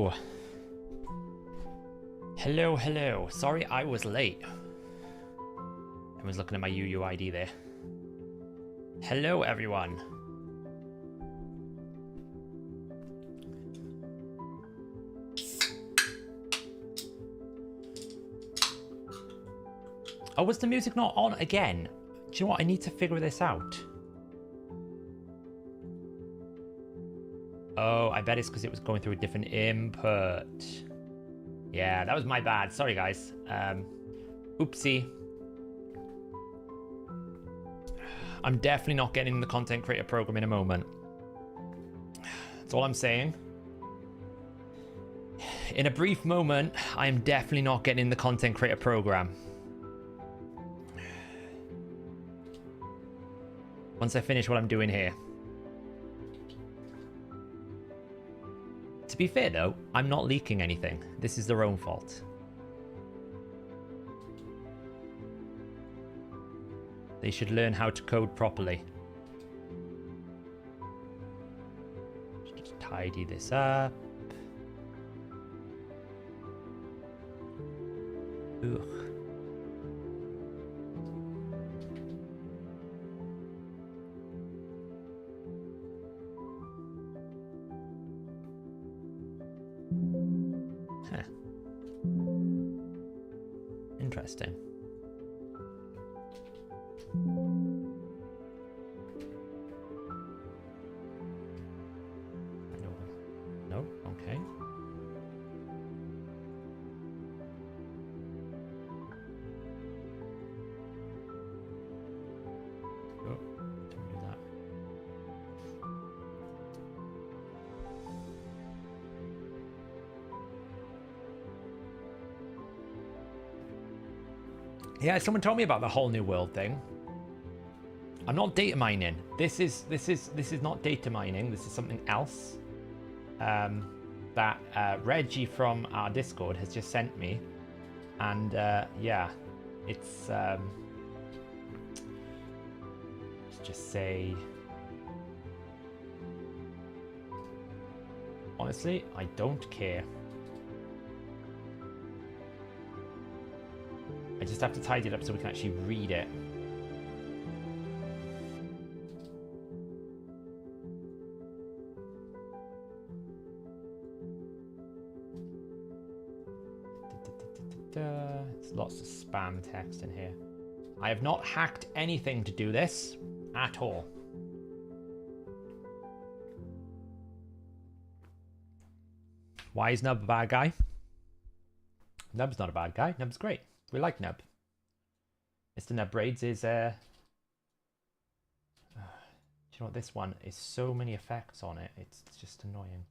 Hello. Hello, hello. Sorry I was late. I was looking at my UUID there. Hello, everyone. Oh, was the music not on again? Do you know what? I need to figure this out. Oh, I bet it's because it was going through a different input. Yeah, that was my bad. Sorry, guys. Oopsie. I'm definitely not getting in the content creator program in a moment. That's all I'm saying. In a brief moment, I am definitely not getting in the content creator program. Once I finish what I'm doing here. To be fair though, I'm not leaking anything. This is their own fault. They should learn how to code properly. Just tidy this up. Ugh. Huh. Interesting. No, okay. Oh, don't do that. Yeah, someone told me about the whole new world thing. I'm not data mining. This is not data mining. This is something else. That Reggie from our Discord has just sent me, and yeah, it's let's just say, honestly, I don't care. I just have to tidy it up so we can actually read it. There's lots of spam text in here. I have not hacked anything to do this at all. Why is Nub a bad guy? Nub's not a bad guy. Nub's great. We like Nub. Mr. Nub Braids is do you know what, this one is so many effects on it, it's just annoying.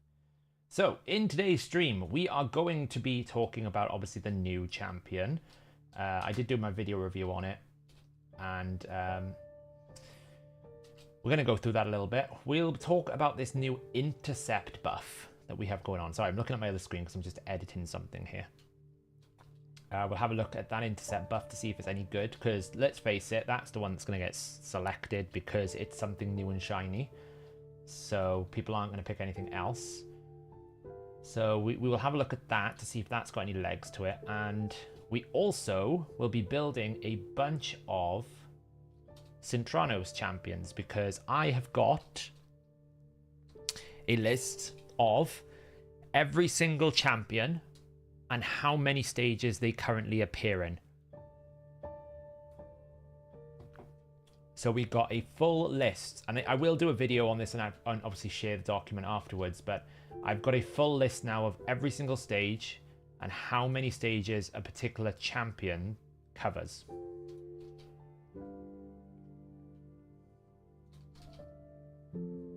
So in today's stream we are going to be talking about obviously the new champion. I did do my video review on it, and we're going to go through that a little bit. We'll talk about this new intercept buff that we have going on. Sorry, I'm looking at my other screen because I'm just editing something here. We'll have a look at that intercept buff to see if it's any good, because let's face it, that's the one that's going to get selected because it's something new and shiny. So people aren't going to pick anything else. So we will have a look at that to see if that's got any legs to it. And we also will be building a bunch of Sintranos champions, because I have got a list of every single champion and how many stages they currently appear in. So we got a full list, and I will do a video on this and obviously share the document afterwards, but I've got a full list now of every single stage and how many stages a particular champion covers.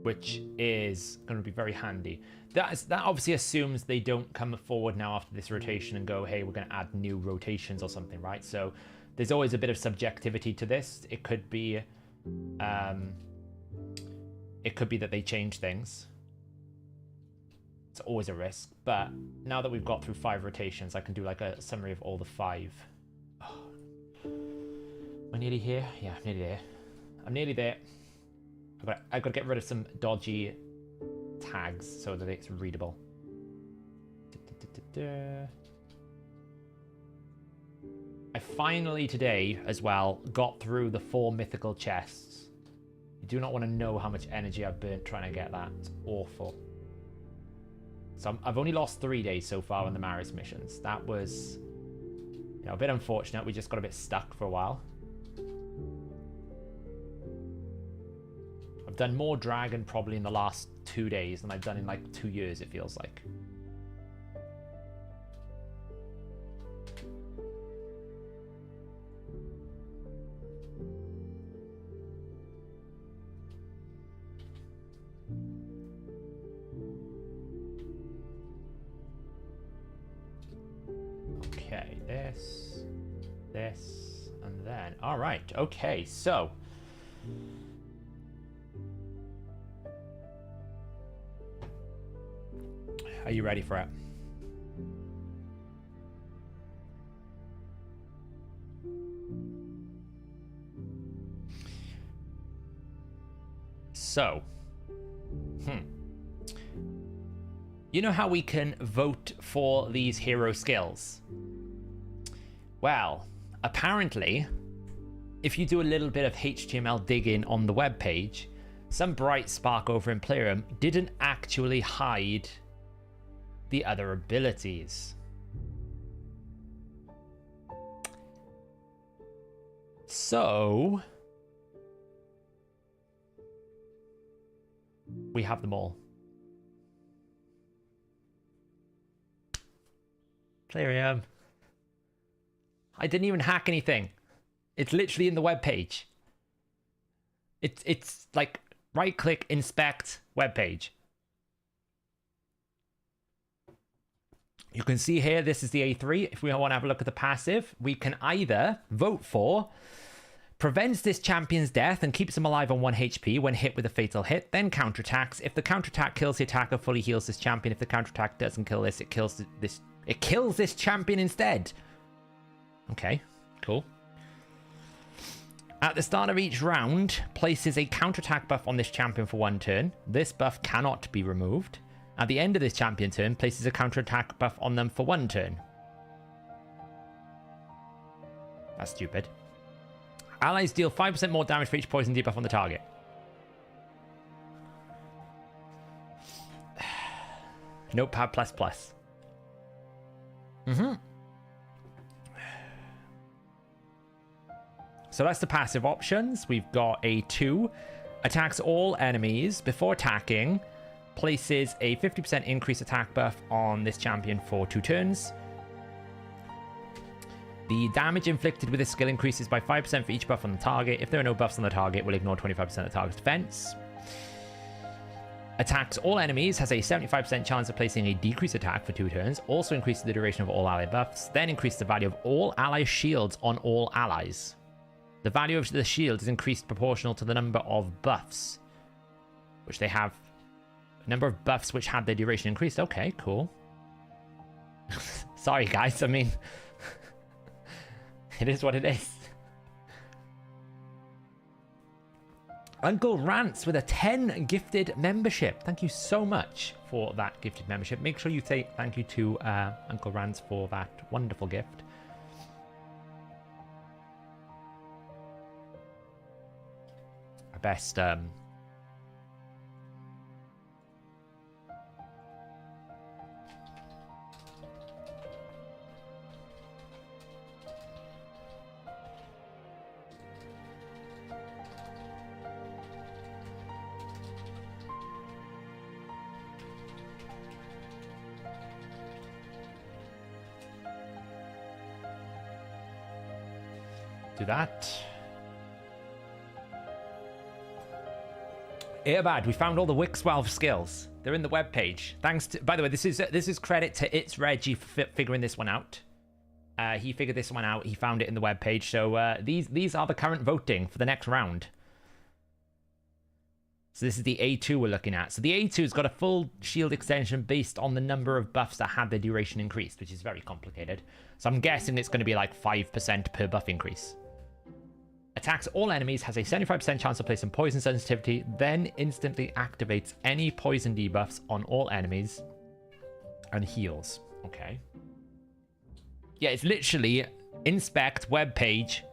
Which is going to be very handy. That obviously assumes they don't come forward now after this rotation and go, hey, we're going to add new rotations or something, right? So there's always a bit of subjectivity to this. It could be that they change things. It's always a risk. But now that we've got through 5 rotations, I can do like a summary of all the 5. Oh. Am I nearly here? Yeah, I'm nearly there. I'm nearly there. I've got to get rid of some dodgy tags so that it's readable. I finally today as well got through the 4 mythical chests. You do not want to know how much energy I've burnt trying to get that. It's awful. So I've only lost 3 days so far on the Maris missions. That was, you know, a bit unfortunate. We just got a bit stuck for a while. I've done more dragon probably in the last 2 days than I've done in like 2 years, it feels like. Okay, this, and then. All right, okay, so. Are you ready for it? So, you know how we can vote for these hero skills? Well, apparently, if you do a little bit of HTML digging on the web page, some bright spark over in Playroom didn't actually hide the other abilities. So we have them all. Playroom. I didn't even hack anything. It's literally in the web page. It's like right click, inspect web page. You can see here, this is the A3. If we want to have a look at the passive, we can either vote for prevents this champion's death and keeps him alive on 1 HP when hit with a fatal hit, then counterattacks. If the counterattack kills the attacker, fully heals this champion. If the counterattack doesn't kill this, it kills this champion instead. Okay, cool. At the start of each round, places a counterattack buff on this champion for 1 turn. This buff cannot be removed. At the end of this champion turn, places a counterattack buff on them for 1 turn. That's stupid. Allies deal 5% more damage for each poison debuff on the target. Notepad++. So that's the passive options. We've got a 2. Attacks all enemies before attacking. Places a 50% increase attack buff on this champion for 2 turns. The damage inflicted with this skill increases by 5% for each buff on the target. If there are no buffs on the target, we'll ignore 25% of the target's defense. Attacks all enemies, has a 75% chance of placing a decreased attack for 2 turns. Also increases the duration of all ally buffs. Then increases the value of all ally shields on all allies. The value of the shield is increased proportional to the number of buffs, which they have. Number of buffs which had their duration increased. Okay, cool. Sorry, guys. I mean, it is what it is. Uncle Rants with a 10 gifted membership. Thank you so much for that gifted membership. Make sure you say thank you to Uncle Rants for that wonderful gift. Our best do that. Earbad, we found all the Wix12 skills. They're in the webpage. Thanks to, by the way, this is credit to It's Reggie for figuring this one out. He figured this one out. He found it in the webpage. So these are the current voting for the next round. So this is the A2 we're looking at. So the A2's got a full shield extension based on the number of buffs that had their duration increased, which is very complicated. So I'm guessing it's going to be like 5% per buff increase. Attacks all enemies, has a 75% chance of placing poison sensitivity, then instantly activates any poison debuffs on all enemies and heals. Okay. Yeah, it's literally inspect web page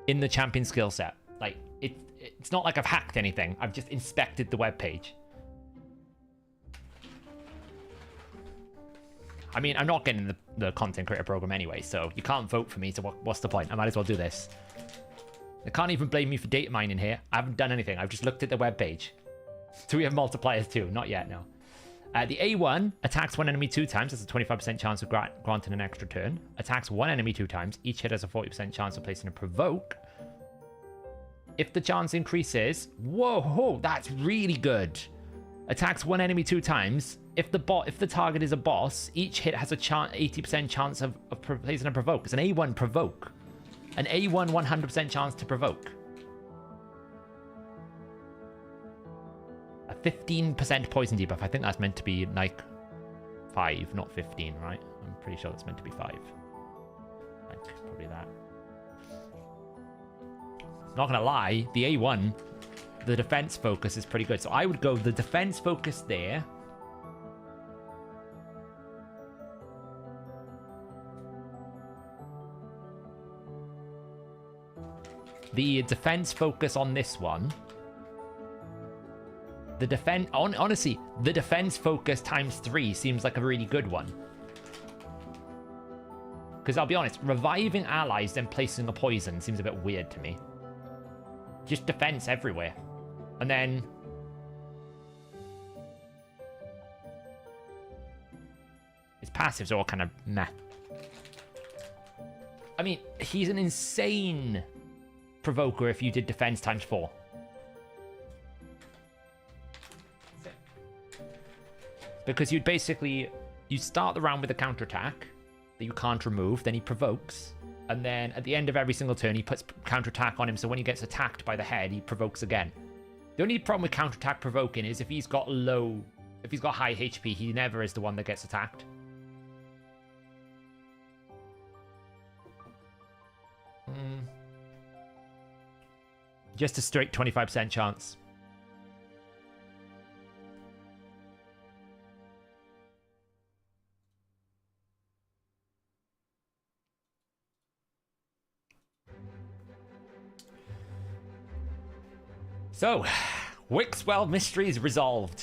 in the champion skill set. Like, it's not like I've hacked anything. I've just inspected the web page. I mean, I'm not getting the content creator program anyway, so you can't vote for me, so what's the point? I might as well do this. They can't even blame me for data mining here. I haven't done anything. I've just looked at the web page. Do we have multipliers too? Not yet, no. The A1 attacks one enemy 2 times. That's a 25% chance of granting an extra turn. Attacks one enemy 2 times. Each hit has a 40% chance of placing a provoke. If the chance increases... Whoa, that's really good. Attacks one enemy 2 times. If the target is a boss, each hit has a 80% chance of placing a provoke. It's an A1 provoke. An A1 100% chance to provoke. A 15% poison debuff. I think that's meant to be like 5, not 15, right? I'm pretty sure that's meant to be 5. Like, probably that. Not gonna lie, the A1, the defense focus is pretty good. So I would go the defense focus there. The defense focus on this one. The defense, honestly, the defense focus times 3 seems like a really good one. Because I'll be honest, reviving allies then placing a poison seems a bit weird to me. Just defense everywhere. And then... his passives are all kind of meh. I mean, he's an insane provoker if you did defense times 4. Because you'd basically... you start the round with a counterattack that you can't remove, then he provokes, and then at the end of every single turn, he puts counterattack on him, so when he gets attacked by the head, he provokes again. The only problem with counterattack provoking is if he's got high HP, he never is the one that gets attacked. Just a straight 25% chance. So, Wixwell mysteries resolved.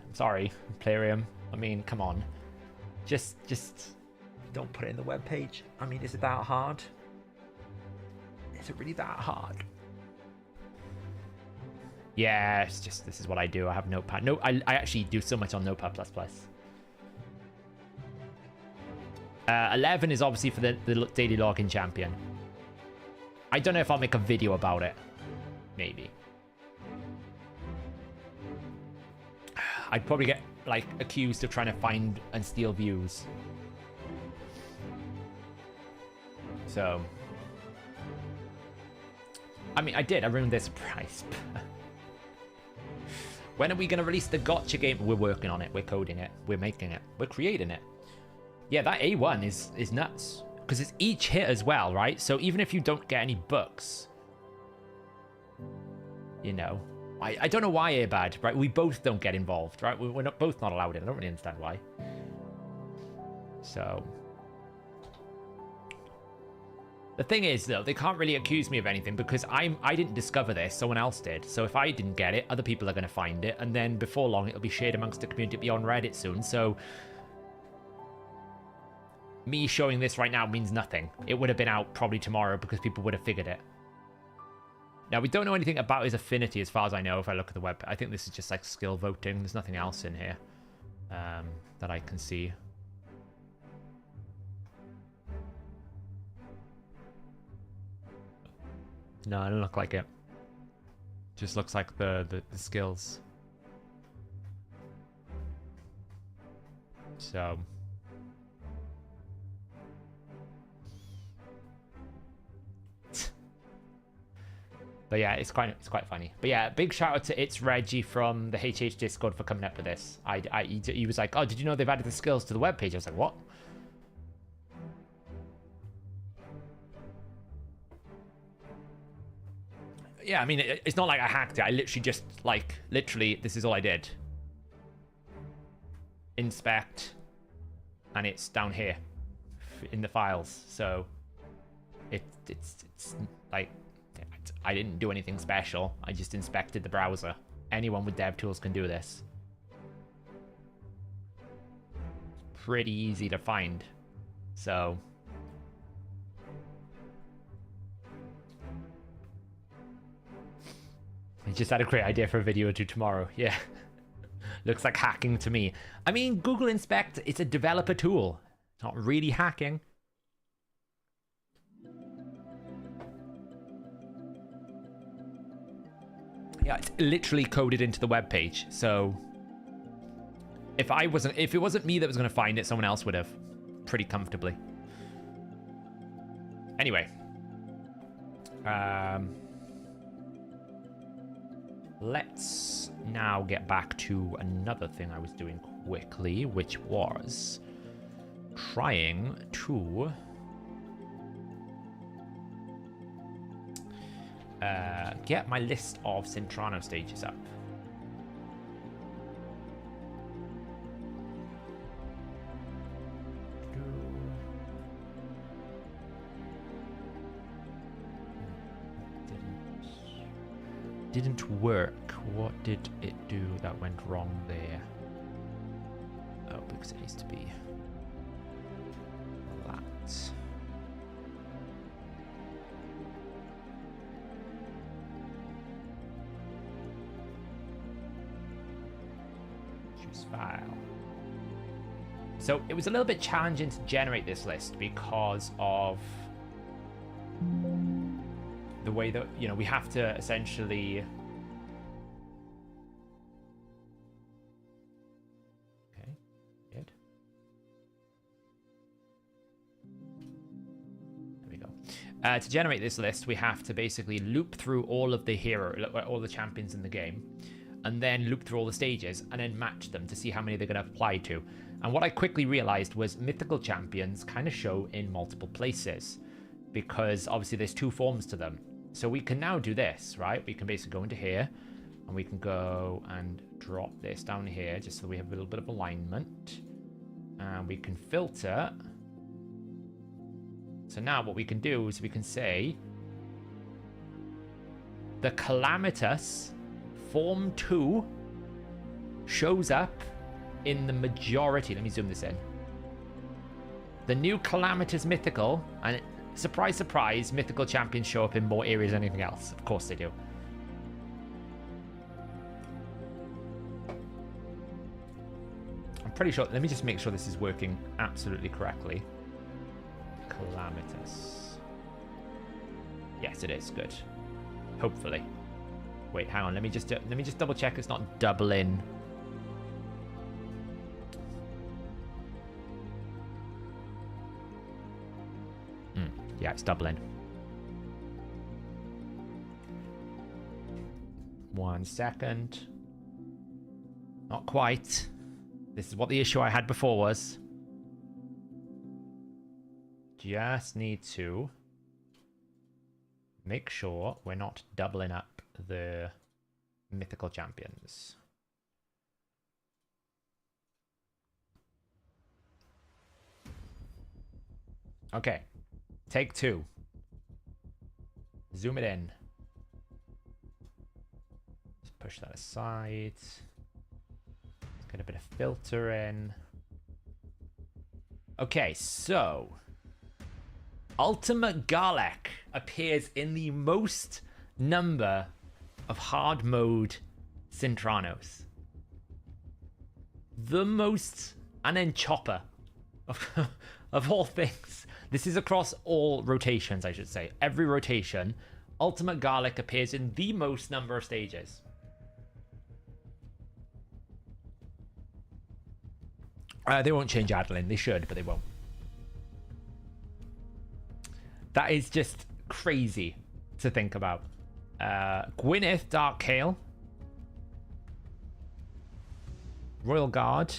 I'm sorry, Plarium. I mean, come on. Just don't put it in the web page. I mean, is it that hard? Is it really that hard? Yeah, it's just, this is what I do. I have Notepad. No, I actually do so much on Notepad++. 11 is obviously for the daily login champion. I don't know if I'll make a video about it. Maybe. I'd probably get, like, accused of trying to find and steal views. So... I mean, I did. I ruined their surprise. When are we going to release the gotcha game? We're working on it. We're coding it. We're making it. We're creating it. Yeah, that A1 is nuts. Because it's each hit as well, right? So even if you don't get any books... you know... I don't know why A bad, right? We both don't get involved, right? We're both not allowed in. I don't really understand why. So... the thing is, though, they can't really accuse me of anything because I didn't discover this, someone else did. So if I didn't get it, other people are going to find it, and then before long, it'll be shared amongst the community, it'll be on Reddit soon. So me showing this right now means nothing. It would have been out probably tomorrow because people would have figured it. Now, we don't know anything about his affinity as far as I know if I look at the web. I think this is just like skill voting. There's nothing else in here that I can see. No, it doesn't look like it. Just looks like the skills. So... but yeah, it's quite funny. But yeah, big shout out to It's Reggie from the HH Discord for coming up with this. He was like, oh, did you know they've added the skills to the webpage? I was like, what? Yeah, I mean, it's not like I hacked it. I literally just, like, literally, this is all I did. Inspect. and it's down here in the files. So it's like, I didn't do anything special. I just inspected the browser. Anyone with DevTools can do this. Pretty easy to find. So I just had a great idea for a video to tomorrow. Yeah. Looks like hacking to me. I mean, Google Inspect, it's a developer tool. It's not really hacking. Yeah, it's literally coded into the web page. So if it wasn't me that was going to find it, someone else would have pretty comfortably. Anyway, let's now get back to another thing I was doing quickly, which was trying to get my list of Cintrano stages up. Didn't work. What did it do that went wrong there? Oh, because it needs to be that. Choose file. So it was a little bit challenging to generate this list because of the way that, you know, we have to essentially... Okay, good. There we go. To generate this list, we have to basically loop through all of the all the champions in the game, and then loop through all the stages, and then match them to see how many they're going to apply to. And what I quickly realized was mythical champions kind of show in multiple places, because obviously there's two forms to them. So we can now do this, right? We can basically go into here, and we can go and drop this down here, just so we have a little bit of alignment. And we can filter. So now what we can do is we can say the Calamitous Form 2 shows up in the majority. Let me zoom this in. The new Calamitous Mythical, and surprise, surprise, mythical champions show up in more areas than anything else. Of course they do. I'm pretty sure. Let me just make sure this is working absolutely correctly. Calamitous. Yes, it is. Good. Hopefully. Wait, hang on. Let me just double check it's not doubling. Yeah, it's doubling. 1 second. Not quite. This is what the issue I had before was. Just need to make sure we're not doubling up the mythical champions. Okay. Take 2. Zoom it in. Just push that aside. Let's get a bit of filter in. Okay, so Ultimate Garlic appears in the most number of hard mode Cintranos. The most, and then Chopper of all things. This is across all rotations, I should say. Every rotation, Ultimate Garlic appears in the most number of stages. They won't change Adeline. They should, but they won't. That is just crazy to think about. Gwyneth Dark Kale. Royal Guard.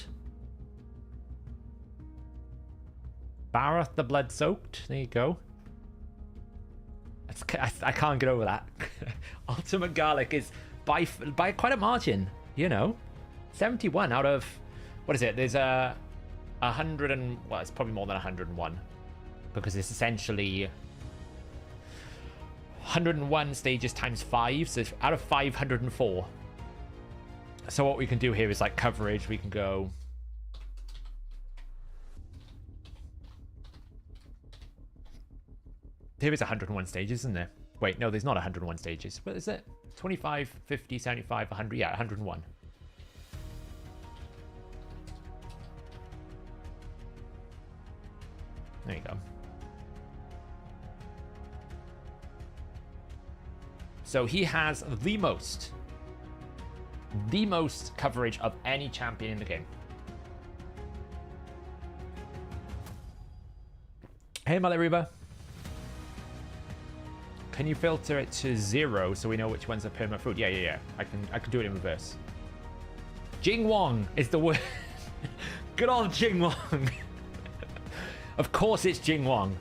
Barath the Blood Soaked. There you go. I can't get over that. Ultimate Garlic is by quite a margin, you know. 71 out of... What is it? There's 100 and... Well, it's probably more than 101. Because it's essentially 101 stages times 5. So it's out of 504. So what we can do here is like coverage. We can go... Here is 101 stages, isn't there? Wait, no, there's not 101 stages. What is it? 25, 50, 75, 100. Yeah, 101. There you go. So he has the most coverage of any champion in the game. Hey, Malaruba. Can you filter it to 0 so we know which ones are perma fruit? Yeah. I can do it in reverse. Jing Wong is the word. Good old Jing Wong. Of course it's Jing Wong.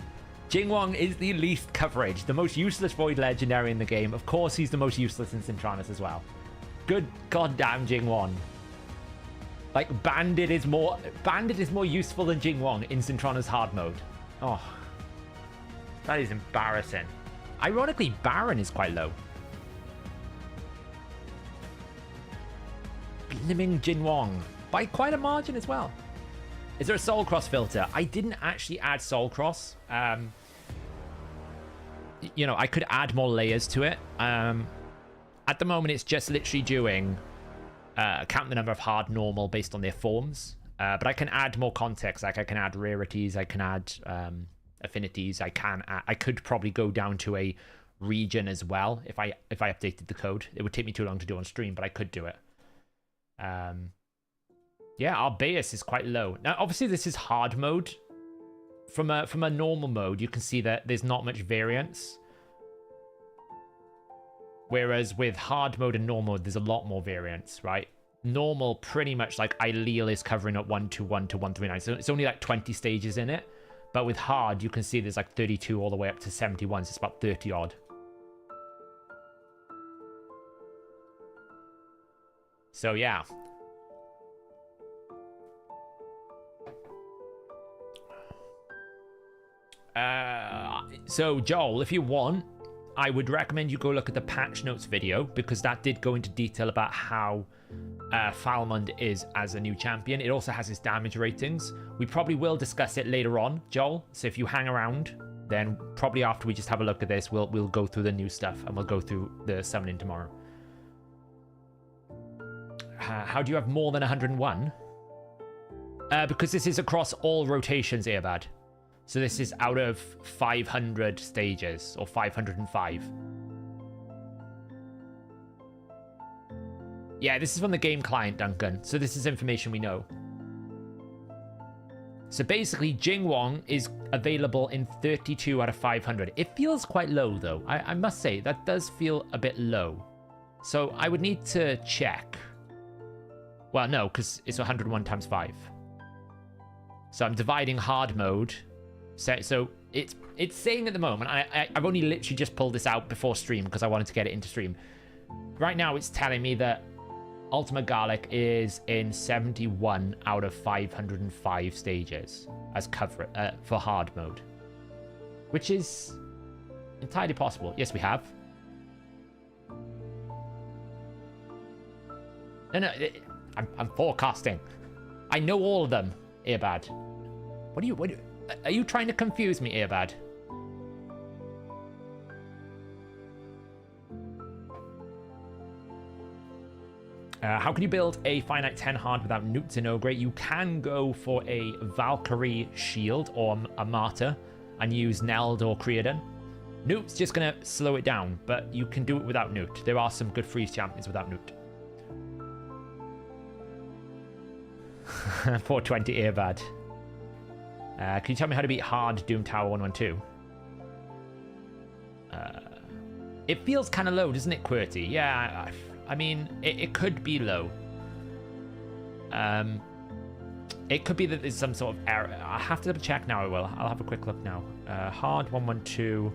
Jing Wong is the least coverage, the most useless Void Legendary in the game. Of course he's the most useless in Synchronus as well. Good goddamn Jing Wong. Like Bandit is more useful than Jing Wong in Synchronus hard mode. Oh, that is embarrassing. Ironically, Baron is quite low. Blimmin' Jin Wong by quite a margin as well. Is there a Soul Cross filter? I didn't actually add Soul Cross. You know, I could add more layers to it. At the moment, it's just literally doing count the number of hard, normal based on their forms. But I can add more context. Like I can add rarities. I can add affinities. I could probably go down to a region as well if I updated the code. It would take me too long to do on stream, but I could do it. Yeah, our Arbaeus is quite low. Now, obviously, this is hard mode. From a normal mode, you can see that there's not much variance. Whereas with hard mode and normal mode, there's a lot more variance, right? Normal, pretty much like Ileal is covering up 121 to 139. So it's only like 20 stages in it. But with hard, you can see there's like 32 all the way up to 71. So it's about 30 odd. So yeah. So Joel, if you want, I would recommend you go look at the patch notes video, because that did go into detail about how Falmond is as a new champion. It also has his damage ratings. We probably will discuss it later on, Joel. So if you hang around, then probably after we just have a look at this, we'll go through the new stuff and we'll go through the summoning tomorrow. How do you have more than 101? Because this is across all rotations, Earbad. So this is out of 500 stages, or 505. Yeah, this is from the game client, Duncan. So this is information we know. So basically, Jing Wong is available in 32 out of 500. It feels quite low, though. I must say, that does feel a bit low. So I would need to check. Well, no, because it's 101 times 5. So I'm dividing hard mode. So it's saying at the moment, I've only literally just pulled this out before stream because I wanted to get it into stream. Right now it's telling me that Ultimate Garlic is in 71 out of 505 stages as cover for hard mode, which is entirely possible. Yes, we have. No, I'm forecasting. I know all of them, Earbad. Are you trying to confuse me, Earbad? How can you build a finite 10 hard without Newts in Ogre? You can go for a Valkyrie shield or a Martyr and use Neld or Creedon. Newt's just going to slow it down, but you can do it without Newt. There are some good freeze champions without Newt. 420 Earbad. Can you tell me how to beat hard Doom Tower 112? It feels kind of low, doesn't it, QWERTY? Yeah, I mean, it could be low. It could be that there's some sort of error. I'll have to double check now. I'll have a quick look now. Hard 112.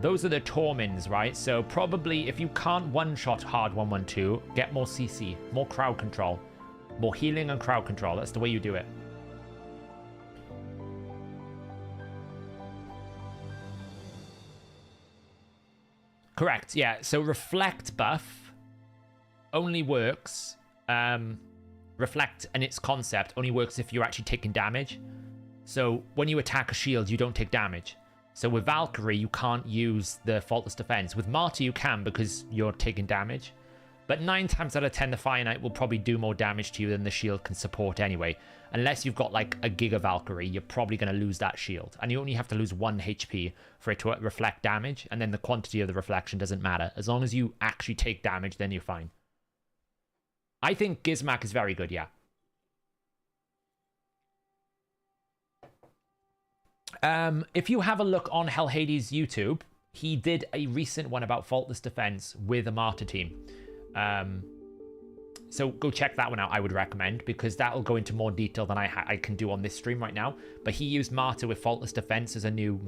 Those are the Tormins, right? So probably if you can't one-shot hard 112, get more CC, more crowd control. More healing and crowd control. That's the way you do it. Correct, yeah. So reflect buff only works, reflect and its concept only works if you're actually taking damage. So when you attack a shield, you don't take damage. So with Valkyrie, you can't use the Faultless Defense. With Martyr, you can because you're taking damage. But 9 times out of 10, the Fire Knight will probably do more damage to you than the shield can support anyway. Unless you've got like a Giga Valkyrie, you're probably going to lose that shield. And you only have to lose 1 HP for it to reflect damage. And then the quantity of the reflection doesn't matter. As long as you actually take damage, then you're fine. I think Gizmak is very good, yeah. If you have a look on Hell Hades' YouTube, he did a recent one about Faultless Defense with a Martyr team. So go check that one out, I would recommend, because that'll go into more detail than I can do on this stream right now. But he used Martyr with Faultless Defense as a new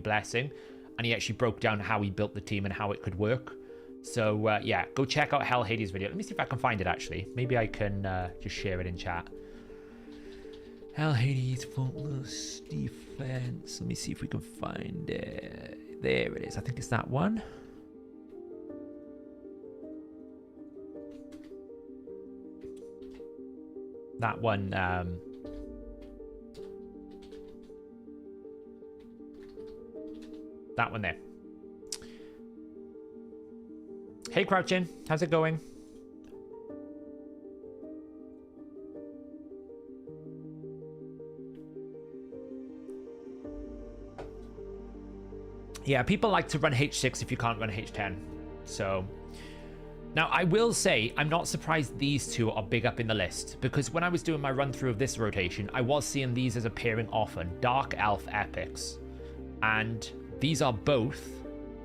blessing, and he actually broke down how he built the team and how it could work. So yeah, go check out Hell Hades' video. Let me see if I can find it actually. Maybe I can just share it in chat. Hell Hades Faultless Defense. Let me see if we can find it. There it is. I think it's that one. That one, that one there. Hey, Crouchin, how's it going? Yeah, people like to run H6 if you can't run H10. So now I will say I'm not surprised these two are big up in the list, because when I was doing my run through of this rotation, I was seeing these as appearing often. Dark Elf epics, and these are both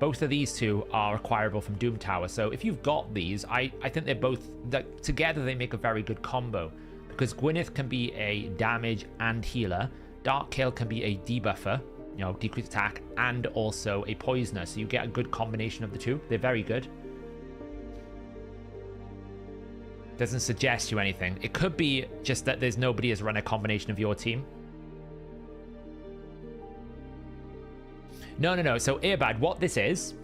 of these two are acquirable from Doom Tower. So if you've got these, I think they're both, that together they make a very good combo, because Gwyneth can be a damage and healer, Dark Kill can be a debuffer, you know, decreased attack, and also a poisoner. So you get a good combination of the two. They're very good. Doesn't suggest you anything. It could be just that there's nobody has run a combination of your team. No. So Airbad, what this is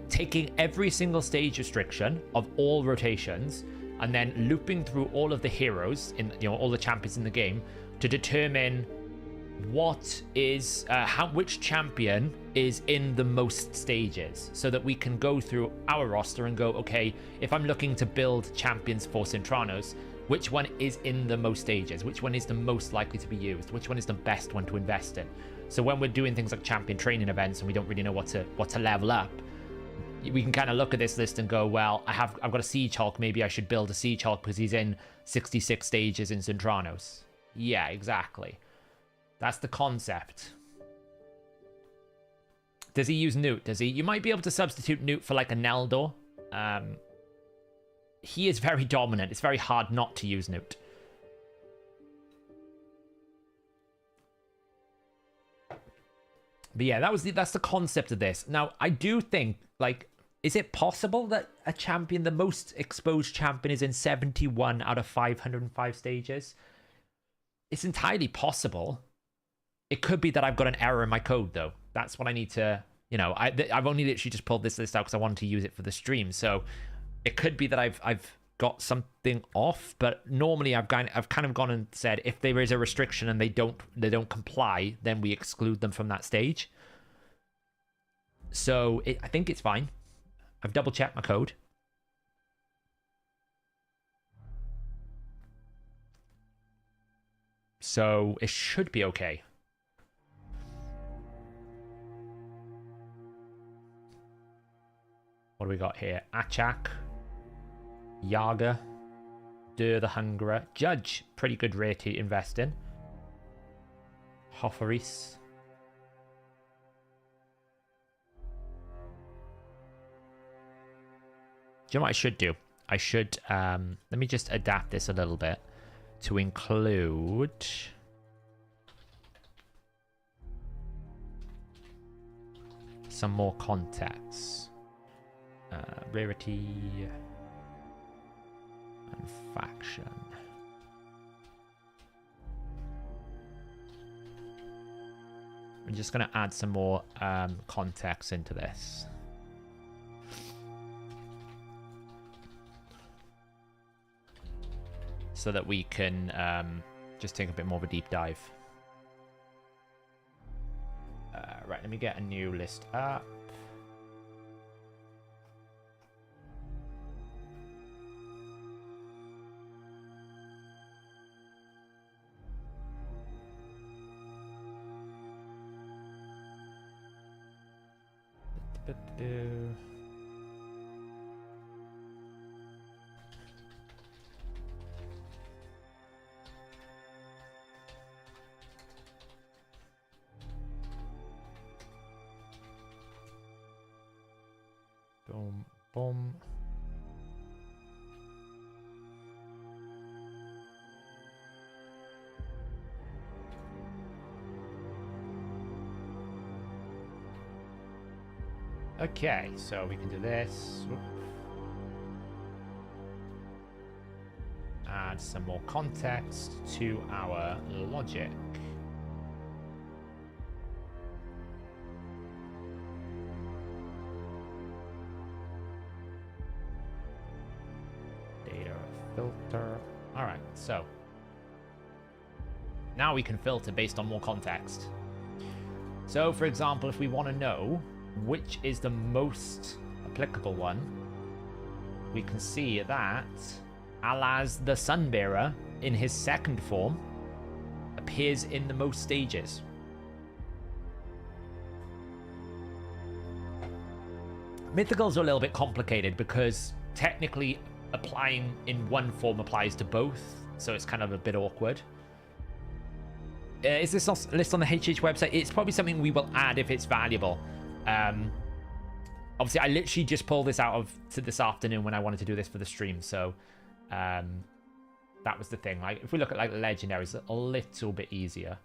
taking every single stage restriction of all rotations and then looping through all of the heroes in, you know, all the champions in the game to determine what is which champion is in the most stages, so that we can go through our roster and go, okay, if I'm looking to build champions for Centranos, which one is in the most stages, which one is the most likely to be used, which one is the best one to invest in. So when we're doing things like champion training events and we don't really know what to level up, we can kind of look at this list and go, well, I've got a Siege Hulk, maybe I should build a Siege Hulk because he's in 66 stages in Centranos. Yeah, exactly. That's the concept. Does he use Newt? Does he? You might be able to substitute Newt for like a Neldor. He is very dominant. It's very hard not to use Newt. But yeah, that's the concept of this. Now, I do think, like, is it possible that a champion, the most exposed champion, is in 71 out of 505 stages? It's entirely possible. It could be that I've got an error in my code, though. That's what I need to, you know, I've only literally just pulled this list out because I wanted to use it for the stream. So it could be that I've got something off, but normally I've kind of gone and said, if there is a restriction and they don't comply, then we exclude them from that stage. So I think it's fine. I've double checked my code. So it should be okay. What do we got here? Achak, Yaga, Dur the Hungerer, Judge, pretty good rate to invest in. Hofferis. Do you know what I should do? I should, let me just adapt this a little bit to include some more context. Rarity and faction. I'm just going to add some more context into this. so that we can just take a bit more of a deep dive. Right, let me get a new list up. Boom, boom. Okay, so we can do this. Add some more context to our logic. Data filter. All right, so now we can filter based on more context. So, for example, if we want to know which is the most applicable one, we can see that Alaz the Sunbearer in his second form appears in the most stages. Mythicals are a little bit complicated because technically applying in one form applies to both, so it's kind of a bit awkward. Is this list on the HH website? It's probably something we will add if it's valuable. Obviously I literally just pulled this out of this afternoon when I wanted to do this for the stream, so that was the thing. Like if we look at like legendaries, a little bit easier.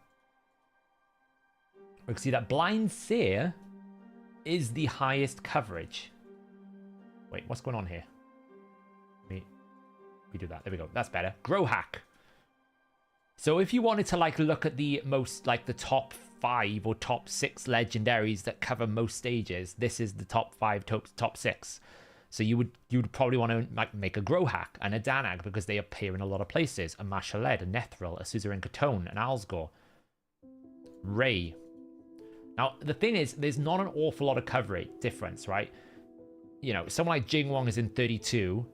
We can see that Blind Seer is the highest coverage. Wait, what's going on here? We do that. There we go. That's better. Grow Hack. So if you wanted to like look at the most, like the top 5 or top 6 legendaries that cover most stages, this is the top 5, top 6. So you would probably want to like make a Grow Hack and a Danag because they appear in a lot of places. A Mashaled, a Nethril, a Suzerain Catone, an Alsgore, Ray. Now the thing is, there's not an awful lot of coverage difference, right? You know, someone like Jingwong is in 32,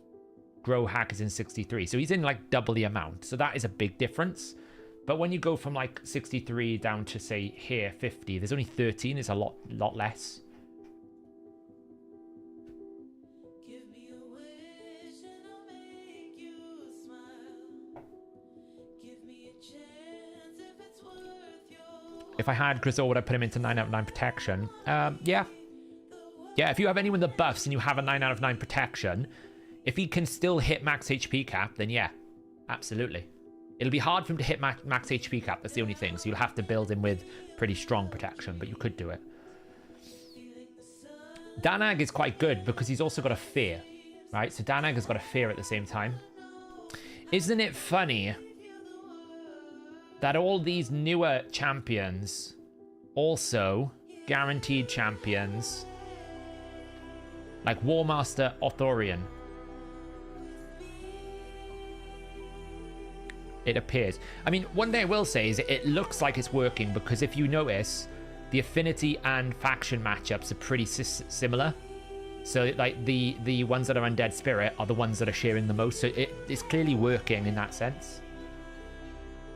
Grow Hack is in 63, so he's in like double the amount. So that is a big difference. But when you go from like 63 down to say here 50, there's only 13. It's a lot less. Give me a wish and I'll make you smile. Give me a chance if it's worth your. If I had Grizzle, would I put him into 9 out of 9 protection? Yeah. Yeah, if you have anyone that buffs and you have a 9 out of 9 protection, if he can still hit max HP cap, then yeah, absolutely. It'll be hard for him to hit max HP cap, that's the only thing. So you'll have to build him with pretty strong protection, but you could do it. Danag is quite good because he's also got a fear, right? So Danag has got a fear at the same time. Isn't it funny that all these newer champions, also guaranteed champions, like Warmaster Authorian, it appears. I mean, one thing I will say is it looks like it's working because if you notice, the affinity and faction matchups are pretty similar. So like the ones that are Undead Spirit are the ones that are sharing the most. So it's clearly working in that sense.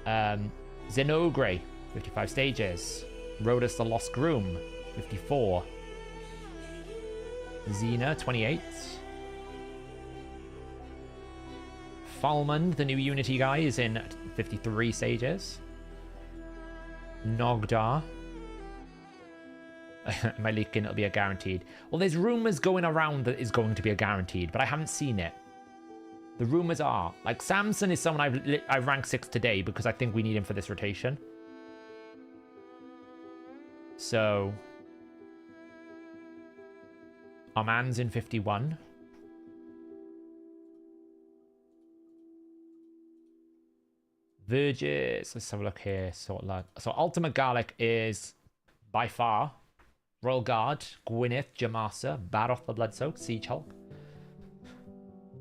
Zenogre, 55 stages. Rhodus the Lost Groom, 54. Xena, 28. Falmond, the new Unity guy, is in 53 stages. Nogdar. Am I leaking? It'll be a guaranteed. Well, there's rumors going around that is going to be a guaranteed, but I haven't seen it. The rumors are like Samson is someone I've ranked 6 today because I think we need him for this rotation. So our man's in 51. Verges, let's have a look here. So Ultimate Garlic is by far Royal Guard, Gwyneth, Jamasa, Baroth the Bloodsoaked, Siege Hulk.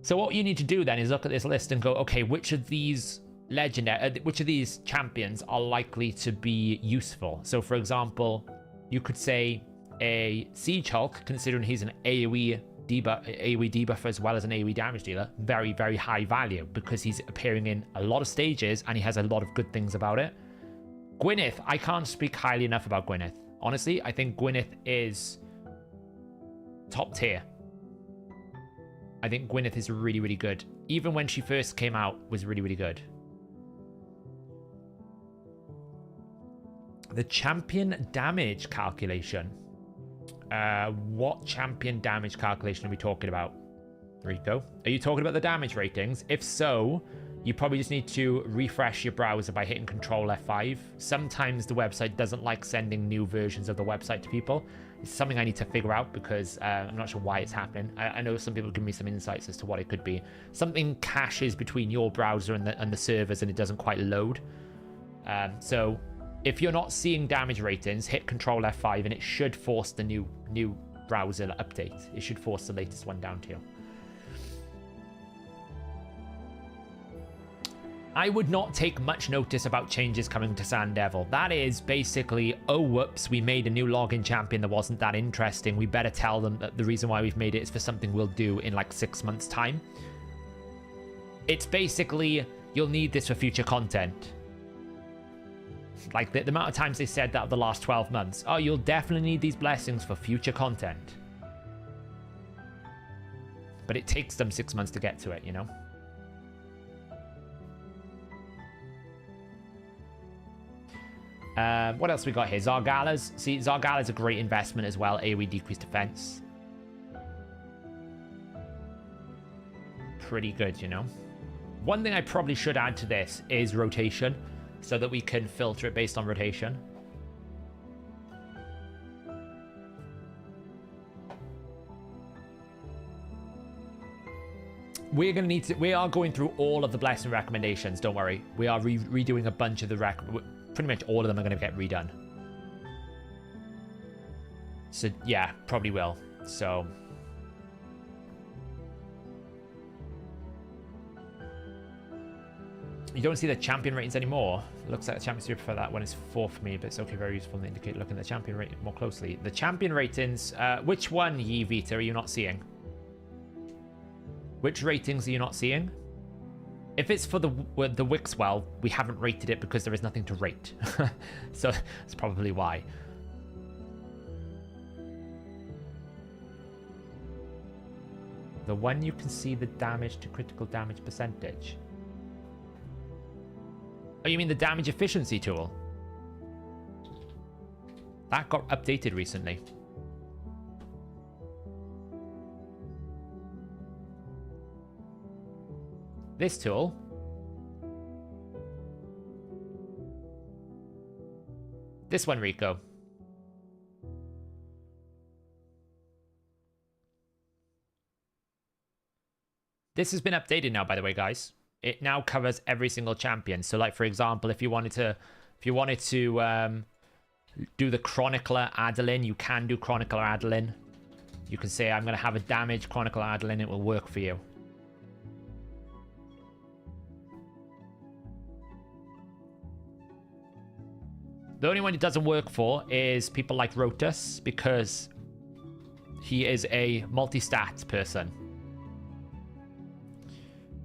So what you need to do then is look at this list and go, okay, which of these which of these champions are likely to be useful? So for example, you could say a Siege Hulk, considering he's an AoE debuff as well as an AoE damage dealer, very, very high value because he's appearing in a lot of stages and he has a lot of good things about it. Gwyneth, I can't speak highly enough about Gwyneth. Honestly, I think Gwyneth is top tier. I think Gwyneth is really, really good. Even when she first came out, was really, really good. The champion damage calculation. What champion damage calculation are we talking about, Rico? Are you talking about the damage ratings? If so, you probably just need to refresh your browser by hitting Control F5. Sometimes the website doesn't like sending new versions of the website to people. It's something I need to figure out because I'm not sure why it's happening. I know some people give me some insights as to what it could be. Something caches between your browser and the servers and it doesn't quite load. So if you're not seeing damage ratings, hit Control F5 and it should force the new browser update. It should force the latest one down to you. I would not take much notice about changes coming to Sand Devil. That is basically, oh whoops, we made a new login champion that wasn't that interesting. We better tell them that the reason why we've made it is for something we'll do in like 6 months' time. It's basically, you'll need this for future content. Like the amount of times they said that of the last 12 months. Oh, you'll definitely need these blessings for future content. But it takes them 6 months to get to it, you know? What else we got here? Zargala's. See, Zargala's a great investment as well. AoE decreased defense. Pretty good, you know? One thing I probably should add to this is rotation, so that we can filter it based on rotation. We're gonna need to. We are going through all of the blessing recommendations. Don't worry. We are redoing a bunch of the pretty much all of them are going to get redone. So yeah, probably will. So you don't see the champion ratings anymore. It looks like the champions do prefer that one is 4 for me, but it's okay, very useful to indicate looking at the champion rating more closely. The champion ratings, which one, Ye Vita, are you not seeing? Which ratings are you not seeing? If it's for the Wixwell, we haven't rated it because there is nothing to rate. So that's probably why. The one you can see the damage to critical damage percentage. Oh, you mean the damage efficiency tool? That got updated recently. This tool. This one, Rico. This has been updated now, by the way, guys. It now covers every single champion. So, like, for example, if you wanted to do the Chronicler Adeline, you can do Chronicler Adeline. You can say, I'm going to have a damage Chronicler Adeline. It will work for you. The only one it doesn't work for is people like Rotus, because he is a multi-stat person.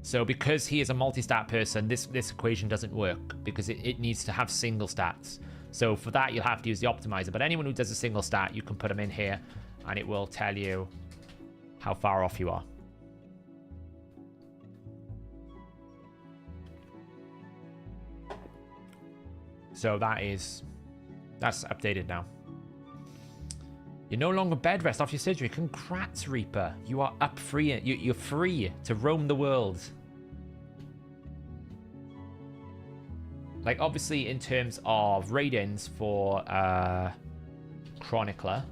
So because he is a multi-stat person, this equation doesn't work, because it needs to have single stats. So for that, you'll have to use the optimizer. But anyone who does a single stat, you can put them in here, and it will tell you how far off you are. So that's updated now. You're no longer bed rest after your surgery. Congrats, Reaper. You are up free. You're free to roam the world. Like, obviously, in terms of ratings for Chronicler.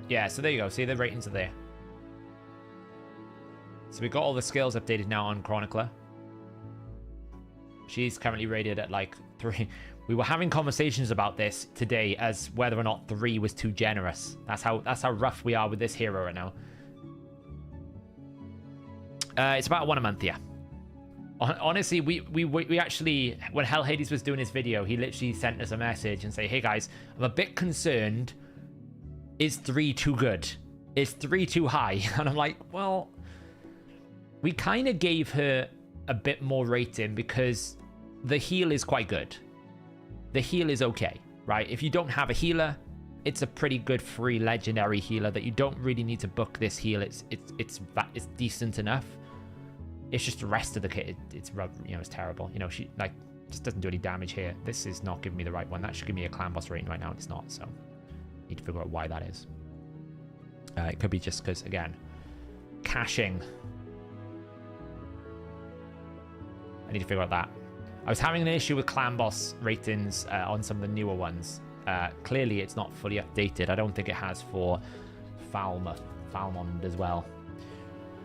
Yeah, so there you go. See, the ratings are there. So we've got all the skills updated now on Chronicler. She's currently rated at like 3. We were having conversations about this today as whether or not 3 was too generous. That's how rough we are with this hero right now. It's about 1 a month, yeah. Honestly, we actually, when Hell Hades was doing his video, he literally sent us a message and say, hey guys, I'm a bit concerned. Is 3 too good? Is 3 too high? And I'm like, well, we kind of gave her a bit more rating because the heal is quite good. The heal is okay, right? If you don't have a healer, it's a pretty good free legendary healer that you don't really need to book this heal. It's decent enough. It's just the rest of the kit. It's terrible. You know, she like just doesn't do any damage here. This is not giving me the right one. That should give me a clan boss rating right now. It's not. So need to figure out why that is. It could be just because again, caching. I need to figure out that. I was having an issue with clan boss ratings on some of the newer ones. Clearly, it's not fully updated. I don't think it has for Falmond as well.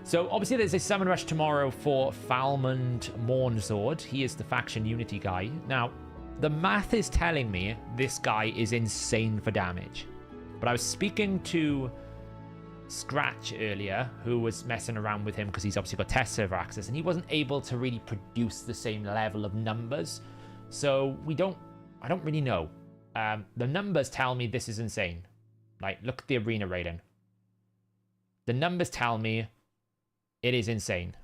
So obviously there's a summon rush tomorrow for Falmond Mornsword. He is the faction unity guy. Now, the math is telling me this guy is insane for damage. But I was speaking to Scratch earlier, who was messing around with him because he's obviously got test server access, and he wasn't able to really produce the same level of numbers. So I don't really know. The numbers tell me this is insane. Like, look at the arena rating. The numbers tell me it is insane.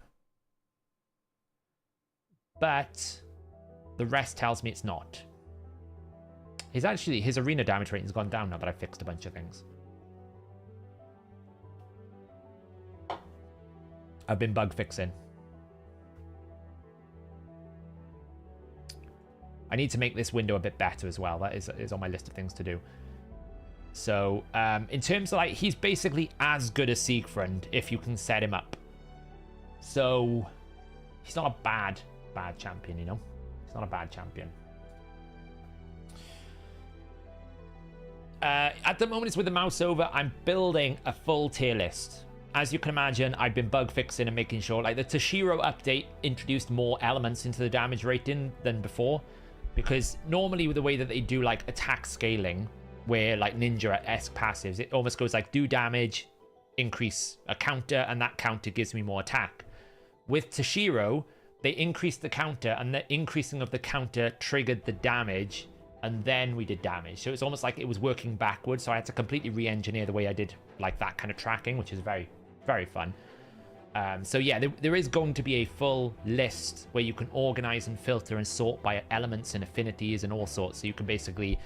But the rest tells me it's not. His arena damage rating's gone down now that I've fixed a bunch of things. I've been bug fixing. I need to make this window a bit better as well. That is on my list of things to do. So, in terms of like, he's basically as good as Siegfried if you can set him up. So, he's not a bad champion, you know? He's not a bad champion. At the moment, it's with the mouse over. I'm building a full tier list. As you can imagine, I've been bug fixing and making sure, like the Toshiro update introduced more elements into the damage rating than before. Because normally with the way that they do like attack scaling, where like ninja-esque passives, it almost goes like do damage, increase a counter, and that counter gives me more attack. With Toshiro, they increased the counter, and the increasing of the counter triggered the damage, and then we did damage. So it's almost like it was working backwards, so I had to completely re-engineer the way I did like that kind of tracking, which is very, very fun. So yeah, there is going to be a full list where you can organize and filter and sort by elements and affinities and all sorts, so you can basically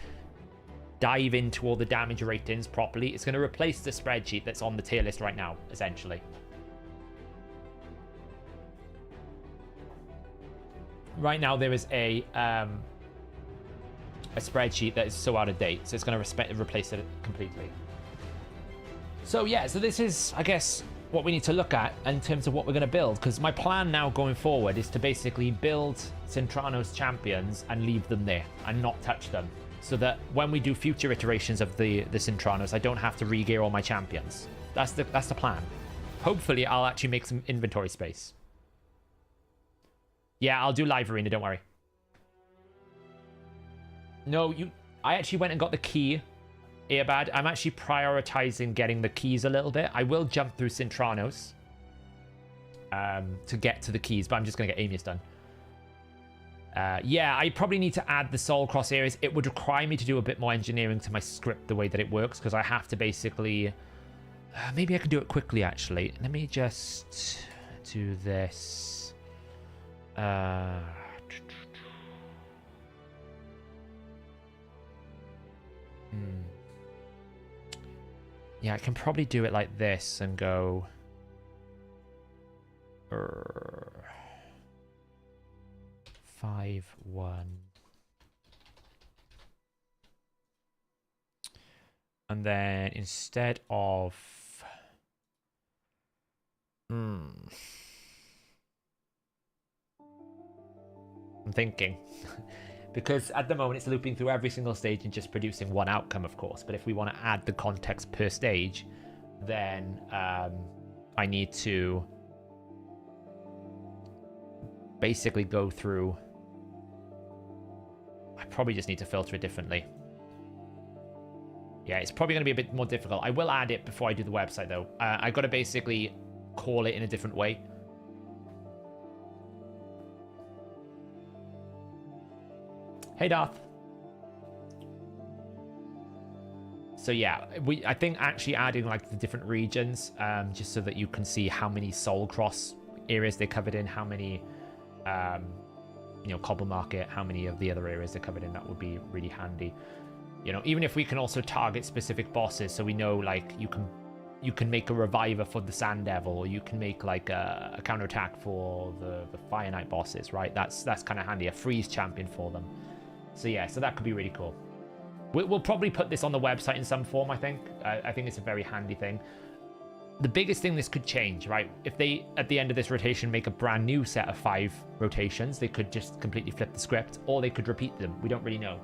dive into all the damage ratings properly. It's going to replace the spreadsheet that's on the tier list right now, essentially. Right now there is a spreadsheet that is so out of date, so it's going to replace it completely. So yeah, so this is, I guess, what we need to look at in terms of what we're going to build, because my plan now going forward is to basically build Cintranos champions and leave them there and not touch them, so that when we do future iterations of the Cintranos, I don't have to re-gear all my champions. That's the plan. Hopefully I'll actually make some inventory space. Yeah, I'll do live arena, don't worry. No, I actually went and got the key, Earbad. I'm actually prioritizing getting the keys a little bit. I will jump through Cintranos to get to the keys, but I'm just going to get Amius done. Yeah, I probably need to add the soul cross areas. It would require me to do a bit more engineering to my script, the way that it works, because I have to basically... maybe I can do it quickly, actually. Let me just do this. Yeah, I can probably do it like this and go... 5, 1. And then instead of... I'm thinking. Because at the moment it's looping through every single stage and just producing one outcome, of course. But if we want to add the context per stage, then I need to basically go through... I probably just need to filter it differently. Yeah, it's probably going to be a bit more difficult. I will add it before I do the website, though. I got to basically call it in a different way. Hey, Darth. So yeah, I think actually adding like the different regions, just so that you can see how many Soul Cross areas they covered in, how many, you know, Cobble Market, how many of the other areas they're covered in, that would be really handy. You know, even if we can also target specific bosses, so we know like you can make a reviver for the Sand Devil, or you can make like a counterattack for the Fire Knight bosses, right? That's kind of handy. A freeze champion for them. So yeah, so that could be really cool. We'll probably put this on the website in some form, I think. I think it's a very handy thing. The biggest thing this could change, right? If they, at the end of this rotation, make a brand new set of 5 rotations, they could just completely flip the script, or they could repeat them. We don't really know.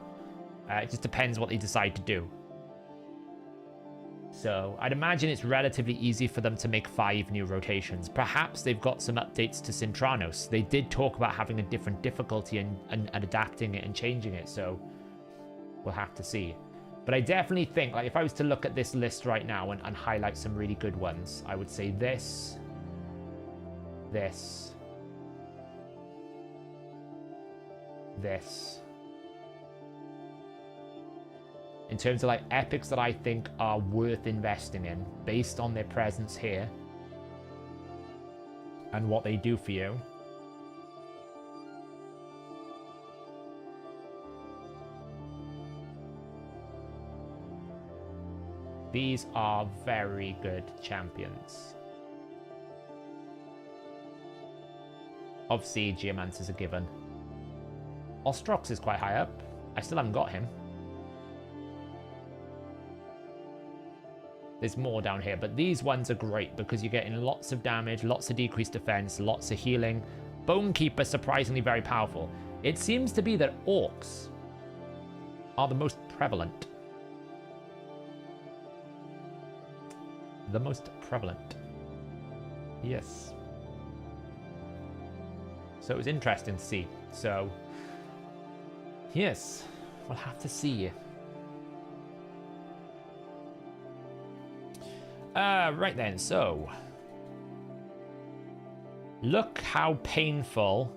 It just depends what they decide to do. So I'd imagine it's relatively easy for them to make 5 new rotations. Perhaps they've got some updates to Sintranos. They did talk about having a different difficulty and adapting it and changing it, so we'll have to see. But I definitely think, like, if I was to look at this list right now and highlight some really good ones, I would say this, this, this. In terms of like epics that I think are worth investing in based on their presence here and what they do for you. These are very good champions. Obviously, Geomancer's a given. Ostrox is quite high up. I still haven't got him. There's more down here, but these ones are great because you're getting lots of damage, lots of decreased defense, lots of healing. Bone Keeper, surprisingly very powerful. It seems to be that orcs are the most prevalent. The most prevalent. Yes. So it was interesting to see. So, yes, we'll have to see. Right then, so look how painful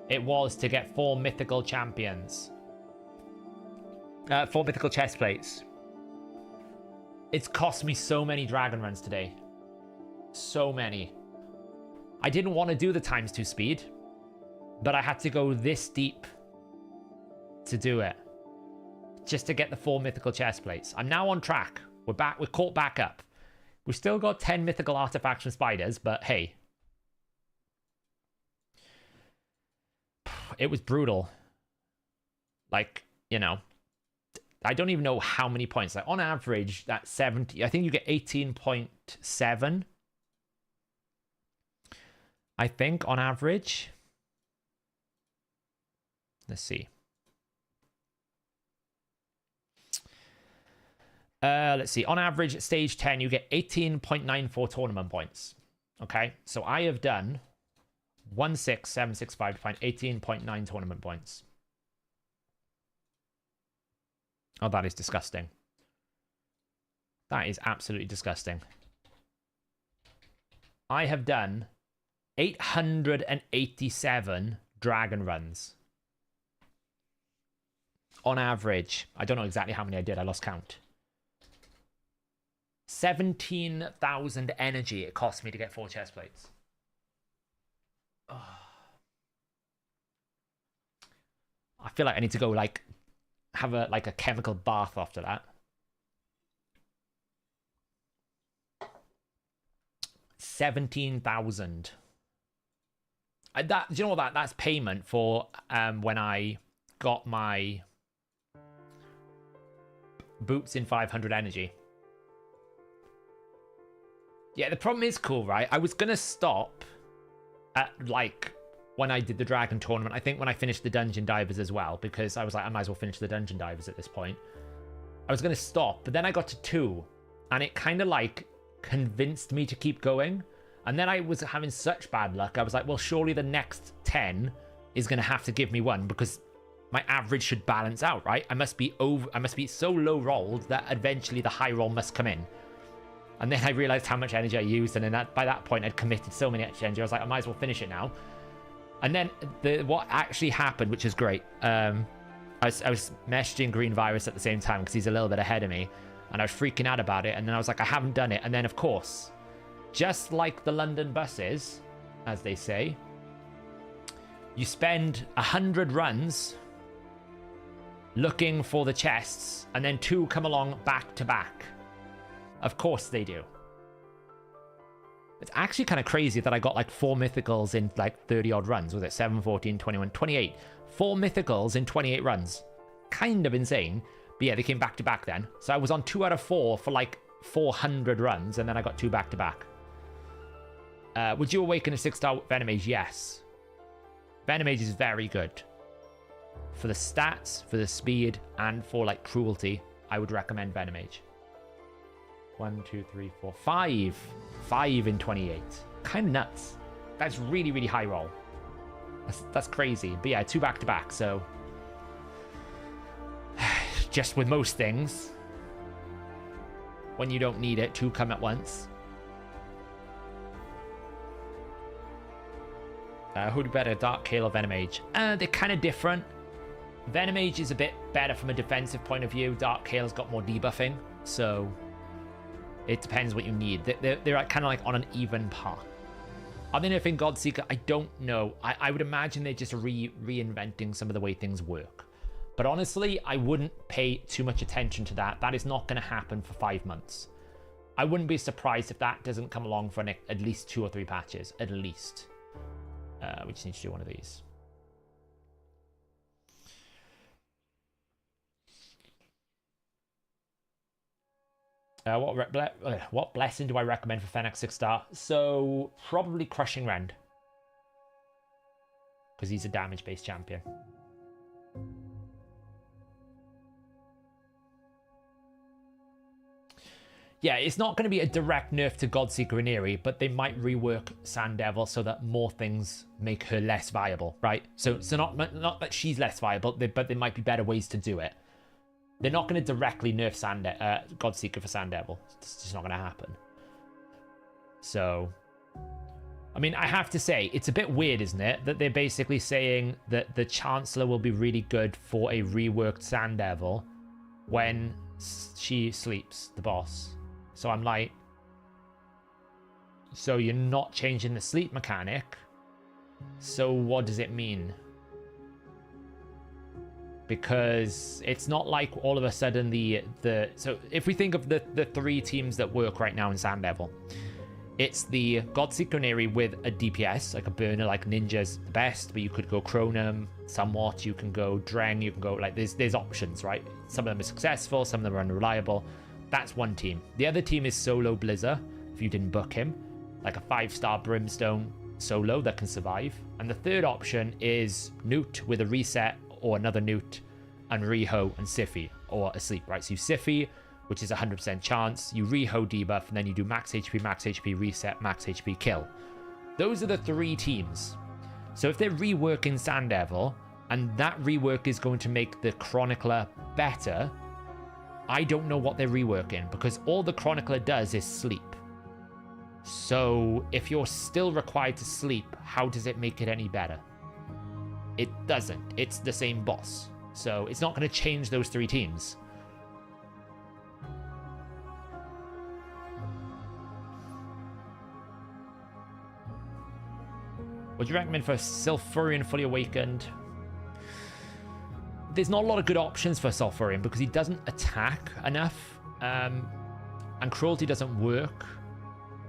it was to get 4 mythical champions. 4 mythical chest plates. It's cost me so many dragon runs today. So many. I didn't want to do the ×2 speed, but I had to go this deep to do it. Just to get the 4 mythical chest plates. I'm now on track. We're back. We're caught back up. We've still got 10 mythical artifacts from spiders, but hey. It was brutal. Like, you know, I don't even know how many points. Like, on average, that's 70. I think you get 18.7. I think, on average. Let's see. Let's see. On average, at stage 10, you get 18.94 tournament points. Okay, so I have done 16765 to find 18.9 tournament points. Oh, that is disgusting. That is absolutely disgusting. I have done 887 dragon runs. On average. I don't know exactly how many I did. I lost count. 17,000 energy it cost me to get 4 chest plates. Oh. I feel like I need to go like have a chemical bath after that. 17,000. That, do you know what that's payment for when I got my boots in 500 energy. Yeah, the problem is cool, right? I was going to stop at, like, when I did the Dragon Tournament. I think when I finished the Dungeon Divers as well, because I was like, I might as well finish the Dungeon Divers at this point. I was going to stop, but then I got to 2, and it kind of, like, convinced me to keep going. And then I was having such bad luck, I was like, well, surely the next 10 is going to have to give me 1, because my average should balance out, right? I must be so low rolled that eventually the high roll must come in. And then I realized how much energy I used, and then by that point I'd committed so many extra energy. I was like, I might as well finish it now. And then what actually happened, which is great, I was messaging Green Virus at the same time because he's a little bit ahead of me, and I was freaking out about it. And then I was like, I haven't done it. And then of course, just like the London buses, as they say, you spend 100 runs looking for the chests, and then 2 come along back to back. Of course they do. It's actually kind of crazy that I got like 4 mythicals in like 30 odd runs. Was it 7, 14, 21, 28? 4 mythicals in 28 runs. Kind of insane. But yeah, they came back to back then. So I was on 2 out of 4 for like 400 runs, and then I got 2 back to back. Would you awaken a 6-star Venomage? Yes. Venomage is very good. For the stats, for the speed, and for like cruelty, I would recommend Venomage. 1, 2, 3, 4, 5. 5 in 28. Kind of nuts. That's really, really high roll. That's crazy. But yeah, 2 back to back. So just with most things, when you don't need it, 2 come at once. Who'd better, Dark Kale or Venomage? They're kind of different. Venomage is a bit better from a defensive point of view. Dark Kale's got more debuffing, so it depends what you need. They're kind of like on an even par. Are they nerfing Godseeker? I don't know. I would imagine they're just reinventing some of the way things work. But honestly, I wouldn't pay too much attention to that. That is not going to happen for 5 months. I wouldn't be surprised if that doesn't come along for at least 2 or 3 patches, at least. We just need to do one of these. What blessing do I recommend for Fennec 6-star? So probably Crushing Rend, because he's a damage-based champion. Yeah, it's not going to be a direct nerf to Godseeker and Eerie, but they might rework Sand Devil so that more things make her less viable, right? So not that she's less viable, but there might be better ways to do it. They're not going to directly nerf Godseeker for Sand Devil. It's just not going to happen. So, I mean, I have to say, it's a bit weird, isn't it? That they're basically saying that the Chancellor will be really good for a reworked Sand Devil when she sleeps, the boss. So I'm like, so you're not changing the sleep mechanic. So what does it mean? Because it's not like all of a sudden so if we think of the 3 teams that work right now in Sand Devil, it's the Godseeker and Eerie with a DPS, like a burner, like Ninja's the best, but you could go Chronum somewhat, you can go Dreng, you can go, like, there's options, right? Some of them are successful, some of them are unreliable. That's one team. The other team is Solo Blizzard, if you didn't book him, like a 5-star Brimstone solo that can survive. And the third option is Newt with a reset, or another Newt, and Riho and Siphi, or Asleep, right? So you Siphi, which is a 100% chance, you Riho debuff, and then you do max HP, reset, max HP, kill. Those are the 3 teams. So if they're reworking Sand Devil, and that rework is going to make the Chronicler better, I don't know what they're reworking, because all the Chronicler does is sleep. So if you're still required to sleep, how does it make it any better? It doesn't. It's the same boss. So it's not going to change those 3 teams. What do you recommend for Sulfurion Fully Awakened? There's not a lot of good options for Sulfurion because he doesn't attack enough. And Cruelty doesn't work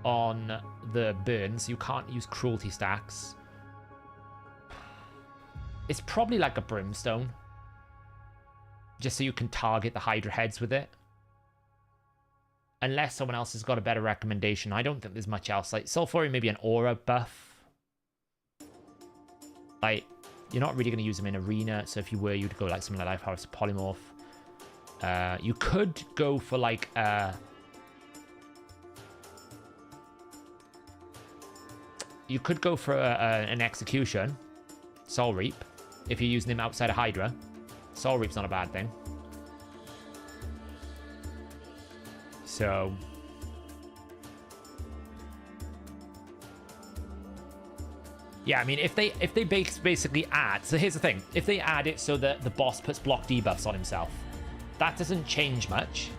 on the burns. You can't use Cruelty stacks. It's probably like a Brimstone. Just so you can target the Hydra heads with it. Unless someone else has got a better recommendation. I don't think there's much else. Like Sulfurion, maybe an aura buff. Like, you're not really going to use them in Arena. So if you were, you'd go like something like Lifehouse Polymorph. You could go for like... you could go for an Execution. Soul Reap. If you're using him outside of Hydra. Soul Reap's not a bad thing. So... yeah, I mean, if they basically add... so here's the thing. If they add it so that the boss puts block debuffs on himself, that doesn't change much.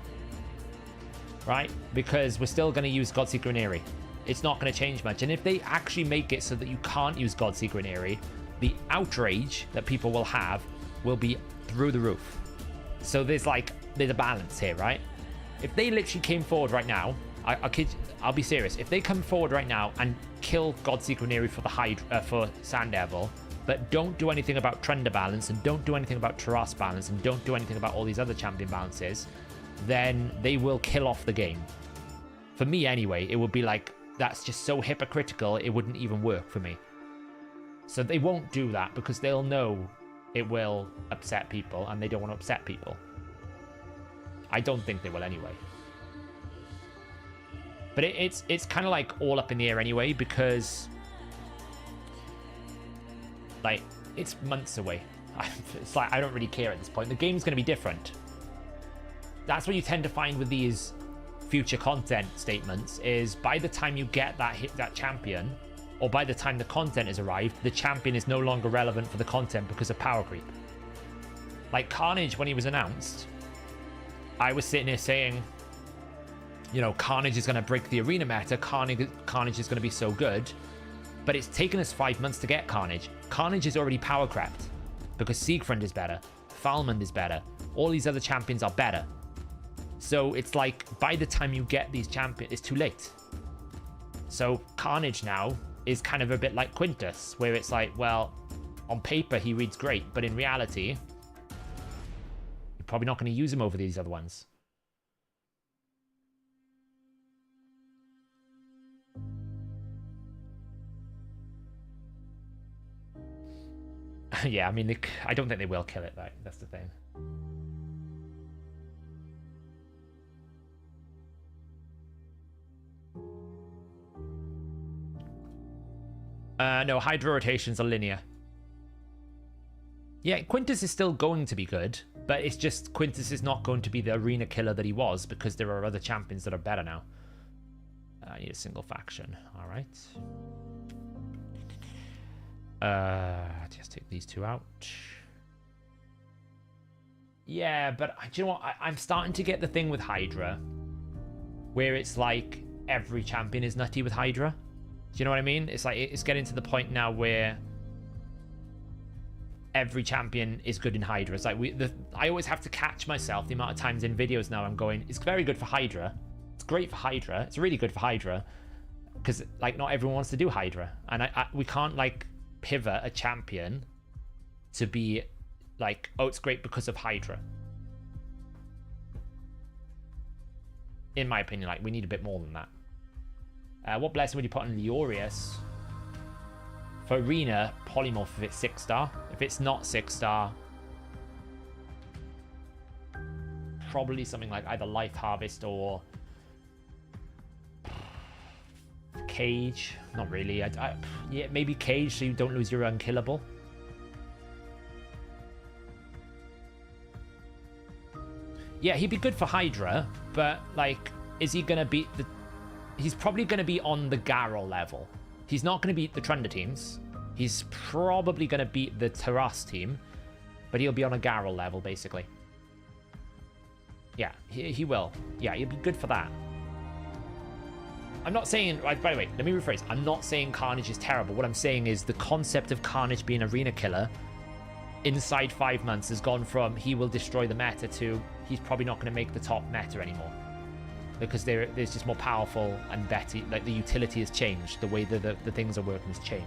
Right? Because we're still going to use Godseeker and Eerie. It's not going to change much. And if they actually make it so that you can't use Godseeker and Eerie, the outrage that people will have will be through the roof. So there's a balance here, right? If they literally came forward right now, I'll be serious. If they come forward right now and kill Godseeker and Eerie for for Sand Devil, but don't do anything about Trender balance and don't do anything about Taras balance and don't do anything about all these other champion balances, then they will kill off the game. For me anyway, it would be like, that's just so hypocritical, it wouldn't even work for me. So they won't do that because they'll know it will upset people and they don't want to upset people. I don't think they will anyway. But it's kind of like all up in the air anyway because like it's months away. It's like I don't really care at this point. The game's going to be different. That's what you tend to find with these future content statements is by the time you get that champion, or by the time the content has arrived, the champion is no longer relevant for the content because of power creep. Like Carnage, when he was announced, I was sitting here saying, you know, Carnage is going to break the arena meta. Carnage is going to be so good. But it's taken us 5 months to get Carnage. Carnage is already power crept because Siegfried is better. Falmond is better. All these other champions are better. So it's like by the time you get these champions, it's too late. So Carnage now is kind of a bit like Quintus, where it's like, well, on paper he reads great, but in reality, you're probably not going to use him over these other ones. Yeah, I mean, I don't think they will kill it, though. That's the thing. No, Hydra rotations are linear. Yeah, Quintus is still going to be good, but it's just Quintus is not going to be the arena killer that he was because there are other champions that are better now. I need a single faction. All right. Just take these two out. Yeah, but do you know what? I'm starting to get the thing with Hydra where it's like every champion is nutty with Hydra. Do you know what I mean? It's like it's getting to the point now where every champion is good in Hydra. It's like I always have to catch myself the amount of times in videos now I'm going, it's very good for Hydra. It's great for Hydra. It's really good for Hydra because like not everyone wants to do Hydra, and we can't like pivot a champion to be like, oh, it's great because of Hydra. In my opinion, like we need a bit more than that. What blessing would you put on Leorius? For Arena, Polymorph if it's 6-star. If it's not 6-star, probably something like either Life Harvest or Cage. Not really. Yeah, maybe Cage so you don't lose your unkillable. Yeah, he'd be good for Hydra, but like, is he gonna beat the... He's probably gonna be on the Garrel level. He's not gonna beat the Trunda teams. He's probably gonna beat the Taras team, but he'll be on a Garrel level, basically. Yeah, he will. Yeah, he'll be good for that. I'm not saying... By the way, let me rephrase. I'm not saying Carnage is terrible. What I'm saying is the concept of Carnage being arena killer inside 5 months has gone from he will destroy the meta to he's probably not going to make the top meta anymore. Because there's just more powerful and better... Like, the utility has changed. The way that the things are working has changed.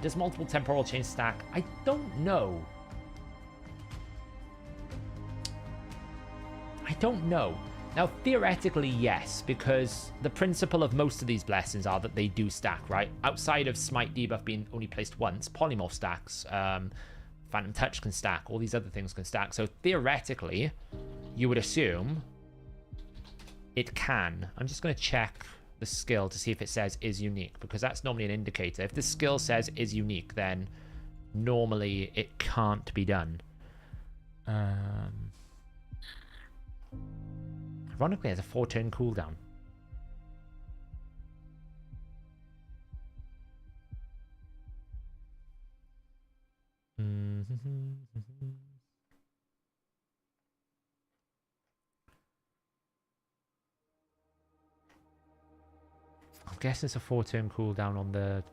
Does multiple temporal chains stack? I don't know. I don't know. Now, theoretically, yes, because the principle of most of these blessings are that they do stack, right? Outside of Smite debuff being only placed once, Polymorph stacks, Phantom Touch can stack, all these other things can stack. So theoretically, you would assume it can. I'm just going to check the skill to see if it says is unique, because that's normally an indicator. If the skill says is unique, then normally it can't be done. Ironically, there's a 4-turn cooldown. I'm guessing it's a 4-turn cooldown on the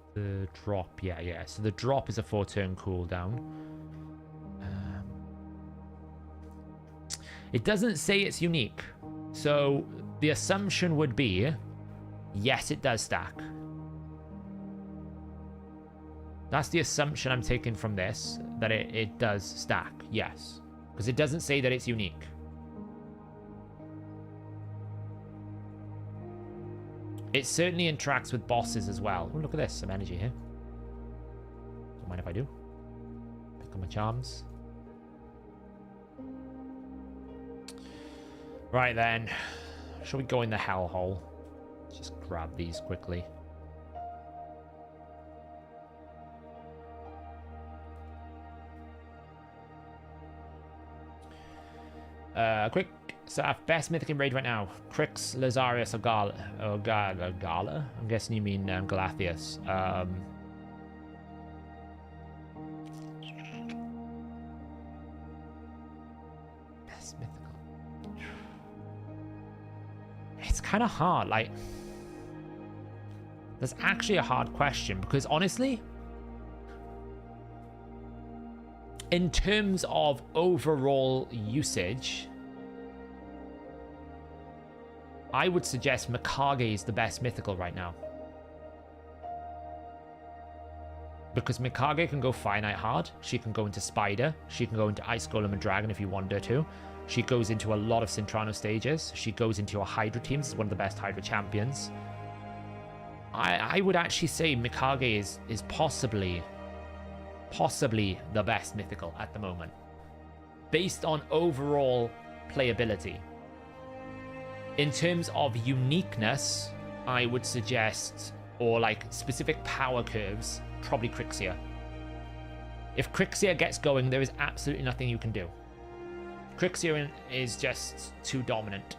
drop. Yeah. So the drop is a 4-turn cooldown. It doesn't say it's unique. So the assumption would be, yes, it does stack. That's the assumption I'm taking from this, that it does stack, yes. Because it doesn't say that it's unique. It certainly interacts with bosses as well. Oh, look at this, some energy here. Don't mind if I do. Pick up my charms. Right then. Shall we go in the hellhole? Let's just grab these quickly. Quick stuff. Best mythic in raid right now. Crix, Lazarius, or Gala. I'm guessing you mean Galathius. Best mythical. It's kind of hard. Like, that's actually a hard question because honestly, in terms of overall usage, I would suggest Mikage is the best mythical right now. Because Mikage can go finite hard, she can go into Spider, she can go into Ice Golem and Dragon if you want her to. She goes into a lot of Cintrano stages, she goes into your Hydra teams, is one of the best Hydra champions. I would actually say Mikage is possibly the best mythical at the moment, based on overall playability. In terms of uniqueness, I would suggest, or like specific power curves, probably Crixia. If Crixia gets going, there is absolutely nothing you can do. Crixia is just too dominant.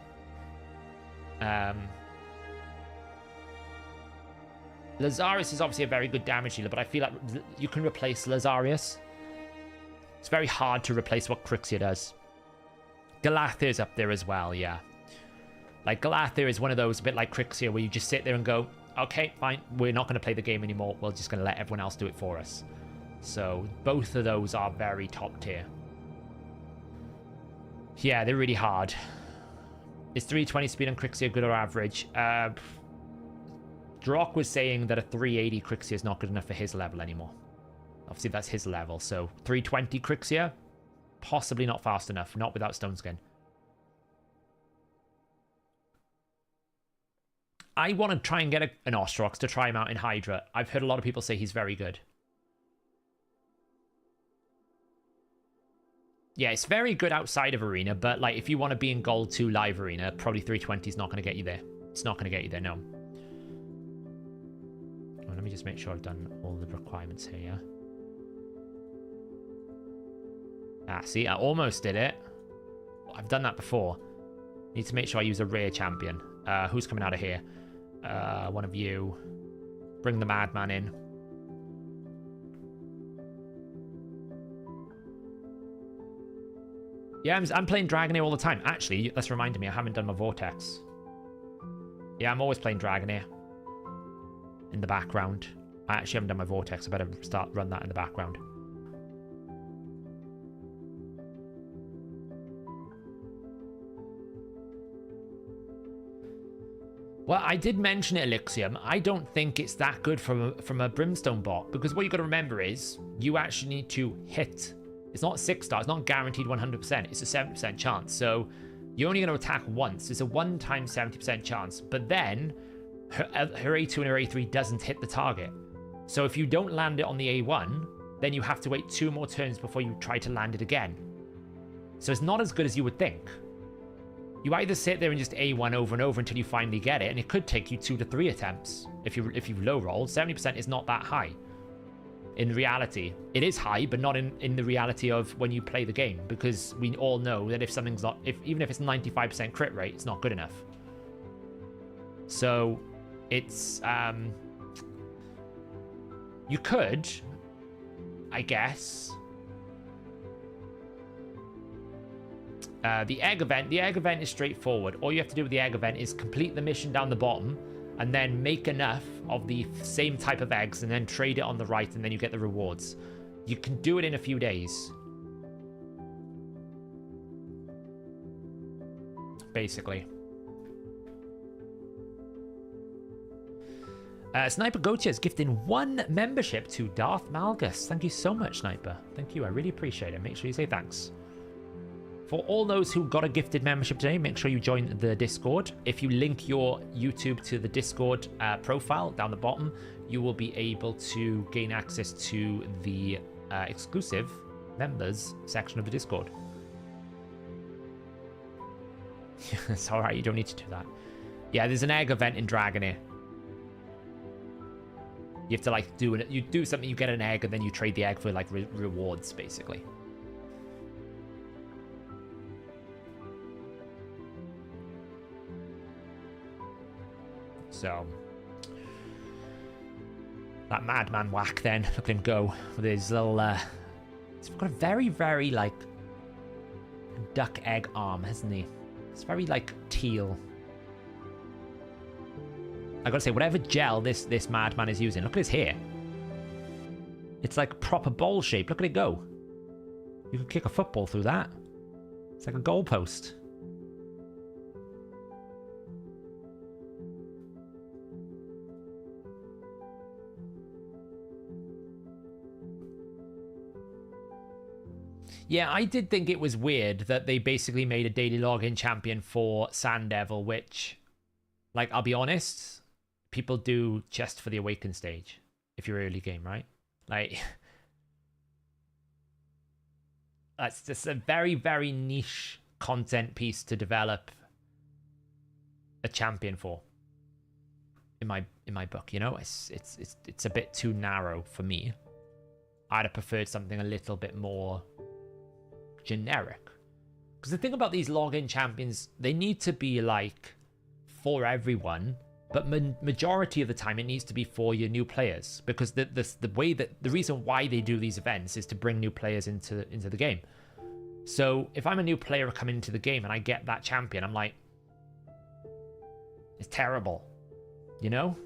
Lazarius is obviously a very good damage dealer, but I feel like you can replace Lazarius. It's very hard to replace what Crixia does. Galathir's up there as well, yeah. Like, Galathir is one of those, a bit like Crixia, where you just sit there and go, okay, fine, we're not going to play the game anymore. We're just going to let everyone else do it for us. So, both of those are very top tier. Yeah, they're really hard. Is 320 speed on Crixia good or average? Drock was saying that a 380 Crixia is not good enough for his level anymore. Obviously, that's his level. So, 320 Crixia, possibly not fast enough. Not without Stone Skin. I want to try and get an Ostrox to try him out in Hydra. I've heard a lot of people say he's very good. Yeah, it's very good outside of Arena, but like if you want to be in Gold 2 live Arena, probably 320 is not going to get you there. It's not going to get you there, no. Well, let me just make sure I've done all the requirements here, yeah? Ah, see, I almost did it. I've done that before. Need to make sure I use a rare champion. Who's coming out of here? One of you. Bring the Madman in. Yeah, I'm playing Dragonair all the time. Actually, that's reminded me, I haven't done my Vortex. Yeah, I'm always playing Dragonair. In the background. I actually haven't done my Vortex. I better run that in the background. Well, I did mention it, Elixium. I don't think it's that good from a Brimstone bot, because what you got to remember is you actually need to hit. It's not 6-star. It's not guaranteed 100%. It's a 70% chance. So you're only going to attack once. It's a 1 times 70% chance. But then her A2 and her A3 doesn't hit the target. So if you don't land it on the A1, then you have to wait 2 more turns before you try to land it again. So it's not as good as you would think. You either sit there and just A1 over and over until you finally get it, and it could take you 2 to 3 attempts if you low roll. 70% is not that high. in reality. It is high, but not in the reality of when you play the game, because we all know that if something's not, even if it's 95% crit rate, it's not good enough. So it's, you could, I guess, the egg event is straightforward. All you have to do with the egg event is complete the mission down the bottom and then make enough of the same type of eggs and then trade it on the right, and then you get the rewards. You can do it in a few days, basically. Sniper Gocha is gifting 1 membership to Darth Malgus. Thank you so much, Sniper. Thank you, I really appreciate it. Make sure you say thanks. For all those who got a gifted membership today, make sure you join the Discord. If you link your YouTube to the Discord profile down the bottom, you will be able to gain access to the exclusive members section of the Discord. It's alright, you don't need to do that. Yeah, there's an egg event in Dragon here. You have to like you do something, you get an egg, and then you trade the egg for like rewards, basically. So that madman whack then, look at him go with his little he's got a very, very like duck egg arm, hasn't he? It's very like teal. I gotta say, whatever gel this madman is using, look at his hair. It's like proper bowl shape. Look at it go. You could kick a football through that. It's like a goalpost. Yeah, I did think it was weird that they basically made a daily login champion for Sand Devil, which, like, I'll be honest, people do just for the Awaken stage, if you're early game, right? Like, that's just a very, very niche content piece to develop a champion for. In my book, you know, it's a bit too narrow for me. I'd have preferred something a little bit more generic, because the thing about these login champions, they need to be like for everyone, but majority of the time it needs to be for your new players, because the reason why they do these events is to bring new players into the game. So if I'm a new player coming into the game and I get that champion, I'm like, it's terrible, you know?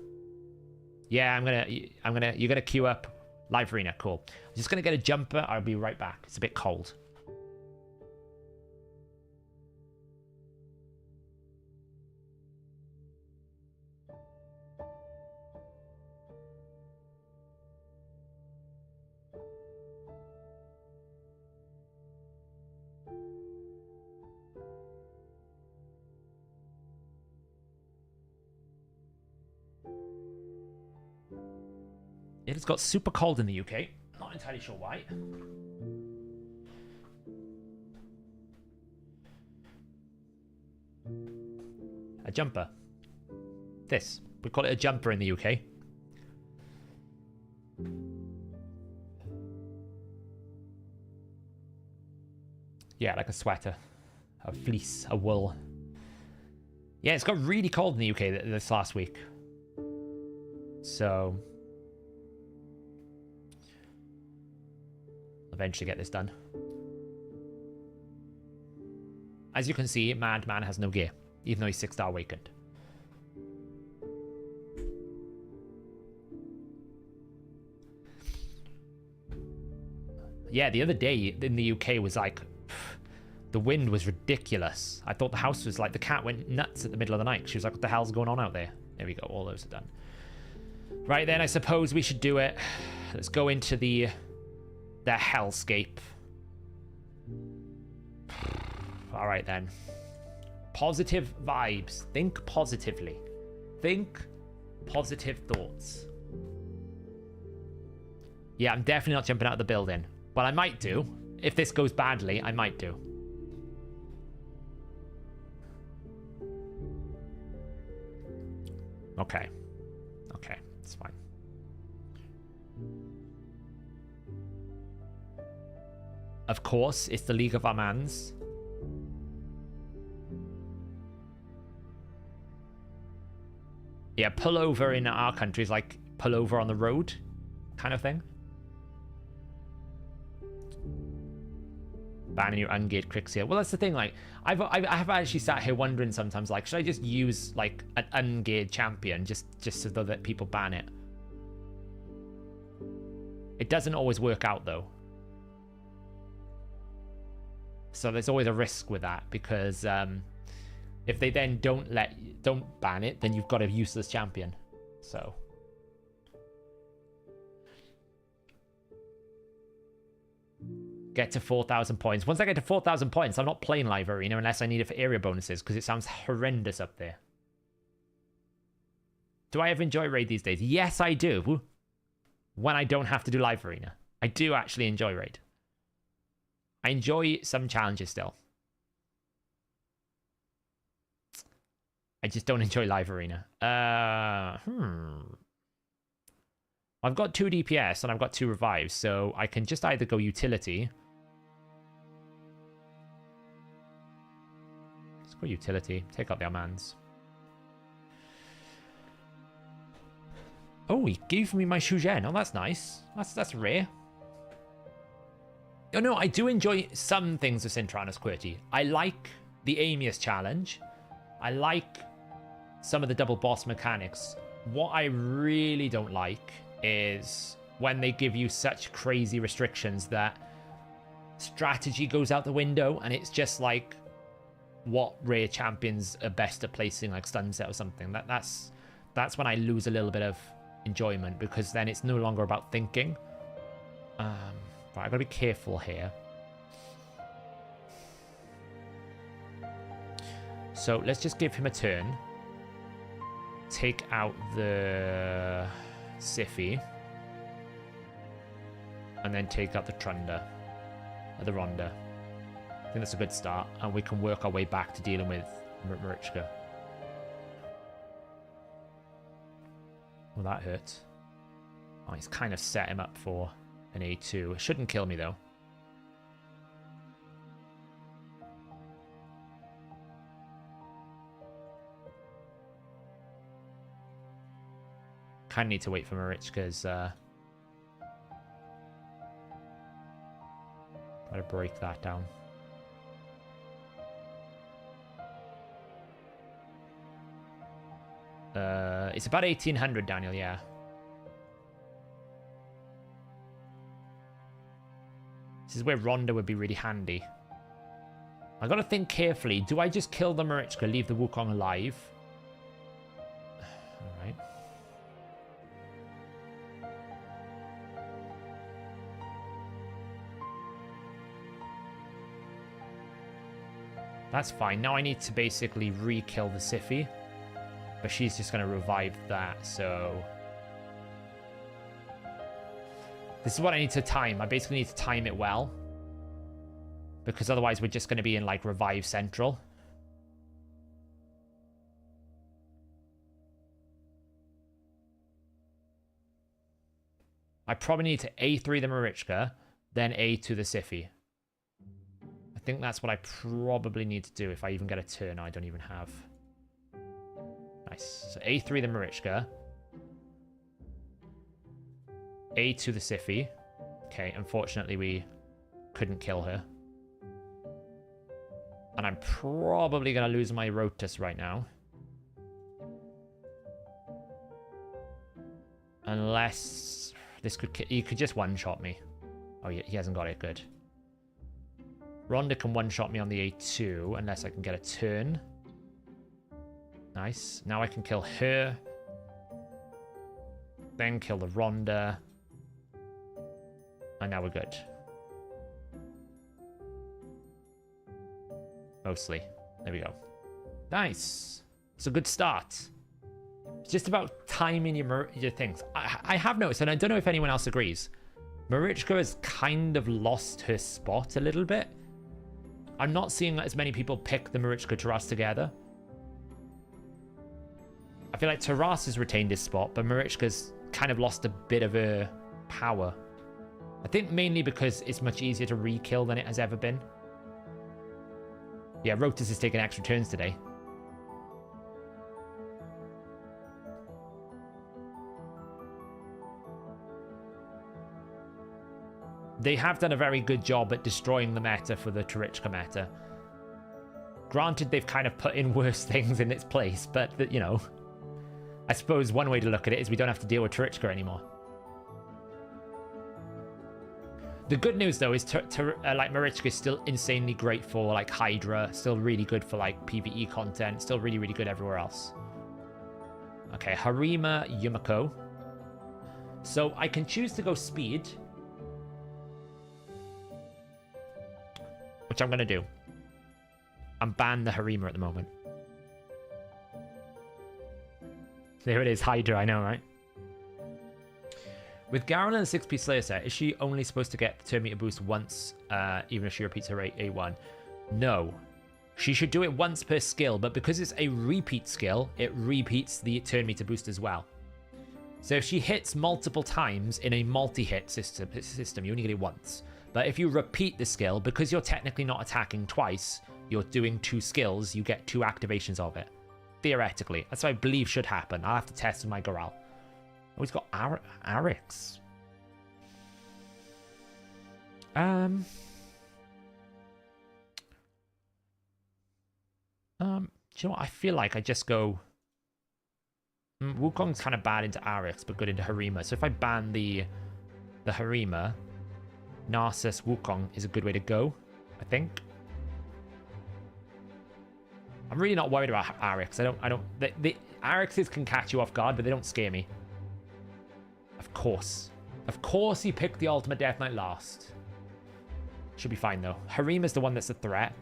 Yeah, you're gonna queue up live arena, cool. I'm just gonna get a jumper, I'll be right back, it's a bit cold. It has got super cold in the UK. Not entirely sure why. A jumper. This. We call it a jumper in the UK. Yeah, like a sweater. A fleece. A wool. Yeah, it's got really cold in the UK this last week. So eventually get this done. As you can see, Madman has no gear, even though he's 6-star awakened. Yeah, the other day in the UK was like, the wind was ridiculous. I thought the house was like, the cat went nuts at the middle of the night. She was like, what the hell's going on out there? There we go, all those are done. Right then, I suppose we should do it. Let's go into the hellscape. All right then. Positive vibes. Think positively. Think positive thoughts. Yeah, I'm definitely not jumping out of the building. But I might do. If this goes badly, I might do. Okay. Okay, it's fine. Of course, it's the League of Our Mans. Yeah, pull over in our country is like pull over on the road kind of thing. Banning your ungeared Crixia. Well, that's the thing. Like, I've actually sat here wondering sometimes, like, should I just use like an ungeared champion just so that people ban it? It doesn't always work out though. So there's always a risk with that because if they then don't ban it, then you've got a useless champion. So. Get to 4,000 points. Once I get to 4,000 points, I'm not playing Live Arena unless I need it for area bonuses because it sounds horrendous up there. Do I ever enjoy Raid these days? Yes, I do. When I don't have to do Live Arena. I do actually enjoy Raid. I enjoy some challenges still. I just don't enjoy Live Arena. I've got 2 DPS and I've got 2 revives, so I can just either go utility. Let's go utility. Take out the Amans. Oh, he gave me my Shugen. Oh, that's nice. That's rare. Oh no, I do enjoy some things of Sintranus QWERTY. I like the Amius challenge. I like some of the double boss mechanics. What I really don't like is when they give you such crazy restrictions that strategy goes out the window and it's just like what rare champions are best at placing, like Stunset or something. That's when I lose a little bit of enjoyment because then it's no longer about thinking. Right, I've got to be careful here. So let's just give him a turn. Take out the Siffy. And then take out the Trunda. Or the Ronda. I think that's a good start. And we can work our way back to dealing with Marichka. Well, that hurt. Oh, he's kind of set him up for an A2. It shouldn't kill me, though. Kind of need to wait for Marichka's... Try to break that down. It's about 1,800, Daniel, yeah. This is where Ronda would be really handy. I gotta think carefully. Do I just kill the Marichka, leave the Wukong alive? Alright. That's fine. Now I need to basically re-kill the Siffy. But she's just going to revive that, so... This is what I need to time. I basically need to time it well. Because otherwise we're just going to be in, like, Revive Central. I probably need to A3 the Marichka, then A2 the Siffy. I think that's what I probably need to do if I even get a turn I don't even have. Nice. So A3 the Marichka. A2 the Siffy. Okay, unfortunately we couldn't kill her. And I'm probably going to lose my Rotus right now. Unless... this could... he could just one-shot me. Oh, yeah, he hasn't got it. Good. Ronda can one-shot me on the A2 unless I can get a turn. Nice. Now I can kill her. Then kill the Ronda. And now we're good. Mostly. There we go. Nice. It's a good start. It's just about timing your things. I have noticed, and I don't know if anyone else agrees, Marichka has kind of lost her spot a little bit. I'm not seeing as many people pick the Marichka Taras together. I feel like Taras has retained his spot, but Marichka's kind of lost a bit of her power. I think mainly because it's much easier to re-kill than it has ever been. Yeah, Rotus is taking extra turns today. They have done a very good job at destroying the meta for the Tarichka meta. Granted, they've kind of put in worse things in its place, but, you know, I suppose one way to look at it is we don't have to deal with Tarichka anymore. The good news, though, is like Marichka is still insanely great for like Hydra, still really good for like PvE content, still really, really good everywhere else. Okay, Harima Yumiko. So I can choose to go speed, which I'm going to do. I'm ban the Harima at the moment. There it is, Hydra, I know, right? With Garen and the 6-piece Slayer set, is she only supposed to get the turn meter boost once, even if she repeats her A1? No. She should do it once per skill, but because it's a repeat skill, it repeats the turn meter boost as well. So if she hits multiple times in a multi-hit system, you only get it once. But if you repeat the skill, because you're technically not attacking twice, you're doing 2 skills, you get 2 activations of it. Theoretically. That's what I believe should happen. I'll have to test with my Goral. Oh, he's got Arix. Do you know what? I feel like I just go... Wukong's kind of bad into Arix, but good into Harima. So if I ban the Harima, Narcissus Wukong is a good way to go, I think. I'm really not worried about Arix. The Arixes can catch you off guard, but they don't scare me. Of course. Of course he picked the ultimate Death Knight last. Should be fine, though. Harima's the one that's a threat.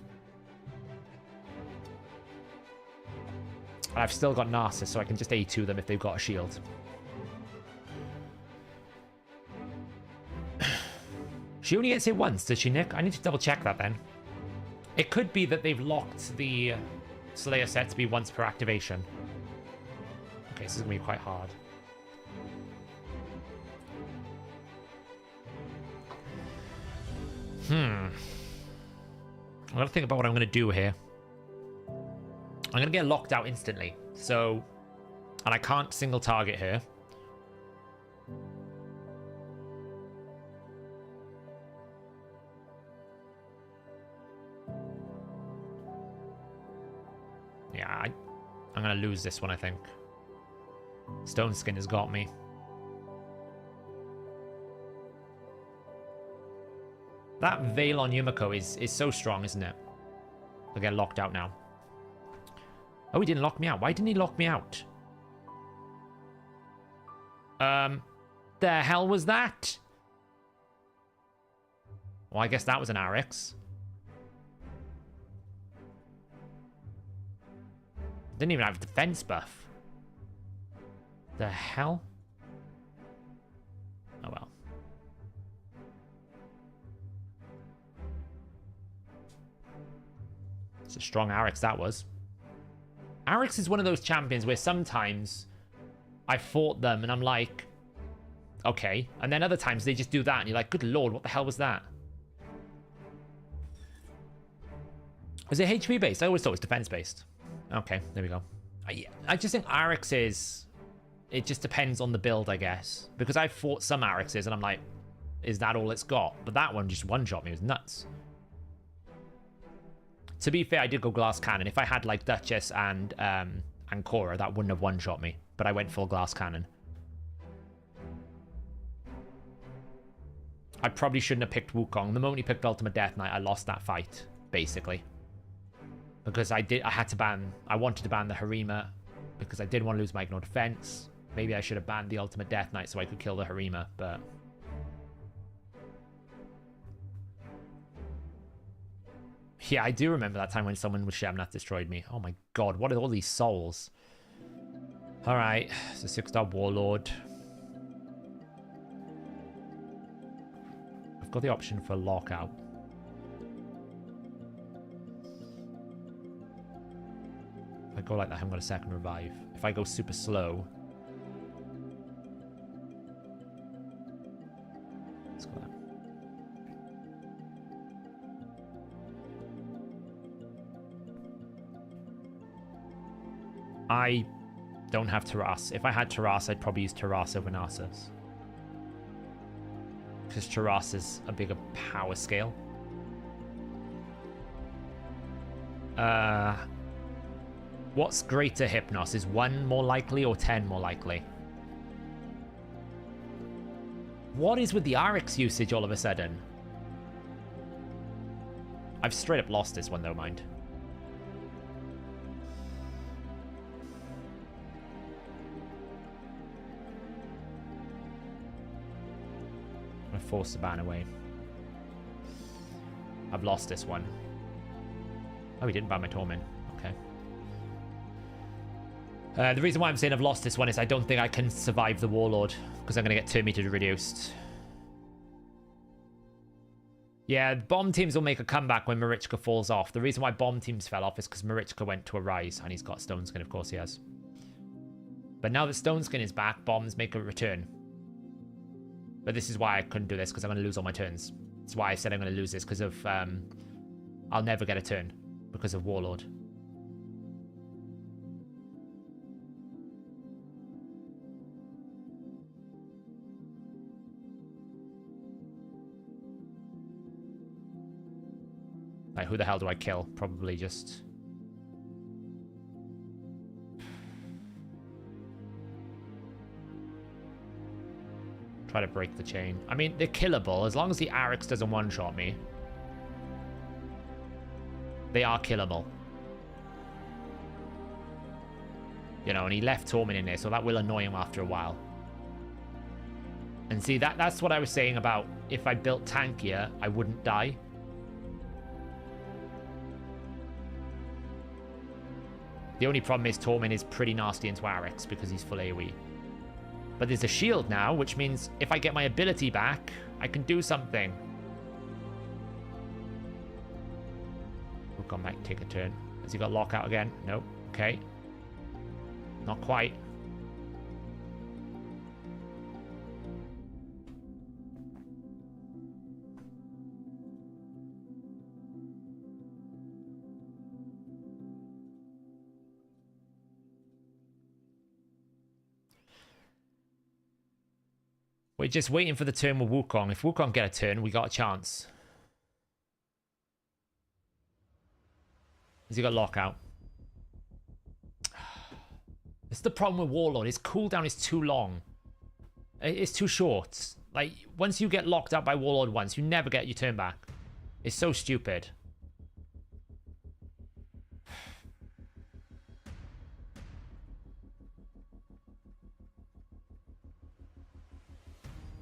And I've still got Narcissus, so I can just A2 them if they've got a shield. She only gets hit once, does she, Nick? I need to double check that then. It could be that they've locked the Slayer set to be once per activation. Okay, this is going to be quite hard. I'm going to think about what I'm going to do here. I'm going to get locked out instantly. So, and I can't single target her. Yeah, I'm going to lose this one, I think. Stone Skin has got me. That Veil on Yumiko is so strong, isn't it? I'll get locked out now. Oh, he didn't lock me out. Why didn't he lock me out? The hell was that? Well, I guess that was an Arix. Didn't even have a defense buff. The hell? Oh well. It's a strong Arix, that was. Arix is one of those champions where sometimes I fought them and I'm like, okay. And then other times they just do that and you're like, good lord, what the hell was that? Was it HP based? I always thought it was defense based. Okay, there we go. I just think Arix is... It just depends on the build, I guess. Because I've fought some Arixes and I'm like, is that all it's got? But that one just one-shot me. It was nuts. To be fair, I did go glass cannon. If I had like Duchess and Cora, that wouldn't have one-shot me. But I went full glass cannon. I probably shouldn't have picked Wukong. The moment he picked Ultimate Death Knight, I lost that fight, basically. Because I wanted to ban the Harima because I didn't want to lose my Ignore Defense. Maybe I should have banned the Ultimate Death Knight so I could kill the Harima, but... Yeah, I do remember that time when someone with Shemnath destroyed me. Oh my god, what are all these souls? Alright, it's a 6-star Warlord. I've got the option for lockout. If I go like that, I haven't got a second revive. If I go super slow... Let's go that. I don't have Terras. If I had Terras, I'd probably use Terras over Narcissus. Because Terras is a bigger power scale. What's greater Hypnos? Is 1 more likely or 10 more likely? What is with the RX usage all of a sudden? I've straight up lost this one though, mind. I'm gonna force the ban away. I've lost this one. Oh, he didn't ban my Torment. Okay. The reason why I'm saying I've lost this one is I don't think I can survive the Warlord, because I'm going to get 2 meters reduced. Yeah, bomb teams will make a comeback when Marichka falls off. The reason why bomb teams fell off is because Marichka went to a rise, and he's got Stone Skin, of course he has. But now that Stone Skin is back, bombs make a return. But this is why I couldn't do this, because I'm going to lose all my turns. That's why I said I'm going to lose this, because of... I'll never get a turn, because of Warlord. Like, who the hell do I kill? Probably just... try to break the chain. I mean, they're killable. As long as the Arix doesn't one-shot me. They are killable. You know, and he left Torment in there, so that will annoy him after a while. And see, that's what I was saying about if I built tankier, I wouldn't die. The only problem is Torment is pretty nasty into Arix because he's full AoE. But there's a shield now, which means if I get my ability back, I can do something. We'll come back, take a turn. Has he got lockout again? Nope. Okay. Not quite. We're just waiting for the turn with Wukong. If Wukong get a turn, we got a chance. Has he got lockout? This is the problem with Warlord. His cooldown is too long. It's too short. Like, once you get locked out by Warlord once, you never get your turn back. It's so stupid.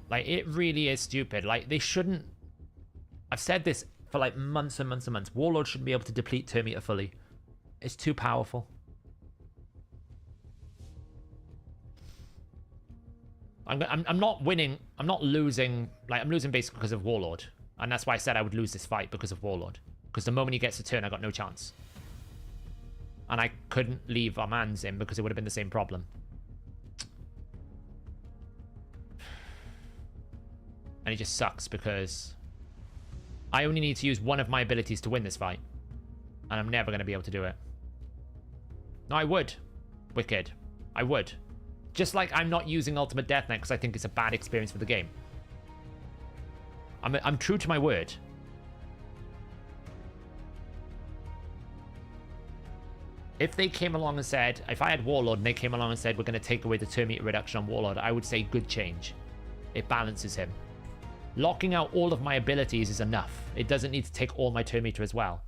Like, it really is stupid. Like, they shouldn't... I've said this for, like, months and months and months. Warlord shouldn't be able to deplete turn meter fully. It's too powerful. I'm not winning. I'm not losing. Like, I'm losing basically because of Warlord. And that's why I said I would lose this fight, because of Warlord. Because the moment he gets a turn, I got no chance. And I couldn't leave our mans in because it would have been the same problem. And it just sucks because I only need to use one of my abilities to win this fight. And I'm never going to be able to do it. No, I would. Wicked. I would. Just like I'm not using Ultimate Death Knight because I think it's a bad experience for the game. I'm true to my word. If they came along and said, if I had Warlord and they came along and said, we're going to take away the turn meter reduction on Warlord, I would say good change. It balances him. Locking out all of my abilities is enough. It doesn't need to take all my turn meter as well.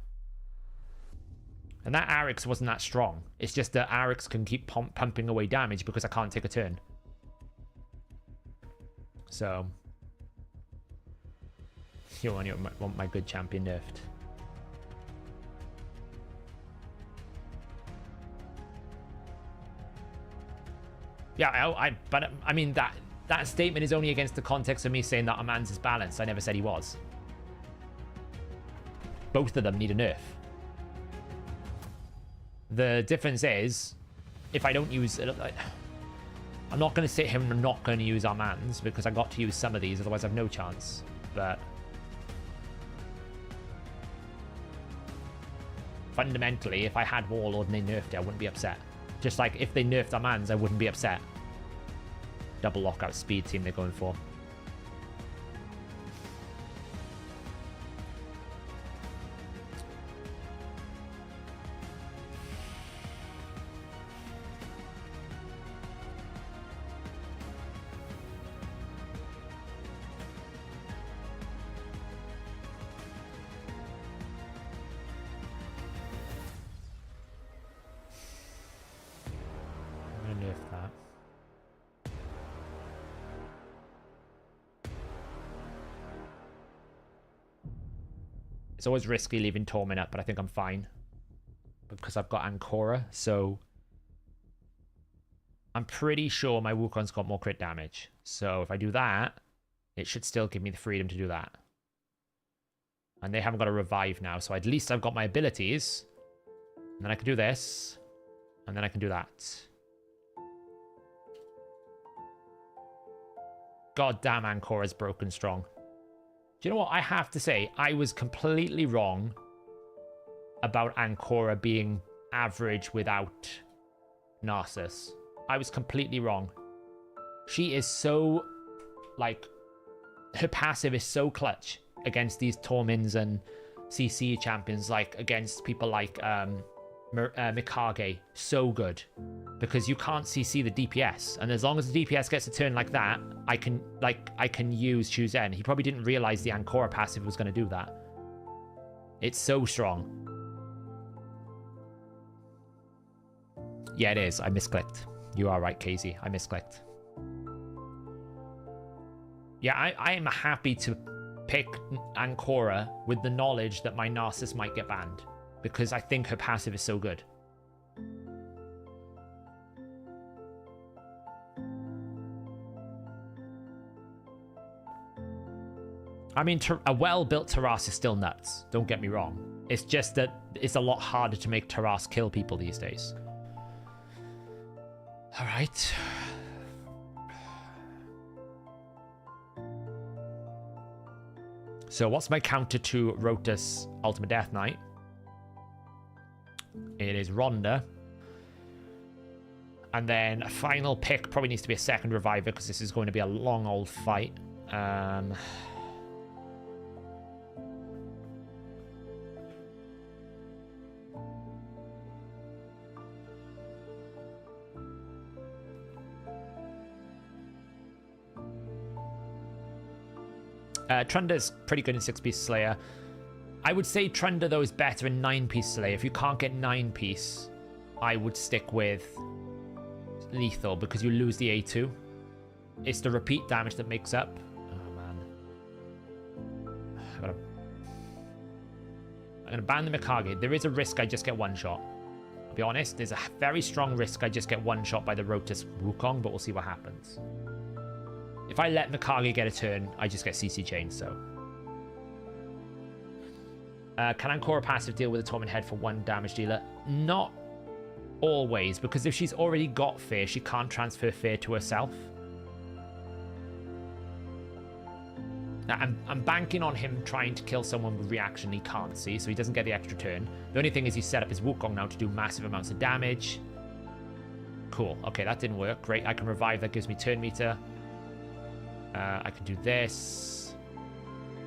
And that Arix wasn't that strong. It's just that Arix can keep pumping away damage because I can't take a turn. So... you want my good champion nerfed. Yeah, but I mean, that statement is only against the context of me saying that Aman's is balanced. I never said he was. Both of them need a nerf. The difference is, if I don't use... I'm not going to sit here and I'm not going to use Armand's because I got to use some of these, otherwise I have no chance. But... fundamentally, if I had Warlord and they nerfed it, I wouldn't be upset. Just like if they nerfed our mans, I wouldn't be upset. Double lockout speed team they're going for. I'm gonna nerf that. It's always risky leaving Torment up, but I think I'm fine. Because I've got Ancora, so... I'm pretty sure my Wukong's got more crit damage. So if I do that, it should still give me the freedom to do that. And they haven't got a revive now, so at least I've got my abilities. And then I can do this. And then I can do that. God damn, Ancora's broken strong. Do you know what? I have to say, I was completely wrong about Ancora being average without Narcissus. I was completely wrong. She is so, like, her passive is so clutch against these Tormins and CC champions, like against people like Mikage. So good. Because you can't CC the DPS, and as long as the DPS gets a turn like that, I can use Choose N. He probably didn't realize the Ancora passive was going to do that. It's so strong. Yeah, it is. I misclicked. You are right, Casey. I misclicked. Yeah, I am happy to pick Ancora with the knowledge that my Narcissus might get banned, because I think her passive is so good. I mean, a well-built Taras is still nuts. Don't get me wrong. It's just that it's a lot harder to make Taras kill people these days. All right. So what's my counter to Rotus Ultimate Death Knight? It is Rhonda. And then a final pick probably needs to be a second reviver, because this is going to be a long old fight. Trunda's pretty good in 6-piece Slayer. I would say Trunda, though, is better in 9-piece Slayer. If you can't get 9-piece, I would stick with Lethal, because you lose the A2. It's the repeat damage that makes up. Oh, man. I'm gonna ban the Mikage. There is a risk I just get one shot. I'll be honest, there's a very strong risk I just get one shot by the Rotus Wukong, but we'll see what happens. If I let Mikage get a turn, I just get CC chained, so. Can Ancora passive deal with a Torment Head for 1 damage dealer? Not always, because if she's already got Fear, she can't transfer Fear to herself. Now, I'm banking on him trying to kill someone with reaction he can't see, so he doesn't get the extra turn. The only thing is he's set up his Wukong now to do massive amounts of damage. Cool. Okay, that didn't work. Great. I can revive. That gives me turn meter. I can do this.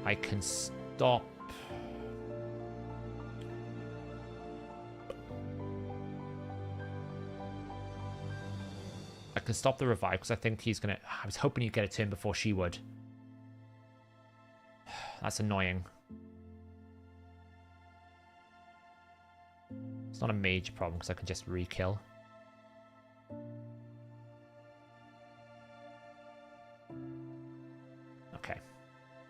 I can stop. I can stop the revive, because I think he's going to... I was hoping he'd get a turn before she would. That's annoying. It's not a major problem, because I can just re-kill. Okay.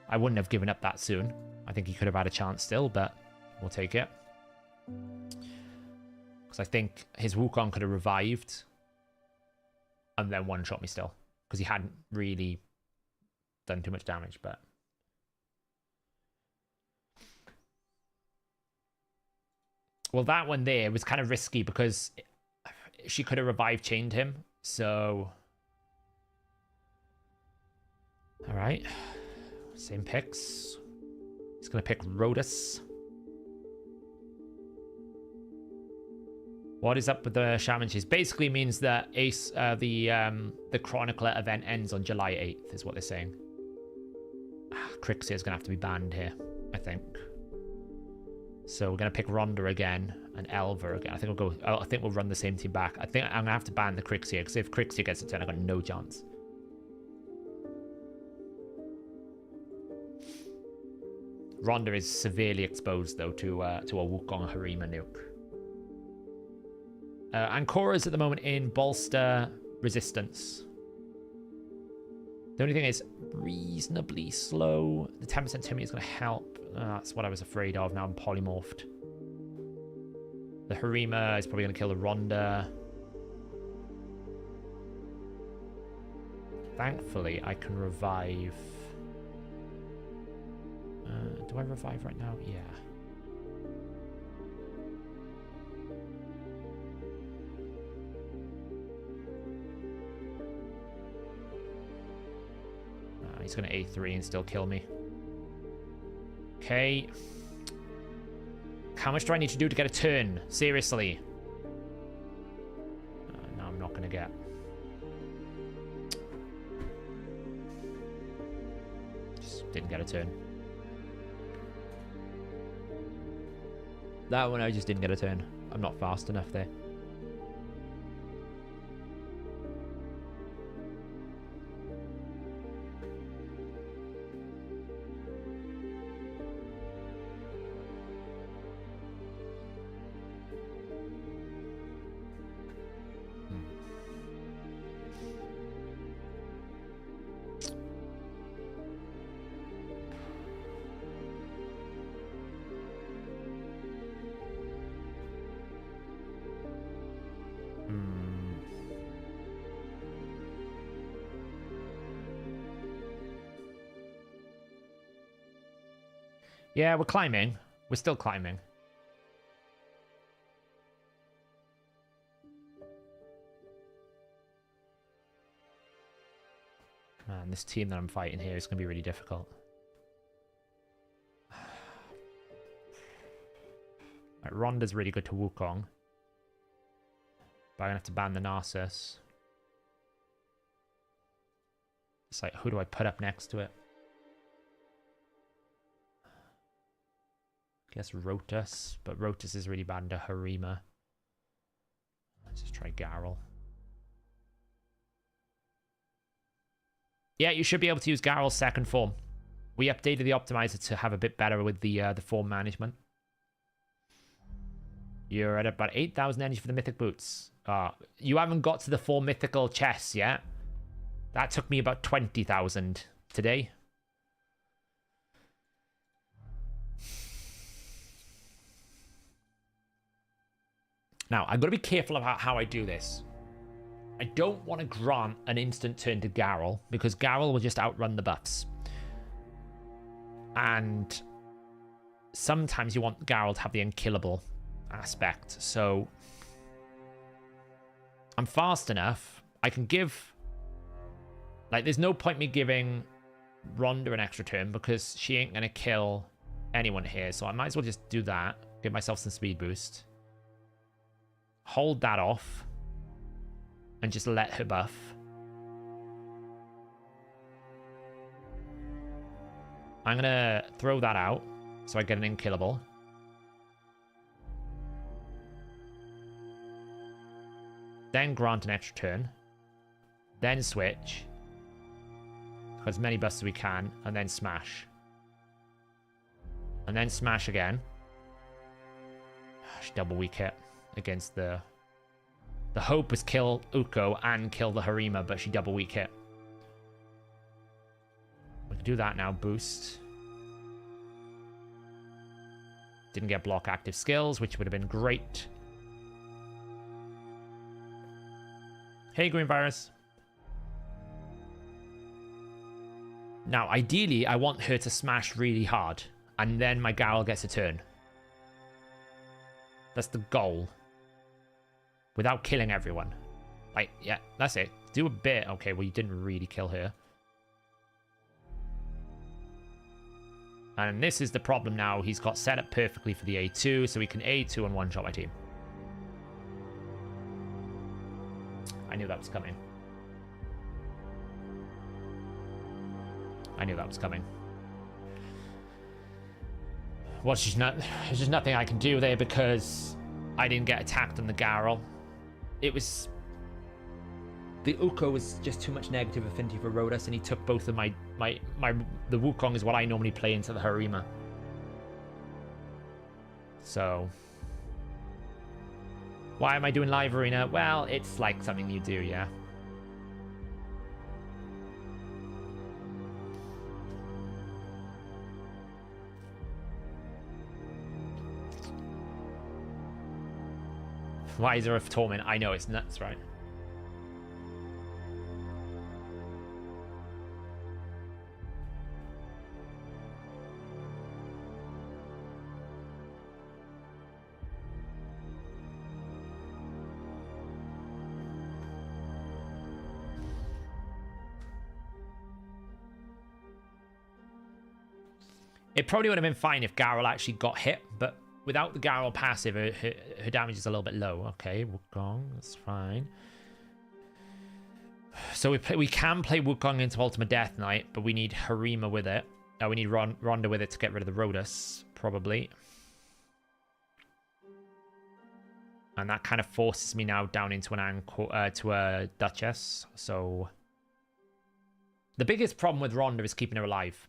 I wouldn't have given up that soon. I think he could have had a chance still, but we'll take it. Because I think his Wukong could have revived and then one-shot me still, because he hadn't really done too much damage, but... Well, that one there was kind of risky, because she could have revive chained him, so... Alright. Same picks. He's going to pick Rotus. What is up with the shamanship? Basically means that the Chronicler event ends on July 8th, is what they're saying. Crixia is going to have to be banned here, I think. So we're going to pick Rhonda again and Elva again. I think we'll run the same team back. I think I'm going to have to ban the Crixia, because if Crixia gets a turn, I've got no chance. Rhonda is severely exposed, though, to a Wukong Harima nuke. Ancora's at the moment in bolster resistance. The only thing is reasonably slow. The 10% to me is going to help. That's what I was afraid of. Now I'm polymorphed. The Harima is probably going to kill the Rhonda. Thankfully, I can revive. Do I revive right now? Yeah. He's going to A3 and still kill me. Okay. How much do I need to do to get a turn? Seriously. No, I'm not going to get. Just didn't get a turn. That one I just didn't get a turn. I'm not fast enough there. Yeah, we're climbing. We're still climbing. Man, this team that I'm fighting here is going to be really difficult. Right, Rhonda's really good to Wukong. But I'm going to have to ban the Narcissus. It's like, who do I put up next to it? I guess Rotus, but Rotus is really bad into Harima. Let's just try Garrel. Yeah, you should be able to use Garrel's second form. We updated the optimizer to have a bit better with the form management. You're at about 8,000 energy for the mythic boots. You haven't got to the 4 mythical chests yet. That took me about 20,000 today. Now, I've got to be careful about how I do this. I don't want to grant an instant turn to Garrel, because Garrel will just outrun the buffs. And sometimes you want Garrel to have the unkillable aspect. So I'm fast enough. I can give... Like, there's no point me giving Rhonda an extra turn, because she ain't going to kill anyone here. So I might as well just do that. Give myself some speed boost. Hold that off and just let her buff. I'm going to throw that out so I get an unkillable. Then grant an extra turn. Then switch. As many buffs as we can. And then smash. And then smash again. She double weak hit against the hope was kill Uko and kill the Harima, but she double weak hit. We can do that now. Boost. Didn't get block active skills, which would have been great. Hey, Green Virus. Now, ideally, I want her to smash really hard, and then my Garrel gets a turn. That's the goal. Without killing everyone. Like, yeah, that's it. Do a bit. Okay, well, you didn't really kill her. And this is the problem now. He's got set up perfectly for the A2, so he can A2 and one-shot my team. knew that was coming. I knew that was coming. Well, there's just nothing I can do there because I didn't get attacked on the Garrel. It was... The Uko was just too much negative affinity for Rhodas, and he took both of the Wukong is what I normally play into the Harima. So... Why am I doing live arena? Well, it's like something you do, yeah. Wiser of Torment. I know, it's nuts, right? It probably would have been fine if Garrel actually got hit, but without the Garrel passive, her damage is a little bit low. Okay, Wukong, that's fine. So we can play Wukong into Ultimate Death Knight, but we need Harima with it. We need Ronda with it to get rid of the Rhodas, probably. And that kind of forces me now down into to a Duchess. So the biggest problem with Ronda is keeping her alive.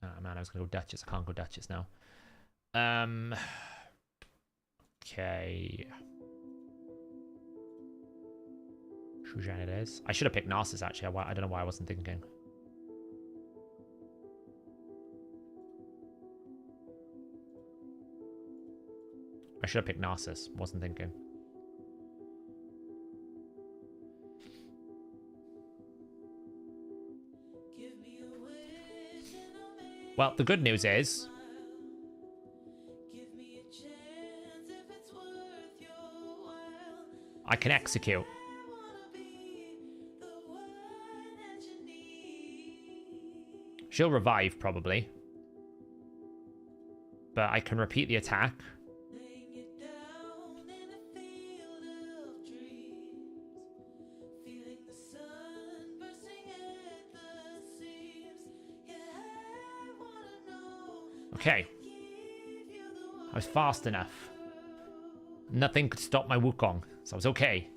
Oh man, I was gonna go Duchess. I can't go Duchess now. Okay. Shujan it is. I should have picked Narcissus actually. I don't know why I wasn't thinking. I should have picked Narcissus. Wasn't thinking. Well, the good news is I can execute. She'll revive, probably. But I can repeat the attack. Okay. I was fast enough. Nothing could stop my Wukong, so I was okay.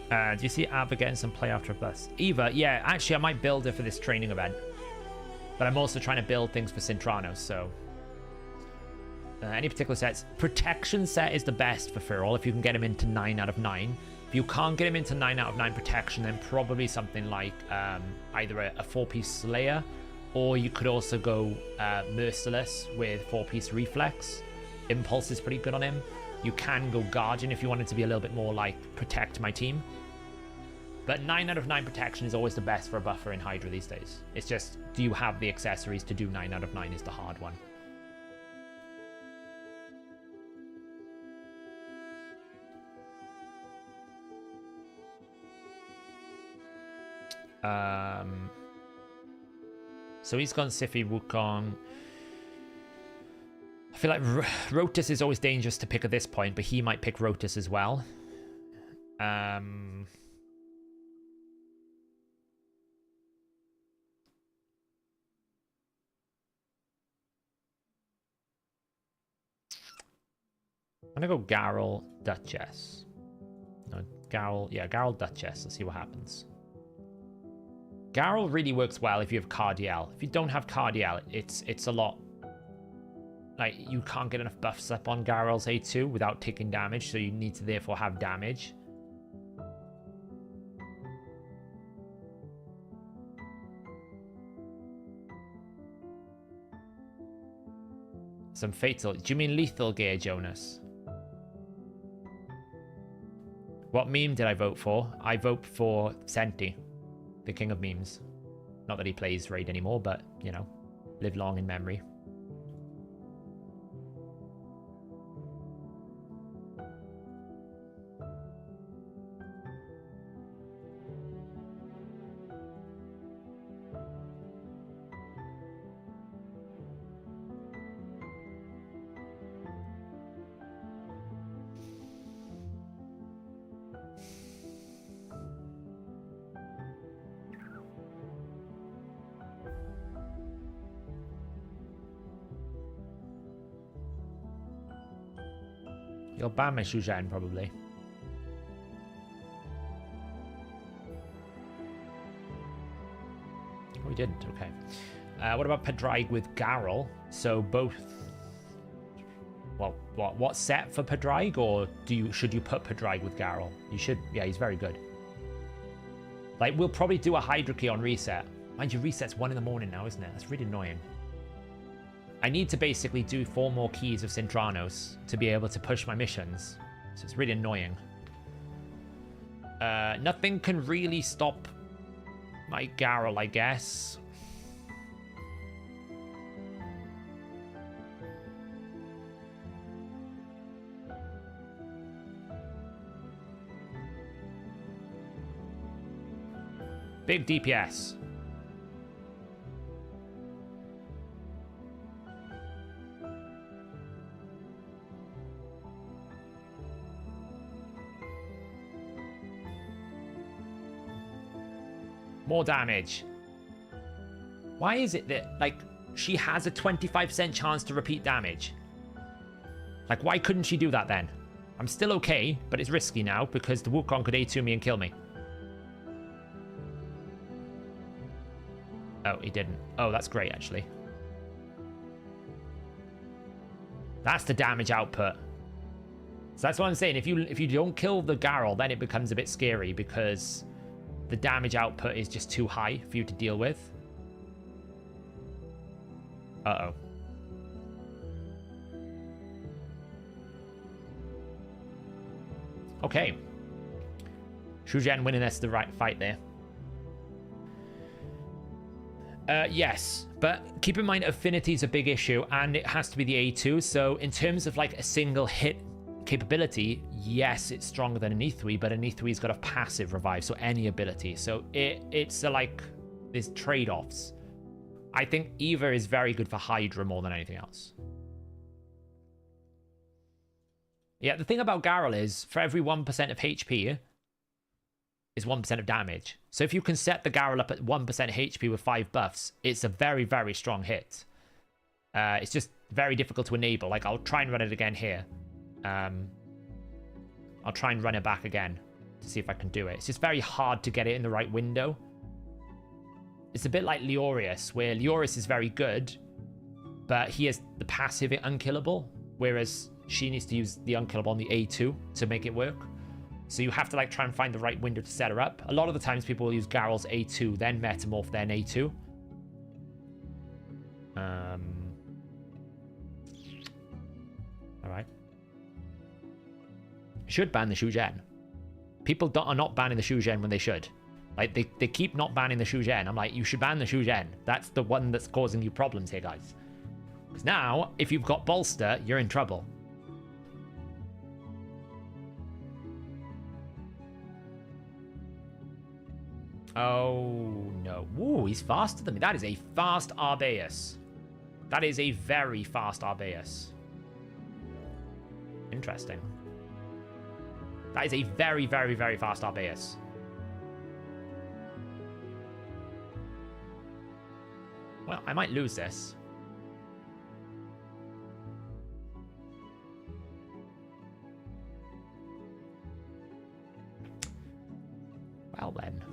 Do you see Ava getting some play after a bus? Eva, yeah, actually I might build her for this training event. But I'm also trying to build things for Cintranos, so... any particular sets? Protection set is the best for Feral if you can get him into 9 out of 9. If you can't get him into 9 out of 9 protection, then probably something like either a 4-piece Slayer, or you could also go Merciless with 4-piece Reflex. Impulse is pretty good on him. You can go Guardian if you wanted to be a little bit more like protect my team. But 9 out of 9 protection is always the best for a buffer in Hydra these days. It's just, do you have the accessories to do 9 out of 9 is the hard one. So he's gone Sify, Wukong. I feel like Rotus is always dangerous to pick at this point, but he might pick Rotus as well. I'm gonna go Garrel, Duchess. No, Garrel, yeah, Garrel, Duchess. Let's see what happens. Garrel really works well if you have Cardiel. If you don't have Cardiel, it's a lot... Like, you can't get enough buffs up on Garrel's A2 without taking damage, so you need to therefore have damage. Some fatal... Do you mean lethal gear, Jonas? What meme did I vote for? I vote for Senti, the king of memes. Not that he plays Raid anymore, but, you know, live long in memory. You'll ban my Shuzhen, probably. Oh, we didn't. Okay. What about Pedreig with Garrel? So both... Well, what set for Pedreig, or should you put Pedreig with Garrel? You should. Yeah, he's very good. Like, we'll probably do a Hydra key on reset. Mind you, reset's 1 in the morning now, isn't it? That's really annoying. I need to basically do 4 more keys of Sintranos to be able to push my missions. So it's really annoying. Nothing can really stop my Garrel, I guess. Big DPS. More damage. Why is it that, like, she has a 25% chance to repeat damage? Like, why couldn't she do that then? I'm still okay, but it's risky now because the Wukong could A2 me and kill me. Oh, he didn't. Oh, that's great, actually. That's the damage output. So that's what I'm saying. If you don't kill the Garrel, then it becomes a bit scary because the damage output is just too high for you to deal with. Uh-oh. Okay. Shuzhen winning us the right fight there. Yes, but keep in mind affinity is a big issue and it has to be the A2. So in terms of like a single hit capability, yes, it's stronger than an E3, but an E3's got a passive revive, so any ability. So it's like there's trade-offs. I think Eva is very good for Hydra more than anything else. Yeah, the thing about Garrel is for every 1% of HP is 1% of damage. So if you can set the Garrel up at 1% HP with 5 buffs, it's a very, very strong hit. It's just very difficult to enable. Like, I'll try and run it again here. I'll try and run it back again to see if I can do it. It's just very hard to get it in the right window. It's a bit like Leorius, where Leorius is very good, but he has the passive unkillable, whereas she needs to use the unkillable on the A2 to make it work. So you have to like try and find the right window to set her up. A lot of the times people will use Garrel's A2, then Metamorph, then A2. Alright. Should ban the Shuzhen. People are not banning the Shuzhen when they should. Like, they keep not banning the Shuzhen. I'm like, you should ban the Shuzhen. That's the one that's causing you problems here, guys. Because now, if you've got Bolster, you're in trouble. Oh, no. Ooh, he's faster than me. That is a fast Arbaeus. That is a very fast Arbaeus. Interesting. That is a very, very, very fast Arbaeus. Well, I might lose this. Well, then.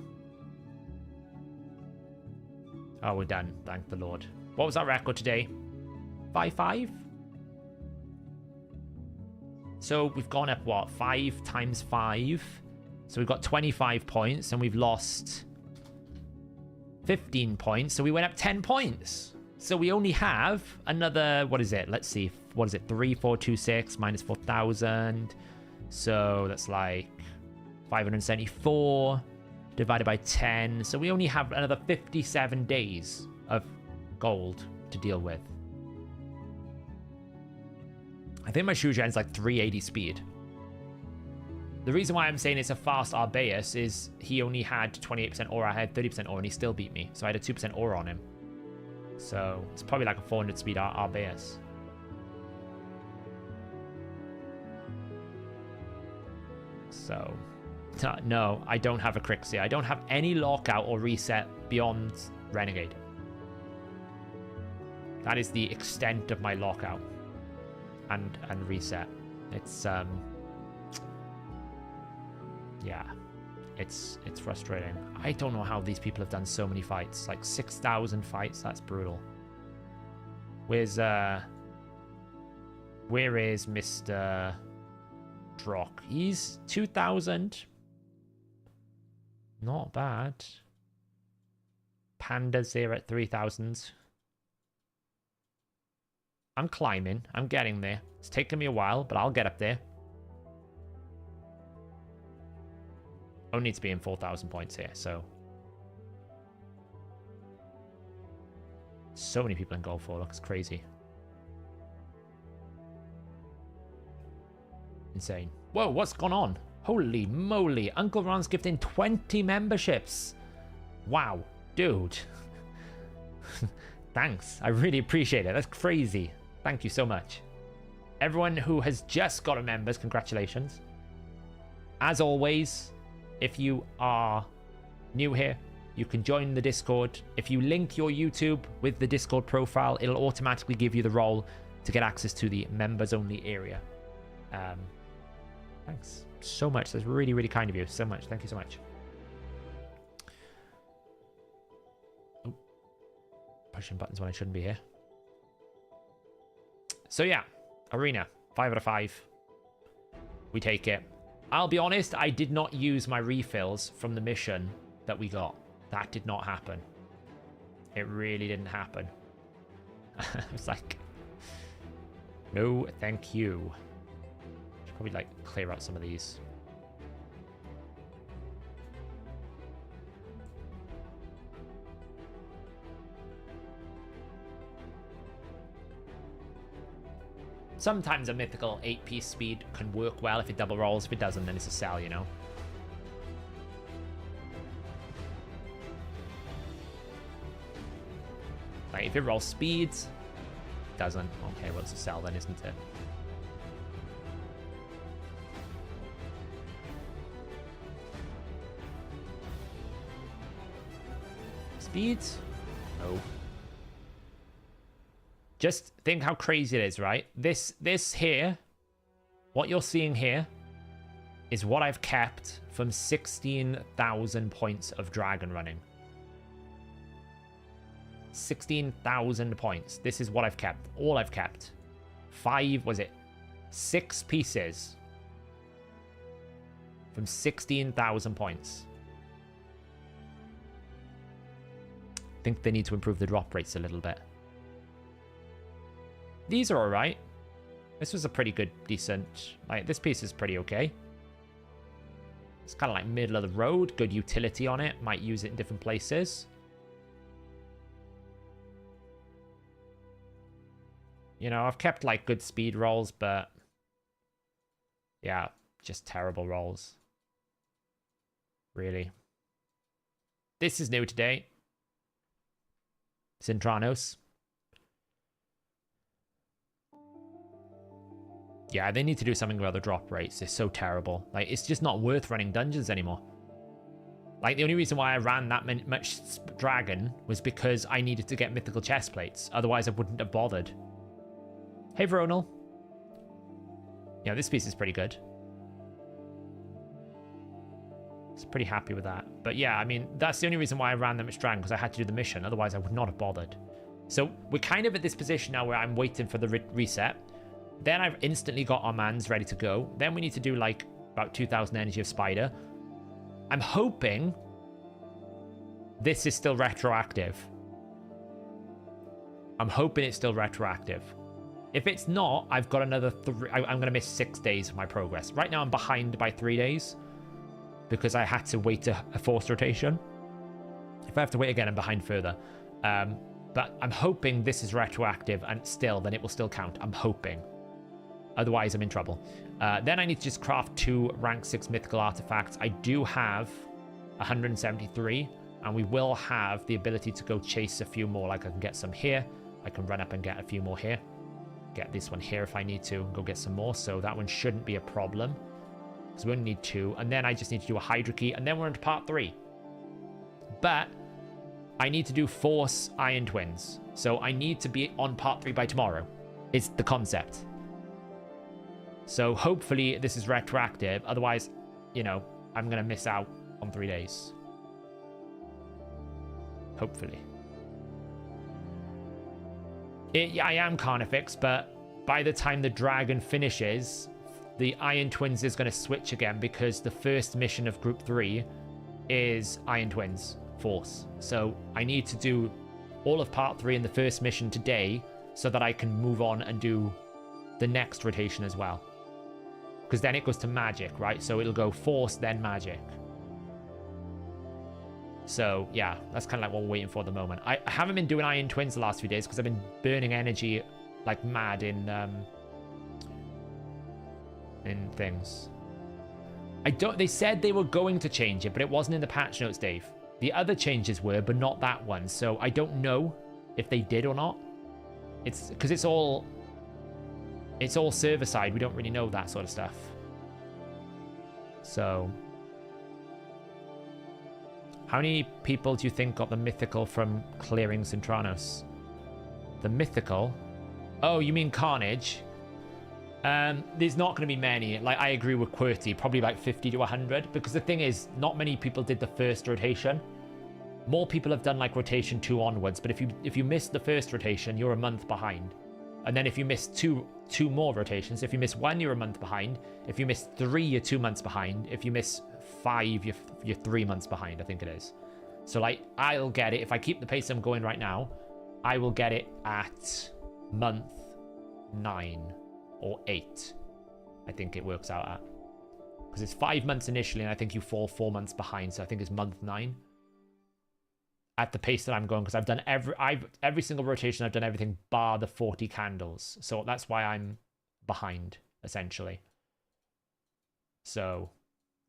Oh, we're done. Thank the Lord. What was our record today? 5-5? So we've gone up, what? 5 times 5. So we've got 25 points, and we've lost 15 points. So we went up 10 points. So we only have another, what is it? Let's see. What is it? 3426 minus 4,000. So that's like 574 divided by 10. So we only have another 57 days of gold to deal with. I think my Shuzhen's like 380 speed. The reason why I'm saying it's a fast Arbaeus is he only had 28% aura, I had 30% aura, and he still beat me. So I had a 2% aura on him. So it's probably like a 400 speed Arbaeus. So, no, I don't have a Crixia. I don't have any lockout or reset beyond Renegade. That is the extent of my lockout and reset. It's yeah, it's frustrating. I don't know how these people have done so many fights, like 6,000 fights. That's brutal. Where is Mr. Drock? He's 2,000. Not bad. Panda's here at 3,000. I'm climbing. I'm getting there. It's taken me a while, but I'll get up there. I need to be in 4,000 points here, so. So many people in gold 4. Looks crazy. Insane. Whoa, what's gone on? Holy moly. Uncle Ron's gifting 20 memberships. Wow. Dude. Thanks. I really appreciate it. That's crazy. Thank you so much. Everyone who has just got a members, congratulations. As always, if you are new here, you can join the Discord. If you link your YouTube with the Discord profile, it'll automatically give you the role to get access to the members only area. Thanks so much. That's really, really kind of you. So much. Thank you so much. Oh, pushing buttons when I shouldn't be here. So yeah, arena 5 out of 5. We take it. I'll be honest, I did not use my refills from the mission that we got. That did not happen. It really didn't happen. I was like, no, thank you. Should probably like clear out some of these. Sometimes a mythical 8-piece speed can work well if it double rolls. If it doesn't, then it's a sell, you know? Like, if it rolls speeds, doesn't. Okay, well, it's a sell then, isn't it? Speeds? No. Just think how crazy it is, right? This here, what you're seeing here, is what I've kept from 16,000 points of dragon running. 16,000 points. This is what I've kept. All I've kept. 6 pieces from 16,000 points. I think they need to improve the drop rates a little bit. These are alright. This was a pretty good, decent... Like, this piece is pretty okay. It's kind of like middle of the road. Good utility on it. Might use it in different places. You know, I've kept, like, good speed rolls, but... Yeah, just terrible rolls. Really. This is new today. Sintranos. Yeah, they need to do something about the drop rates. They're so terrible. Like, it's just not worth running dungeons anymore. Like, the only reason why I ran that much dragon was because I needed to get mythical chest plates. Otherwise, I wouldn't have bothered. Hey, Veronal. Yeah, this piece is pretty good. I was pretty happy with that. But yeah, I mean, that's the only reason why I ran that much dragon, because I had to do the mission. Otherwise, I would not have bothered. So we're kind of at this position now where I'm waiting for the reset. Then I've instantly got our mans ready to go. Then we need to do like about 2,000 energy of spider. I'm hoping this is still retroactive. I'm hoping it's still retroactive. If it's not, I've got another I'm going to miss 6 days of my progress. Right now I'm behind by 3 days because I had to wait a forced rotation. If I have to wait again, I'm behind further. But I'm hoping this is retroactive and still, then it will still count. I'm hoping. Otherwise, I'm in trouble. Then I need to just craft 2 rank 6 mythical artifacts. I do have 173, and we will have the ability to go chase a few more. Like I can get some here. I can run up and get a few more here. Get this one here if I need to, and go get some more. So that one shouldn't be a problem, because we only need 2. And then I just need to do a Hydra key, and then we're into part 3. But I need to do Force Iron Twins. So I need to be on part 3 by tomorrow, is the concept. So hopefully this is retroactive. Otherwise, you know, I'm going to miss out on 3 days. Hopefully. Yeah, I am Carnifex, but by the time the dragon finishes, the Iron Twins is going to switch again because the first mission of Group 3 is Iron Twins Force. So I need to do all of Part 3 in the first mission today so that I can move on and do the next rotation as well. Because then it goes to Magic, right? So it'll go Force, then Magic. So, yeah, that's kind of like what we're waiting for at the moment. I haven't been doing Iron Twins the last few days because I've been burning energy like mad in things. They said they were going to change it, but it wasn't in the patch notes, Dave. The other changes were, but not that one. So I don't know if they did or not. It's because it's all server side. We don't really know that sort of stuff. So, how many people do you think got the mythical from clearing Centranos? The mythical? Oh, you mean Carnage? There's not going to be many. Like, I agree with QWERTY, probably like 50 to 100. Because the thing is, not many people did the first rotation. More people have done like rotation 2 onwards. But if you missed the first rotation, you're a month behind. And then if you miss two more rotations, if you miss 1, you're a month behind. If you miss 3, you're 2 months behind. If you miss 5, you're 3 months behind, I think it is. So like, I'll get it. If I keep the pace I'm going right now, I will get it at month 9 or 8. I think it works out at. Because it's 5 months initially, and I think you fall 4 months behind. So I think it's month 9. At the pace that I'm going, because I've done every single rotation, I've done everything bar the 40 candles. So that's why I'm behind, essentially. So,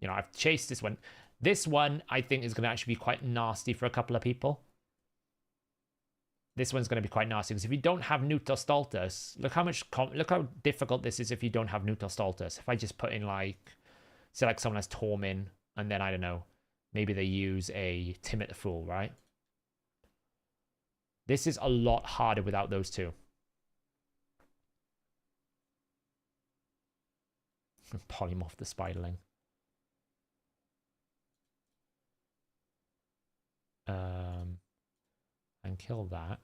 you know, I've chased this one. This one, I think, is going to actually be quite nasty for a couple of people. This one's going to be quite nasty, because if you don't have Newt or Stultus, look how difficult this is if you don't have Newt or Stultus. If I just put in, like, say, like, someone has Tormin, and then, I don't know, maybe they use a Timid the Fool, right? This is a lot harder without those two. Polymorph the Spiderling. And kill that.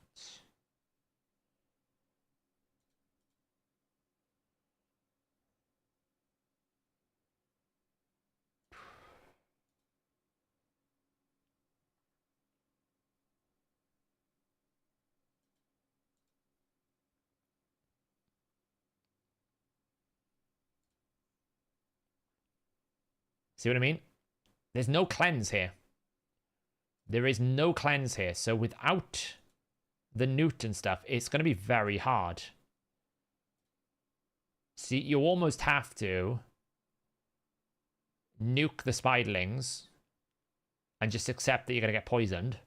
See what I mean? There's no cleanse here. There is no cleanse here. So without the Newt and stuff, it's going to be very hard. See, you almost have to nuke the Spiderlings and just accept that you're going to get poisoned.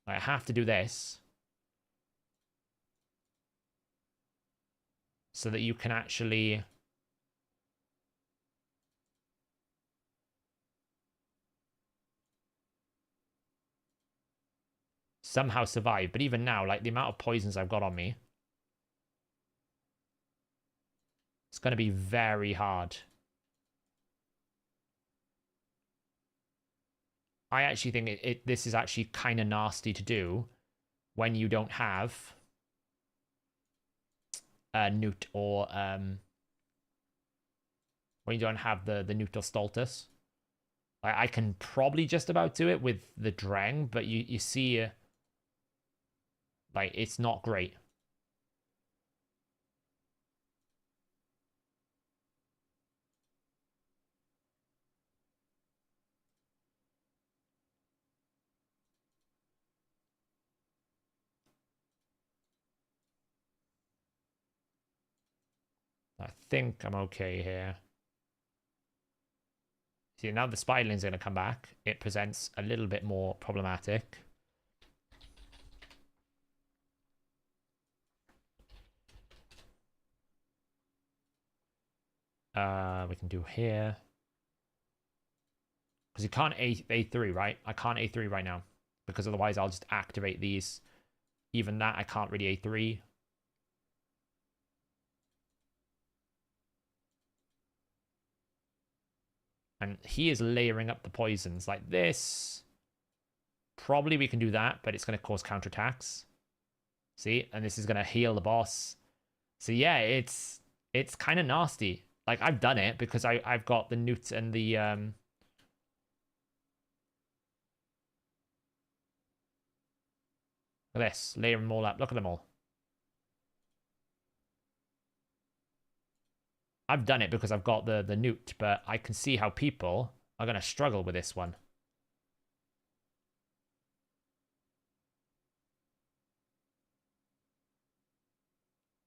I have to do this so that you can actually somehow survive. But even now, like, the amount of poisons I've got on me, it's going to be very hard. I actually think this is actually kind of nasty to do when you don't have Newt or when you don't have the Newt or Stultus. I can probably just about do it with the Drang, but you see, like, it's not great. I think I'm okay here. See, now the Spiderling's going to come back. It presents a little bit more problematic. We can do here. Because you can't A3, right? I can't A3 right now. Because otherwise I'll just activate these even that, I can't really A3. And he is layering up the poisons like this. Probably we can do that, but it's going to cause counterattacks. See? And this is going to heal the boss. So yeah, it's kind of nasty. Like, I've done it because I've got the newt and the... Look at this. Layer them all up. Look at them all. I've done it because I've got the newt, but I can see how people are going to struggle with this one.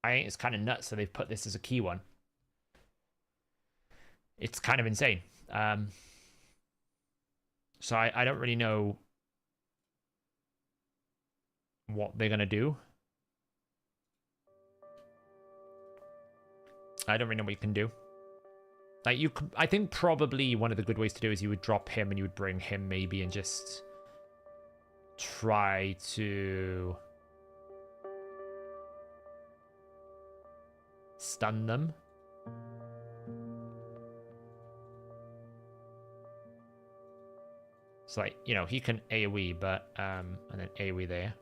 I think it's kind of nuts that they've put this as a key one. It's kind of insane. So I don't really know what they're going to do. I don't really know what you can do. Like, you could, I think probably one of the good ways to do is you would drop him and you would bring him maybe and just try to stun them. So, like, you know, he can AoE, but and then AoE there.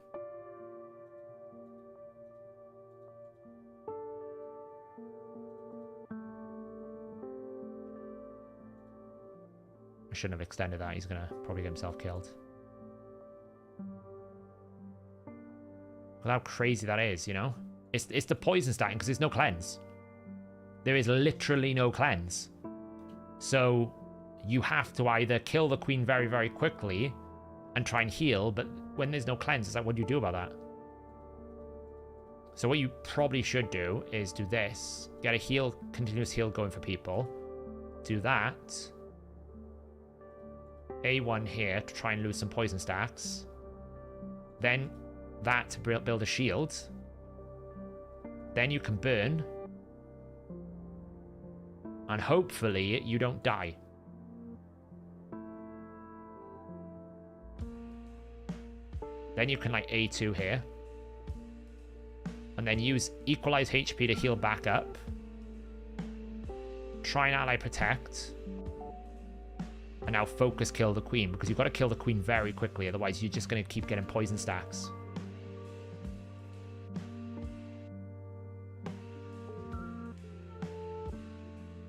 I shouldn't have extended that. He's gonna probably get himself killed. Well, how crazy that is, you know? It's the poison stacking because there's no cleanse. There is literally no cleanse. So you have to either kill the queen very, very quickly and try and heal, but when there's no cleanse, it's like, what do you do about that? So what you probably should do is do this. Get a heal, continuous heal going for people. Do that. A1 here to try and lose some poison stacks. Then that to build a shield. Then you can burn. And hopefully you don't die. Then you can like A2 here. And then use equalize HP to heal back up. Try and ally protect. And now focus kill the queen, because you've got to kill the queen very quickly, otherwise you're just going to keep getting poison stacks.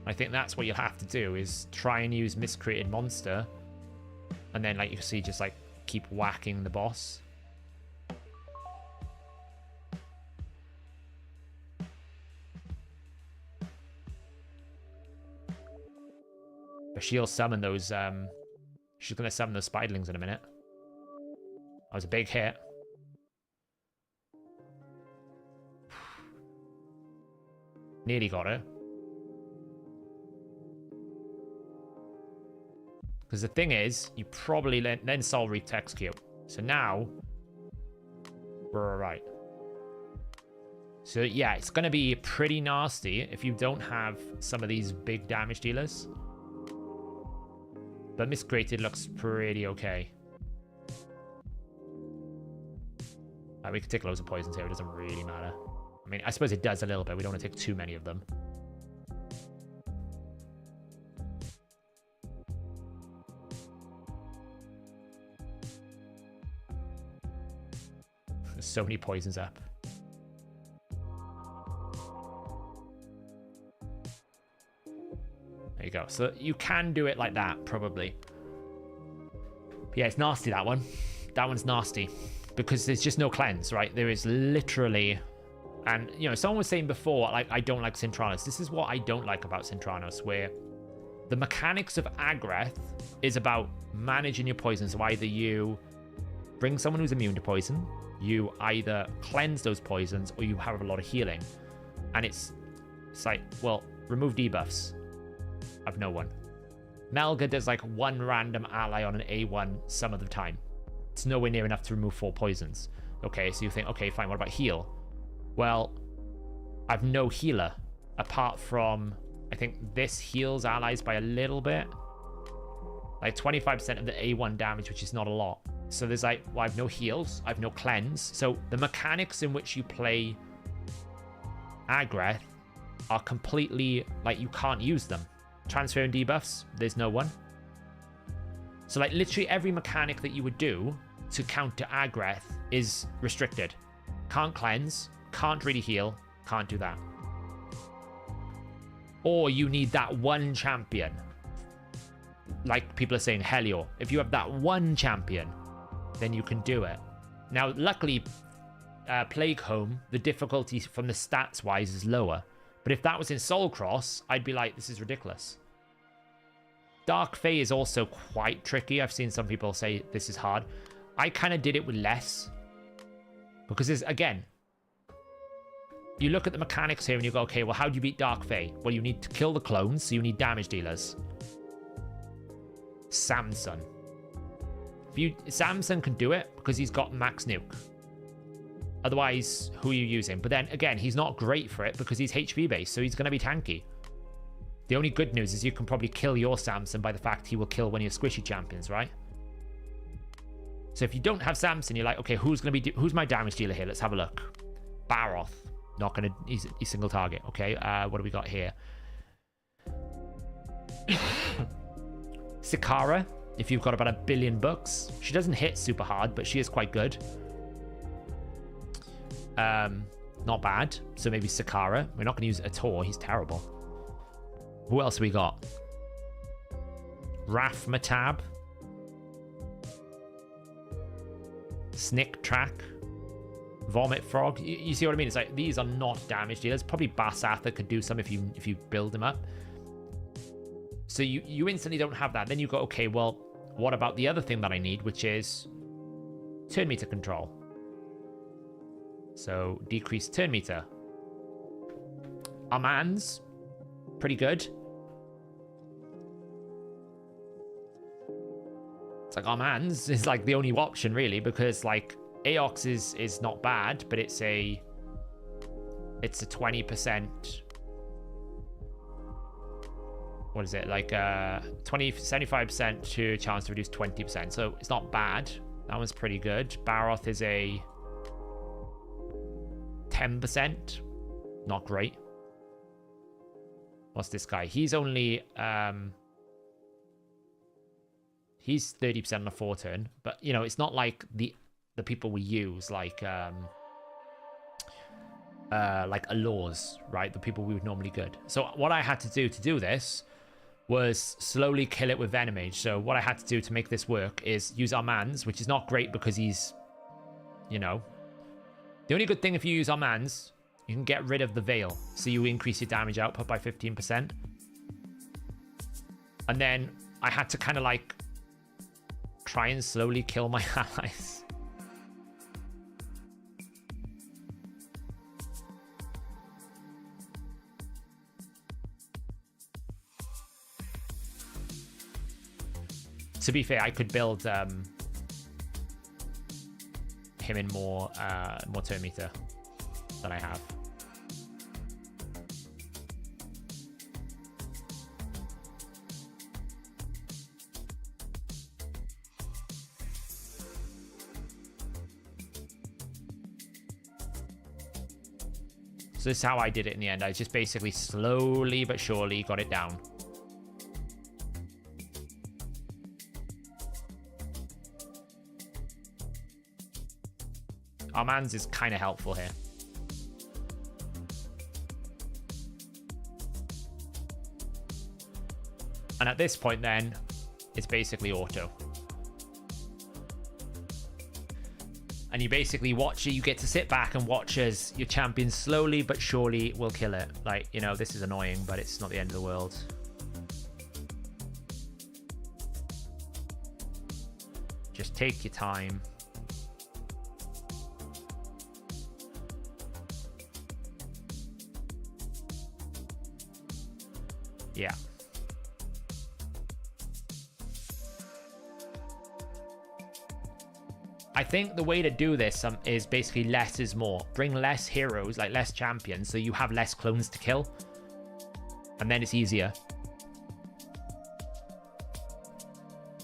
I think that's what you'll have to do, is try and use miscreated monster. And then, like you can see, just like keep whacking the boss. But she'll summon those, she's going to summon those spiderlings in a minute. That was a big hit. Nearly got her. Because the thing is, you probably then Soul Reap to execute. So now, we're alright. So yeah, it's going to be pretty nasty if you don't have some of these big damage dealers. But Miscreated looks pretty okay. We can take loads of poisons here, it doesn't really matter. I mean, I suppose it does a little bit, we don't want to take too many of them. There's so many poisons up. There you go. So you can do it like that, probably. But yeah, it's nasty, that one. That one's nasty. Because there's just no cleanse, right? There is literally... And, you know, someone was saying before, like, I don't like Cintranos. This is what I don't like about Cintranos, where the mechanics of Agreth is about managing your poison. So either you bring someone who's immune to poison, you either cleanse those poisons, or you have a lot of healing. And it's like, well, remove debuffs. I've no one. Melga does like one random ally on an A1 some of the time. It's nowhere near enough to remove 4 poisons. Okay, so you think, okay, fine, what about heal? Well, I've no healer apart from, I think this heals allies by a little bit. Like 25% of the A1 damage, which is not a lot. So there's like, well, I have no heals, I have no cleanse. So the mechanics in which you play Agreth are completely, like, you can't use them. Transfer and debuffs, there's no one. So like literally every mechanic that you would do to counter Agreth is restricted. Can't cleanse, can't really heal, can't do that. Or you need that one champion. Like people are saying, Helior. If you have that one champion, then you can do it. Now, luckily, Plague Home, the difficulty from the stats wise is lower. But if that was in Soul Cross, I'd be like, this is ridiculous. Dark Fae is also quite tricky. I've seen some people say this is hard. I kind of did it with less. Because there's, again, you look at the mechanics here and you go, okay, well, how do you beat Dark Fae? Well, you need to kill the clones, so you need damage dealers. Samson. Samson can do it because he's got max nuke. Otherwise, who are you using? But then again, he's not great for it because he's HP based, so he's going to be tanky. The only good news is you can probably kill your Samson by the fact he will kill one of your squishy champions, right? So if you don't have Samson, you're like, okay, who's my damage dealer here? Let's have a look. Baroth. Not going to... He's single target. Okay, what do we got here? Sikara, if you've got about $1 billion bucks. She doesn't hit super hard, but she is quite good. Not bad. So maybe Sikara. We're not going to use Ator. He's terrible. Who else we got? Raf Matab. Snick Track. Vomit Frog. You see what I mean? It's like these are not damage dealers. Probably Basatha could do some if you build him up. So you instantly don't have that. Then you go, okay, well, what about the other thing that I need, which is turn meter control. So decrease turn meter. Armand's pretty good. It's like Armand's is like the only option really, because like Aox is not bad, but it's a 20%. What is it? Like 75% to chance to reduce 20%. So it's not bad. That one's pretty good. Baroth is a 10%. Not great. What's this guy? He's only he's 30% on a 4-turn, but you know, it's not like the people we use like Allures, right? The people we would normally good. So what I had to do this was slowly kill it with Venom Age. So what I had to do to make this work is use Armand's, which is not great because he's, you know, the only good thing if you use Armand's, you can get rid of the Veil, so you increase your damage output by 15%. And then I had to kind of like try and slowly kill my allies. To be fair, I could build him in more turn meter than I have. So this is how I did it in the end. I just basically slowly but surely got it down. Armand's is kind of helpful here. And at this point then, it's basically auto. And you basically watch it, you get to sit back and watch as your champion slowly but surely will kill it. Like, you know, this is annoying, but it's not the end of the world. Just take your time. Yeah. I think the way to do this is basically less is more. Bring less heroes, like less champions, so you have less clones to kill. And then it's easier.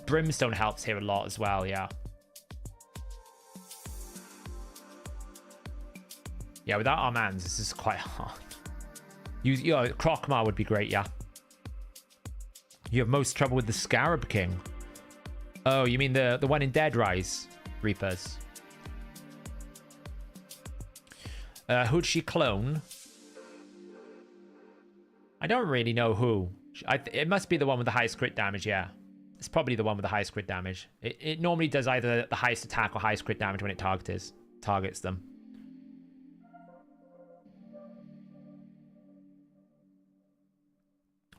Brimstone helps here a lot as well, yeah. Yeah, without our mans, this is quite hard. You know, Krokmar would be great, yeah. You have most trouble with the Scarab King. Oh, you mean the one in Dead Rise Reapers? Who'd she clone? I don't really know who. It must be the one with the highest crit damage, yeah. It's probably the one with the highest crit damage. It normally does either the highest attack or highest crit damage when it targets them.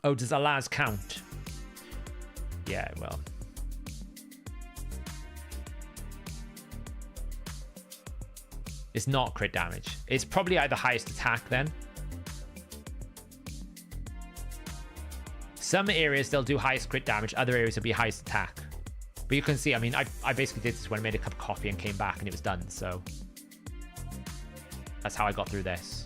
Oh, does Alaz count? Yeah, well. It's not crit damage. It's probably either highest attack then. Some areas they'll do highest crit damage, other areas will be highest attack. But you can see, I mean, I basically did this when I made a cup of coffee and came back and it was done, so that's how I got through this.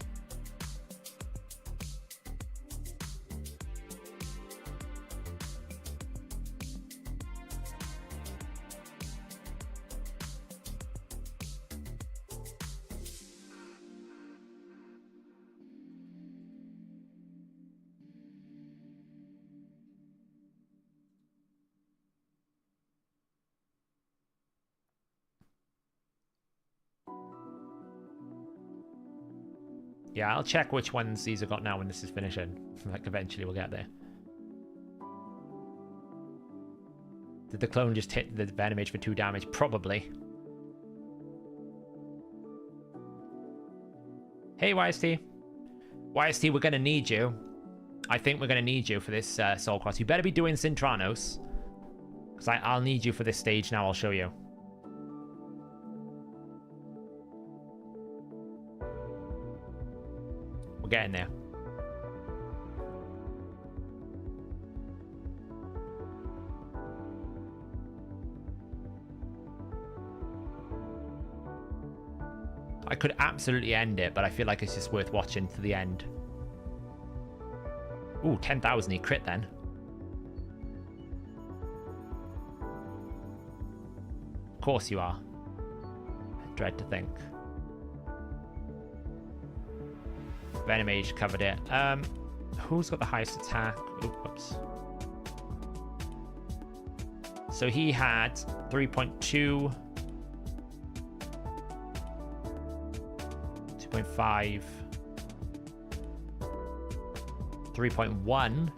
Yeah, I'll check which ones these have got now when this is finishing. Like, eventually we'll get there. Did the clone just hit the Venomage for 2 damage? Probably. Hey, YST. YST, we're going to need you. I think we're going to need you for this Soul Cross. You better be doing Sintranos. Because I'll need you for this stage now. I'll show you. We're getting there. I could absolutely end it, but I feel like it's just worth watching to the end. Ooh, 10,000 he crit then. Of course you are. I dread to think. Venomage covered it. Who's got the highest attack? Oops. So he had 3.2, 2.5, 3.1,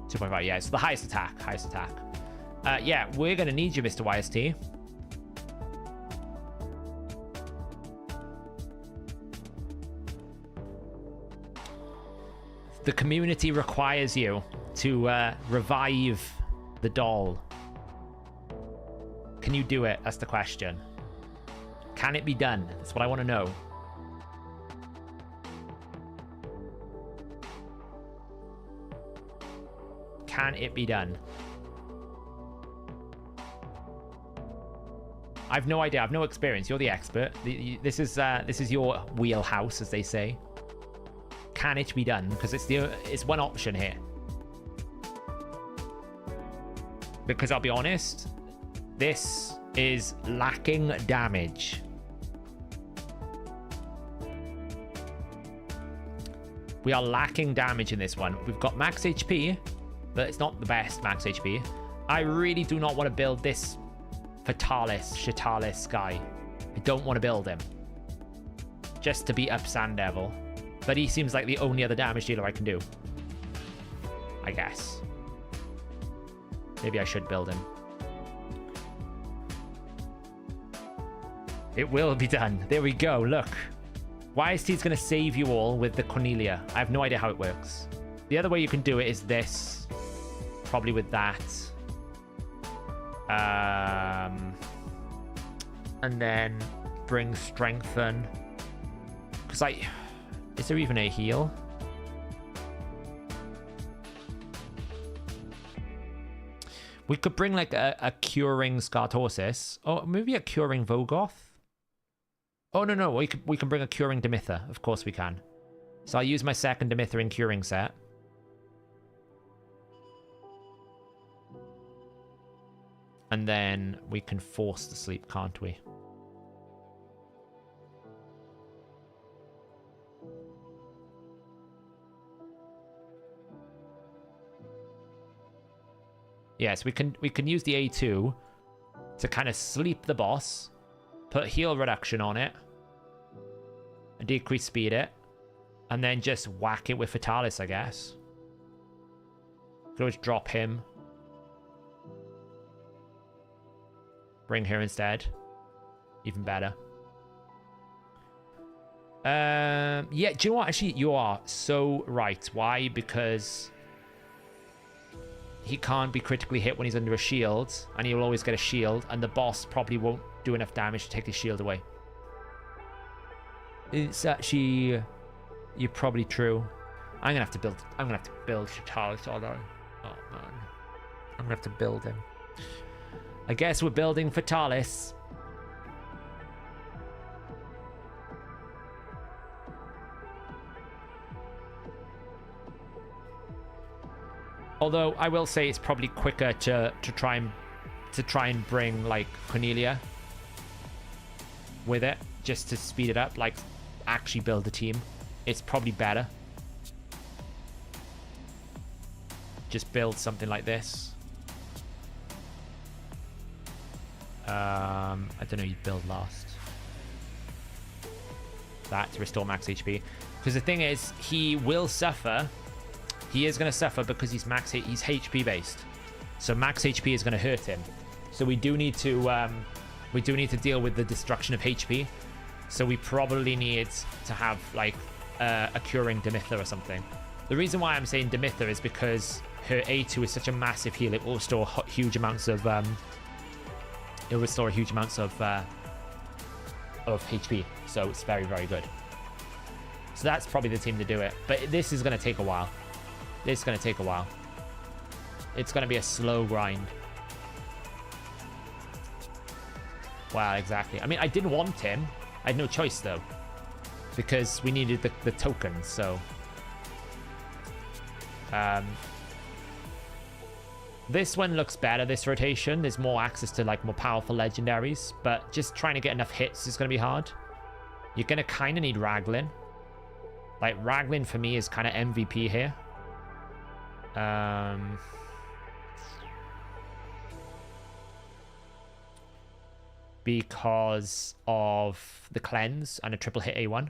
2.5. Yeah, it's the highest attack. Yeah, we're gonna need you, Mr. YST. The community requires you to revive the doll. Can you do it? That's the question. Can it be done? That's what I want to know. Can it be done? I've no idea. I've no experience. You're the expert. This is your wheelhouse, as they say. Can it be done? Because it's one option here. Because I'll be honest, this is lacking damage. We are lacking damage in this one. We've got max HP, but it's not the best max HP. I really do not want to build this Shitalis guy. I don't want to build him. Just to beat up Sand Devil. But he seems like the only other damage dealer I can do. I guess. Maybe I should build him. It will be done. There we go. Look. YST's going to save you all with the Cornelia. I have no idea how it works. The other way you can do it is this. Probably with that. And then bring Strengthen. Because is there even a heal? We could bring like a curing Scartorsis. Or maybe a curing Vogoth. Oh, no. We can bring a curing Demither. Of course we can. So I'll use my second Demither in curing set. And then we can force the sleep, can't we? Yes, we can use the A2 to kind of sleep the boss, put heal reduction on it, and decrease speed it, and then just whack it with Faultless, I guess. Could always drop him. Bring her instead. Even better. Yeah, do you know what? Actually, you are so right. Why? Because he can't be critically hit when he's under a shield, and he'll always get a shield, and the boss probably won't do enough damage to take his shield away. It's actually... You're probably true. I'm gonna have to build Faultless, aren't I? Oh man. I'm gonna have to build him. I guess we're building Faultless. Although I will say it's probably quicker to try and bring like Cornelia with it, just to speed it up, like actually build a team. It's probably better. Just build something like this. I don't know, you build last. That to restore max HP. Because the thing is, he will suffer. He is going to suffer because he's he's HP based. So max HP is going to hurt him. So we do need to deal with the destruction of HP. So we probably need to have like a curing Demitha or something. The reason why I'm saying Demitha is because her A2 is such a massive heal. It will restore huge amounts of HP. So it's very, very good. So that's probably the team to do it. But this is going to take a while. It's going to take a while. It's going to be a slow grind. Wow, exactly. I mean, I didn't want him. I had no choice, though. Because we needed the tokens, so... This one looks better, this rotation. There's more access to, like, more powerful legendaries. But just trying to get enough hits is going to be hard. You're going to kind of need Raglan. Like, Raglan, for me, is kind of MVP here. Because of the cleanse and a triple hit A1.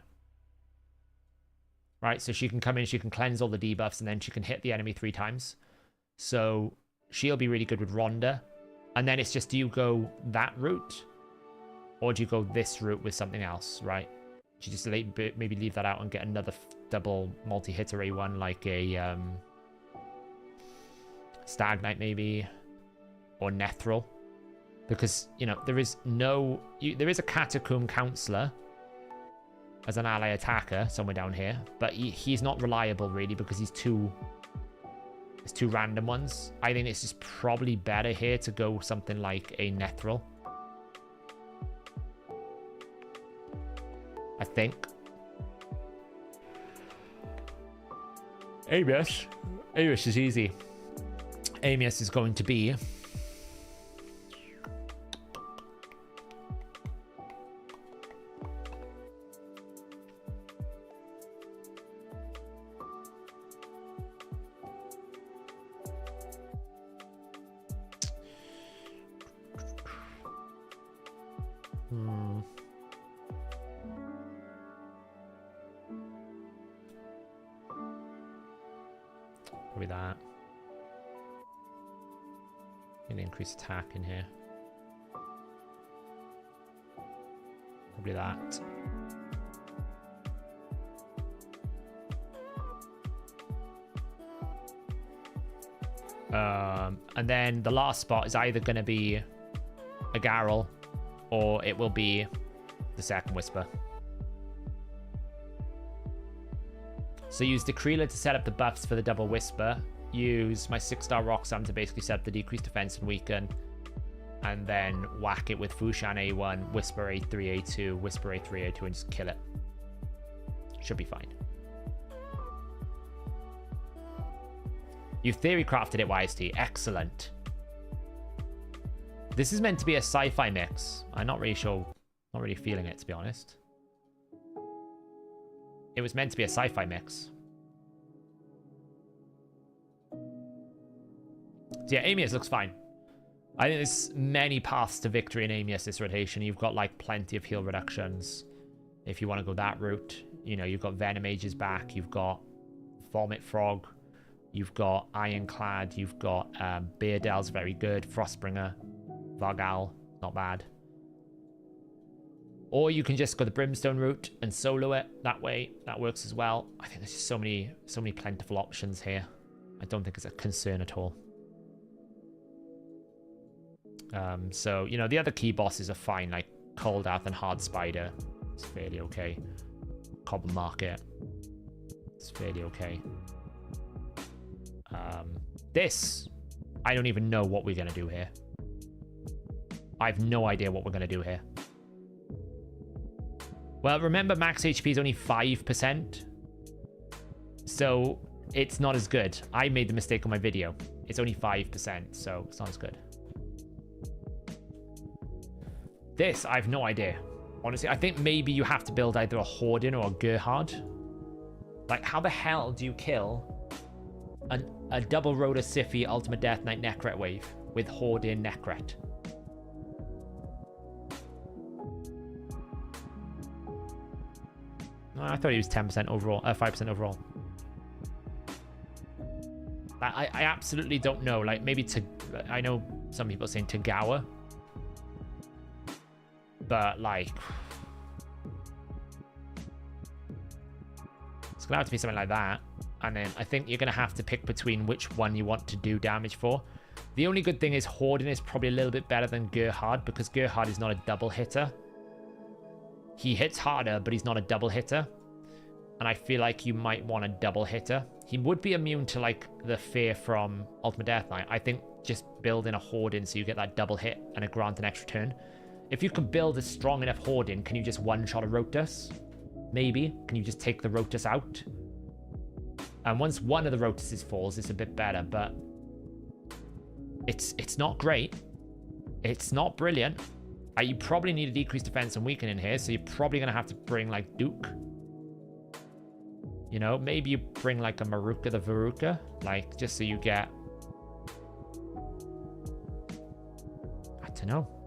Right, so she can come in, she can cleanse all the debuffs, and then she can hit the enemy 3 times. So she'll be really good with Rhonda. And then it's just, do you go that route? Or do you go this route with something else, right? Do you just maybe leave that out and get another double multi-hitter A1, like a Stag Knight maybe? Or Nethril? Because, you know, there is a Catacomb Counselor as an ally attacker somewhere down here, but he's not reliable really because there's two random ones. I think it's just probably better here to go something like a Nethril. I think. Amius is easy. Amius is going to be probably that. Gonna increase attack in here. Probably that. And then the last spot is either going to be a Garrel or it will be the second Whisper. So use Decrealer to set up the buffs for the double Whisper. Use my 6-star Roxanne to basically set up the decreased defense and weaken. And then whack it with Fushan A1, Whisper A3, A2, Whisper A3, A2, and just kill it. Should be fine. You've theory crafted it, YST. Excellent. This is meant to be a sci-fi mix. I'm not really sure. Not really feeling it, to be honest. It was meant to be a sci-fi mix. So yeah, Amius looks fine. I think there's many paths to victory in Amius this rotation. You've got like plenty of heal reductions if you want to go that route. You know, you've got Venom Mages back, you've got Vomit Frog, you've got Ironclad, you've got Beardel's very good, Frostbringer, Vargal, not bad. Or you can just go the Brimstone route and solo it that way. That works as well. I think there's just so many plentiful options here. I don't think it's a concern at all. So, you know, the other key bosses are fine, like Cold Earth and Hard Spider. It's fairly okay. Cobble Market. It's fairly okay. This, I don't even know what we're going to do here. I have no idea what we're going to do here. Well, remember, max HP is only 5%. So it's not as good. I made the mistake on my video. It's only 5%, so it's not as good. This, I have no idea. Honestly, I think maybe you have to build either a Hordin or a Gerhard. Like, how the hell do you kill a double Rhoda Siphi Ultimate Death Knight Necret wave with Hordin Necret? I thought he was 10% overall, 5% overall. I absolutely don't know. Like, maybe I know some people are saying Tagawa. But, like, it's going to have to be something like that. And then I think you're going to have to pick between which one you want to do damage for. The only good thing is Hordin is probably a little bit better than Gerhard, because Gerhard is not a double hitter. He hits harder, but he's not a double hitter. And I feel like you might want a double hitter. He would be immune to, like, the fear from Ultimate Death Knight. I think just build in a Hordin so you get that double hit and it grant an extra turn. If you can build a strong enough Hordin, can you just one-shot a Rotus? Maybe. Can you just take the Rotus out? And once one of the Rotuses falls, it's a bit better, but it's not great. It's not brilliant. You probably need a decreased defense and weakening here, so you're probably going to have to bring, like, Duke. You know, maybe you bring, like, a Maruka the Veruca, like, just so you get... I don't know.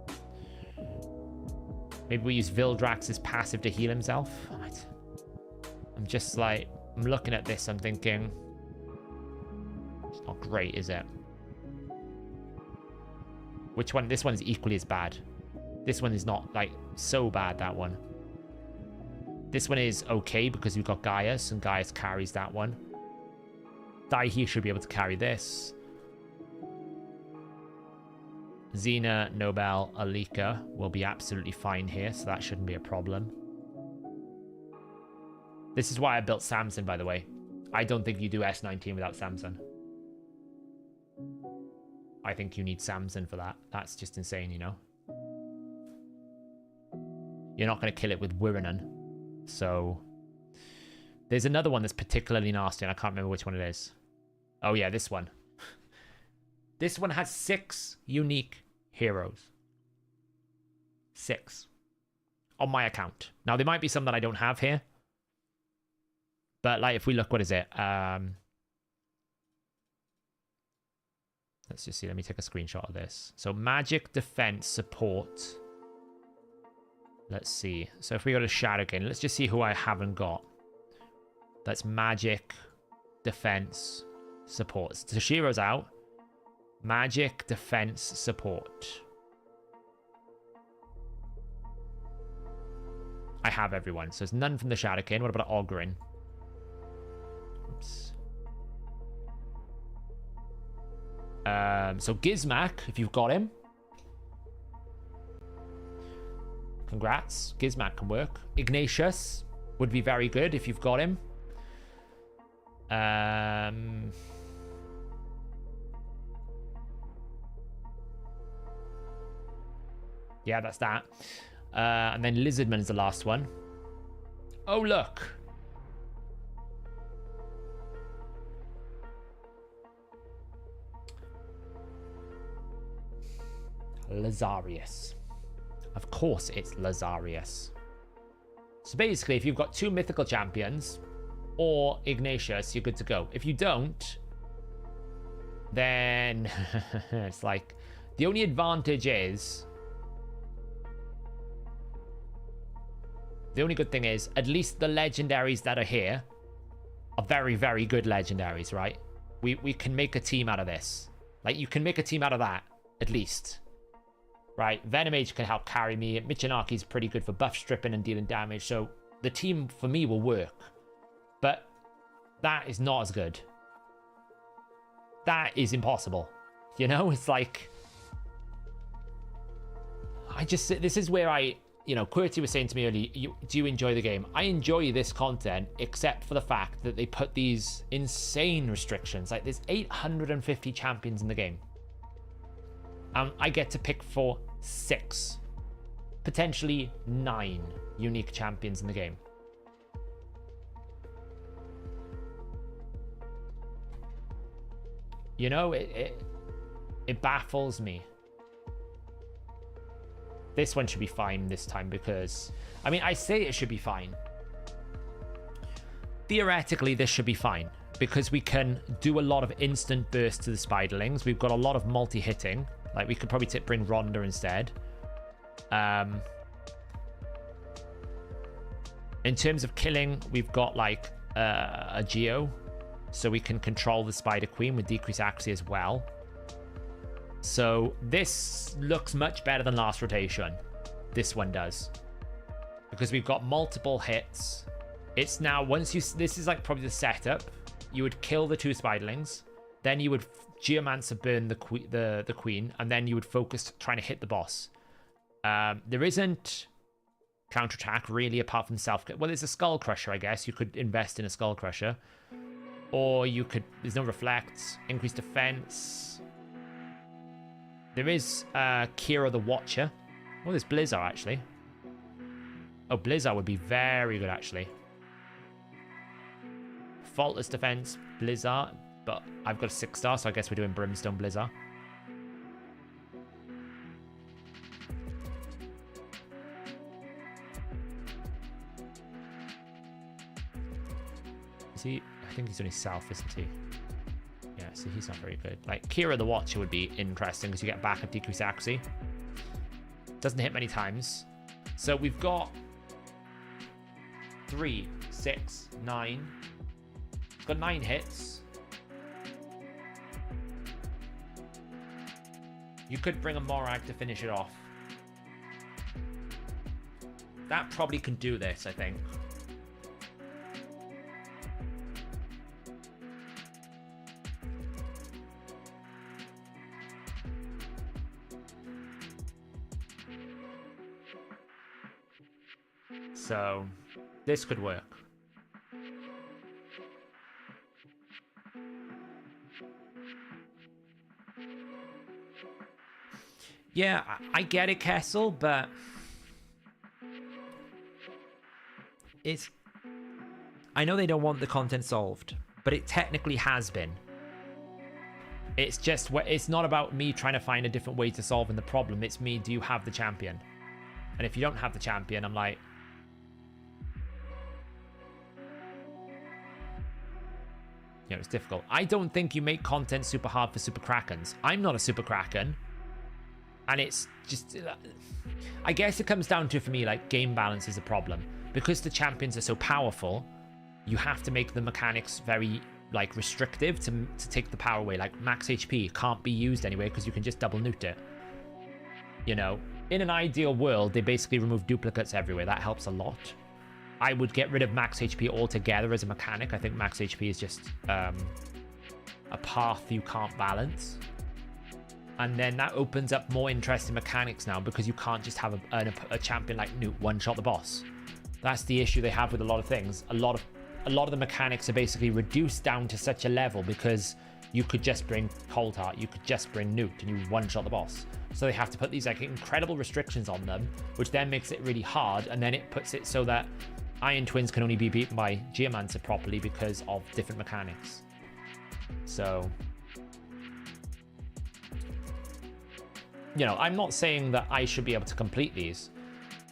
Maybe we use Vildrax's passive to heal himself. I'm just, like... I'm looking at this, I'm thinking... It's not great, is it? Which one? This one is equally as bad. This one is not, like, so bad, that one. This one is okay because we've got Gaius, and Gaius carries that one. Daihi should be able to carry this. Xena, Nobel, Alika will be absolutely fine here, so that shouldn't be a problem. This is why I built Samson, by the way. I don't think you do S19 without Samson. I think you need Samson for that. That's just insane, you know? You're not going to kill it with Wirranen. So, there's another one that's particularly nasty, and I can't remember which one it is. Oh yeah, this one. This one has 6 unique heroes. 6. On my account. Now, there might be some that I don't have here. But, like, if we look, what is it? Let's just see. Let me take a screenshot of this. So, magic, defense, support. Let's see. So if we go to Shadowkin, let's just see who I haven't got. That's magic, defense, support. Tashiro's out. Magic, defense, support. I have everyone. So there's none from the Shadowkin. What about Ogrin? Oops. So Gizmak, if you've got him. Congrats. Gizmak can work. Ignatius would be very good if you've got him. Yeah, that's that. And then Lizardman is the last one. Oh, look. Lazarius. Of course it's Lazarius. So basically, if you've got 2 mythical champions or Ignatius, you're good to go. If you don't, then it's like the only advantage is, the only good thing is at least the legendaries that are here are very, very good legendaries, right? We can make a team out of this. Like, you can make a team out of that, at least. Right? Venomage can help carry me. Michinarki's pretty good for buff stripping and dealing damage, so the team, for me, will work. But that is not as good. That is impossible. You know? It's like... This is where I... You know, QWERTY was saying to me earlier, do you enjoy the game? I enjoy this content, except for the fact that they put these insane restrictions. Like, there's 850 champions in the game. I get to pick for 6, potentially 9 unique champions in the game. You know, it baffles me. This one should be fine this time because... I mean, I say it should be fine. Theoretically, this should be fine because we can do a lot of instant bursts to the spiderlings. We've got a lot of multi-hitting. Like, we could probably bring Rhonda instead. In terms of killing, we've got, like, a Geo. So we can control the Spider Queen with decreased accuracy as well. So this looks much better than last rotation. This one does. Because we've got multiple hits. It's now, once you... This is, like, probably the setup. You would kill the 2 spiderlings. Then you would... Geomancer burn the queen, and then you would focus trying to hit the boss. There isn't counterattack really apart from self. Well, there's a Skull Crusher, I guess. You could invest in a Skull Crusher, or you could. There's no reflects, increased defense. There is Kira the Watcher. Oh, there's Blizzard actually. Oh, Blizzard would be very good actually. Faultless defense, Blizzard. But I've got a 6-star, so I guess we're doing Brimstone Blizzard. Is he? I think he's only south, isn't he? Yeah, so he's not very good. Like, Kira the Watcher would be interesting because you get backup decreased accuracy. Doesn't hit many times. So we've got 3, 6, 9. We've got 9 hits. You could bring a Morag to finish it off. That probably can do this, I think. So, this could work. Yeah, I get it, Kessel, but it's... I know they don't want the content solved, but it technically has been. It's just... It's not about me trying to find a different way to solving the problem. It's me, do you have the champion? And if you don't have the champion, I'm like... You know, it's difficult. I don't think you make content super hard for Super Krakens. I'm not a Super Kraken. And it's just... I guess it comes down to, for me, like, game balance is a problem. Because the champions are so powerful, you have to make the mechanics very, like, restrictive to take the power away. Like, max HP can't be used anyway because you can just double newt it. You know? In an ideal world, they basically remove duplicates everywhere. That helps a lot. I would get rid of max HP altogether as a mechanic. I think max HP is just a path you can't balance. And then that opens up more interesting mechanics now because you can't just have a champion like Newt one-shot the boss. That's the issue they have with a lot of things. A lot of the mechanics are basically reduced down to such a level because you could just bring Cold Heart, you could just bring Newt, and you one-shot the boss. So they have to put these like incredible restrictions on them, which then makes it really hard, and then it puts it so that Iron Twins can only be beaten by Geomancer properly because of different mechanics. So... You know, I'm not saying that I should be able to complete these.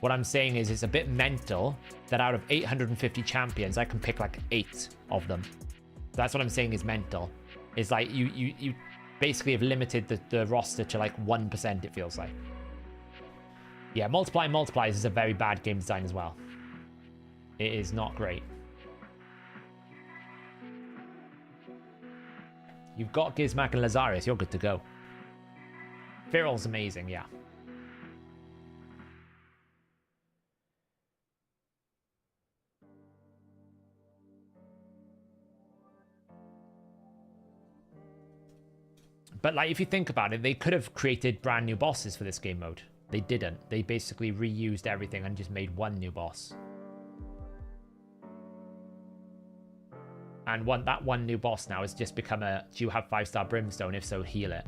What I'm saying is it's a bit mental that out of 850 champions, I can pick like 8 of them. That's what I'm saying is mental. It's like you basically have limited the roster to like 1%, it feels like. Yeah, multiply multiplies is a very bad game design as well. It is not great. You've got Gizmak and Lazarus, you're good to go. Viral's amazing, yeah. But like, if you think about it, they could have created brand new bosses for this game mode. They didn't. They basically reused everything and just made one new boss. And that one new boss now has just become a, do you have 5-star brimstone? If so, heal it.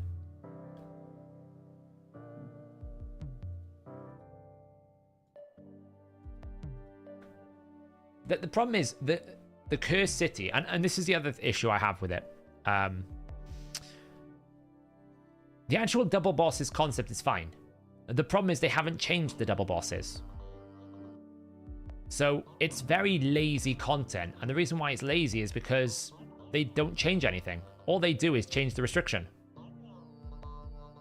The problem is that the Cursed City, and this is the other issue I have with it. The actual double bosses concept is fine. The problem is they haven't changed the double bosses. So it's very lazy content, and the reason why it's lazy is because they don't change anything. All they do is change the restriction.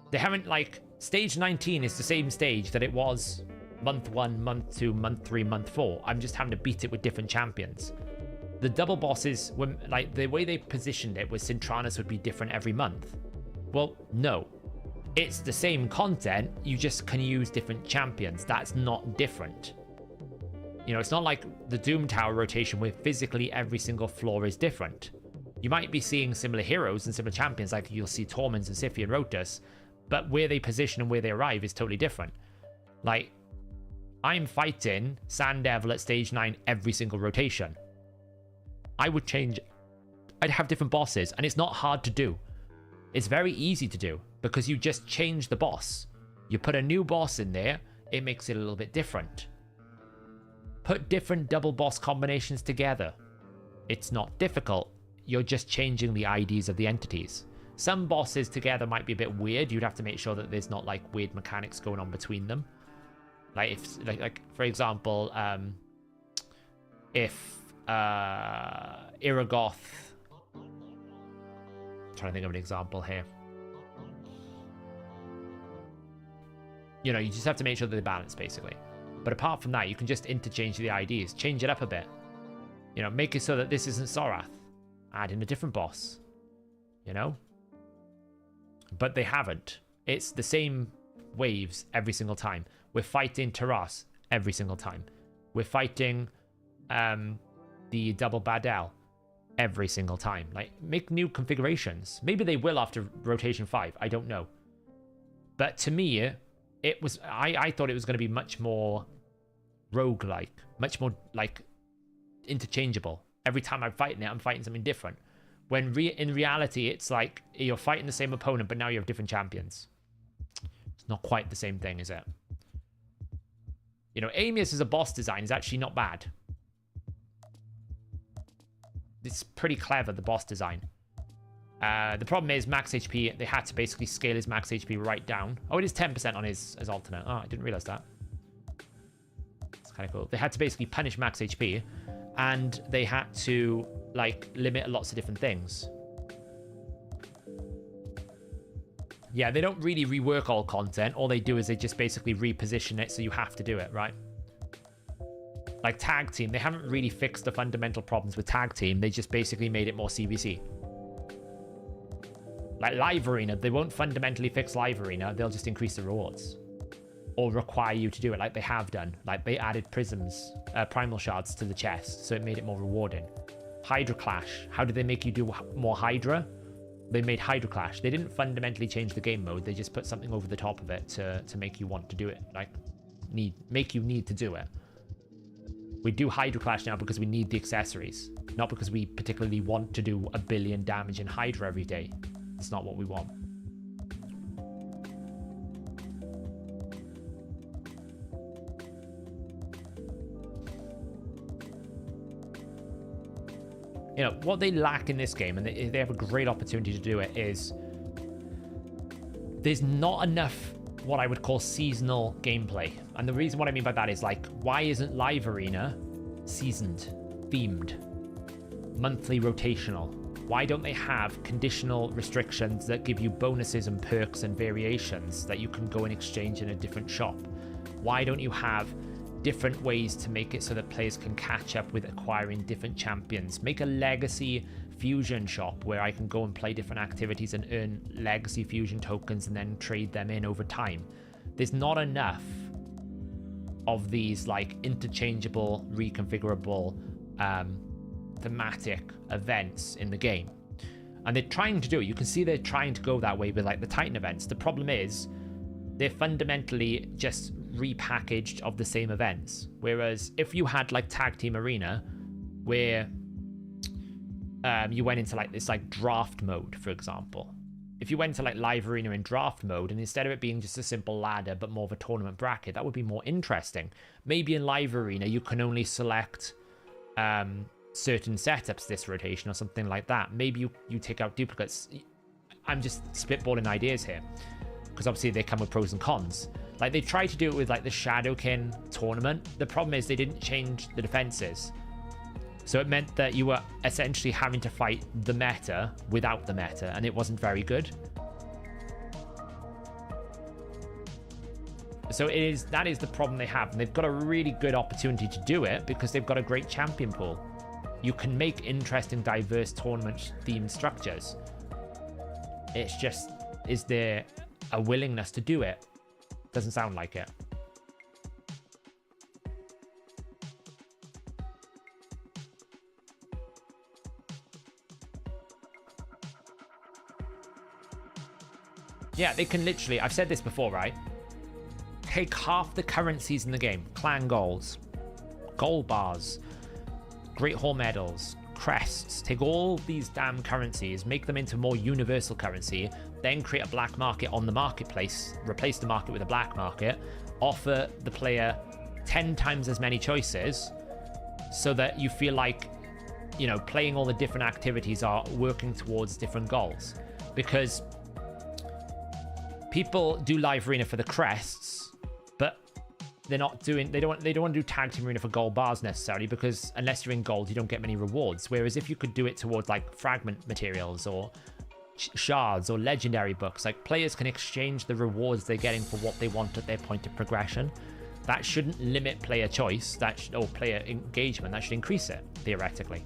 They haven't, like, stage 19 is the same stage that it was month 1, month 2, month 3, month 4. I'm just having to beat it with different champions. The double bosses, were, like, the way they positioned it was Cintranos would be different every month. Well, no. It's the same content, you just can use different champions. That's not different. You know, it's not like the Doom Tower rotation where physically every single floor is different. You might be seeing similar heroes and similar champions, like you'll see Torments and Siphi and Rotus, but where they position and where they arrive is totally different. Like, I'm fighting Sand Devil at stage 9 every single rotation. I would change, I'd have different bosses, and it's not hard to do. It's very easy to do, because you just change the boss. You put a new boss in there, it makes it a little bit different. Put different double boss combinations together. It's not difficult. You're just changing the IDs of the entities. Some bosses together might be a bit weird. You'd have to make sure that there's not like weird mechanics going on between them. Like if, like for example, if Iragoth. I'm trying to think of an example here. You know, you just have to make sure that they're balanced, basically. But apart from that, you can just interchange the IDs, change it up a bit. You know, make it so that this isn't Sorath. Add in a different boss. You know? But they haven't. It's the same waves every single time. We're fighting Taras every single time. We're fighting the double Badel every single time. Like, make new configurations. Maybe they will after rotation 5. I don't know. But to me, it was, I thought it was going to be much more roguelike, much more like interchangeable. Every time I'm fighting it, I'm fighting something different. When in reality, it's like you're fighting the same opponent, but now you have different champions. It's not quite the same thing, is it? You know, Amius as a boss design is actually not bad. It's pretty clever, the boss design. The problem is max HP, they had to basically scale his max HP right down. Oh, it is 10% on his alternate. Oh, I didn't realize that. It's kind of cool. They had to basically punish max HP, and they had to, like, limit lots of different things. Yeah, they don't really rework all content. All they do is they just basically reposition it so you have to do it, right? Like Tag Team, they haven't really fixed the fundamental problems with Tag Team. They just basically made it more CVC. Like Live Arena, they won't fundamentally fix Live Arena. They'll just increase the rewards. Or require you to do it like they have done. Like they added prisms, primal shards to the chest, so it made it more rewarding. Hydra Clash. How did they make you do more Hydra? They made Hydra Clash. They didn't fundamentally change the game mode. They just put something over the top of it to make you want to do it. Like, make you need to do it. We do Hydra Clash now because we need the accessories. Not because we particularly want to do 1 billion damage in Hydra every day. It's not what we want. You know, what they lack in this game, and they have a great opportunity to do it, is there's not enough what I would call seasonal gameplay. And the reason what I mean by that is, like, why isn't Live Arena seasoned, themed, monthly rotational? Why don't they have conditional restrictions that give you bonuses and perks and variations that you can go and exchange in a different shop? Why don't you have different ways to make it so that players can catch up with acquiring different champions? Make a legacy fusion shop where I can go and play different activities and earn legacy fusion tokens and then trade them in over time. There's not enough of these like interchangeable, reconfigurable, thematic events in the game. And they're trying to do it. You can see they're trying to go that way with like the Titan events. The problem is they're fundamentally just repackaged of the same events. Whereas if you had like Tag Team Arena, where you went into like this like draft mode, for example. If you went to like Live Arena in draft mode, and instead of it being just a simple ladder but more of a tournament bracket, that would be more interesting. Maybe in Live Arena you can only select certain setups this rotation or something like that. Maybe you take out duplicates. I'm just spitballing ideas here, because obviously they come with pros and cons. Like they tried to do it with like the Shadowkin tournament. The problem is they didn't change the defenses. So it meant that you were essentially having to fight the meta without the meta, and it wasn't very good. So that is the problem they have, and they've got a really good opportunity to do it because they've got a great champion pool. You can make interesting, diverse tournament-themed structures. It's just, is there a willingness to do it? Doesn't sound like it. Yeah, they can literally, I've said this before, right? Take half the currencies in the game. Clan goals, gold bars, Great Hall medals, crests. Take all these damn currencies, make them into more universal currency, then create a black market on the marketplace, replace the market with a black market, offer the player 10 times as many choices so that you feel like, you know, playing all the different activities are working towards different goals. Because people do Live Arena for the crests, but they don't want to do Tag Team Arena for gold bars necessarily, because unless you're in gold, you don't get many rewards. Whereas if you could do it towards like fragment materials or shards or legendary books, like players can exchange the rewards they're getting for what they want at their point of progression. That shouldn't limit player choice, or player engagement. That should increase it, theoretically.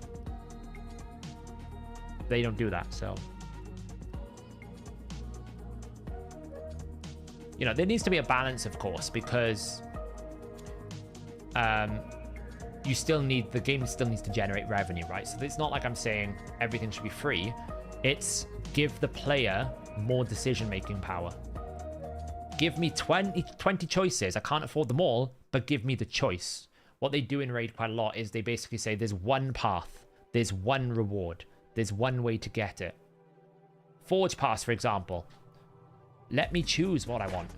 They don't do that, so... You know, there needs to be a balance, of course, because you still need, the game still needs to generate revenue, right? So it's not like I'm saying everything should be free. It's give the player more decision-making power. Give me 20 choices. I can't afford them all, but give me the choice. What they do in Raid quite a lot is they basically say there's one path, there's one reward, there's one way to get it. Forge Pass, for example. Let me choose what I want.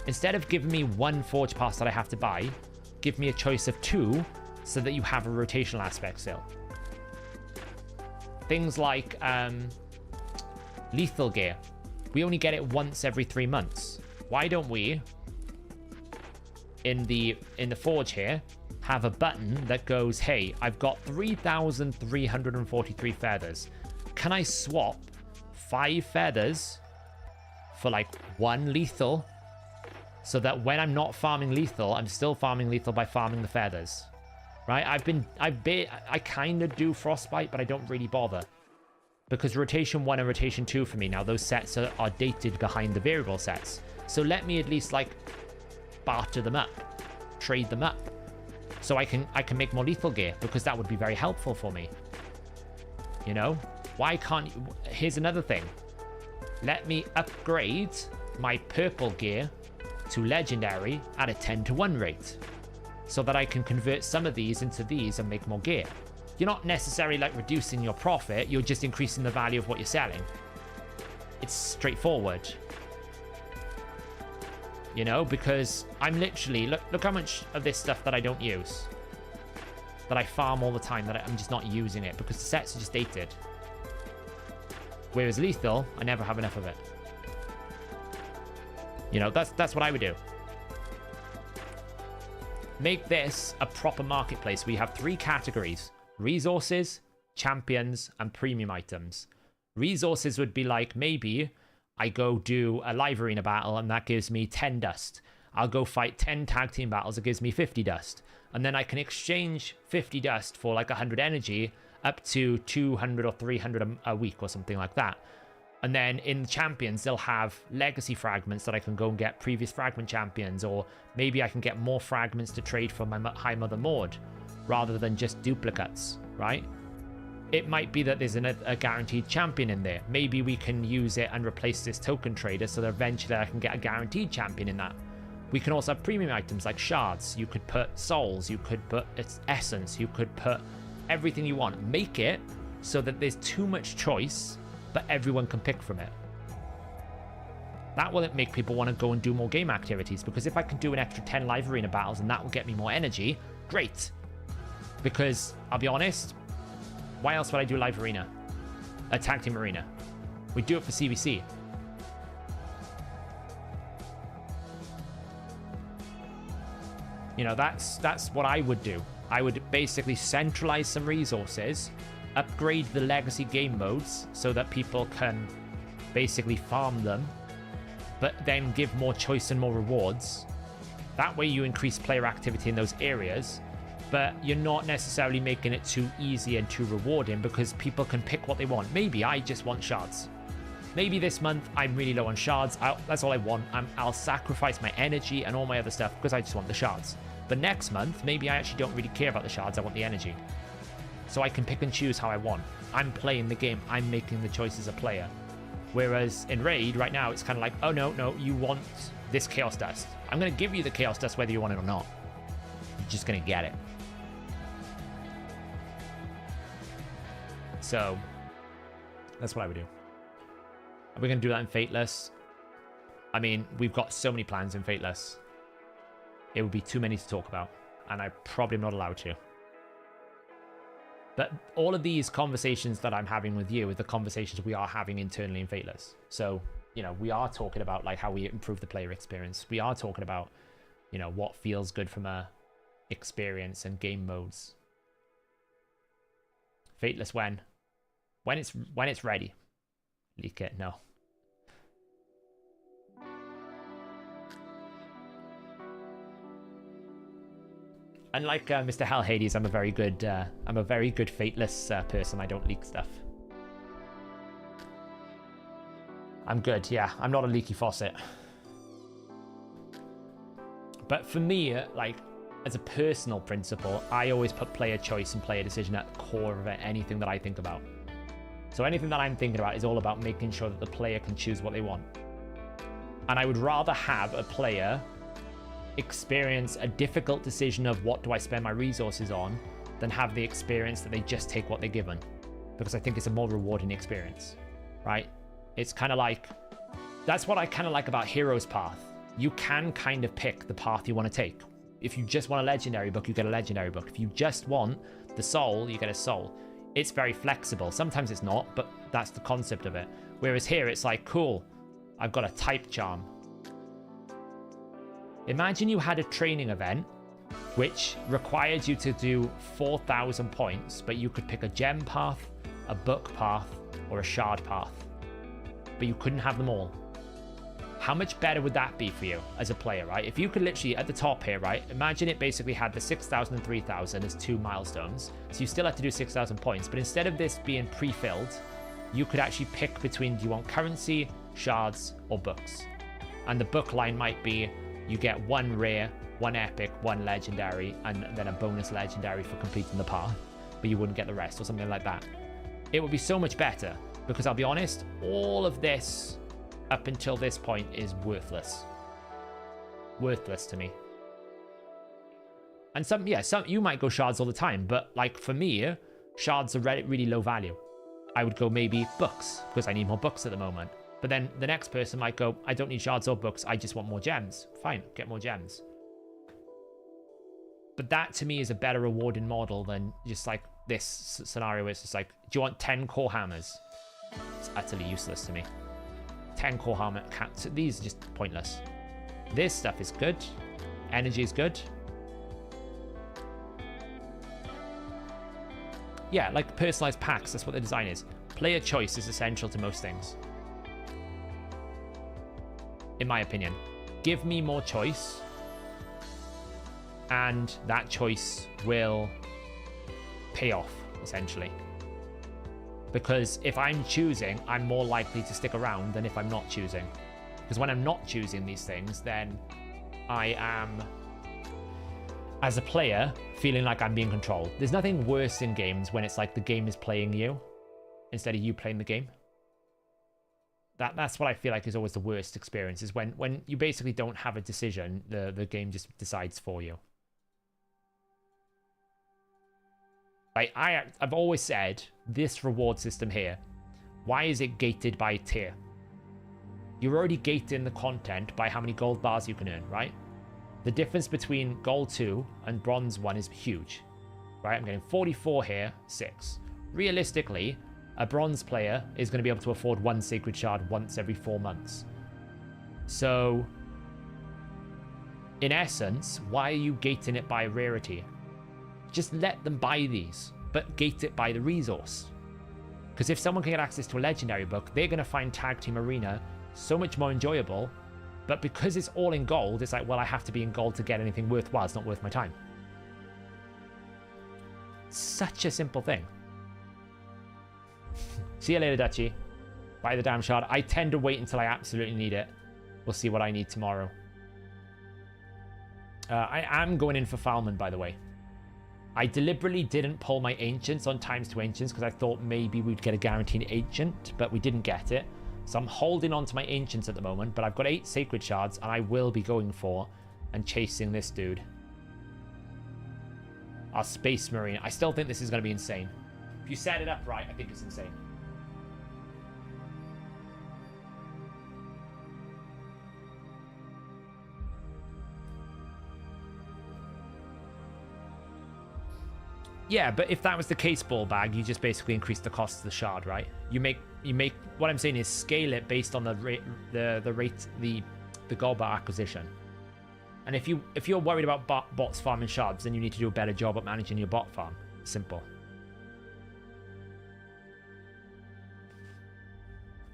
Instead of giving me one Forge Pass that I have to buy, give me a choice of 2 so that you have a rotational aspect still. Things like lethal gear. We only get it once every 3 months. Why don't we, in the Forge here, have a button that goes, hey, I've got 3,343 feathers. Can I swap 5 feathers for like 1 lethal, so that when I'm not farming lethal, I'm still farming lethal by farming the feathers, right? I kind of do frostbite, but I don't really bother, because rotation 1 and rotation 2 for me now, those sets are dated behind the variable sets. So let me at least like barter them up, trade them up, so I can make more lethal gear, because that would be very helpful for me. You know, why can't you? Here's another thing. Let me upgrade my purple gear to legendary at a 10-to-1 rate, so that I can convert some of these into these and make more gear. You're not necessarily like reducing your profit, you're just increasing the value of what you're selling. It's straightforward. You know, because I'm literally, look how much of this stuff that I don't use, that I farm all the time, that I'm just not using it because the sets are just dated. Whereas lethal, I never have enough of it. You know, that's what I would do. Make this a proper marketplace. We have 3 categories: resources, champions, and premium items. Resources would be like, maybe I go do a live arena battle and that gives me 10 dust. I'll go fight 10 tag team battles, it gives me 50 dust. And then I can exchange 50 dust for like 100 energy up to 200 or 300 a week or something like that. And then in the champions, they'll have legacy fragments that I can go and get previous fragment champions, or maybe I can get more fragments to trade for my High Mother Maud rather than just duplicates, right? It might be that there's a guaranteed champion in there. Maybe we can use it and replace this token trader so that eventually I can get a guaranteed champion in that. We can also have premium items like shards. You could put souls, you could put its essence, you could put everything you want. Make it so that there's too much choice, but everyone can pick from it. That will make people want to go and do more game activities, because if I can do an extra 10 live arena battles and that will get me more energy, great. Because I'll be honest, why else would I do live arena? A tag team arena. We do it for CBC. You know, that's what I would do. I would basically centralize some resources, upgrade the legacy game modes so that people can basically farm them, but then give more choice and more rewards. That way you increase player activity in those areas, but you're not necessarily making it too easy and too rewarding, because people can pick what they want. Maybe I just want shards. Maybe this month I'm really low on shards. That's all I want. I'll sacrifice my energy and all my other stuff because I just want the shards. But next month, maybe I actually don't really care about the shards. I want the energy. So I can pick and choose how I want. I'm playing the game. I'm making the choice as a player. Whereas in Raid right now, it's kind of like, oh no, you want this Chaos Dust. I'm going to give you the Chaos Dust whether you want it or not. You're just going to get it. So that's what I would do. Are we going to do that in Faultless? I mean, we've got so many plans in Faultless. It would be too many to talk about, and I probably am not allowed to. But all of these conversations that I'm having with you are the conversations we are having internally in Faultless. So, you know, we are talking about like how we improve the player experience. We are talking about, you know, what feels good from a experience and game modes. Faultless when it's ready. Leak it, no. Unlike Mr. Hal Hades, I'm a very good Faultless person. I don't leak stuff. I'm good, yeah. I'm not a leaky faucet. But for me, like, as a personal principle, I always put player choice and player decision at the core of anything that I think about. So anything that I'm thinking about is all about making sure that the player can choose what they want. And I would rather have a player experience a difficult decision of what do I spend my resources on than have the experience that they just take what they're given, because I think it's a more rewarding experience, right? It's kind of like, that's what I kind of like about Hero's Path. You can kind of pick the path you want to take. If you just want a legendary book, you get a legendary book. If you just want the soul, you get a soul. It's very flexible. Sometimes it's not, but that's the concept of it. Whereas here it's like, cool, I've got a type charm. Imagine you had a training event which required you to do 4,000 points, but you could pick a gem path, a book path, or a shard path. But you couldn't have them all. How much better would that be for you as a player, right? If you could literally, at the top here, right? Imagine it basically had the 6,000 and 3,000 as two milestones. So you still have to do 6,000 points, but instead of this being pre-filled, you could actually pick between, do you want currency, shards, or books? And the book line might be, you get one rare, one epic, one legendary, and then a bonus legendary for completing the path, but you wouldn't get the rest or something like that. It would be so much better, because I'll be honest, all of this up until this point is worthless. Worthless to me. And some you might go shards all the time, but like for me, shards are really low value. I would go maybe books, because I need more books at the moment. But then the next person might go, I don't need shards or books, I just want more gems. Fine, get more gems. But that to me is a better rewarding model than just like this scenario where it's just like, do you want 10 core hammers? It's utterly useless to me. 10 core hammer, these are just pointless. This stuff is good. Energy is good. Yeah, like personalized packs. That's what the design is. Player choice is essential to most things. In my opinion. Give me more choice. And that choice will pay off, essentially. Because if I'm choosing, I'm more likely to stick around than if I'm not choosing. Because when I'm not choosing these things, then I am, as a player, feeling like I'm being controlled. There's nothing worse in games when it's like the game is playing you instead of you playing the game. That's what I feel like is always the worst experience, is when you basically don't have a decision, the game just decides for you. Like, I've always said, this reward system here, why is it gated by tier? You're already gating the content by how many gold bars you can earn, right? The difference between gold 2 and bronze 1 is huge, right? I'm getting 44 here, 6. Realistically, a bronze player is going to be able to afford 1 sacred shard once every 4 months. So, in essence, why are you gating it by rarity? Just let them buy these, but gate it by the resource. Because if someone can get access to a legendary book, they're going to find Tag Team Arena so much more enjoyable. But because it's all in gold, it's like, well, I have to be in gold to get anything worthwhile. It's not worth my time. Such a simple thing. See you later, Dutchy. Buy the damn shard. I tend to wait until I absolutely need it. We'll see what I need tomorrow. I am going in for Falman, by the way. I deliberately didn't pull my Ancients on times 2 Ancients because I thought maybe we'd get a guaranteed Ancient, but we didn't get it. So I'm holding on to my Ancients at the moment, but I've got 8 Sacred Shards, and I will be going for and chasing this dude. Our Space Marine. I still think this is going to be insane. If you set it up right, I think it's insane. Yeah, but if that was the case, ball bag, you just basically increase the cost of the shard, right? You make what I'm saying is scale it based on the rate, the gold bar acquisition. And if you're worried about bots farming shards, then you need to do a better job at managing your bot farm. Simple.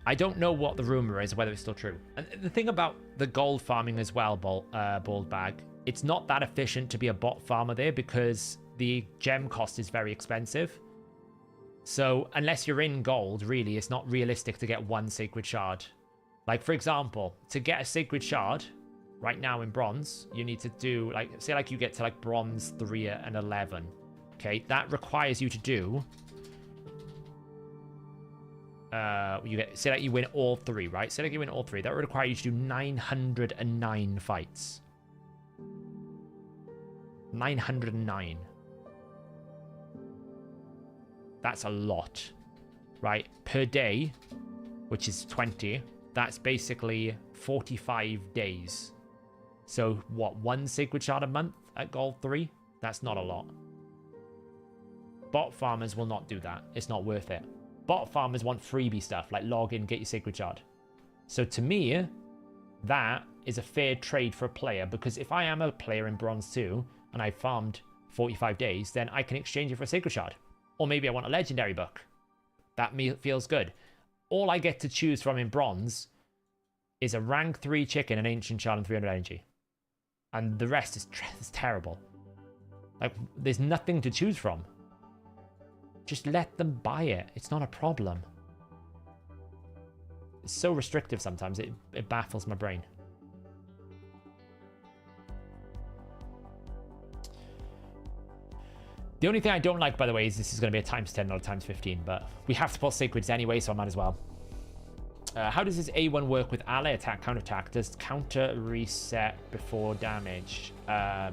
I don't know what the rumor is, whether it's still true. And the thing about the gold farming as well, bald bag, it's not that efficient to be a bot farmer there because the gem cost is very expensive. So unless you're in gold, really, it's not realistic to get 1 sacred shard. Like, for example, to get a sacred shard right now in bronze, you need to do, like, say like you get to like bronze 3 and 11. Okay, that requires you to do say like you win all 3, right? Say like you win all 3. That would require you to do 909 fights. 909. That's a lot, right? Per day, which is 20, that's basically 45 days. So what, 1 sacred shard a month at gold 3? That's not a lot. Bot farmers will not do that. It's not worth it. Bot farmers want freebie stuff, like log in, get your sacred shard. So to me, that is a fair trade for a player, because if I am a player in bronze 2 and I farmed 45 days, then I can exchange it for a sacred shard. Or maybe I want a legendary book. That feels good. All I get to choose from in bronze is a rank 3 chicken, an ancient shard, and 300 energy. And the rest is terrible. Like, there's nothing to choose from. Just let them buy it. It's not a problem. It's so restrictive sometimes. It baffles my brain. The only thing I don't like, by the way, is this is going to be a times 10, not a times 15. But we have to pull sacreds anyway, so I might as well. How does this A1 work with ally attack, counter attack? Does counter reset before damage? I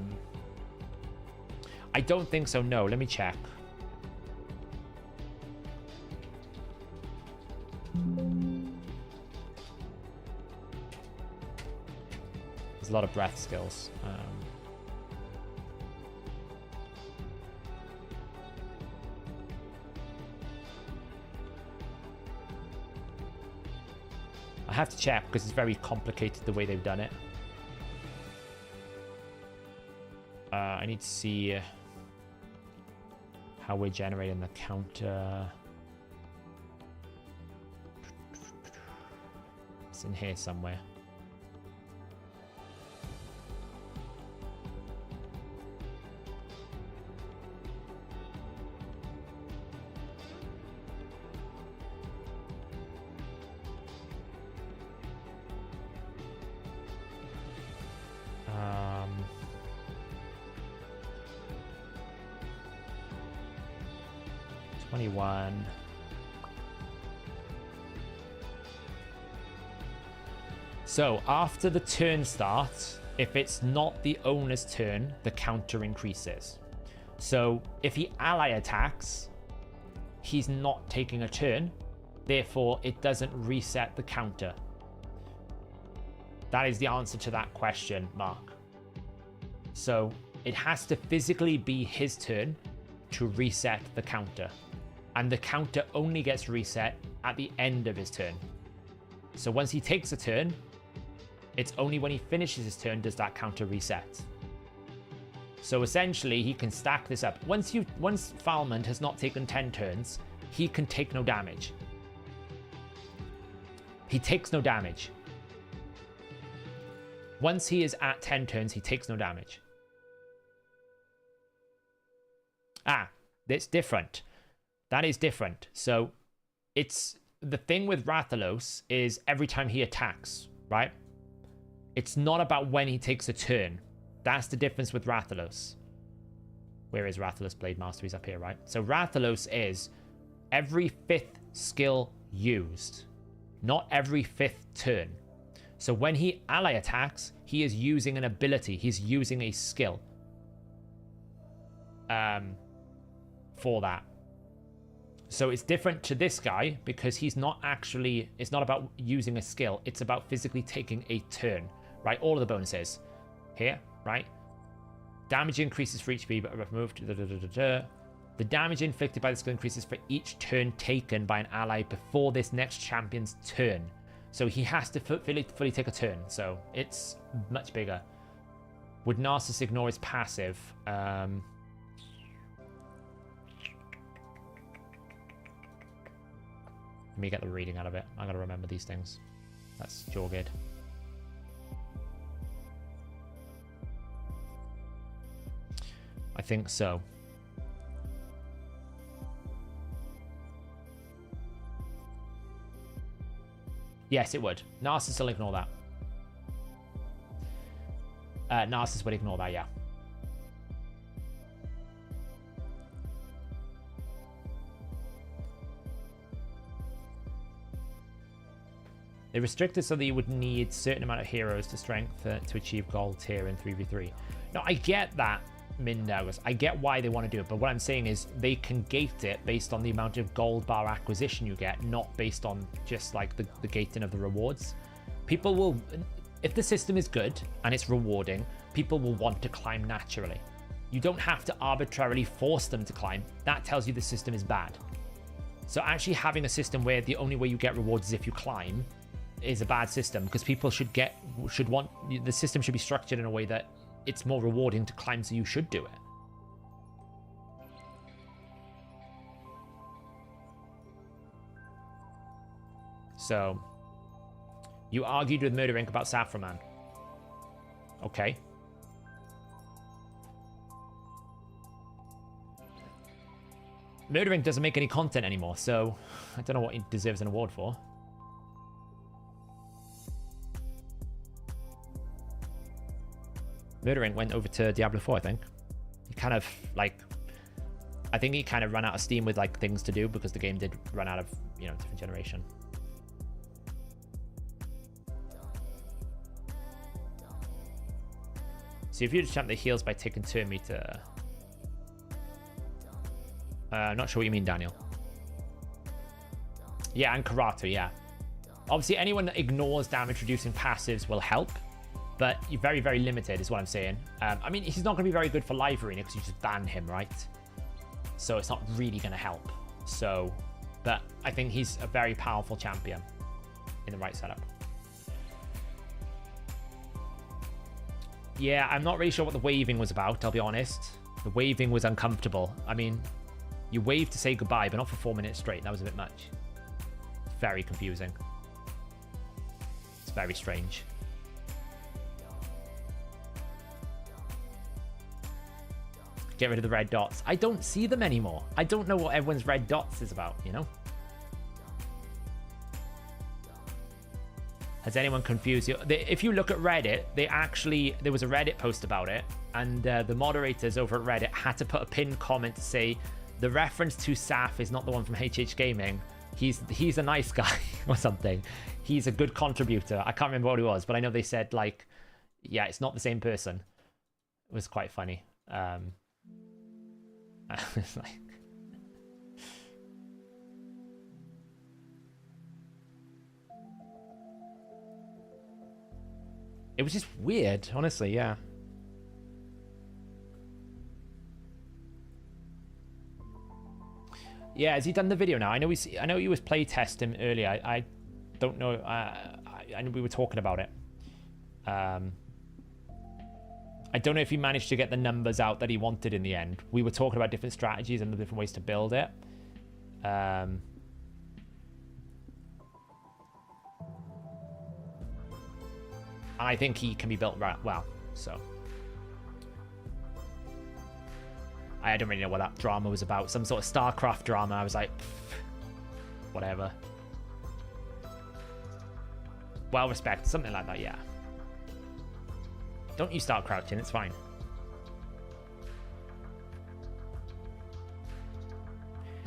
don't think so, no. Let me check. There's a lot of breath skills. I have to check because it's very complicated the way they've done it. I need to see how we're generating the counter. It's in here somewhere. Um, 21. So after the turn starts, if it's not the owner's turn, the counter increases. So if he ally attacks, he's not taking a turn. Therefore, it doesn't reset the counter. That is the answer to that question, Mark. So it has to physically be his turn to reset the counter. And the counter only gets reset at the end of his turn. So once he takes a turn, it's only when he finishes his turn does that counter reset. So essentially, he can stack this up. Once Faultless has not taken 10 turns, he can take no damage. He takes no damage. Once he is at 10 turns, he takes no damage. Ah, that's different. That is different. So it's the thing with Rathalos is every time he attacks, right? It's not about when he takes a turn. That's the difference with Rathalos. Where is Rathalos Blade Master? He's up here, right? So Rathalos is every 5th skill used, not every 5th turn. So when he ally attacks, he is using an ability. He's using a skill for that. So it's different to this guy because he's not actually, it's not about using a skill. It's about physically taking a turn, right? All of the bonuses here, right? Damage increases for each but removed. The damage inflicted by the skill increases for each turn taken by an ally before this next champion's turn. So he has to fully take a turn. So it's much bigger. Would Narcissus ignore his passive? Let me get the reading out of it. I gotta remember these things. That's Jorgid. I think so. Yes, it would. Narcissus will ignore that. Narcissus would ignore that, yeah. They restricted so that you would need a certain amount of heroes to strength to achieve gold tier in 3v3. No, I get that, Mindows. I get why they want to do it, but what I'm saying is they can gate it based on the amount of gold bar acquisition you get, not based on just like the gating of the rewards. People will, if the system is good and it's rewarding, people will want to climb naturally. You don't have to arbitrarily force them to climb. That tells you the system is bad. So actually having a system where the only way you get rewards is if you climb is a bad system, because people the system should be structured in a way that it's more rewarding to climb, so you should do it. So, you argued with Murder Inc. about Saffron. Okay. Murder Inc. doesn't make any content anymore, so I don't know what he deserves an award for. Murder Inc. went over to Diablo 4, I think. He kind of, like... I think he kind of ran out of steam with, like, things to do because the game did run out of, you know, different generation. So if you just champ the heals by taking turn meter... not sure what you mean, Daniel. Yeah, and Karatu, yeah. Obviously, anyone that ignores damage reducing passives will help. But you're very, very limited is what I'm saying. I mean, he's not going to be very good for live arena because you just ban him, right? So it's not really going to help. So, but I think he's a very powerful champion in the right setup. Yeah, I'm not really sure what the waving was about, I'll be honest. The waving was uncomfortable. I mean, You wave to say goodbye, but not for 4 minutes straight. That was a bit much. It's very confusing. It's very strange. Get rid of the red dots. I don't see them anymore. I don't know what everyone's red dots is about, you know? Has anyone confused you? If you look at Reddit, there was a Reddit post about it, and the moderators over at Reddit had to put a pinned comment to say, the reference to Saf is not the one from HH Gaming. He's a nice guy or something. He's a good contributor. I can't remember what he was, but I know they said, like, yeah, it's not the same person. It was quite funny. It's like... It was just weird, honestly, yeah. Yeah, has he done the video now? I know he was play testing earlier. I don't know. I know we were talking about it. I don't know if he managed to get the numbers out that he wanted in the end. We were talking about different strategies and the different ways to build it. I think he can be built right well, so. I don't really know what that drama was about. Some sort of StarCraft drama. I was like, whatever. Well respected, something like that, yeah. Don't you start crouching, it's fine.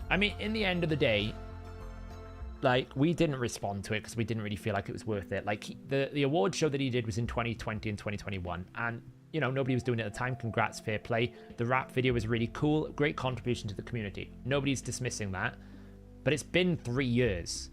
I mean, in the end of the day, like, we didn't respond to it because we didn't really feel like it was worth it. Like, the award show that he did was in 2020 and 2021, and, you know, nobody was doing it at the time. Congrats, fair play. The rap video was really cool, great contribution to the community. Nobody's dismissing that, but it's been 3 years.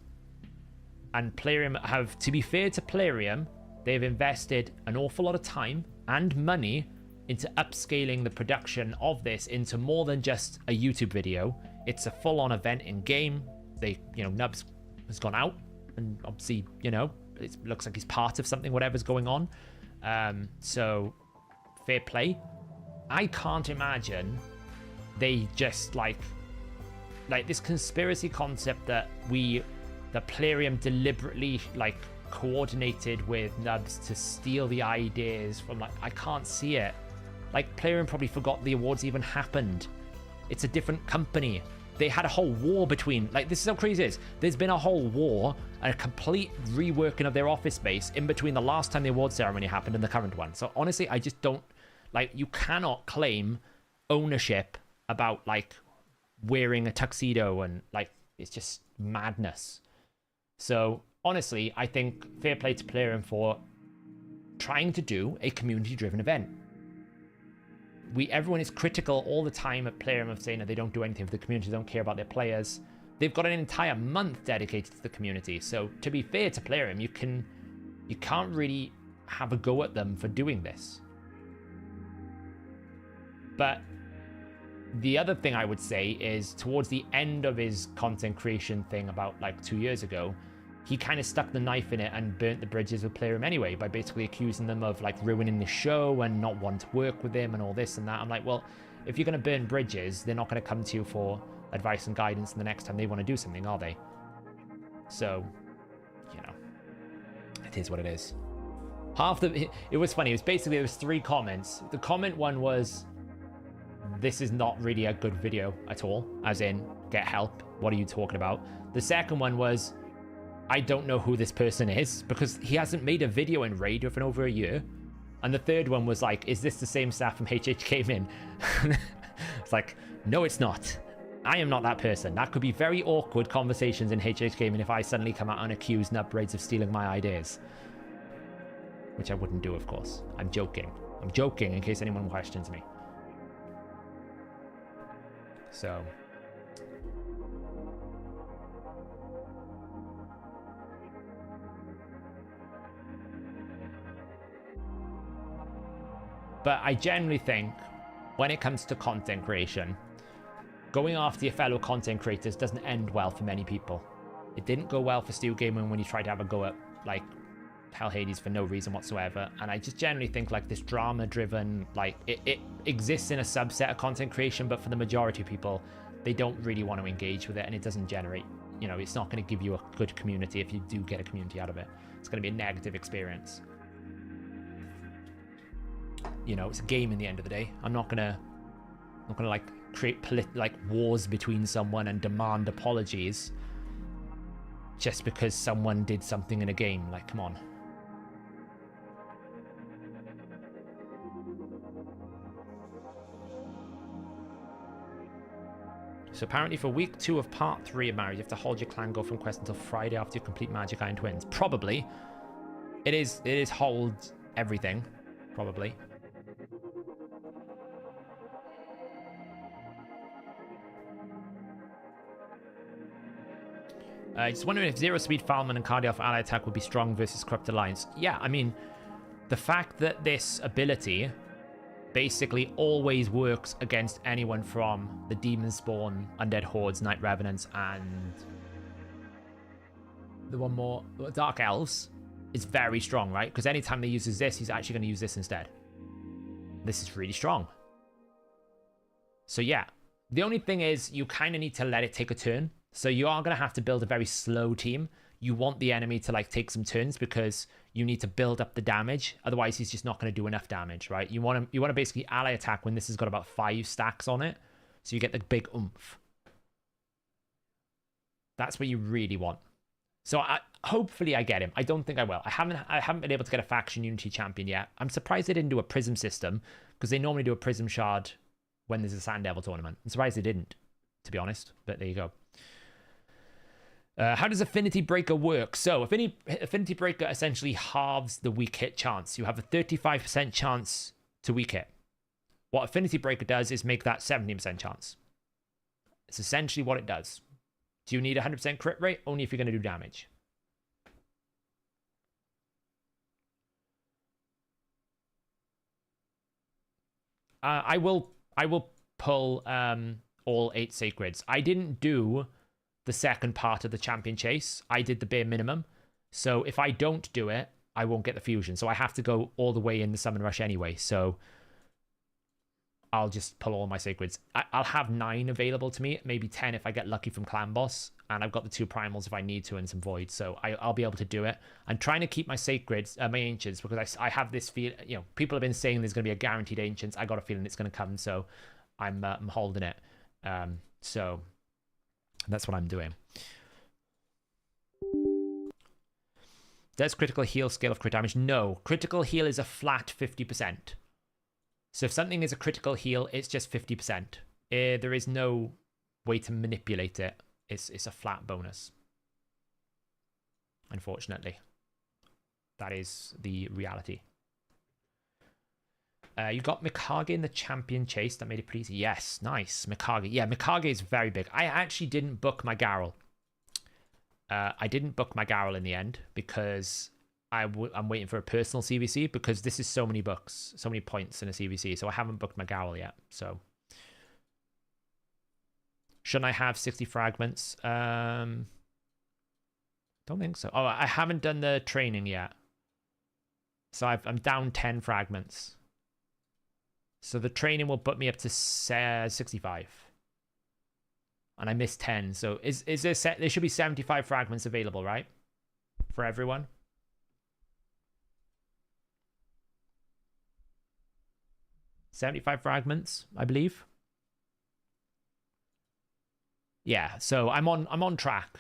And Plarium have, to be fair to Plarium, they've invested an awful lot of time and money into upscaling the production of this into more than just a YouTube video. It's a full-on event in-game. They, you know, Nubs has gone out, and obviously, you know, it looks like he's part of something, whatever's going on. So, fair play. I can't imagine they just, like this conspiracy concept that Plarium deliberately, like, coordinated with Nubs to steal the ideas from, like, I can't see it. Like, Plarium probably forgot the awards even happened. It's a different company. They had a whole war between, like, this is how crazy it is. There's been a whole war and a complete reworking of their office space in between the last time the award ceremony happened and the current one. So honestly, I just don't, like, you cannot claim ownership about, like, wearing a tuxedo, and, like, it's just madness. So honestly, I think fair play to Plarium for trying to do a community-driven event. Everyone is critical all the time at Plarium of saying that they don't do anything for the community, don't care about their players. They've got an entire month dedicated to the community. So to be fair to Plarium, you can't really have a go at them for doing this. But the other thing I would say is towards the end of his content creation thing about, like, 2 years ago, he kind of stuck the knife in it and burnt the bridges with Plarium anyway by basically accusing them of, like, ruining the show and not wanting to work with him and all this and that. I'm like, well, if you're going to burn bridges, they're not going to come to you for advice and guidance the next time they want to do something, are they? So, you know, it is what it is. It was funny. It was basically, there was 3 comments. The comment one was, this is not really a good video at all, as in, get help. What are you talking about? The second one was, I don't know who this person is because he hasn't made a video in Raid for over a year. And the third one was like, is this the same staff from HH Gaming? It's like, no, it's not. I am not that person. That could be very awkward conversations in HH Gaming if I suddenly come out and accuse Nubraids of stealing my ideas. Which I wouldn't do, of course. I'm joking. I'm joking in case anyone questions me. So... But I generally think, when it comes to content creation, going after your fellow content creators doesn't end well for many people. It didn't go well for Stu Gaming when he tried to have a go at, like, Hell Hades for no reason whatsoever. And I just generally think, like, this drama-driven, like, it exists in a subset of content creation, but for the majority of people, they don't really want to engage with it, and it doesn't generate, you know, it's not going to give you a good community if you do get a community out of it. It's going to be a negative experience. You know, it's a game in the end of the day. I'm not gonna like create like wars between someone and demand apologies just because someone did something in a game. Like, come on. So apparently for week 2 of part 3 of Marriage, you have to hold your clan go from quest until Friday after you complete Magic Iron Twins. Probably. It is hold everything. Probably. Just wondering if Zero Speed Falman and Cardio for Ally Attack would be strong versus Corrupted Alliance. Yeah, I mean, the fact that this ability basically always works against anyone from the Demon Spawn, Undead Hordes, Night Revenants, and the one more, Dark Elves, is very strong, right? Because anytime he uses this, he's actually going to use this instead. This is really strong. So yeah, the only thing is you kind of need to let it take a turn. So you are going to have to build a very slow team. You want the enemy to like take some turns because you need to build up the damage. Otherwise, he's just not going to do enough damage, right? You want to basically ally attack when this has got about 5 stacks on it. So you get the big oomph. That's what you really want. So hopefully I get him. I don't think I will. I haven't been able to get a faction unity champion yet. I'm surprised they didn't do a prism system because they normally do a prism shard when there's a Sand Devil tournament. I'm surprised they didn't, to be honest. But there you go. How does Affinity Breaker work? So Affinity Breaker essentially halves the weak hit chance. You have a 35% chance to weak hit. What Affinity Breaker does is make that 70% chance. It's essentially what it does. Do you need 100% crit rate? Only if you're going to do damage. I will pull all 8 Sacreds. I didn't do the second part of the champion chase. I did the bare minimum. So if I don't do it, I won't get the fusion. So I have to go all the way in the summon rush anyway. So I'll just pull all my sacreds. I'll have 9 available to me, maybe 10 if I get lucky from Clan Boss. And I've got the 2 primals if I need to and some voids. So I'll be able to do it. I'm trying to keep my sacreds, my ancients, because I have this feel, you know, people have been saying there's going to be a guaranteed ancients. I got a feeling it's going to come. So I'm holding it. So that's what I'm doing. Does critical heal scale of crit damage? No. Critical heal is a flat 50%. So if something is a critical heal, it's just 50%. There is no way to manipulate it. It's a flat bonus. Unfortunately. That is the reality. You got Mikage in the champion chase. That made it pretty easy. Yes, nice. Mikage. Yeah, Mikage is very big. I actually didn't book my Garrel. I didn't book my Garrel in the end because I'm waiting for a personal CVC because this is so many books, so many points in a CVC. So I haven't booked my Garrel yet. So shouldn't I have 60 fragments? Don't think so. Oh, I haven't done the training yet. So I'm down 10 fragments. So the training will put me up to 65. And I missed 10. So is there there should be 75 fragments available, right? For everyone. $75 fragments, I believe. Yeah, so I'm on track.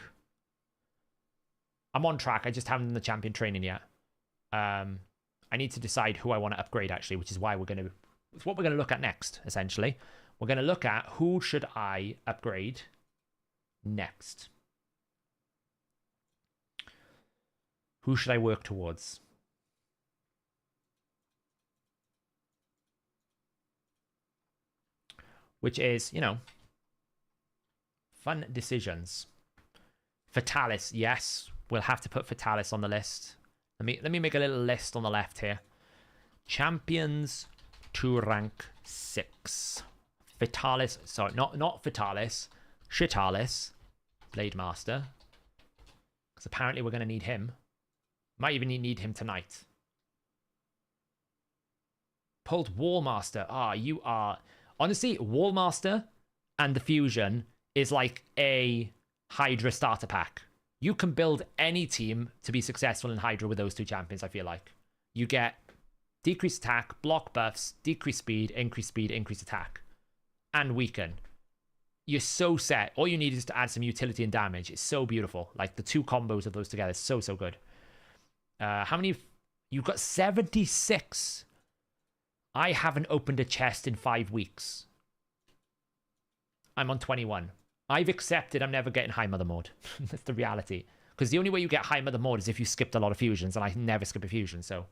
I'm on track. I just haven't done the champion training yet. I need to decide who I want to upgrade actually, which is why it's what we're going to look at next, essentially. We're going to look at who should I upgrade next. Who should I work towards? Which is, you know, fun decisions. Fatalis, yes. We'll have to put Fatalis on the list. Let me make a little list on the left here. Champions to rank 6. Fatalis, sorry, not Fatalis. Shitalis, Blade Master. Because apparently we're going to need him. Might even need him tonight. Pulled Wall Master. Ah, you are... Honestly, Wall Master and the Fusion is like a Hydra starter pack. You can build any team to be successful in Hydra with those two champions, I feel like. You get decreased attack, block buffs, decreased speed, increase attack, and weaken. You're so set. All you need is to add some utility and damage. It's so beautiful. Like, the two combos of those together is so, so good. How many... You've got 76. I haven't opened a chest in 5 weeks. I'm on 21. I've accepted I'm never getting High Mother mode. That's the reality. Because the only way you get High Mother mode is if you skipped a lot of fusions, and I never skip a fusion, so...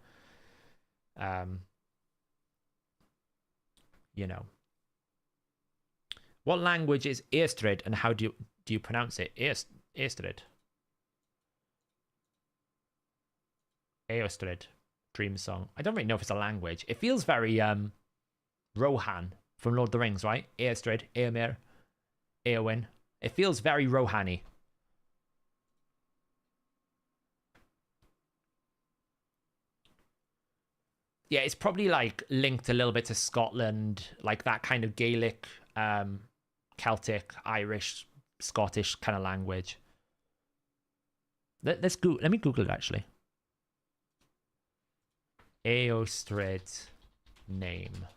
you know. What language is Airstrid, and how do you pronounce it? Airstrid. Airstrid. Dream Song. I don't really know if it's a language. It feels very Rohan from Lord of the Rings, right? Airstrid, Aemir, Eowyn. It feels very Rohan-y. Yeah, it's probably like linked a little bit to Scotland, like that kind of Gaelic, Celtic, Irish, Scottish kind of language. Let me Google it actually. Aostrid name.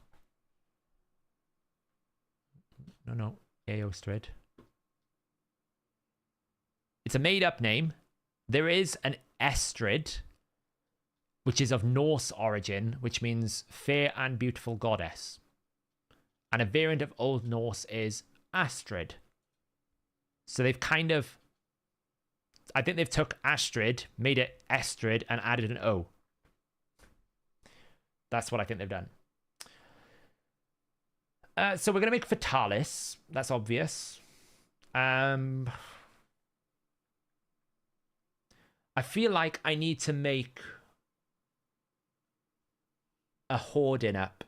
No, Aostrid. It's a made-up name. There is an Estrid, which is of Norse origin, which means fair and beautiful goddess. And a variant of Old Norse is Astrid. So they've kind of... I think they've took Astrid, made it Estrid, and added an O. That's what I think they've done. So we're going to make Faultless. That's obvious. I feel like I need to make a hoarding up.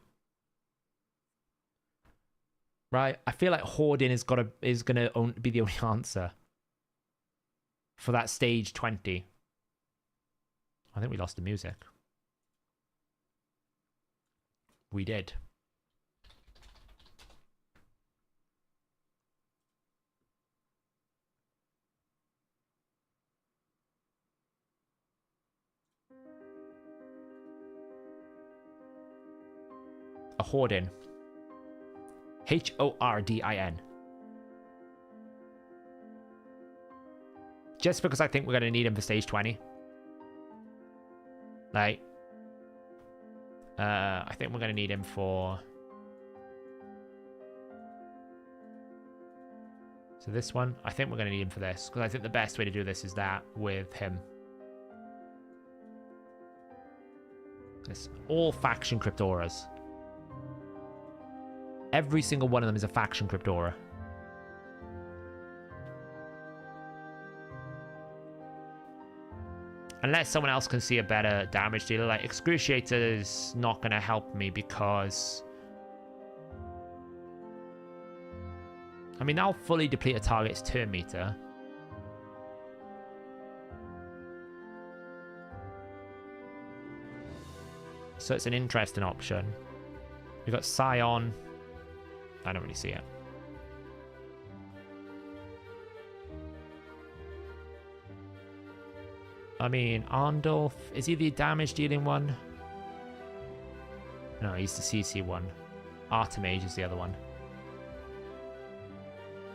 Right? I feel like hoarding is gonna be the only answer for that stage 20. I think we lost the music. We did. A Hordin. Hordin. Just because I think we're going to need him for stage 20. Like, I think we're going to need him for... So this one, I think we're going to need him for this. Because I think the best way to do this is that with him. It's all faction Cryptoras. Every single one of them is a faction Cryptora. Unless someone else can see a better damage dealer. Like, Excruciator is not going to help me because... I mean, that'll fully deplete a target's turn meter. So it's an interesting option. We've got Scion. I don't really see it. I mean, Arndulf, is he the damage dealing one? No, he's the CC one. Artemage is the other one.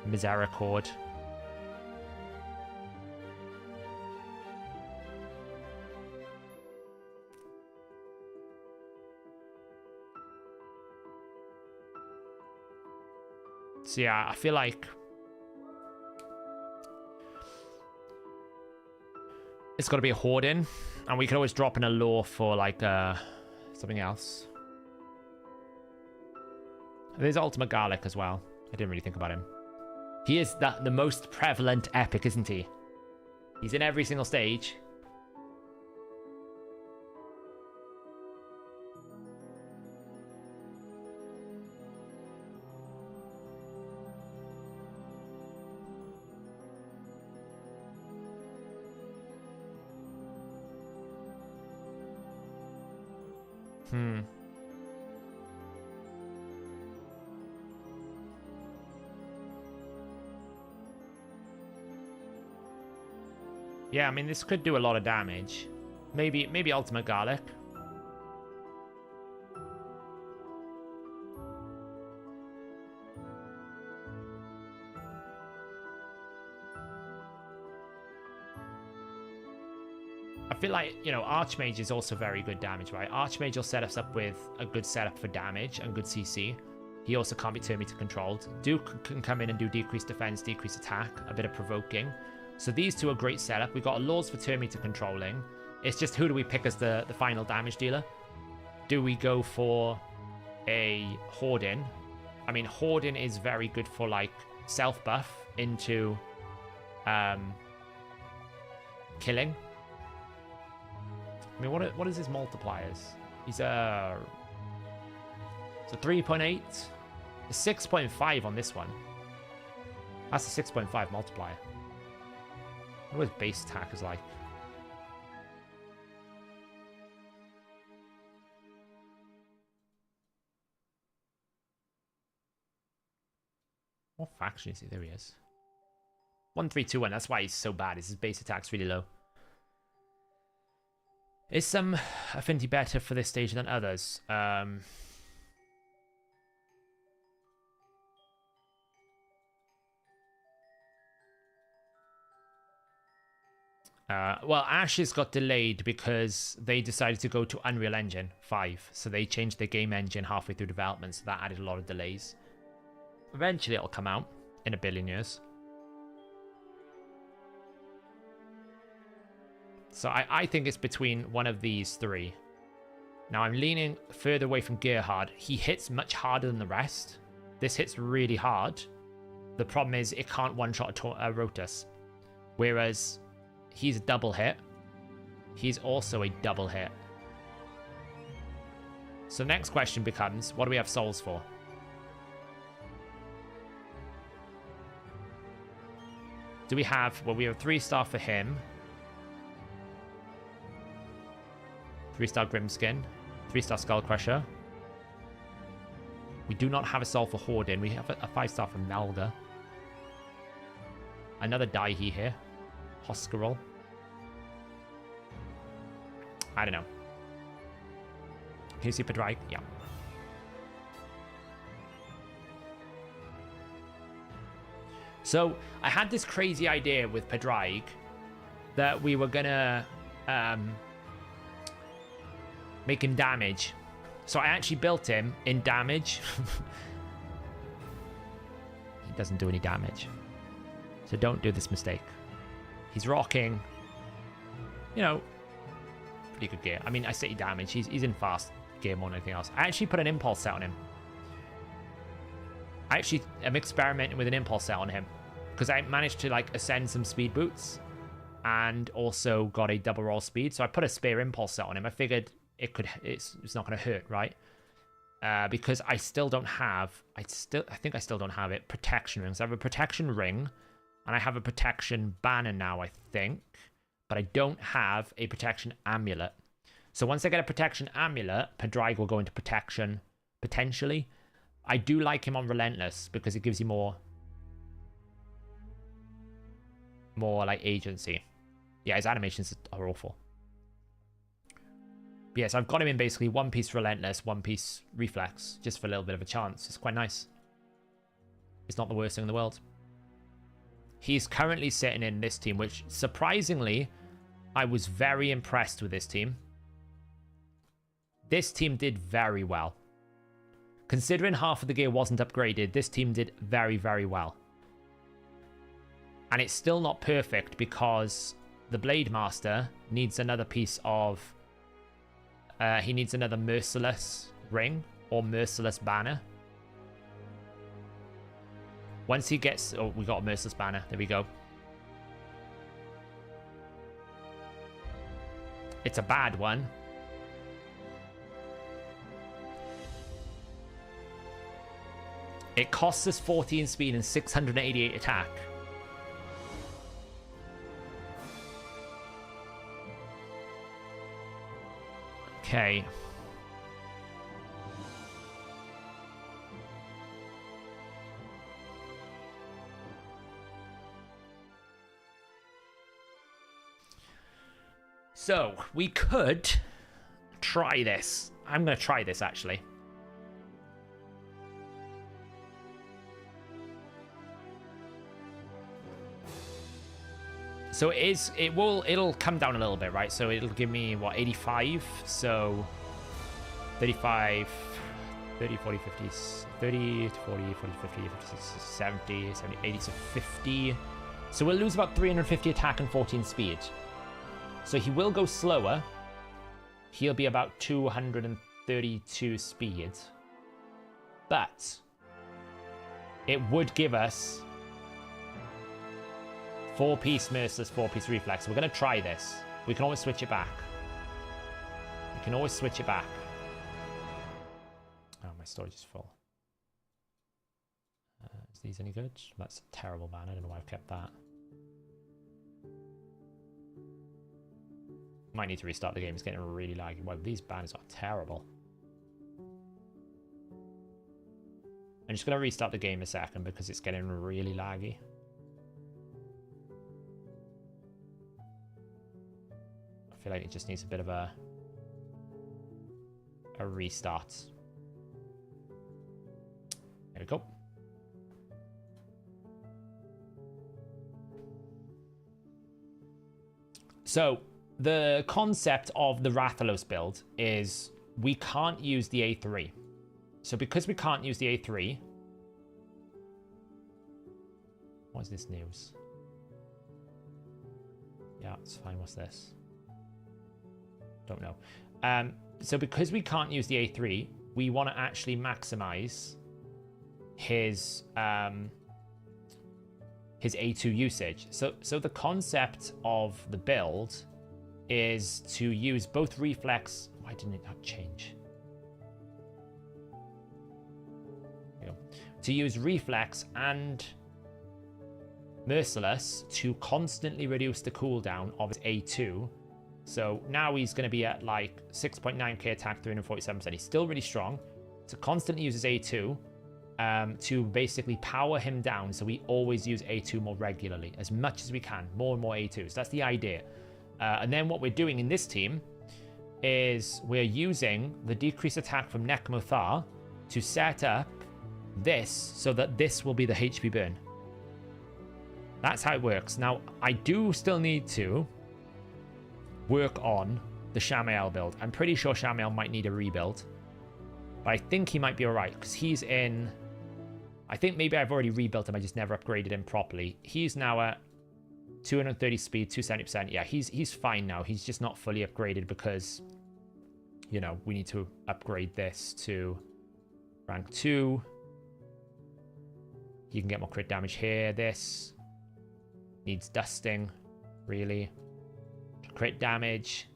Misericord. So yeah, I feel like it's got to be a Hordin, and we could always drop in a lore for like something else. There's Ultimate Garlic as well. I didn't really think about him. He is the most prevalent epic, isn't he? He's in every single stage. Yeah, I mean, this could do a lot of damage. Maybe Ultimate Garlic. I feel like, you know, Archmage is also very good damage, right? Archmage will set us up with a good setup for damage and good CC. He also can't be turn meter controlled. Duke can come in and do decreased defense, decreased attack, a bit of provoking. So these two are great setup. We've got Laws for turn meter controlling. It's just who do we pick as the final damage dealer? Do we go for a Hordin? I mean, Hordin is very good for, like, self-buff into killing. I mean, what is his multipliers? He's a 3.8, a 6.5 on this one. That's a 6.5 multiplier. What his base attack is like. What faction is he? There he is. 1321. That's why he's so bad. His base attack's really low. Is some affinity better for this stage than others? Well, Ashes got delayed because they decided to go to Unreal Engine 5. So they changed their game engine halfway through development, so that added a lot of delays. Eventually it'll come out in a billion years. So I think it's between one of these three. Now I'm leaning further away from Gerhard. He hits much harder than the rest. This hits really hard. The problem is it can't one-shot a Rotus. Whereas he's a double hit. He's also a double hit. So next question becomes, what do we have souls for? Do we have, well, we have a 3-star for him. 3-star Grimskin, 3-star Skullcrusher. We do not have a soul for Hordin. We have a 5-star from Nalga. Another Daihi here. Hoscarol. I don't know. Can you see Pedrike? Yeah. So I had this crazy idea with Pedrike that we were gonna make him damage. So I actually built him in damage. He doesn't do any damage. So don't do this mistake. He's rocking, you know, pretty good gear. I mean, I say damage. He's in fast gear more than anything else. I actually put an impulse set on him. I actually am experimenting with an impulse set on him because I managed to like ascend some speed boots and also got a double roll speed. So I put a spare impulse set on him. I figured it's not going to hurt, right? Because I still don't have, I think I still don't have it, protection rings. I have a protection ring and I have a protection banner now, I think, but I don't have a protection amulet. So once I get a protection amulet, Pedrike will go into protection potentially. I do like him on Relentless because it gives you more like agency. Yeah, his animations are awful. But yes, I've got him in basically 1-piece Relentless, 1-piece Reflex, just for a little bit of a chance. It's quite nice. It's not the worst thing in the world. He's currently sitting in this team, which surprisingly, I was very impressed with this team. This team did very well. Considering half of the gear wasn't upgraded, this team did very, very well. And it's still not perfect because the Blade Master needs another piece of... he needs another Merciless ring or Merciless banner. Once he gets... Oh, we got a Merciless banner. There we go. It's a bad one. It costs us 14 speed and 688 attack. Okay. So, we could try this. I'm going to try this, actually. So it'll come down a little bit, right? So it'll give me, what, 85? So 35, 30, 40, 50, 30, 40, 40, 50, 50, 70, 70, 80, so 50. So we'll lose about 350 attack and 14 speed. So he will go slower. He'll be about 232 speed. But it would give us 4-piece Merciless, 4-piece Reflex. We're going to try this. We can always switch it back. We can always switch it back. Oh, my storage is full. Is these any good? That's a terrible ban. I don't know why I've kept that. Might need to restart the game. It's getting really laggy. Wow, these bans are terrible. I'm just going to restart the game a second because it's getting really laggy. I feel like it just needs a bit of a restart. There we go. So the concept of the Rathalos build is we can't use the A3. So because we can't use the A3, what is this news? Yeah, it's fine. What's this? Don't know. So because we can't use the A3, we want to actually maximize his A2 usage. So the concept of the build is to use both reflex. Why didn't it not change? There we go. To use reflex and merciless to constantly reduce the cooldown of his A2. So now he's going to be at like 6.9k attack, 347%. He's still really strong. To constantly use his A2 to basically power him down, so we always use A2 more regularly, as much as we can, more and more A2s. That's the idea. And then what we're doing in this team is we're using the decreased attack from Nekmothar to set up this so that this will be the HP burn. That's how it works. Now, I do still need to work on the Shamael build. I'm pretty sure Shamael might need a rebuild, but I think he might be alright because he's in... I think maybe I've already rebuilt him, I just never upgraded him properly. He's now at 230 speed, 270%. Yeah, he's fine now. He's just not fully upgraded because, you know, we need to upgrade this to rank 2. You can get more crit damage here. This needs dusting, really. Crit damage.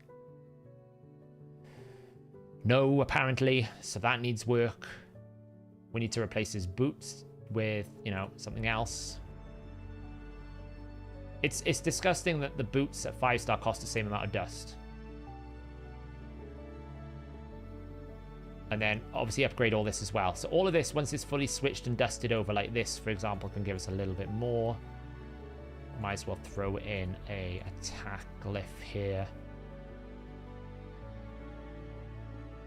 No, apparently. So that needs work. We need to replace his boots with, you know, something else. It's disgusting that the boots at 5-star cost the same amount of dust. And then obviously upgrade all this as well. So all of this, once it's fully switched and dusted over like this, for example, can give us a little bit more. Might as well throw in a attack glyph here.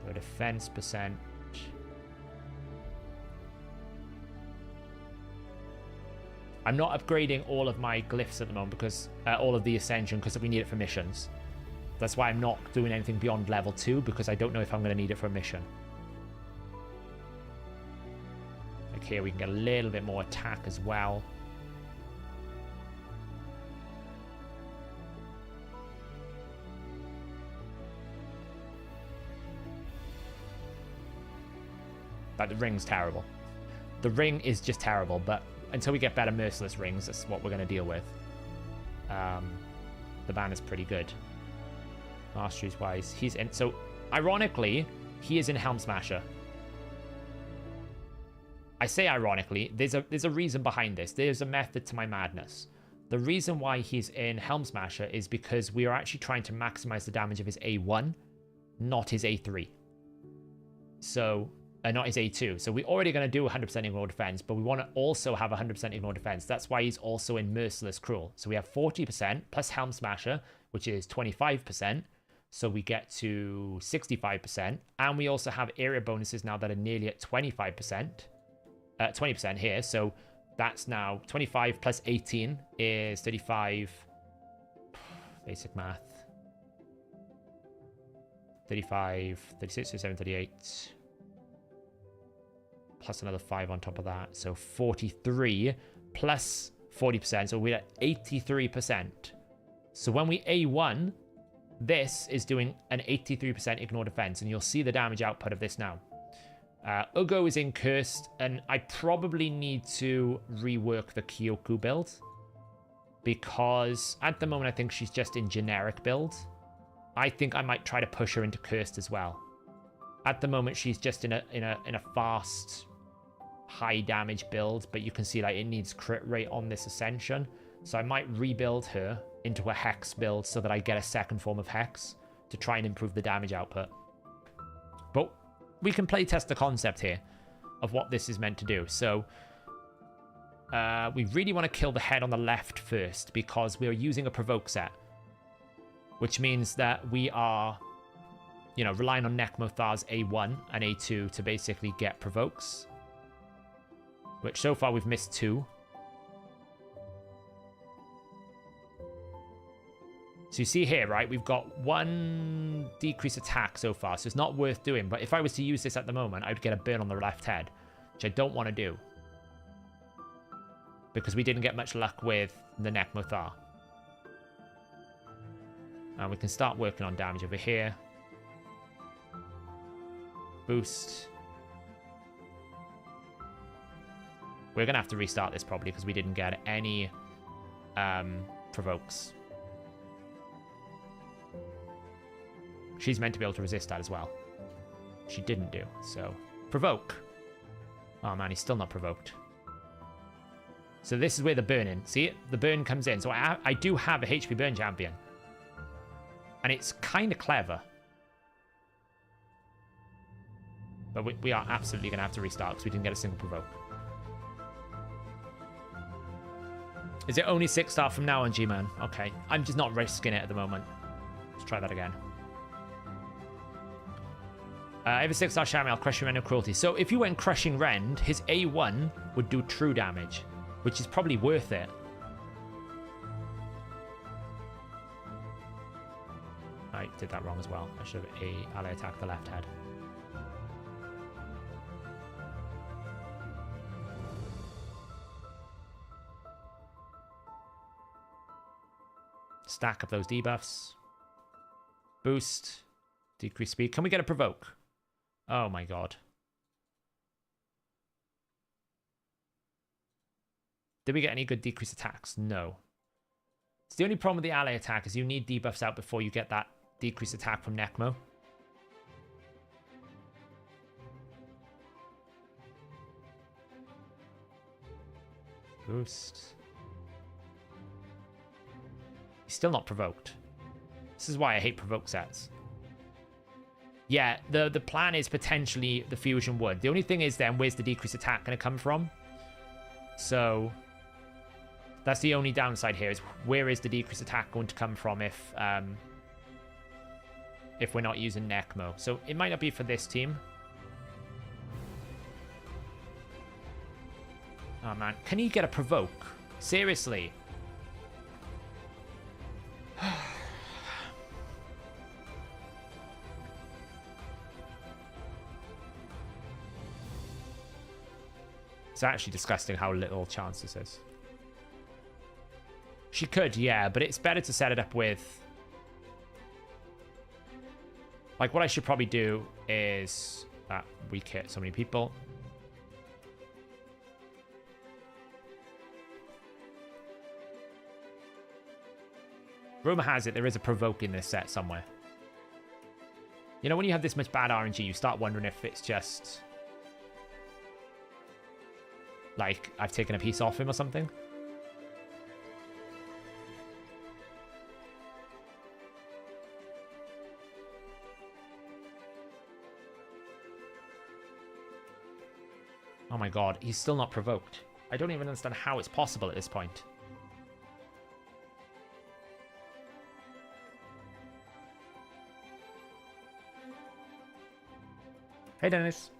Go defense percent. I'm not upgrading all of my glyphs at the moment because all of the ascension because we need it for missions. That's why I'm not doing anything beyond level 2 because I don't know if I'm going to need it for a mission. Like here we can get a little bit more attack as well. But the ring's terrible. The ring is just terrible, but until we get better merciless rings, that's what we're going to deal with. The ban is pretty good. Masteries wise, he's in. So, ironically, he is in Helm Smasher. I say ironically, there's a reason behind this. There's a method to my madness. The reason why he's in Helm Smasher is because we are actually trying to maximize the damage of his A1, not his A3. So, not his A2. So we're already going to do 100% ignore defense, but we want to also have 100% ignore defense. That's why he's also in Merciless Cruel. So we have 40% plus Helm Smasher, which is 25%. So we get to 65%. And we also have area bonuses now that are nearly at 25%. 20% here. So that's now 25 plus 18 is 35. Basic math. 35, 36, 37, 38. Plus another 5 on top of that. So 43 plus 40%. So we're at 83%. So when we A1, this is doing an 83% ignore defense. And you'll see the damage output of this now. Ugo is in cursed. And I probably need to rework the Kyoku build. Because at the moment, I think she's just in generic build. I think I might try to push her into cursed as well. At the moment, she's just in a fast, high damage build, but you can see like it needs crit rate on this ascension. So I might rebuild her into a hex build so that I get a second form of hex to try and improve the damage output. But we can play test the concept here of what this is meant to do. So we really want to kill the head on the left first because we are using a provoke set, which means that we are, you know, relying on Nekmothar's A1 and A2 to basically get provokes, which so far we've missed 2. So you see here, right, we've got 1 decrease attack so far, so it's not worth doing. But if I was to use this at the moment, I would get a burn on the left head, which I don't want to do, because we didn't get much luck with the Nekmothar. And we can start working on damage over here. Boost. We're going to have to restart this probably because we didn't get any provokes. She's meant to be able to resist that as well. She didn't do, so... Provoke. Oh man, he's still not provoked. So this is where the burn in. See it? The burn comes in. So I do have a HP burn champion. And it's kind of clever. But we are absolutely going to have to restart because we didn't get a single provoke. Is it only 6-star from now on, G-Man? Okay. I'm just not risking it at the moment. Let's try that again. I have a 6-star Shami. I'll crush your Rend of Cruelty. So if you went Crushing Rend, his A1 would do true damage, which is probably worth it. I did that wrong as well. I should have ally attack the left head. Stack up those debuffs. Boost. Decrease speed. Can we get a provoke? Oh my god. Did we get any good decrease attacks? No. It's the only problem with the ally attack is you need debuffs out before you get that decrease attack from Nekmo. Boost. He's still not provoked. This is why I hate provoke sets. Yeah, the plan is potentially the fusion wood. The only thing is then, where's the decrease attack going to come from? So that's the only downside here, is where is the decrease attack going to come from if we're not using Nekmo. So it might not be for this team. Oh man, can he get a provoke? Seriously? It's actually disgusting how little chance this is. She could, yeah, but it's better to set it up with... Like, what I should probably do is... we hit so many people. Rumor has it there is a provoke in this set somewhere. You know, when you have this much bad RNG, you start wondering if it's just... like, I've taken a piece off him or something. Oh my god, he's still not provoked. I don't even understand how it's possible at this point. Hey, Dennis.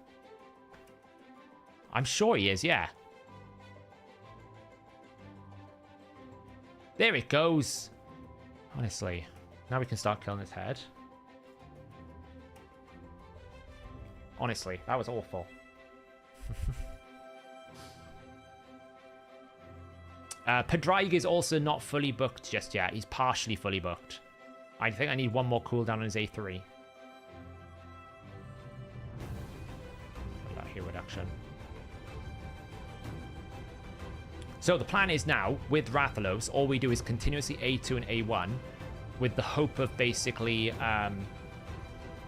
I'm sure he is, yeah. There it goes. Honestly. Now we can start killing his head. Honestly, that was awful. Pedrig is also not fully booked just yet. He's partially fully booked. I think I need one more cooldown on his A3. That here reduction. So the plan is now, with Rathalos, all we do is continuously A2 and A1 with the hope of basically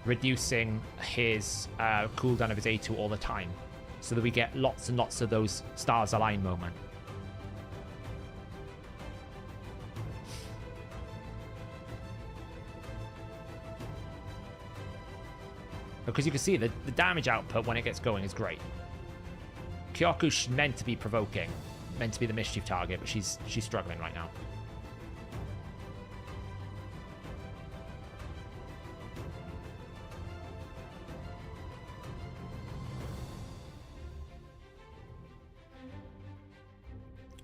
reducing his cooldown of his A2 all the time so that we get lots and lots of those stars align moment. Because you can see that the damage output when it gets going is great. Kyoku's meant to be provoking, meant to be the mischief target, but she's struggling right now.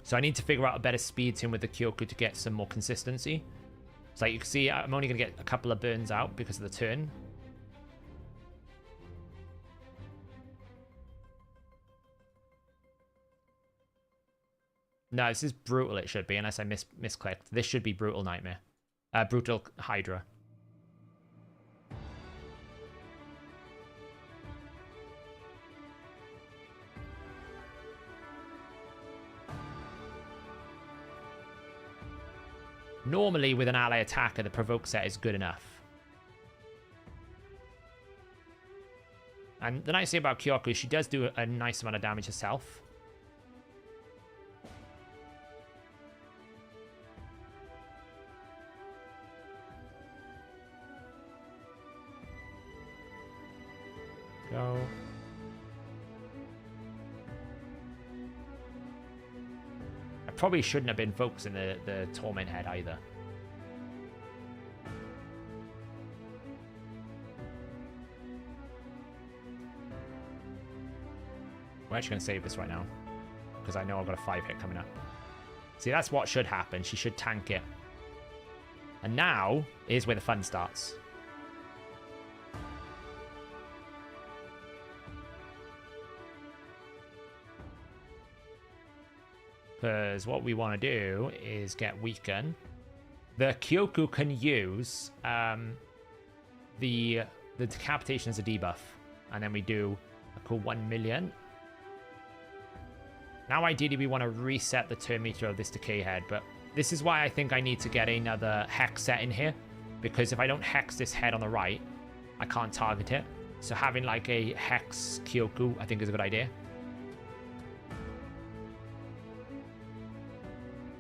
So I need to figure out a better speed to him with the Kyoku to get some more consistency. So like you can see, I'm only going to get a couple of burns out because of the turn. No, this is brutal, it should be, unless I misclicked. This should be brutal nightmare. Brutal Hydra. Normally, with an ally attacker, the provoke set is good enough. And the nice thing about Kyoku is she does do a nice amount of damage herself. Go. I probably shouldn't have been focusing the Torment head either. We're actually going to save this right now because I know I've got a 5-hit coming up. See, that's what should happen. She should tank it. And now is where the fun starts. Because what we want to do is get weaken. The Kyoku can use the decapitation as a debuff. And then we do a cool 1 million. Now ideally we want to reset the turn meter of this decay head. But this is why I think I need to get another hex set in here. Because if I don't hex this head on the right, I can't target it. So having like a hex Kyoku I think is a good idea.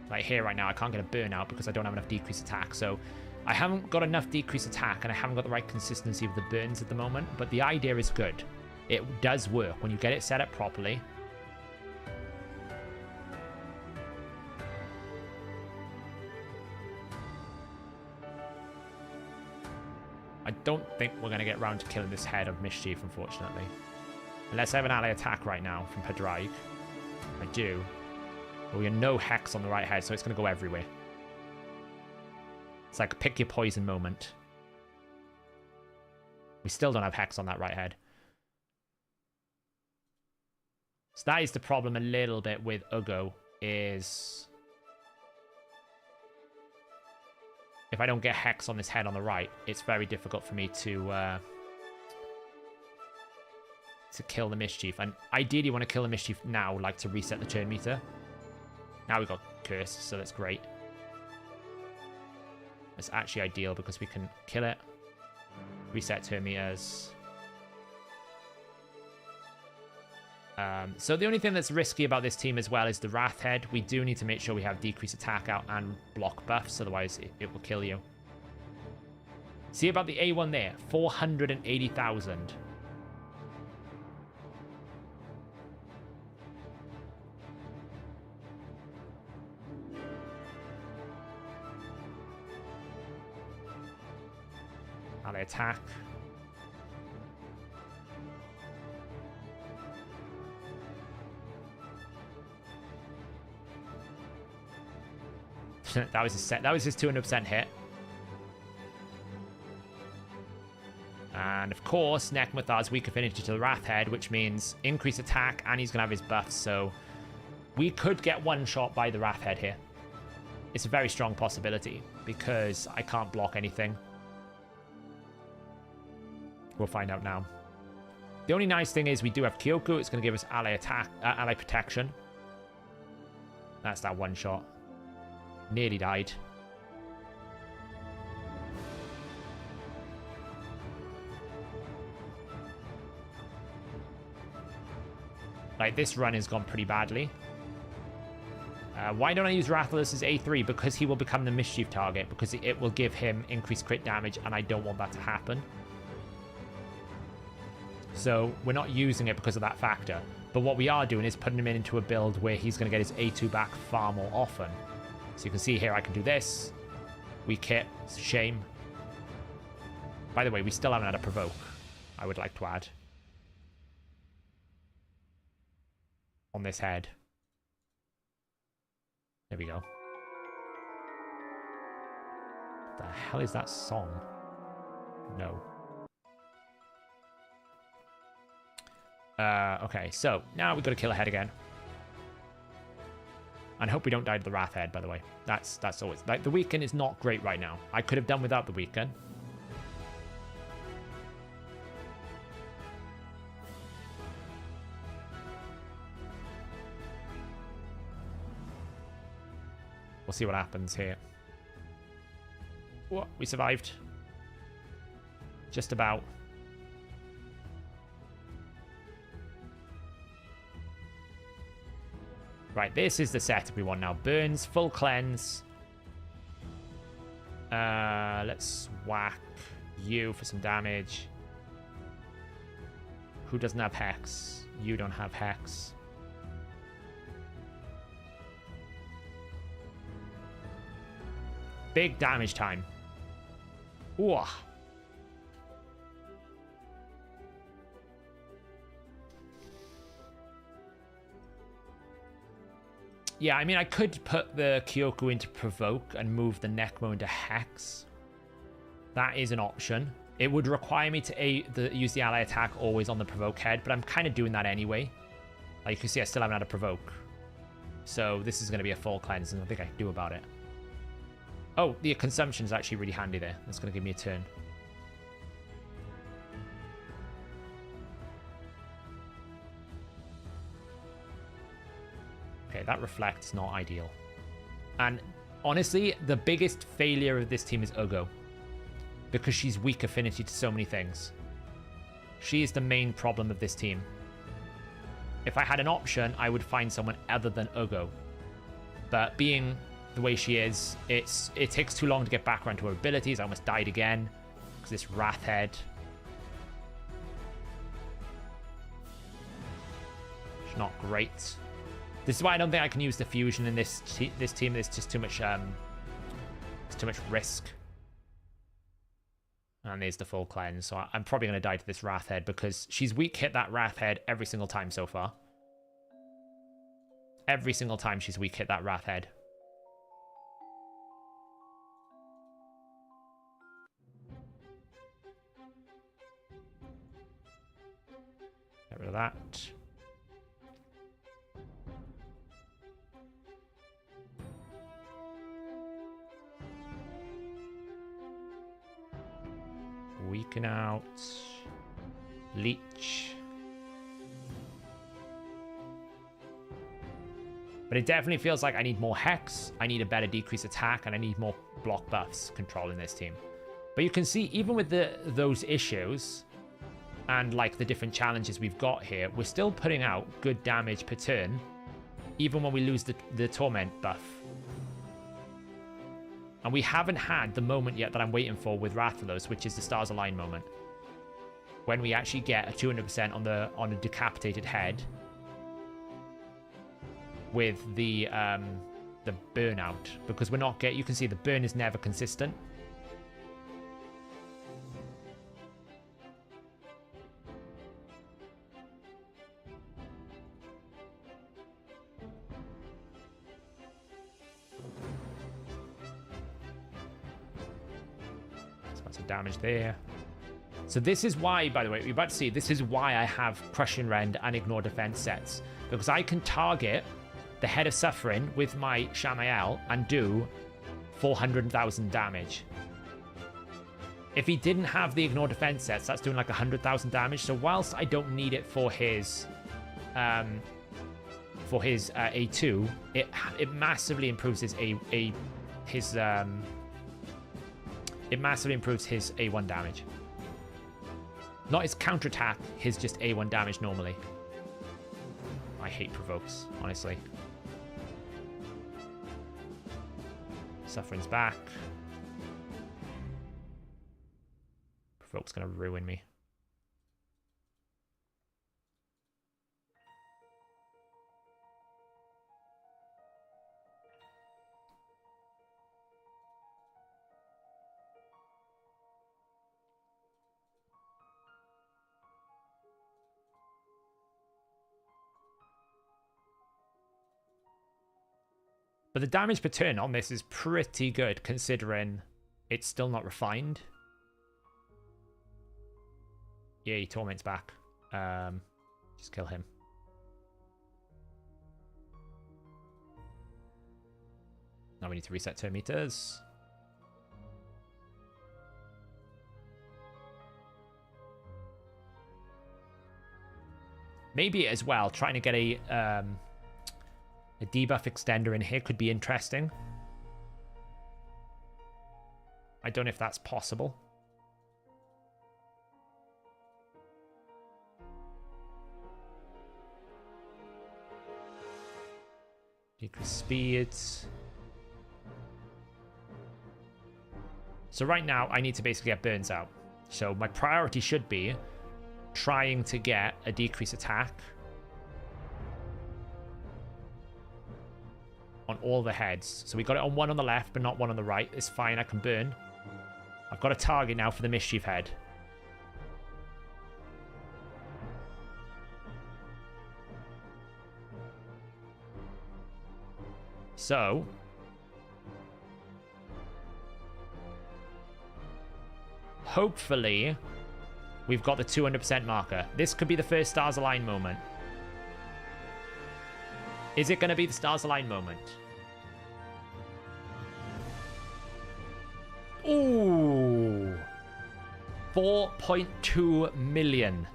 Like here right now, I can't get a burnout because I don't have enough decreased attack. So I haven't got enough decreased attack and I haven't got the right consistency of the burns at the moment. But the idea is good. It does work when you get it set up properly. I don't think we're going to get around to killing this head of Mischief, unfortunately. Unless I have an ally attack right now from Pedrig. I do. But we have no hex on the right head, so it's going to go everywhere. It's like pick your poison moment. We still don't have hex on that right head. So that is the problem a little bit with Ugo, is if I don't get hex on this head on the right, it's very difficult for me to kill the Mischief. And ideally you want to kill the Mischief now, like to reset the turn meter. Now we've got Cursed, so that's great. It's actually ideal because we can kill it, reset turn meters. So the only thing that's risky about this team as well is the Wrath Head. We do need to make sure we have decreased attack out and block buffs, otherwise it will kill you. See about the A1 there, 480,000. Now they attack. That was his set. That was his 200% hit. And of course, Nekmathar's weak affinity to the Wrathhead, which means increased attack, and he's going to have his buffs, so we could get one shot by the Wrathhead here. It's a very strong possibility, because I can't block anything. We'll find out now. The only nice thing is we do have Kyoku. It's going to give us ally attack, ally protection. That's that one shot. Nearly died. Like, this run has gone pretty badly. Why don't I use Rathalos as A3? Because he will become the mischief target, because it will give him increased crit damage, and I don't want that to happen. So we're not using it because of that factor. But what we are doing is putting him into a build where he's going to get his A2 back far more often. So you can see here I can do this. Weak hit. It's a shame. By the way, we still haven't had a provoke, I would like to add. On this head. There we go. The hell is that song? No. Okay, so now we've got to kill a head again. And hope we don't die to the Wrathhead, by the way. That's always... Like, the weaken is not great right now. I could have done without the weaken. We'll see what happens here. What? We survived. Just about. Right, this is the setup we want now. Burns, full cleanse. Let's whack you for some damage. Who doesn't have Hex? You don't have Hex. Big damage time. Ooh. Yeah, I mean, I could put the Kyoku into Provoke and move the Nekmo into Hex. That is an option. It would require me to use the ally attack always on the Provoke head, but I'm kind of doing that anyway. Like you can see, I still haven't had a Provoke. So this is going to be a full cleanse, and I think I can do about it. Oh, the consumption is actually really handy there. That's going to give me a turn. Okay, that reflect is not ideal. And honestly, the biggest failure of this team is Ugo. Because she's weak affinity to so many things. She is the main problem of this team. If I had an option, I would find someone other than Ugo. But being the way she is, it takes too long to get back around to her abilities. I almost died again. Because this Wrathhead. It's not great. This is why I don't think I can use the fusion in this team. There's just too much risk. And there's the full cleanse. So I'm probably going to die to this Wrathhead because she's weak hit that Wrathhead every single time so far. Every single time she's weak hit that Wrathhead. Get rid of that. Weaken out. Leech. But it definitely feels like I need more Hex, I need a better decrease attack, and I need more block buffs controlling this team. But you can see, even with those issues, and like the different challenges we've got here, we're still putting out good damage per turn, even when we lose the Torment buff. And we haven't had the moment yet that I'm waiting for with Rathalos, which is the Stars Align moment. When we actually get a 200% on a decapitated head with the burnout. Because we're not you can see the burn is never consistent. Lots of damage there. So this is why, by the way, you're about to see, this is why I have Crushing Rend and Ignore Defense sets. Because I can target the Head of Suffering with my Shamael and do 400,000 damage. If he didn't have the Ignore Defense sets, that's doing like 100,000 damage. So whilst I don't need it for his A2, it massively improves his it massively improves his A1 damage. Not his counterattack, his just A1 damage normally. I hate provokes, honestly. Suffering's back. Provoke's gonna ruin me. But the damage per turn on this is pretty good, considering it's still not refined. Yeah, he Torment's back. Just kill him. Now we need to reset turn meters. Maybe as well, trying to get a debuff extender in here could be interesting. I don't know if that's possible. Decrease speeds. So right now, I need to basically get burns out. So my priority should be trying to get a decrease attack on all the heads. So we got it on one on the left, but not one on the right. It's fine, I can burn. I've got a target now for the Mischief Head. So hopefully we've got the 200% marker. This could be the first Stars Align moment. Is it going to be the Stars Align moment? Ooh. 4.2 million.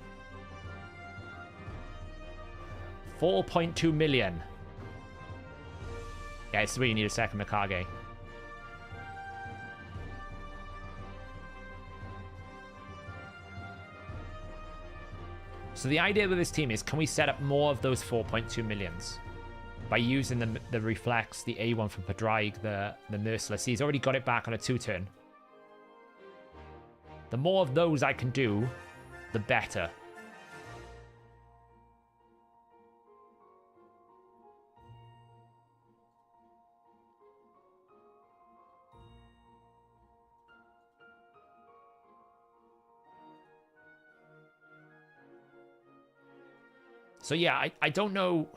4.2 million. Yeah, it's where you need a second Mikage. So the idea with this team is, can we set up more of those 4.2 millions? By using the Reflex, the A1 from Padraig, the Merciless. He's already got it back on a 2-turn. The more of those I can do, the better. So yeah, I don't know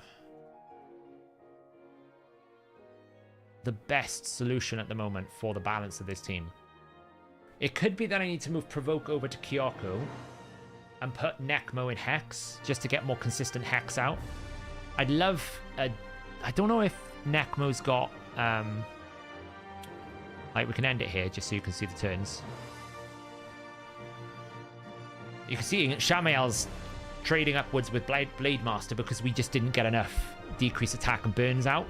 the best solution at the moment for the balance of this team. It could be that I need to move Provoke over to Kyoko and put Necmo in Hex just to get more consistent Hex out. I'd love I don't know if Necmo's got like, we can end it here just so you can see the turns. You can see Shamael's trading upwards with Blade Master because we just didn't get enough decrease attack and burns out.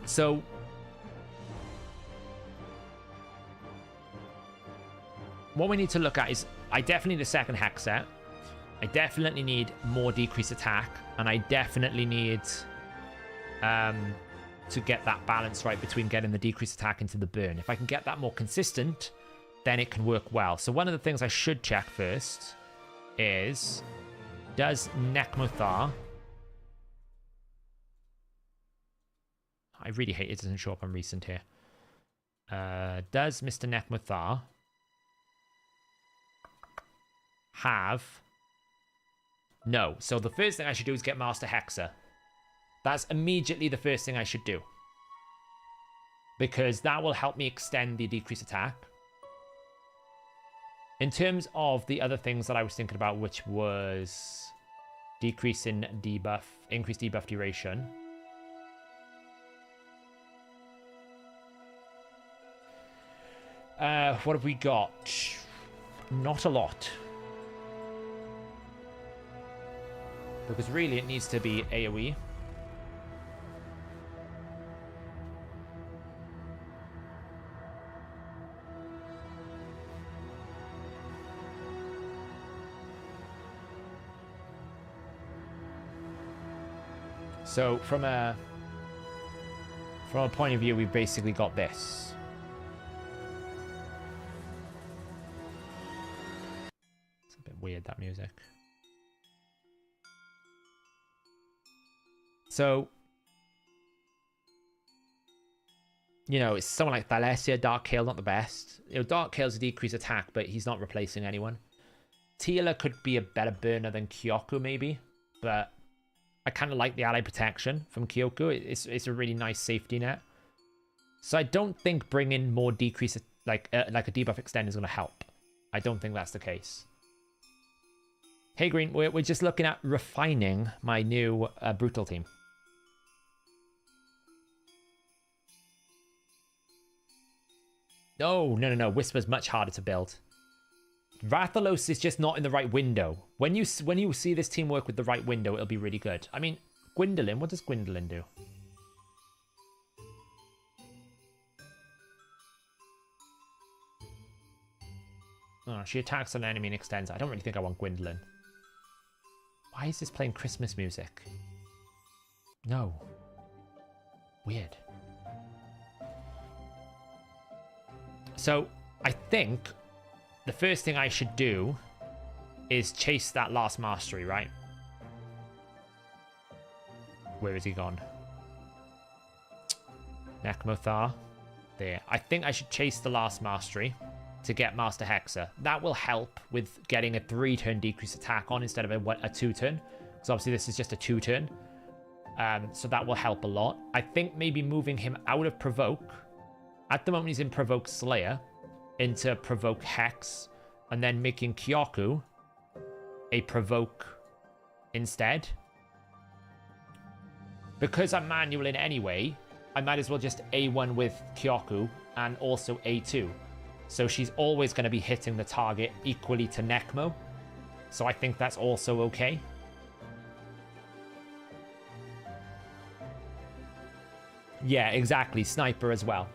So what we need to look at is, I definitely need a second Hex set. I definitely need more decrease attack, and I definitely need to get that balance right between getting the decrease attack into the burn. If I can get that more consistent, then it can work well. So one of the things I should check first is, does Nekmothar... I really hate it doesn't show up on recent here. Does Mr. Nekmothar have... No. So the first thing I should do is get Master Hexer. That's immediately the first thing I should do. because that will help me extend the decrease attack. In terms of the other things that I was thinking about, which was decrease in debuff, increased debuff duration. What have we got? Not a lot. Because really it needs to be AoE. So from a point of view, we've basically got this. It's a bit weird, that music. So, you know, it's someone like Thalassia, Dark Kale, not the best. You know, Dark Kale's a decreased attack, but he's not replacing anyone. Tila could be a better burner than Kyoku, maybe, but I kind of like the ally protection from Kyoku. It's a really nice safety net. So I don't think bringing more decrease, like a debuff extend is going to help. I don't think that's the case. Hey Green, we're just looking at refining my new brutal team. No. Whisper's much harder to build. Rathalos is just not in the right window. When you see this team work with the right window, it'll be really good. I mean, Gwendolyn, what does Gwendolyn do? Oh, she attacks an enemy and extends. I don't really think I want Gwendolyn. Why is this playing Christmas music? No. Weird. So, I think the first thing I should do is chase that last mastery, right? Where is he gone? Nekmothar. There. I think I should chase the last mastery to get Master Hexer. That will help with getting a 3-turn decrease attack on instead of a 2-turn. Because obviously this is just a 2-turn. So that will help a lot. I think maybe moving him out of Provoke. At the moment he's in Provoke Slayer. Into Provoke Hex. And then making Kyoku a Provoke instead. Because I'm manual in anyway, I might as well just A1 with Kyoku and also A2. So she's always going to be hitting the target equally to Nekmo. So I think that's also okay. Yeah, exactly. Sniper as well.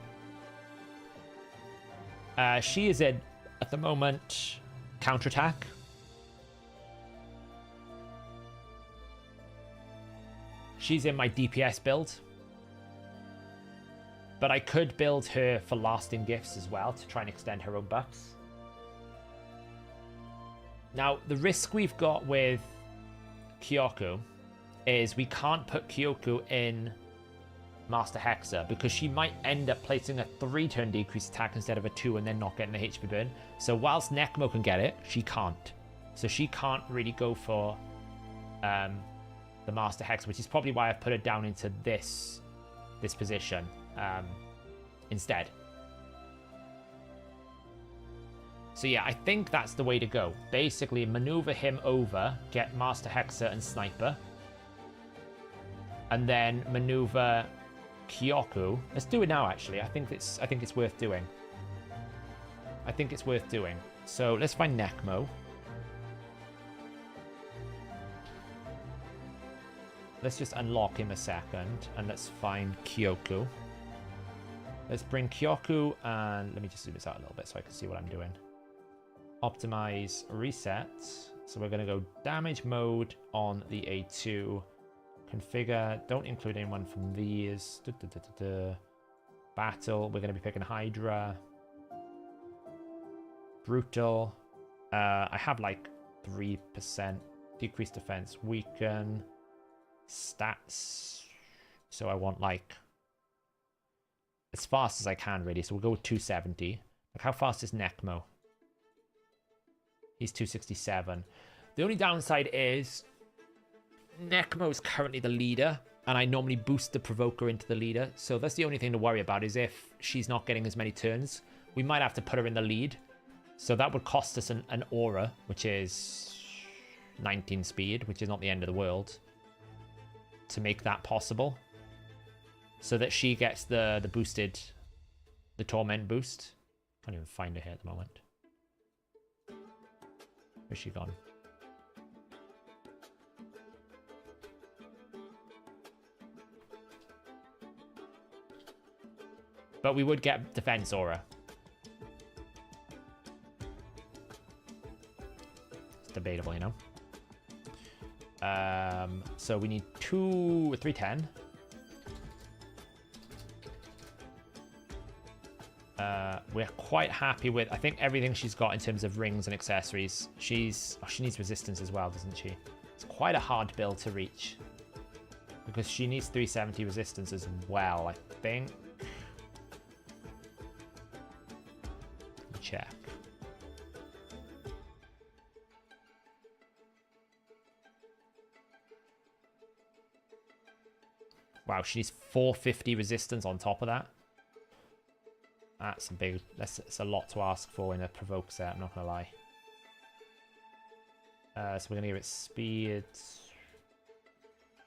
She is at the moment, counterattack. She's in my DPS build. But I could build her for lasting gifts as well to try and extend her own buffs. Now, the risk we've got with Kyoku is we can't put Kyoku in Master Hexer because she might end up placing a 3-turn decrease attack instead of a 2 and then not getting the HP burn. So whilst Nekmo can get it, she can't. So she can't really go for the Master Hexer, which is probably why I've put her down into this position. Instead. So yeah, I think that's the way to go. Basically, maneuver him over, get Master Hexer and Sniper, and then maneuver Kyoku. Let's do it now. Actually, I think it's worth doing. I think it's worth doing. So let's find Nekmo. Let's just unlock him a second, and let's find Kyoku. Let's bring Kyoku, and let me just zoom this out a little bit so I can see what I'm doing. Optimize, reset. So we're going to go damage mode on the A2. Configure, don't include anyone from these. Battle, we're going to be picking Hydra. Brutal. I have like 3% decreased defense. Weaken. Stats. So I want like as fast as I can, really. So we'll go with 270. Like, how fast is Nekmo? He's 267. The only downside is Nekmo is currently the leader, And I normally boost the Provoker into the leader. So that's the only thing to worry about, is if she's not getting as many turns. We might have to put her in the lead. So that would cost us an aura, which is 19 speed, which is not the end of the world, to make that possible. So that she gets the torment boost. Can't even find her here at the moment. Where's she gone? But we would get defense aura. It's debatable, you know. So we need 310. We're quite happy with, I think, everything she's got in terms of rings and accessories. She needs resistance as well, doesn't she? It's quite a hard build to reach, because she needs 370 resistance as well, I think. Check. Wow, she needs 450 resistance on top of that. That's a lot to ask for in a provoke set, I'm not gonna lie. So we're gonna give it speed,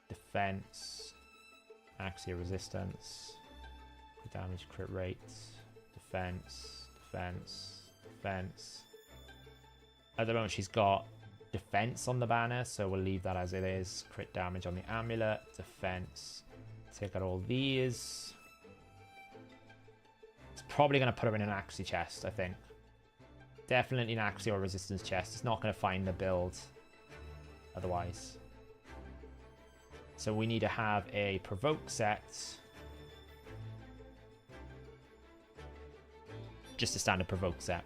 defense, axia resistance, damage, crit rate, defense. At the moment she's got defense on the banner, so we'll leave that as it is. Crit damage on the amulet, defense. Take out all these. It's probably going to put her in an Axie chest, I think. Definitely an Axie or resistance chest. It's not going to find a build otherwise. So we need to have a provoke set. Just a standard provoke set.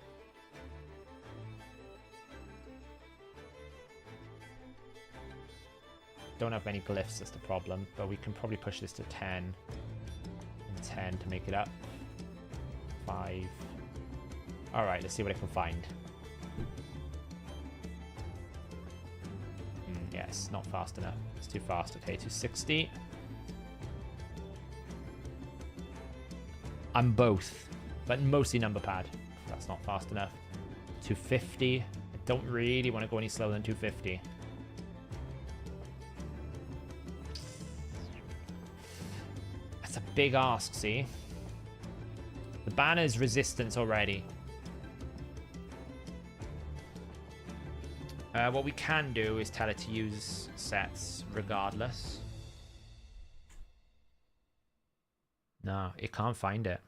Don't have many glyphs, that's the problem, but we can probably push this to 10 and 10 to make it up. 5. Alright, let's see what I can find. Yes, not fast enough. It's too fast. Okay, 260. I'm both, but mostly number pad. That's not fast enough. 250. I don't really want to go any slower than 250. That's a big ask, see? The banner's resistance already. What we can do is tell it to use sets regardless. No, it can't find it.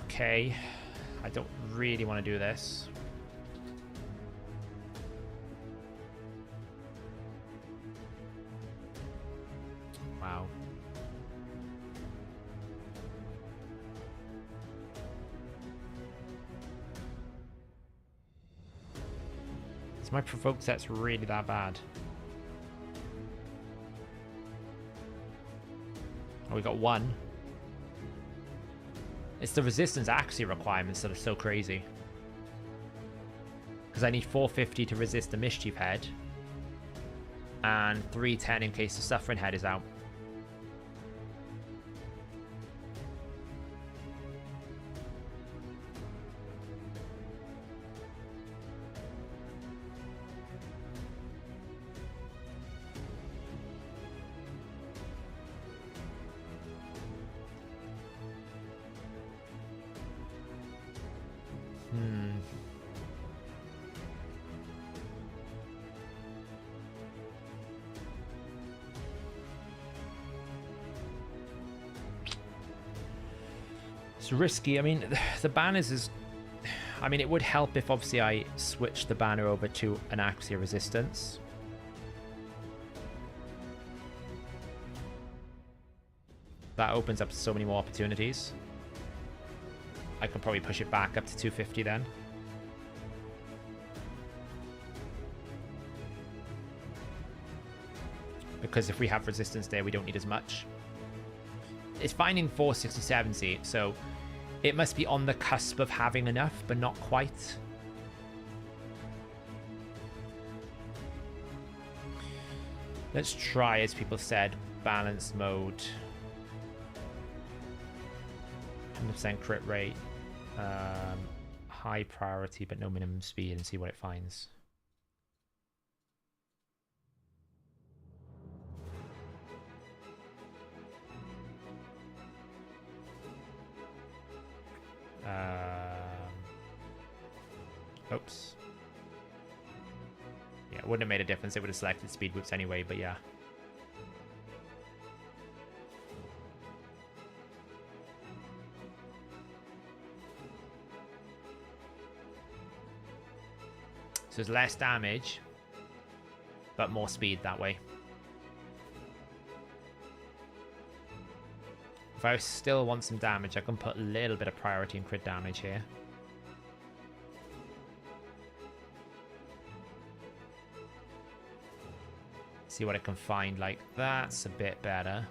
Okay, I don't really want to do this. Wow. Is my provoke set's really that bad? Oh, we got one. It's the resistance Axie requirements that are so crazy. Because I need 450 to resist the Mischief Head. And 310 in case the Suffering Head is out. It's risky. I mean, the banners is... I mean, it would help if obviously I switched the banner over to an Axia resistance. That opens up so many more opportunities. I could probably push it back up to 250 then. because if we have resistance there, we don't need as much. It's finding 467, so it must be on the cusp of having enough, but not quite. Let's try, as people said, balance mode. 100% crit rate. High priority, but no minimum speed, and see what it finds. Oops. Yeah, it wouldn't have made a difference. It would have selected speed whoops anyway, but yeah. So it's less damage, but more speed that way. If I still want some damage, I can put a little bit of priority and crit damage here. See what I can find. Like, that's a bit better.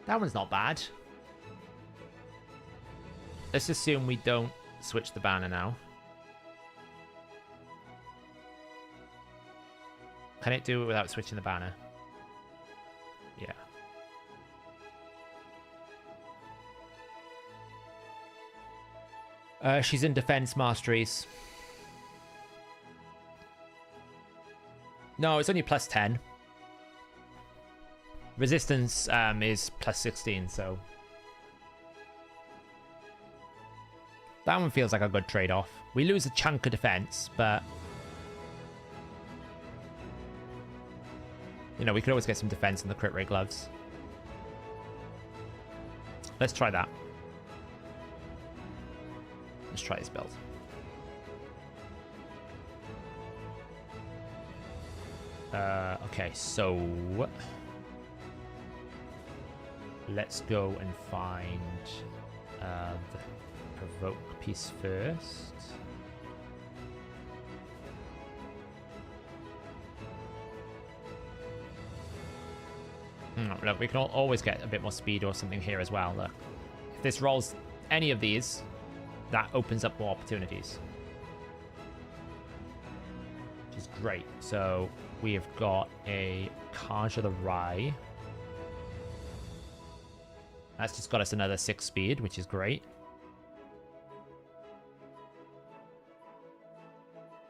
That one's not bad. Let's assume we don't switch the banner now. Can it do it without switching the banner? Yeah. She's in defense masteries. No, it's only plus 10. Resistance is plus 16, so... that one feels like a good trade-off. We lose a chunk of defense, but... you know, we could always get some defense in the crit rate gloves. Let's try that. Let's try this build. Okay, so let's go and find the provoke piece first. Look, we can always get a bit more speed or something here as well. Look, if this rolls any of these, that opens up more opportunities, which is great. So we have got a Kaj of the Rye. That's just got us another 6 speed, which is great.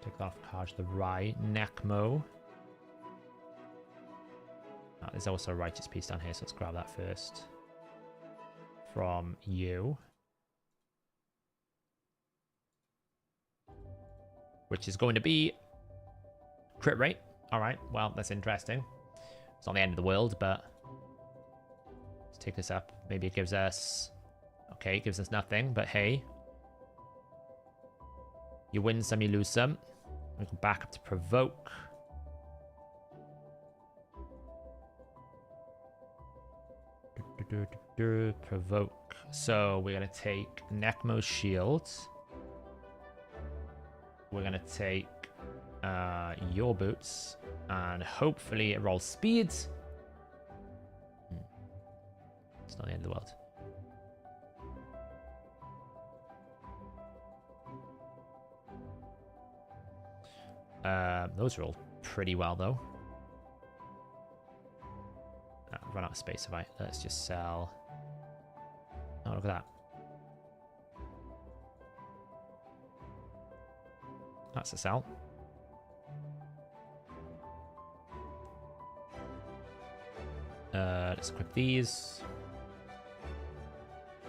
Take off Kaj of the Rye. Necmo. Oh, there's also a Righteous Piece down here, so let's grab that first. From you. Which is going to be crit rate. Alright, well, that's interesting. It's not the end of the world, but let's take this up. Maybe it gives us... okay, it gives us nothing, but hey. You win some, you lose some. We go back up to provoke. Provoke. So we're going to take Necmo's shield. We're going to take your boots. And hopefully it rolls speeds. It's not the end of the world. Those roll pretty well, though. I've run out of space, have I? Let's just sell. Oh, look at that. That's a sell. Let's equip these.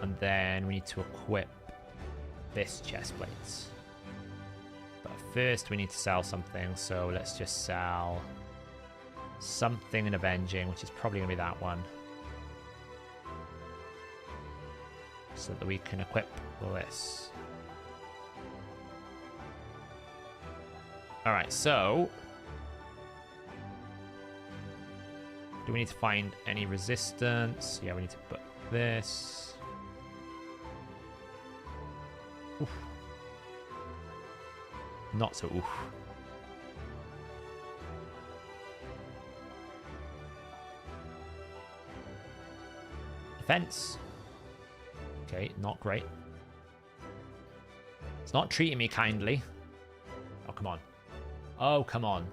And then we need to equip this chest plate. But first we need to sell something, so let's just sell something in Avenging, which is probably going to be that one. So that we can equip this. Alright, so... do we need to find any resistance? Yeah, we need to put this. Oof. Not so oof. defense. Okay, not great. It's not treating me kindly. Oh, come on. Oh, come on.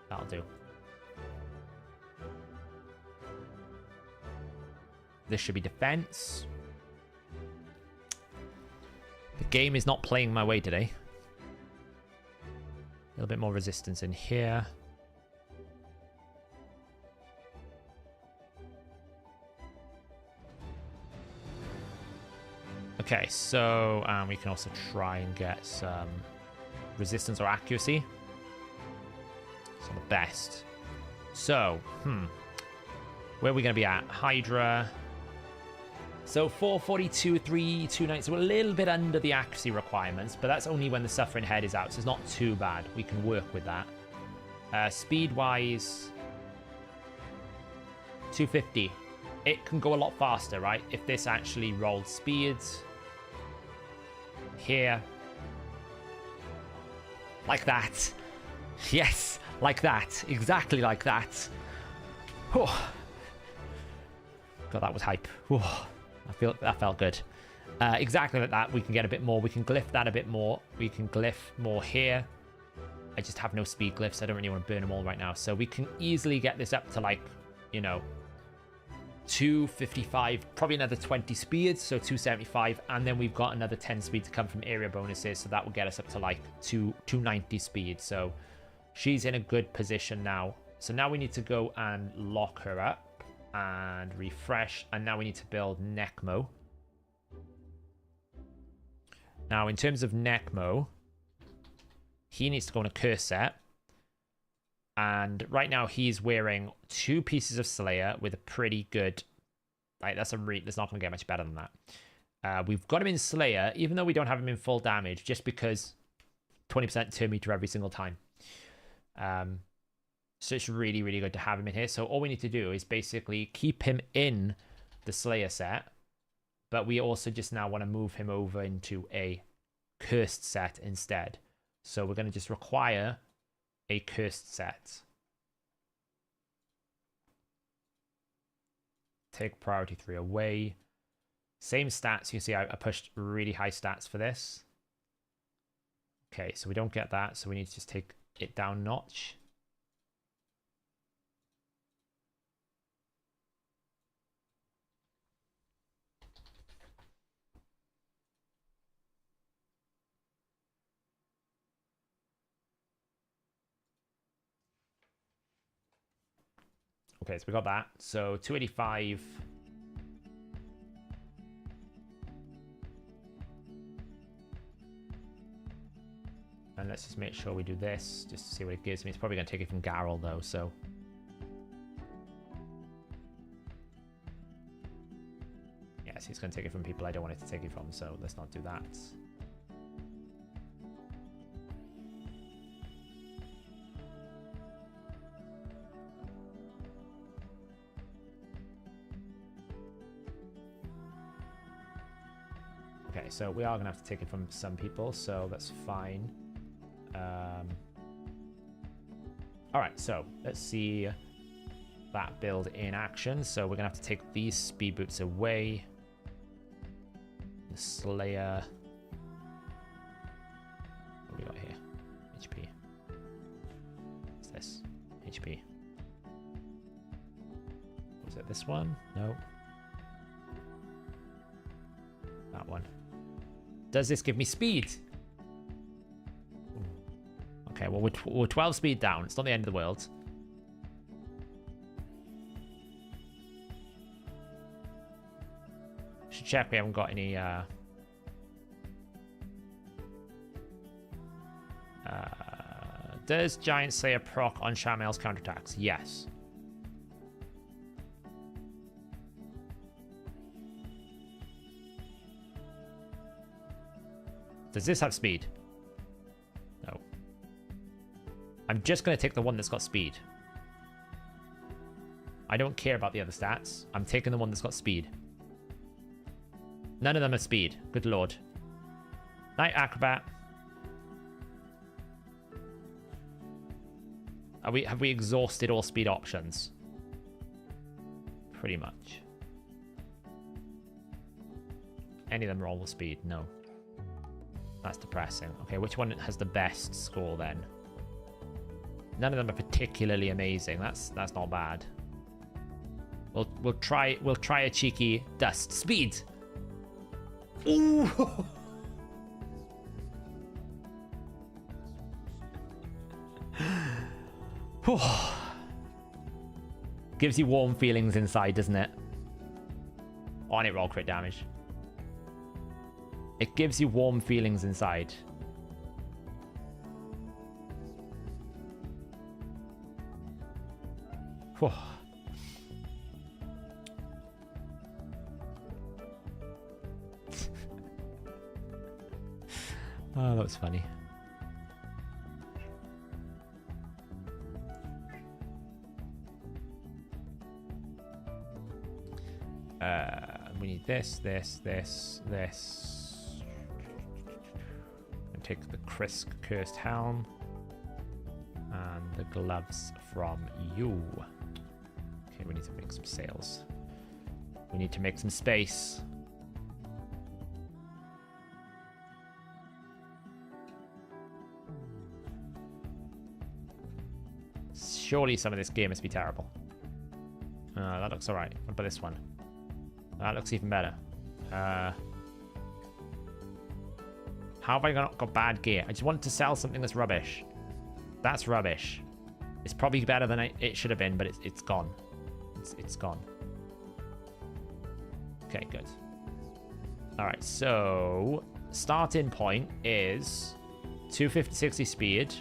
That'll do. This should be defense. The game is not playing my way today. A little bit more resistance in here. Okay, so we can also try and get some resistance or accuracy. It's not the best. So, where are we going to be at? Hydra. So 442, 329. So we're a little bit under the accuracy requirements, but that's only when the Suffering Head is out, so it's not too bad. We can work with that. Speed-wise, 250. It can go a lot faster, right? If this actually rolled speeds here. Like that. Yes, like that. Exactly like that. Oh. God, that was hype. Oh. That felt good. Exactly like that. We can get a bit more. We can glyph that a bit more. We can glyph more here. I just have no speed glyphs. I don't really want to burn them all right now. So we can easily get this up to like, you know, 255, probably another 20 speed, so 275, and then we've got another 10 speed to come from area bonuses, so that will get us up to like 290 speed. So she's in a good position now. So now we need to go and lock her up and refresh, and now we need to build Necmo. Now in terms of Necmo, he needs to go on a curse set, and right now he's wearing 2 pieces of Slayer with a pretty good, like that's not going to get much better than that. We've got him in Slayer, even though we don't have him in full damage, just because 20% turn meter every single time. So it's really, really good to have him in here. So all we need to do is basically keep him in the Slayer set, but we also just now want to move him over into a cursed set instead. So we're going to just require a cursed set. Take priority 3 away. Same stats. You see I pushed really high stats for this. Okay, so we don't get that, so we need to just take it down a notch. Okay, so we got that. So 285. And let's just make sure we do this, just to see what it gives me. It's probably going to take it from Garrel, though, so... Yes, he's going to take it from people I don't want it to take it from, so let's not do that. Okay, so we are going to have to take it from some people, so that's fine. All right, so let's see that build in action. So we're going to have to take these speed boots away. The Slayer. What do we got here? HP. What's this? HP. Was it this one? No. That one. Does this give me speed? Okay, well, we're 12 speed down. It's not the end of the world. Should check we haven't got any... does Giant Slayer proc on Shamel's counterattacks? Yes. Does this have speed? No. I'm just going to take the one that's got speed. I don't care about the other stats. I'm taking the one that's got speed. None of them are speed. Good lord. Night Acrobat. Have we exhausted all speed options? Pretty much. Any of them roll with speed? No. That's depressing. Okay, which one has the best score then? None of them are particularly amazing. That's not bad. We'll try a cheeky dust. Speed! Ooh! Gives you warm feelings inside, doesn't it? On it, roll crit damage. It gives you warm feelings inside. Whew. Oh, that was funny. We need this. And take the Krisk Cursed Helm. And the gloves from you. Okay, we need to make some sails. We need to make some space. Surely some of this gear must be terrible. That looks alright. What about this one? That looks even better. How have I got bad gear? I just wanted to sell something that's rubbish. That's rubbish. It's probably better than it should have been, but it's gone. It's gone. Okay, good. Alright, so starting point is 250-60 speed,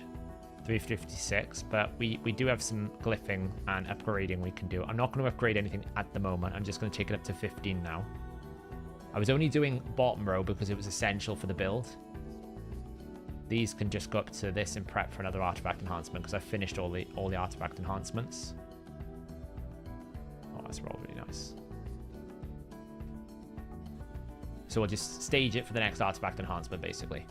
356, but we do have some glyphing and upgrading we can do. I'm not going to upgrade anything at the moment. I'm just going to take it up to 15 now. I was only doing bottom row because it was essential for the build. These can just go up to this and prep for another artifact enhancement because I finished all the artifact enhancements. Oh, that's roll really nice. So we'll just stage it for the next artifact enhancement, basically.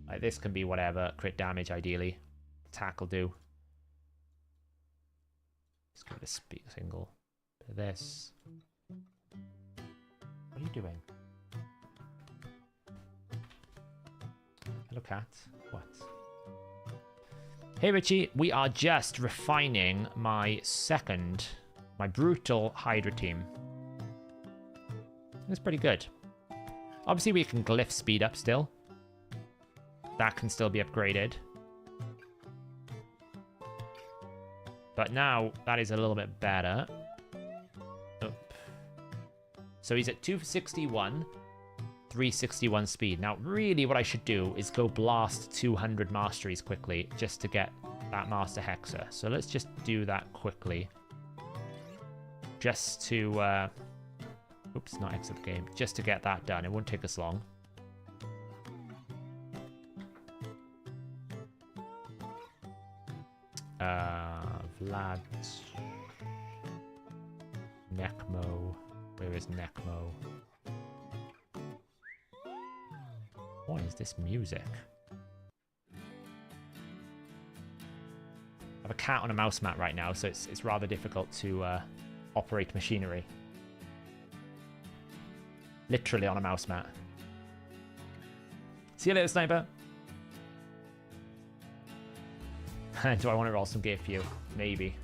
Like this can be whatever. Crit damage, ideally. Attack will do. Just give it a single. Bit of this. What are you doing? Hello, cat. What? Hey, Richie. We are just refining my brutal Hydra team. It's pretty good. Obviously, we can glyph speed up still. That can still be upgraded. But now, that is a little bit better. So he's at 261, 361 speed. Now, really what I should do is go blast 200 masteries quickly just to get that Master Hexer. So let's just do that quickly. Just to... oops, not exit the game. Just to get that done. It won't take us long. Vlad. Necmo. Where is Necmo? What is this music? I have a cat on a mouse mat right now, so it's rather difficult to operate machinery. Literally on a mouse mat. See you later, sniper. Do I want to roll some gear for you? Maybe.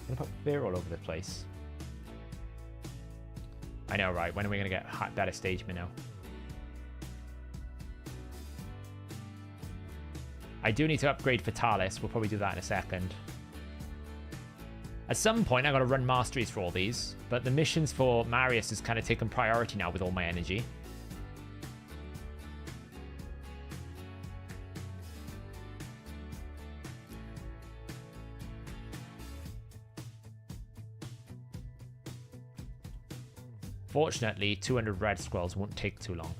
I'm gonna put fear all over the place. I know, right? When are we gonna get better stagemen now? I do need to upgrade Faultless. We'll probably do that in a second. At some point, I gotta run masteries for all these, but the missions for Marius has kind of taken priority now with all my energy. Fortunately, 200 red scrolls won't take too long.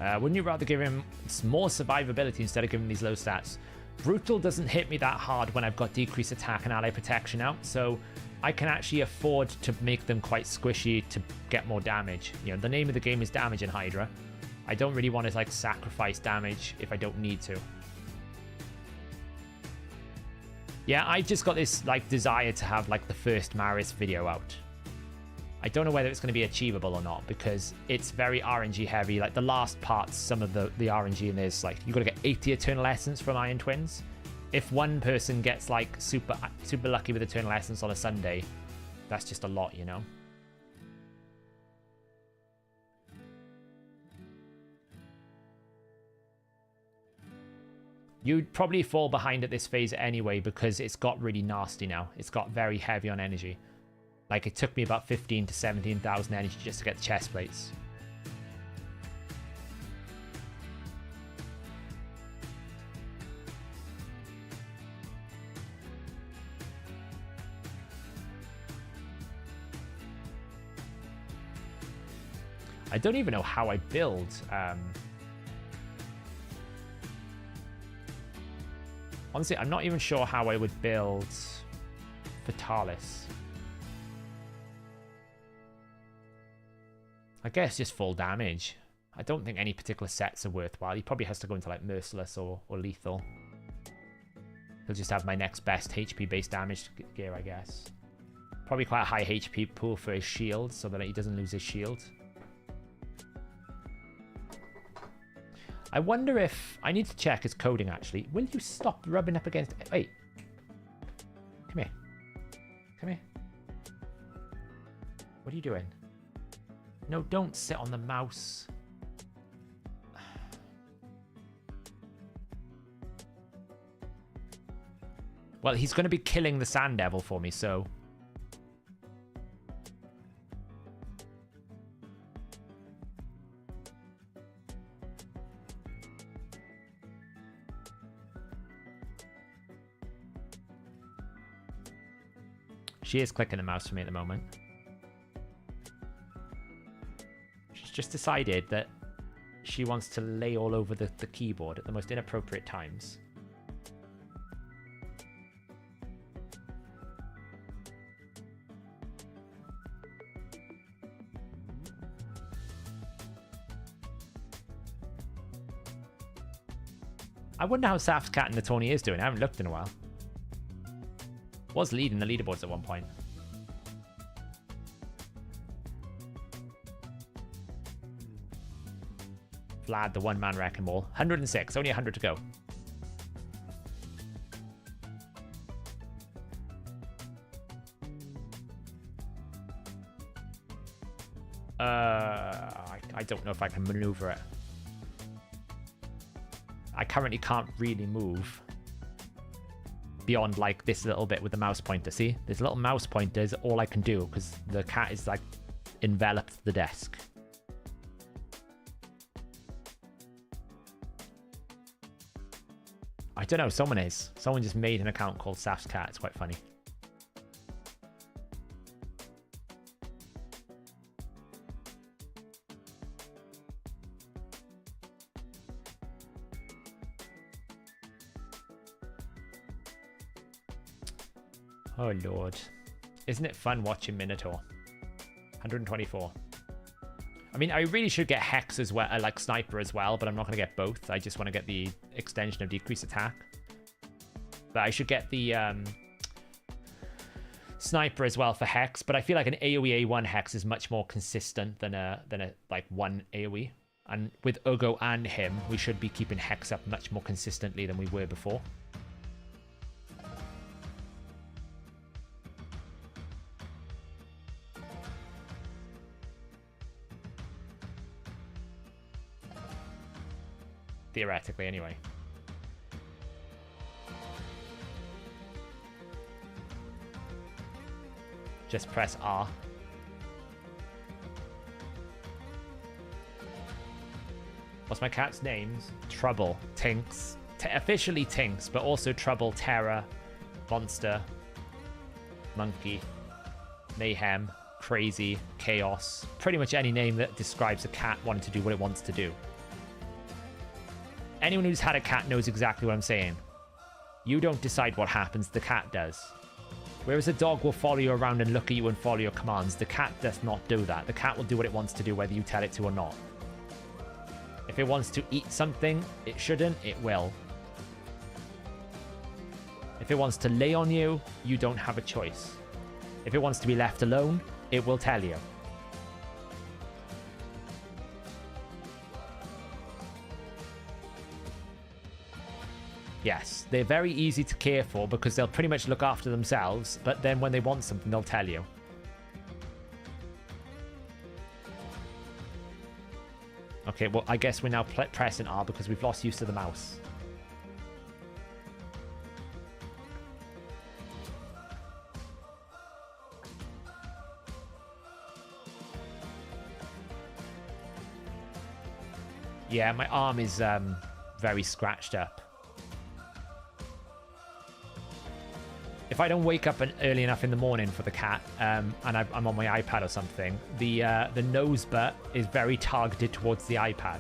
Wouldn't you rather give him more survivability instead of giving him these low stats? Brutal doesn't hit me that hard when I've got decreased attack and ally protection out, so I can actually afford to make them quite squishy to get more damage. You know, the name of the game is damage in Hydra. I don't really want to like sacrifice damage if I don't need to. Yeah, I've just got this like desire to have like the first Maris video out. I don't know whether it's going to be achievable or not because it's very RNG heavy. Like the last parts, some of the RNG in this, like you got to get 80 Eternal Essence from Iron Twins. If one person gets like super lucky with Eternal Essence on a Sunday, that's just a lot, you know? You'd probably fall behind at this phase anyway because it's got really nasty now. It's got very heavy on energy. Like, it took me about 15 to 17,000 energy just to get the chest plates. I don't even know how I build. Honestly, I'm not even sure how I would build Faultless. I guess just full damage. I don't think any particular sets are worthwhile. He probably has to go into like Merciless or Lethal. He'll just have my next best HP based damage gear, I guess. Probably quite a high HP pool for his shield so that he doesn't lose his shield. I wonder if... I need to check his coding actually. Will you stop rubbing up against... Wait. Come here. Come here. What are you doing? No, don't sit on the mouse. Well, he's going to be killing the Sand Devil for me, so... She is clicking the mouse for me at the moment. She's just decided that she wants to lay all over the keyboard at the most inappropriate times. I wonder how Saf's Cat and the Tony is doing. I haven't looked in a while. Was leading the leaderboards at one point. Vlad, the one-man wrecking ball. 106, only 100 to go. I don't know if I can maneuver it. I currently can't really move beyond like this little bit with the mouse pointer. See, this little mouse pointer is all I can do because the cat is like enveloped the desk. I don't know, someone just made an account called Saf's Cat. It's quite funny. Oh lord. Isn't it fun watching Minotaur? 124. I mean, I really should get Hex as well, like Sniper as well, but I'm not going to get both. I just want to get the extension of decreased attack. But I should get the Sniper as well for Hex, but I feel like an AoE A1 Hex is much more consistent than a like one AoE. And with Ugo and him, we should be keeping Hex up much more consistently than we were before. Theoretically, anyway. Just press R. What's my cat's names? Trouble, Tinks, officially Tinks, but also Trouble, Terror, Monster, Monkey, Mayhem, Crazy, Chaos. Pretty much any name that describes a cat wanting to do what it wants to do. Anyone who's had a cat knows exactly what I'm saying. You don't decide what happens, the cat does. Whereas a dog will follow you around and look at you and follow your commands, the cat does not do that. The cat will do what it wants to do, whether you tell it to or not. If it wants to eat something, it shouldn't, it will. If it wants to lay on you, you don't have a choice. If it wants to be left alone, it will tell you. Yes, they're very easy to care for because they'll pretty much look after themselves, but then when they want something, they'll tell you. Okay, well, I guess we're now pressing R because we've lost use of the mouse. Yeah, my arm is very scratched up. If I don't wake up early enough in the morning for the cat, and I'm on my iPad or something, the nose butt is very targeted towards the iPad.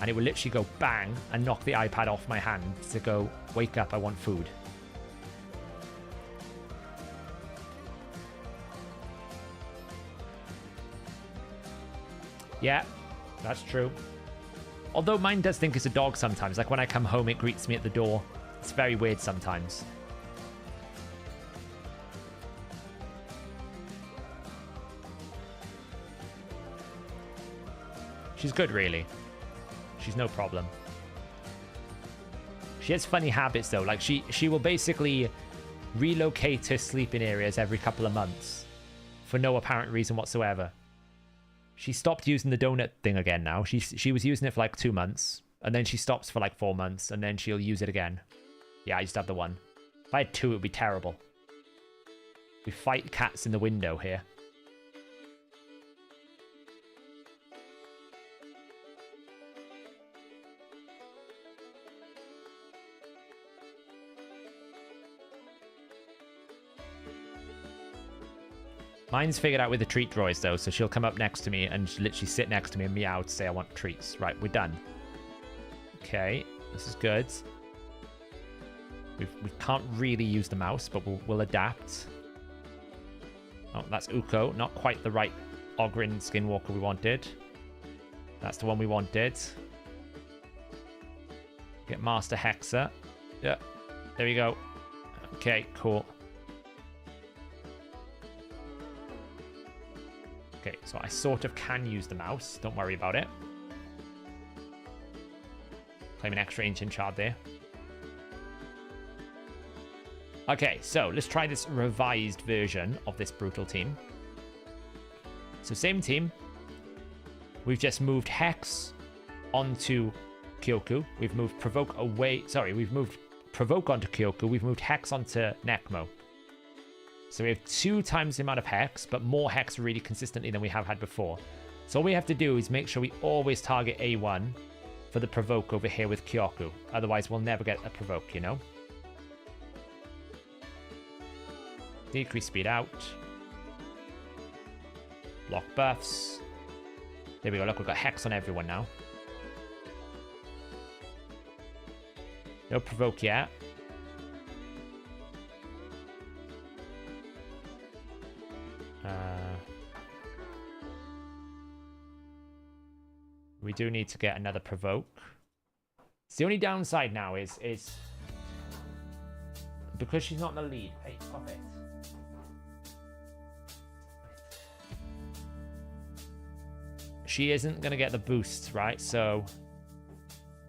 And it will literally go bang and knock the iPad off my hand to go, wake up, I want food. Yeah, that's true. Although mine does think it's a dog sometimes. Like when I come home, it greets me at the door. It's very weird sometimes. She's good, really. She's no problem. She has funny habits, though. Like, she will basically relocate her sleeping areas every couple of months for no apparent reason whatsoever. She stopped using the donut thing again now. She was using it for like 2 months, and then she stops for like 4 months, and then she'll use it again. Yeah, I just have the one. If I had 2, it would be terrible. We fight cats in the window here. Mine's figured out with the treat drawers, though, so she'll come up next to me and literally sit next to me and meow to say, I want treats. Right, we're done. Okay, this is good. We can't really use the mouse, but we'll adapt. Oh, that's Uko. Not quite the right Ogryn Skinwalker we wanted. That's the one we wanted. Get Master Hexer. Yeah, there we go. Okay, cool. Okay, so I sort of can use the mouse. Don't worry about it. Claim an extra ancient shard there. Okay, so let's try this revised version of this brutal team. So same team. We've just moved Hex onto Kyoku. We've moved Provoke away. Sorry, we've moved Provoke onto Kyoku. We've moved Hex onto Nekmo. So we have 2 times the amount of Hex, but more Hex really consistently than we have had before. So all we have to do is make sure we always target A1 for the Provoke over here with Kyoku. Otherwise, we'll never get a Provoke, you know? Decrease speed out. Block buffs. There we go. Look, we've got Hex on everyone now. No Provoke yet. We do need to get another Provoke. It's the only downside now is because she's not in the lead. Hey, stop it. She isn't going to get the boost, right? So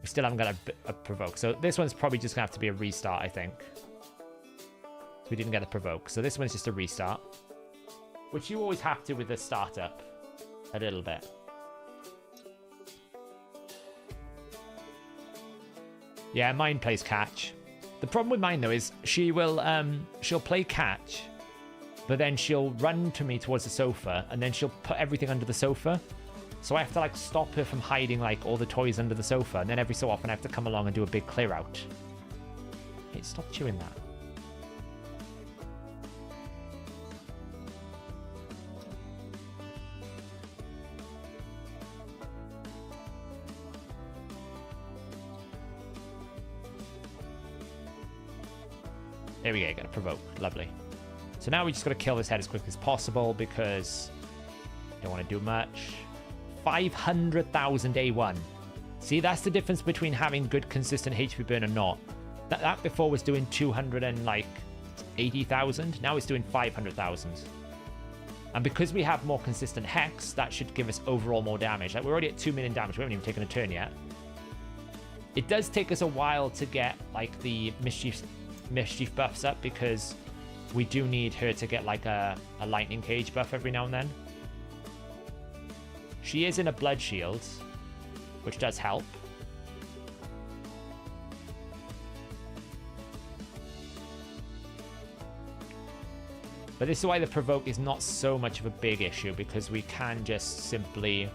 we still haven't got a Provoke. So this one's probably just going to have to be a restart, I think. So we didn't get the Provoke. So this one's just a restart. Which you always have to with the startup. A little bit. Yeah, mine plays catch. The problem with mine, though, is she will, she'll play catch, but then she'll run to me towards the sofa, and then she'll put everything under the sofa. So I have to, like, stop her from hiding, like, all the toys under the sofa, and then every so often I have to come along and do a big clear out. Hey, stop chewing that. There we go, gonna provoke. Lovely. So now we just gotta kill this head as quickly as possible because don't want to do much. 500,000 A1. See, that's the difference between having good consistent HP burn or not. That before was doing 280,000. Now it's doing 500,000. And because we have more consistent hex, that should give us overall more damage. Like, we're already at 2 million damage. We haven't even taken a turn yet. It does take us a while to get like the mischief buffs up because we do need her to get like a lightning cage buff every now and then. She is in a blood shield, which does help. But this is why the provoke is not so much of a big issue, because we can just simply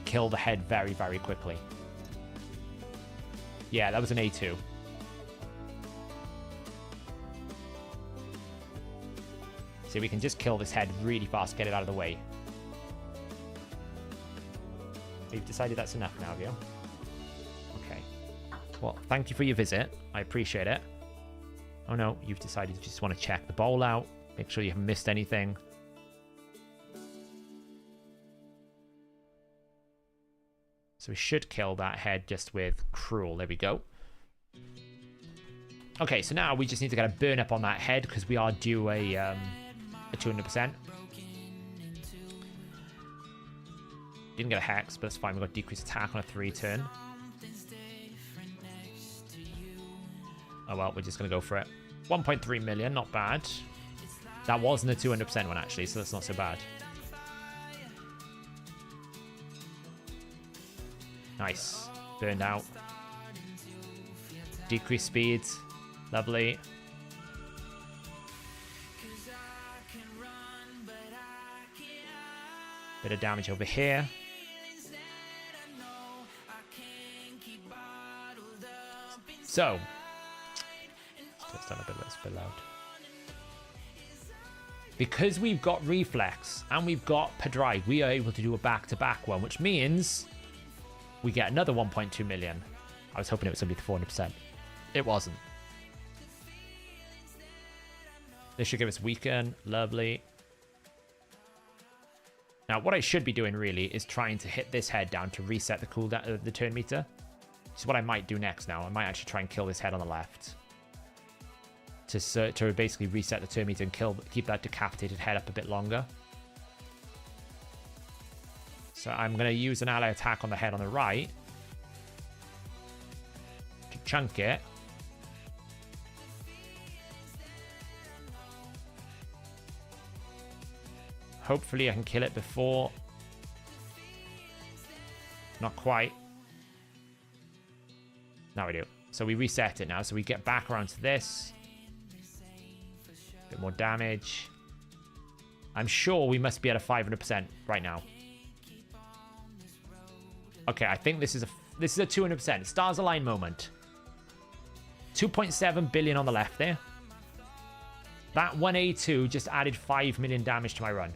kill the head very, very quickly. Yeah, that was an A2. So we can just kill this head really fast, get it out of the way. You've decided that's enough now, have you? Okay. Well, thank you for your visit. I appreciate it. Oh no, you've decided you just want to check the bowl out. Make sure you haven't missed anything. So we should kill that head just with Cruel. There we go. Okay, so now we just need to get a burn up on that head because we are due a 200%. Didn't get a hex, but that's fine. We've got decreased attack on a 3 turn. Oh well, we're just going to go for it. 1.3 million, not bad. That wasn't a 200% one actually, so that's not so bad. Nice. Burned out. Decreased speed. Lovely. Bit of damage over here. So, just done a bit loud. Because we've got Reflex and we've got Pedrai, we are able to do a back-to-back one, which means we get another 1.2 million. I was hoping it was going to be the 400%. It wasn't. This should give us weaken. Lovely. Now, what I should be doing really is trying to hit this head down to reset the cooldown, the turn meter. Which is what I might do next now. I might actually try and kill this head on the left. To basically reset the turn meter and keep that decapitated head up a bit longer. So I'm going to use an ally attack on the head on the right. To chunk it. Hopefully I can kill it before. Not quite. Now we do. So we reset it now. So we get back around to this. Bit more damage. I'm sure we must be at a 500% right now. Okay, I think this is a 200%. Stars align moment. 2.7 billion on the left there. That 1A2 just added 5 million damage to my run.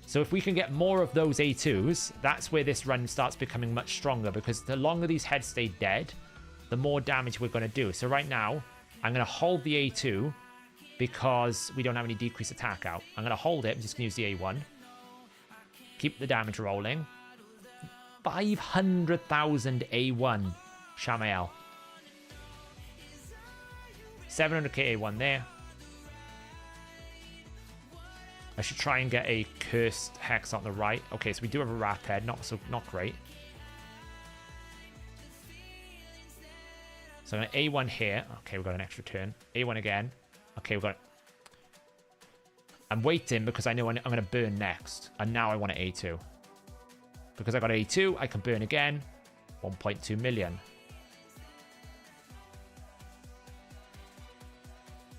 So if we can get more of those A2s, that's where this run starts becoming much stronger, because the longer these heads stay dead, the more damage we're going to do. So right now, I'm going to hold the A2 because we don't have any decreased attack out. I'm going to hold it. I'm just going to use the A1. Keep the damage rolling. 500,000 A1. Shamael. 700k A1 there. I should try and get a cursed hex on the right. Okay, so we do have a rat head. Not great. So I'm going to A1 here. Okay, we've got an extra turn. A1 again. Okay, we've got... I'm waiting because I know I'm going to burn next. And now I want an A2. Because I got A2, I can burn again. 1.2 million.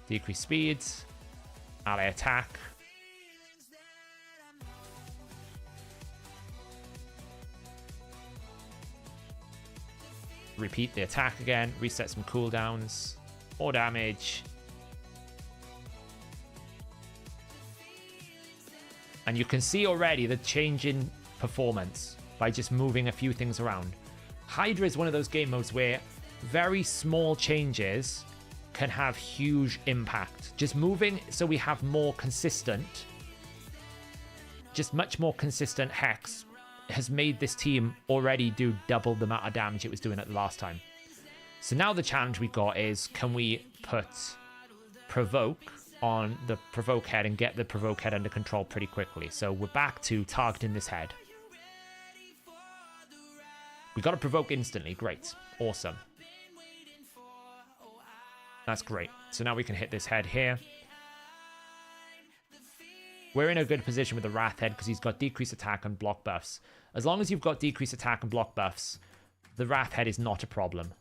Decrease speeds. Ally attack. Repeat the attack again. Reset some cooldowns. More damage. And you can see already the change in performance by just moving a few things around. Hydra is one of those game modes where very small changes can have huge impact. Just moving so we have more consistent, just much more consistent Hex has made this team already do double the amount of damage it was doing at the last time. So now the challenge we got is, can we put Provoke on the Provoke head and get the Provoke head under control pretty quickly? So we're back to targeting this head. We got to Provoke instantly. Great. Awesome. That's great. So now we can hit this head here. We're in a good position with the Wrath head because he's got decreased attack and block buffs. As long as you've got decreased attack and block buffs, the Wrath head is not a problem.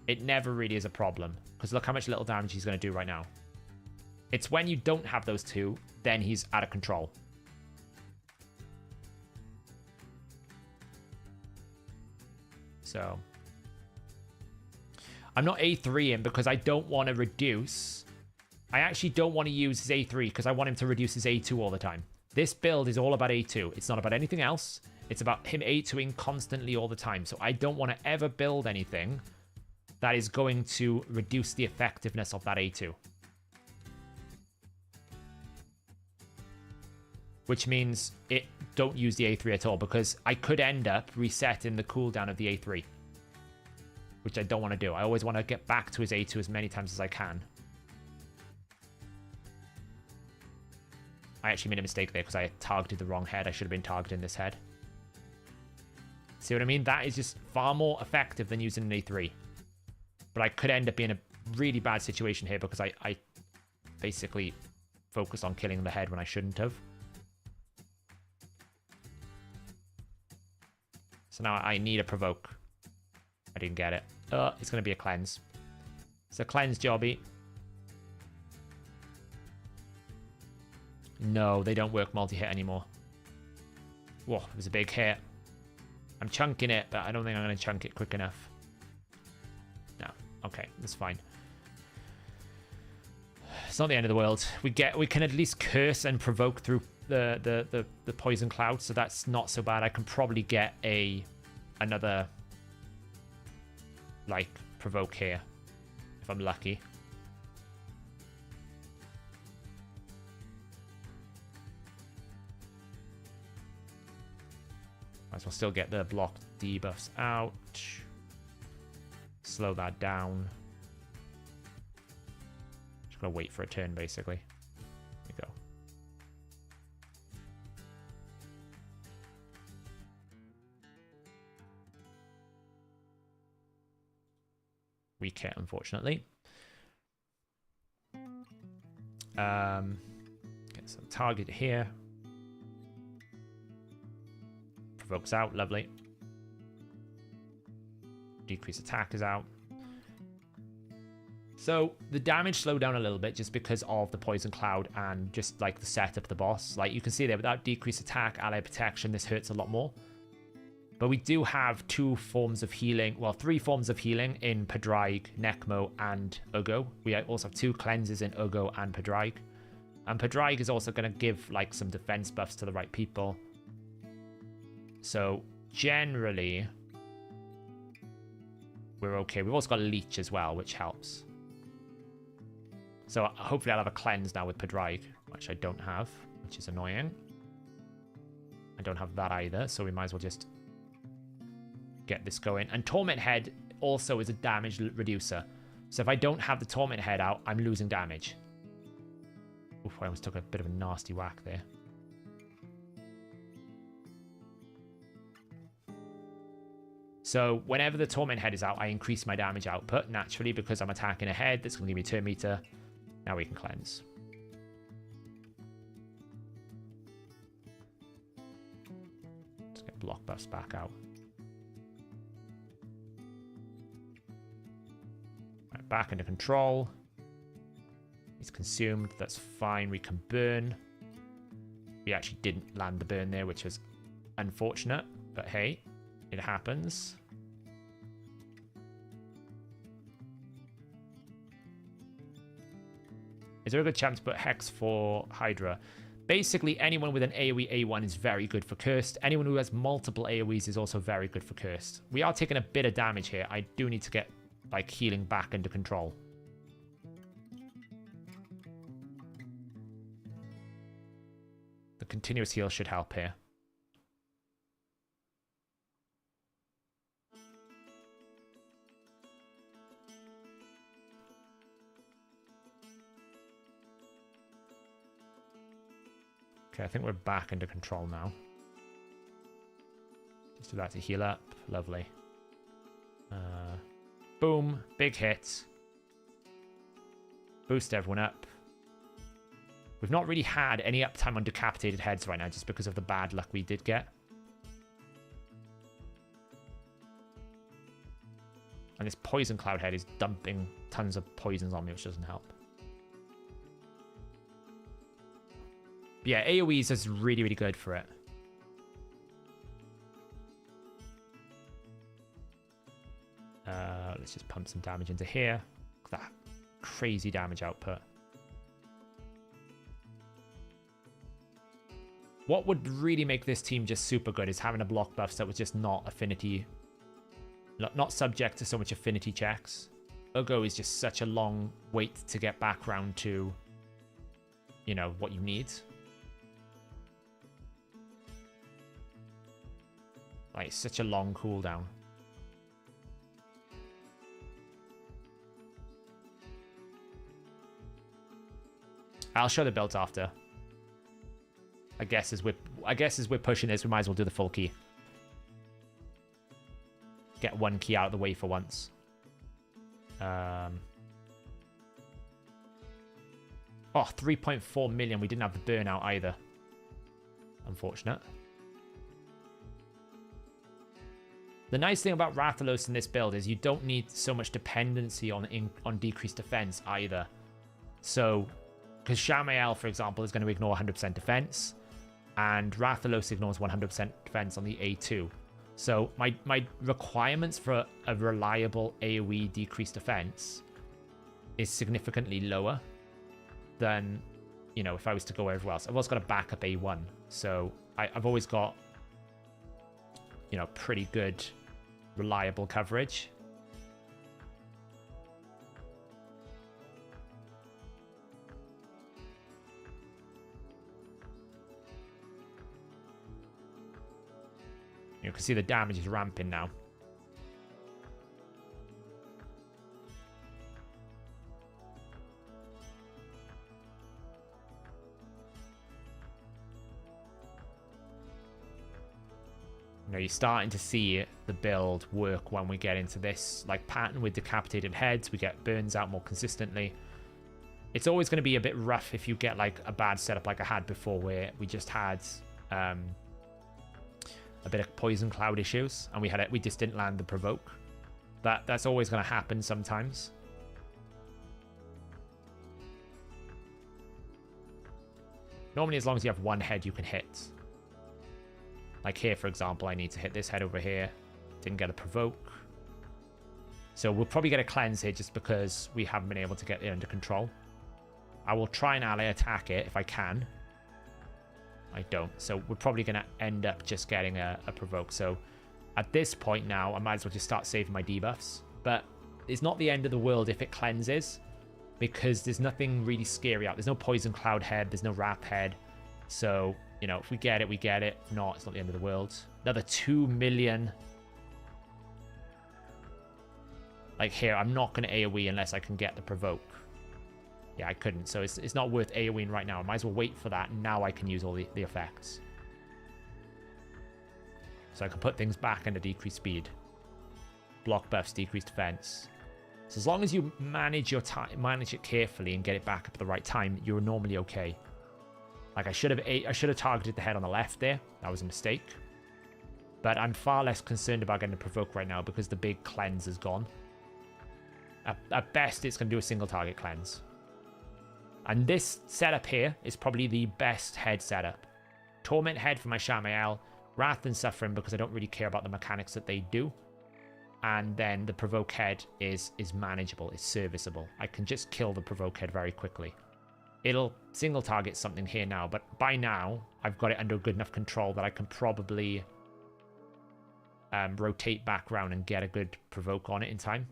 It never really is a problem, because look how much little damage he's going to do right now. It's when you don't have those two, then he's out of control. So I'm not A3ing because I don't want to reduce. I actually don't want to use his A3 because I want him to reduce his A2 all the time. This build is all about A2. It's not about anything else. It's about him A2ing constantly all the time. So I don't want to ever build anything that is going to reduce the effectiveness of that A2. Which means don't use the A3 at all, because I could end up resetting the cooldown of the A3. Which I don't want to do. I always want to get back to his A2 as many times as I can. I actually made a mistake there because I targeted the wrong head. I should have been targeting this head. See what I mean? That is just far more effective than using an A3. But I could end up being a really bad situation here because I basically focused on killing the head when I shouldn't have. So now I need a Provoke. I didn't get it. It's going to be a cleanse. It's a cleanse jobby. No, they don't work multi-hit anymore. Whoa, it was a big hit. I'm chunking it, but I don't think I'm going to chunk it quick enough. No. Okay, that's fine. It's not the end of the world. We can at least curse and provoke through the poison cloud, so that's not so bad. I can probably get another like provoke here if I'm lucky. Might as well still get the block debuffs out. Slow that down. Just gotta wait for a turn, basically. There we go. Weak hit, unfortunately. Get some target here. Provokes out, lovely. Decrease attack is out. So the damage slowed down a little bit just because of the poison cloud and just like the setup of the boss. Like you can see there, without decreased attack, ally protection, this hurts a lot more. But we do have 2 forms of healing, well, 3 forms of healing in Padraig, Necmo, and Ugo. We also have 2 cleanses in Ugo and Padraig. And Padraig is also going to give like some defense buffs to the right people. So generally, we're okay. We've also got Leech as well, which helps. So hopefully I'll have a cleanse now with Padraig, which I don't have, which is annoying. I don't have that either, so we might as well just get this going. And Torment Head also is a damage reducer. So if I don't have the Torment Head out, I'm losing damage. Oof, I almost took a bit of a nasty whack there. So whenever the Torment Head is out, I increase my damage output naturally because I'm attacking a head. That's going to give me turn meter. Now we can cleanse. Let's get block buffs back out. Right, back into control. He's consumed. That's fine. We can burn. We actually didn't land the burn there, which was unfortunate. But hey, it happens. Is there a good chance to put Hex for Hydra? Basically, anyone with an AoE A1 is very good for Cursed. Anyone who has multiple AoEs is also very good for Cursed. We are taking a bit of damage here. I do need to get like healing back under control. The continuous heal should help here. Okay, I think we're back under control now. Just do that to heal up. Lovely. Boom. Big hit. Boost everyone up. We've not really had any uptime on decapitated heads right now just because of the bad luck we did get. And this poison cloud head is dumping tons of poisons on me, which doesn't help. But yeah, AoEs is really, really good for it. Let's just pump some damage into here. Look at that crazy damage output. What would really make this team just super good is having a block buff that was just not affinity, not subject to so much affinity checks. Ugo is just such a long wait to get back round to, you know, what you need. Like, such a long cooldown. I'll show the builds after. I guess as we're pushing this, we might as well do the full key. Get one key out of the way for once. Oh, 3.4 million. We didn't have the burnout either. Unfortunate. The nice thing about Rathalos in this build is you don't need so much dependency on decreased defense either. So, because Shamael, for example, is going to ignore 100% defense, and Rathalos ignores 100% defense on the A2. So my requirements for a reliable AoE decreased defense is significantly lower than, you know, if I was to go everywhere else. I've also got a backup A1, so I've always got, you know, pretty good reliable coverage. You can see the damage is ramping now. You know, you're starting to see the build work when we get into this like pattern with decapitated heads. We get burns out more consistently. It's always going to be a bit rough if you get like a bad setup like I had before, where we just had a bit of poison cloud issues, and we just didn't land the provoke. That's always going to happen sometimes. Normally, as long as you have one head you can hit. Like here, for example, I need to hit this head over here. Didn't get a provoke. So we'll probably get a cleanse here just because we haven't been able to get it under control. I will try and ally attack it if I can. I don't. So we're probably going to end up just getting a provoke. So at this point now, I might as well just start saving my debuffs. But it's not the end of the world if it cleanses, because there's nothing really scary out. There's no poison cloud head. There's no wrath head. So, you know, if we get it, we get it. If not, it's not the end of the world. Another 2 million. Like here, I'm not going to AoE unless I can get the provoke. Yeah, I couldn't, so it's not worth AoEing right now. I might as well wait for that, and now I can use all the effects. So I can put things back into decreased speed. Block buffs, decreased defense. So as long as you manage your time, manage it carefully and get it back up at the right time, you're normally okay. Like I should have targeted the head on the left there. That was a mistake. But I'm far less concerned about getting a provoke right now because the big cleanse is gone. At best, it's going to do a single target cleanse. And this setup here is probably the best head setup. Torment head for my Shamael, Wrath and Suffering because I don't really care about the mechanics that they do. And then the Provoke head is manageable, it's serviceable. I can just kill the Provoke head very quickly. It'll single target something here now, but by now I've got it under good enough control that I can probably rotate back around and get a good Provoke on it in time.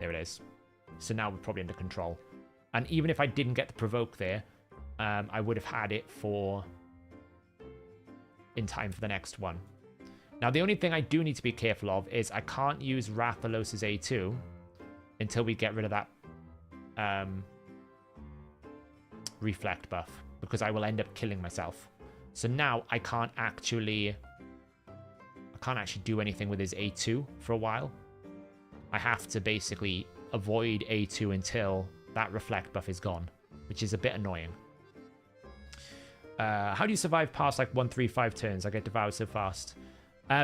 There it is. So now we're probably under control. And even if I didn't get the provoke there, I would have had it in time for the next one. Now, the only thing I do need to be careful of is I can't use Rathalos's A2 until we get rid of that reflect buff, because I will end up killing myself. So now I can't actually do anything with his A2 for a while. I have to basically avoid A2 until that reflect buff is gone, which is a bit annoying. How do you survive past like 1-3-5 turns? I get devoured so fast.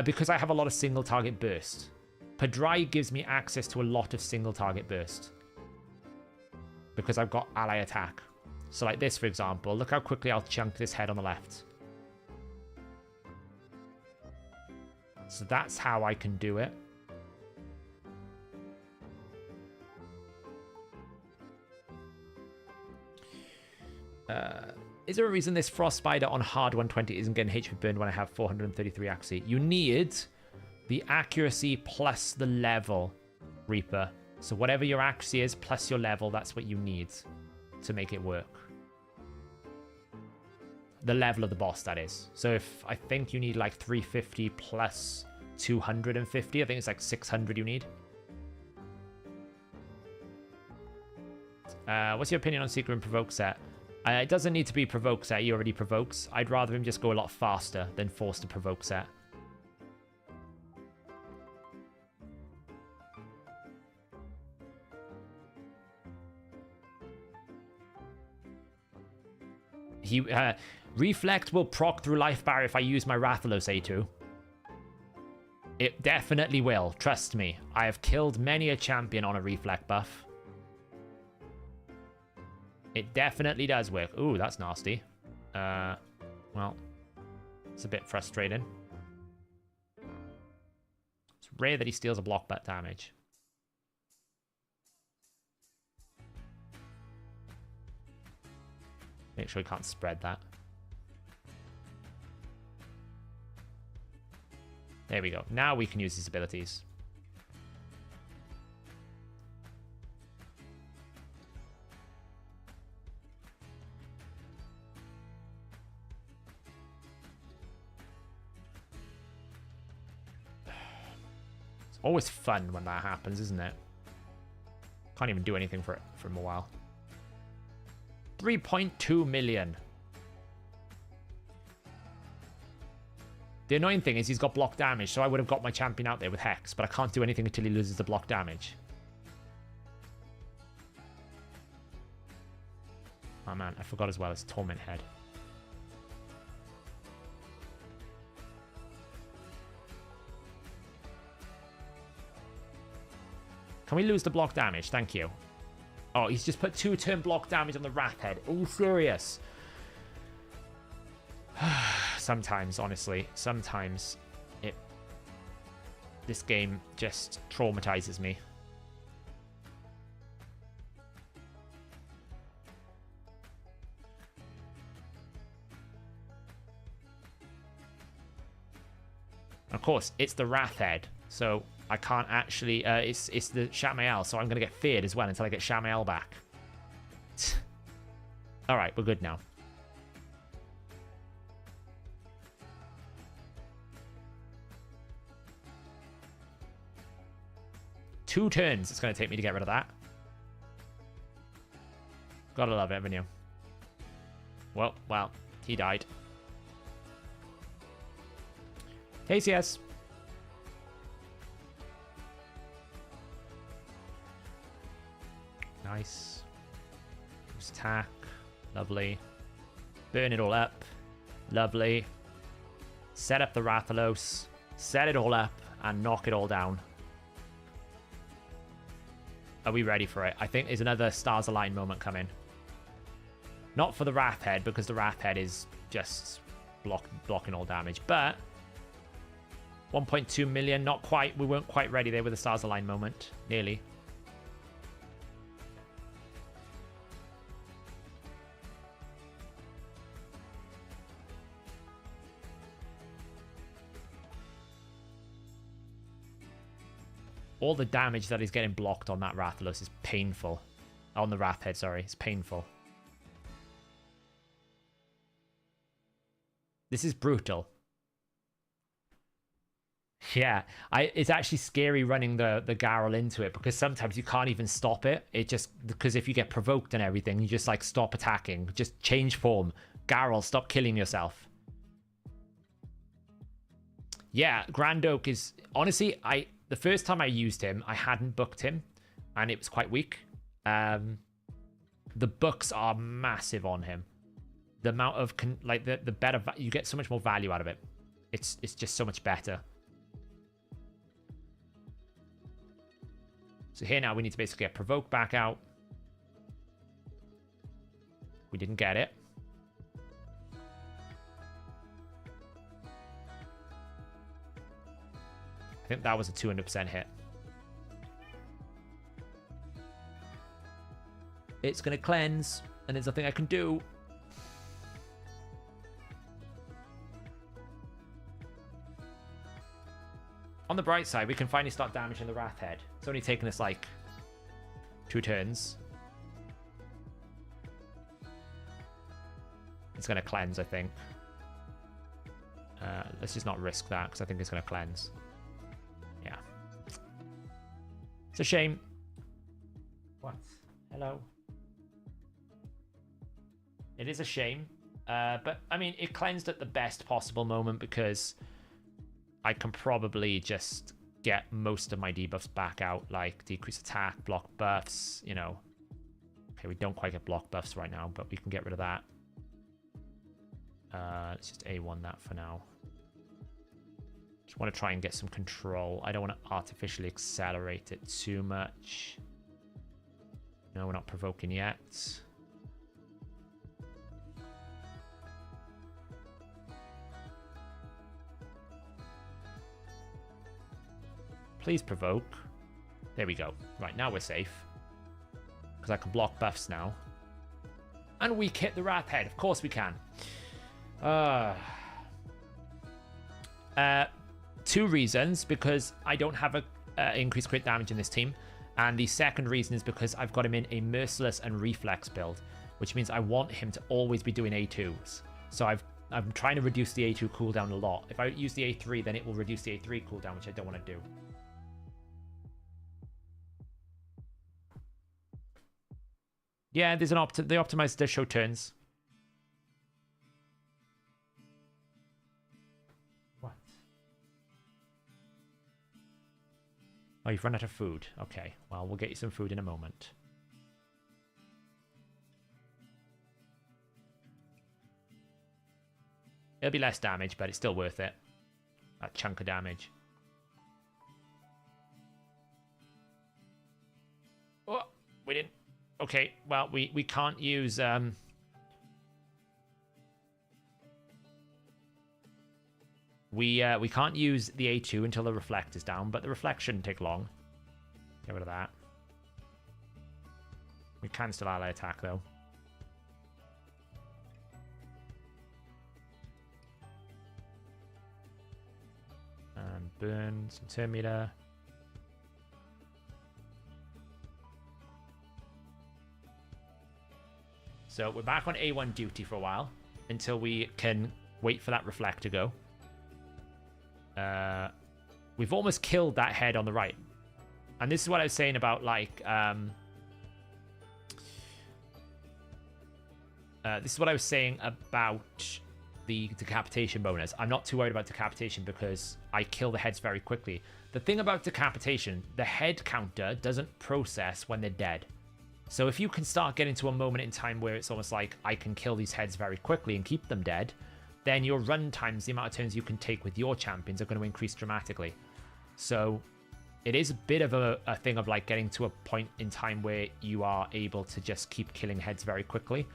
Because I have a lot of single target burst. Padrai gives me access to a lot of single target burst. Because I've got ally attack. So like this, for example, look how quickly I'll chunk this head on the left. So that's how I can do it. Is there a reason this Frost Spider on hard 120 isn't getting HP burned when I have 433 accuracy? You need the accuracy plus the level, Reaper. So whatever your accuracy is plus your level, that's what you need to make it work. The level of the boss, that is. So if I think you need like 350 plus 250, I think it's like 600 you need. What's your opinion on Secret and Provoke set? It doesn't need to be Provoke set, he already provokes. I'd rather him just go a lot faster than force to Provoke set. Reflect will proc through life barrier if I use my Rathalos A2. It definitely will, trust me. I have killed many a champion on a Reflect buff. It definitely does work. Ooh, that's nasty. Well, it's a bit frustrating. It's rare that he steals a block bet damage. Make sure he can't spread that. There we go. Now we can use his abilities. It's always fun when that happens, isn't it? Can't even do anything for it for a while. 3.2 million. The annoying thing is he's got block damage, so I would have got my champion out there with Hex, but I can't do anything until he loses the block damage. Oh man, I forgot as well, it's Torment Head. Can we lose the block damage? Thank you. Oh, he's just put 2-turn block damage on the Wrath Head. Are you serious? Sometimes, honestly, sometimes this game just traumatizes me. Of course, it's the Wrath Head, so I can't actually... it's the Shatmael, so I'm going to get feared as well until I get Shatmael back. Alright, we're good now. Two turns it's going to take me to get rid of that. Gotta love it, haven't you? Well, he died. KCS. Nice. Use attack. Lovely. Burn it all up. Lovely. Set up the Rathalos. Set it all up and knock it all down. Are we ready for it? I think there's another Stars Align moment coming. Not for the Wrath Head, because the Wrath Head is just blocking all damage. But 1.2 million, not quite. We weren't quite ready there with the Stars Align moment. Nearly. all the damage that is getting blocked on that Rathalos is painful. On the Wrath Head, sorry. It's painful. This is brutal. Yeah, it's actually scary running the Garrel into it because sometimes you can't even stop it. It just, because if you get provoked and everything, you just like stop attacking. Just change form. Garrel, stop killing yourself. Yeah, Grand Oak is, honestly, the first time I used him, I hadn't booked him and it was quite weak. The books are massive on him. The amount of, the better, you get so much more value out of it. It's just so much better. So here now we need to basically get Provoke back out. We didn't get it. I think that was a 200% hit. It's going to cleanse, and there's nothing I can do. On the bright side, we can finally start damaging the Wrath Head. It's only taken us like 2 turns. It's going to cleanse, I think. Let's just not risk that because I think it's going to cleanse. Yeah. It's a shame. What? Hello. It is a shame. But, I mean, it cleansed at the best possible moment because I can probably just get most of my debuffs back out, like decrease attack, block buffs, you know. Okay, we don't quite get block buffs right now, but we can get rid of that. Let's just A1 that for now. Just want to try and get some control. I don't want to artificially accelerate it too much. No, we're not provoking yet. Please provoke. There we go. Right, now we're safe. Because I can block buffs now. And we hit the Wrath Head. Of course we can. 2 reasons. Because I don't have a increased crit damage in this team. And the second reason is because I've got him in a Merciless and Reflex build. Which means I want him to always be doing A2s. So I'm trying to reduce the A2 cooldown a lot. If I use the A3, then it will reduce the A3 cooldown, which I don't want to do. Yeah, there's an they optimize the show turns. What? Oh, you've run out of food. Okay, well, we'll get you some food in a moment. It'll be less damage, but it's still worth it. That chunk of damage. Oh, we didn't. Okay, well, we can't use... We can't use the A2 until the Reflect is down, but the Reflect shouldn't take long. Get rid of that. We can still ally attack, though. And burn some turn meter. So we're back on A1 duty for a while until we can wait for that Reflect to go. We've almost killed that head on the right. And this is what I was saying about, like, this is what I was saying about the decapitation bonus. I'm not too worried about decapitation because I kill the heads very quickly. The thing about decapitation, the head counter doesn't process when they're dead. So if you can start getting to a moment in time where it's almost like I can kill these heads very quickly and keep them dead, then your run times, the amount of turns you can take with your champions, are going to increase dramatically. So it is a bit of a thing of like getting to a point in time where you are able to just keep killing heads very quickly.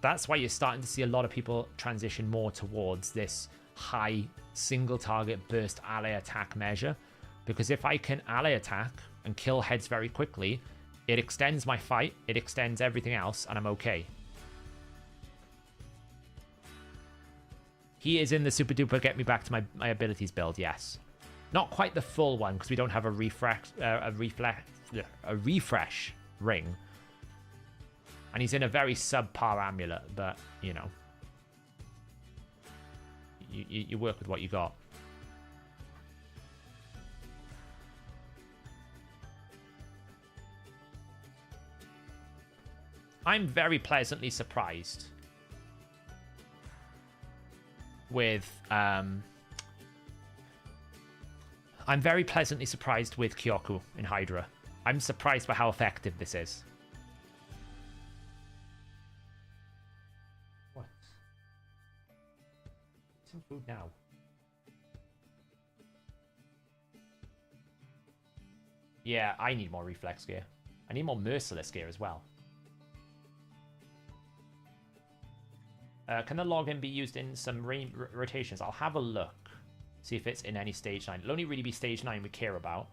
That's why you're starting to see a lot of people transition more towards this high single target burst ally attack measure. Because if I can ally attack and kill heads very quickly, it extends my fight, it extends everything else, and I'm okay. He is in the super duper get me back to my abilities build, yes. Not quite the full one because we don't have a refresh ring. And he's in a very subpar amulet, but, you know. You work with what you got. I'm very pleasantly surprised with Kyoku in Hydra. I'm surprised by how effective this is. What? Some food now. Yeah, I need more reflex gear. I need more merciless gear as well. Can the login be used in some rotations? I'll have a look. See if it's in any stage 9. It'll only really be stage 9 we care about.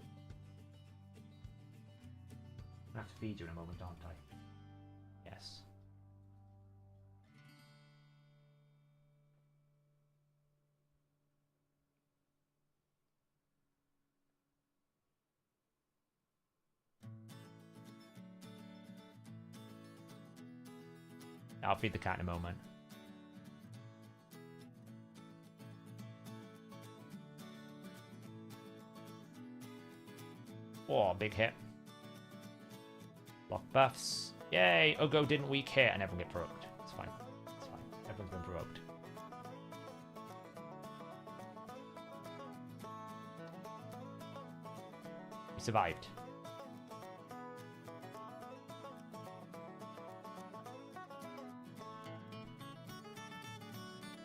I have to feed you in a moment, aren't I? Yes. I'll feed the cat in a moment. Oh, big hit. Block buffs. Yay! Ugo didn't weak hit and everyone get provoked. It's fine. It's fine. Everyone's been provoked. We survived.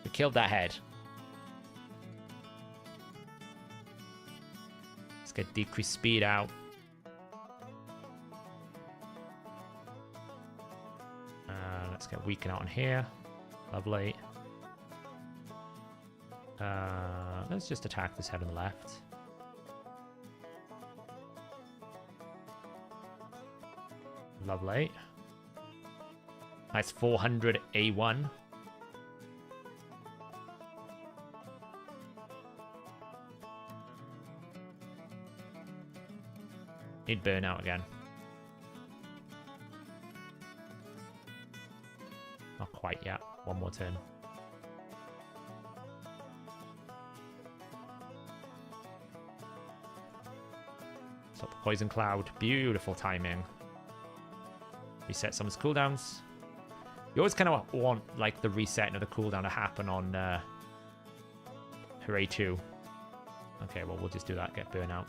We killed that head. Get decreased speed out. Let's get weaken out on here. Lovely. Let's just attack this head on the left. Lovely. Nice 400 A1. Need burnout again. Not quite yet. One more turn. Stop the poison cloud. Beautiful timing. Reset someone's cooldowns. You always kind of want like the resetting of the cooldown to happen on Hooray 2. Okay, well we'll just do that. Get burnout.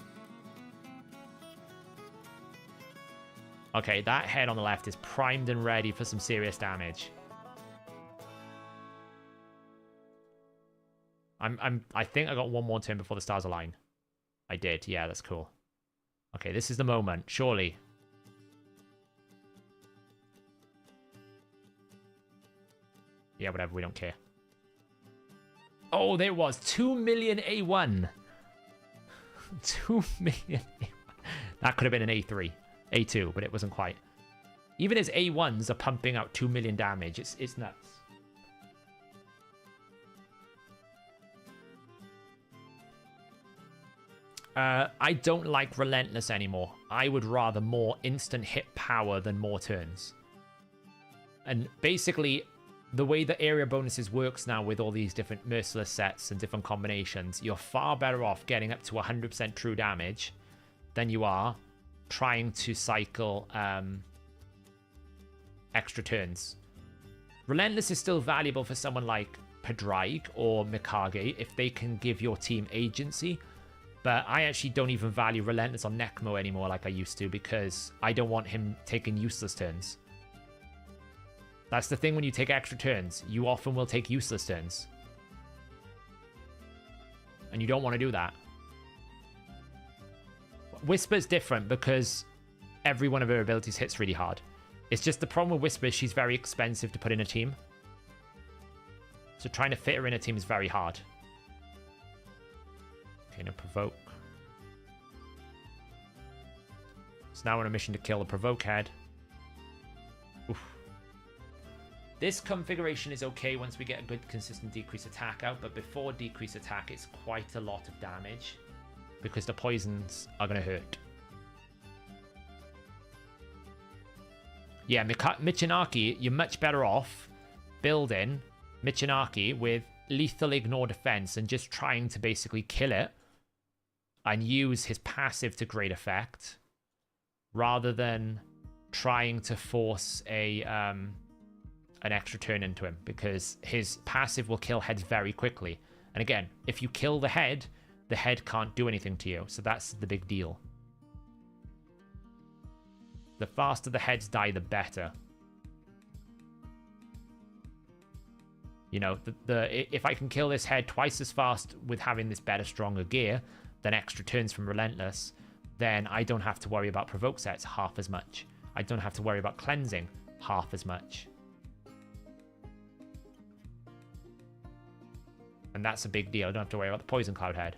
Okay, that head on the left is primed and ready for some serious damage. I think I got one more turn before the stars align. I did. Yeah, that's cool. Okay, this is the moment. Surely. Yeah, whatever. We don't care. Oh, there it was. 2 million A1. 2 million A1. That could have been an A3. A2, but it wasn't quite. Even his A1s are pumping out 2 million damage. It's nuts. I don't like Relentless anymore. I would rather more instant hit power than more turns. And basically, the way the area bonuses works now with all these different merciless sets and different combinations, you're far better off getting up to 100% true damage than you are trying to cycle extra turns. Relentless is still valuable for someone like Pedreig or Mikage if they can give your team agency, but I actually don't even value Relentless on Necmo anymore like I used to because I don't want him taking useless turns. That's the thing when you take extra turns. You often will take useless turns. And you don't want to do that. Whisper's different because every one of her abilities hits really hard. It's just the problem with Whisper is she's very expensive to put in a team. So trying to fit her in a team is very hard. Okay, now Provoke. So now we're on a mission to kill the Provoke head. Oof. This configuration is okay once we get a good consistent decrease attack out, but before decrease attack it's quite a lot of damage. because the poisons are going to hurt. Yeah, Michinaki, you're much better off building Michinaki with lethal ignore defense and just trying to basically kill it and use his passive to great effect rather than trying to force a an extra turn into him, because his passive will kill heads very quickly. And again, if you kill the head can't do anything to you. So that's the big deal. The faster the heads die, the better. You know, if I can kill this head twice as fast with having this better, stronger gear than extra turns from Relentless, then I don't have to worry about provoke sets half as much. I don't have to worry about cleansing half as much. And that's a big deal. I don't have to worry about the Poison Cloud head.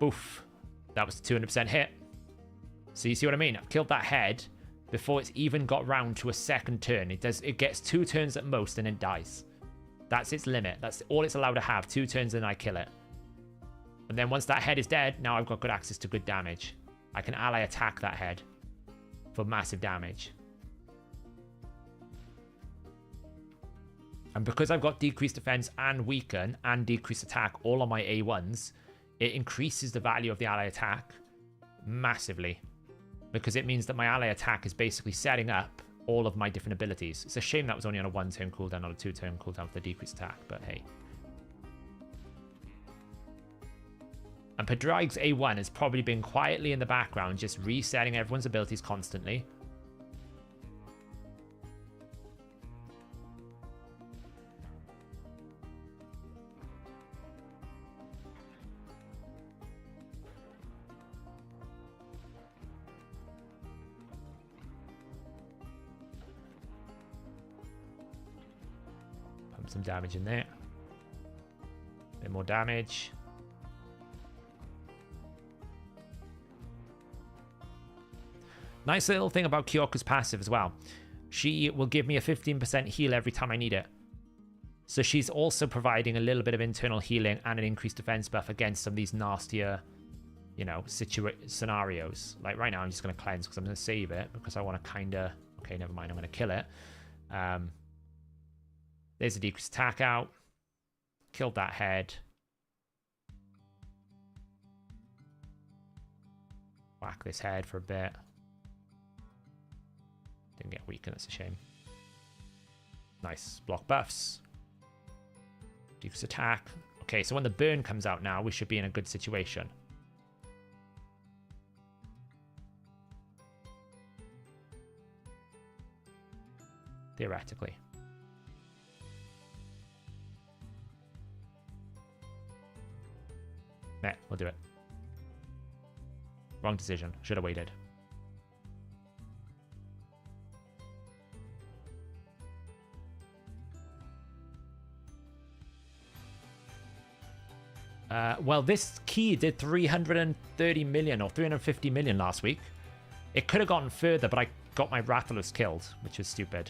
Oof. That was a 200% hit. So you see what I mean? I've killed that head before it's even got round to a second turn. It gets 2 turns at most and it dies. That's its limit. That's all it's allowed to have. 2 turns and I kill it. And then once that head is dead, now I've got good access to good damage. I can ally attack that head for massive damage. And because I've got decreased defense and weaken and decreased attack all on my A1s, it increases the value of the ally attack massively, because it means that my ally attack is basically setting up all of my different abilities. It's a shame that was only on a 1-turn cooldown, not a 2-turn cooldown for the decreased attack, but hey. And Pedrig's A1 has probably been quietly in the background, just resetting everyone's abilities constantly. Some damage in there. A bit more damage. Nice little thing about Kyoko's passive as well. She will give me a 15% heal every time I need it. So she's also providing a little bit of internal healing and an increased defense buff against some of these nastier, you know, scenarios. Like right now I'm just going to cleanse because I'm going to save it because I want to kind of... Okay, never mind. I'm going to kill it. There's a decreased attack out. Killed that head. Whack this head for a bit. Didn't get weakened, that's a shame. Nice. Block buffs. Decreased attack. Okay, so when the burn comes out now, we should be in a good situation. Theoretically. Nah, we'll do it. Wrong decision. Should have waited. Well, this key did 330 million or 350 million last week. It could have gone further, but I got my Rathalos killed, which was stupid.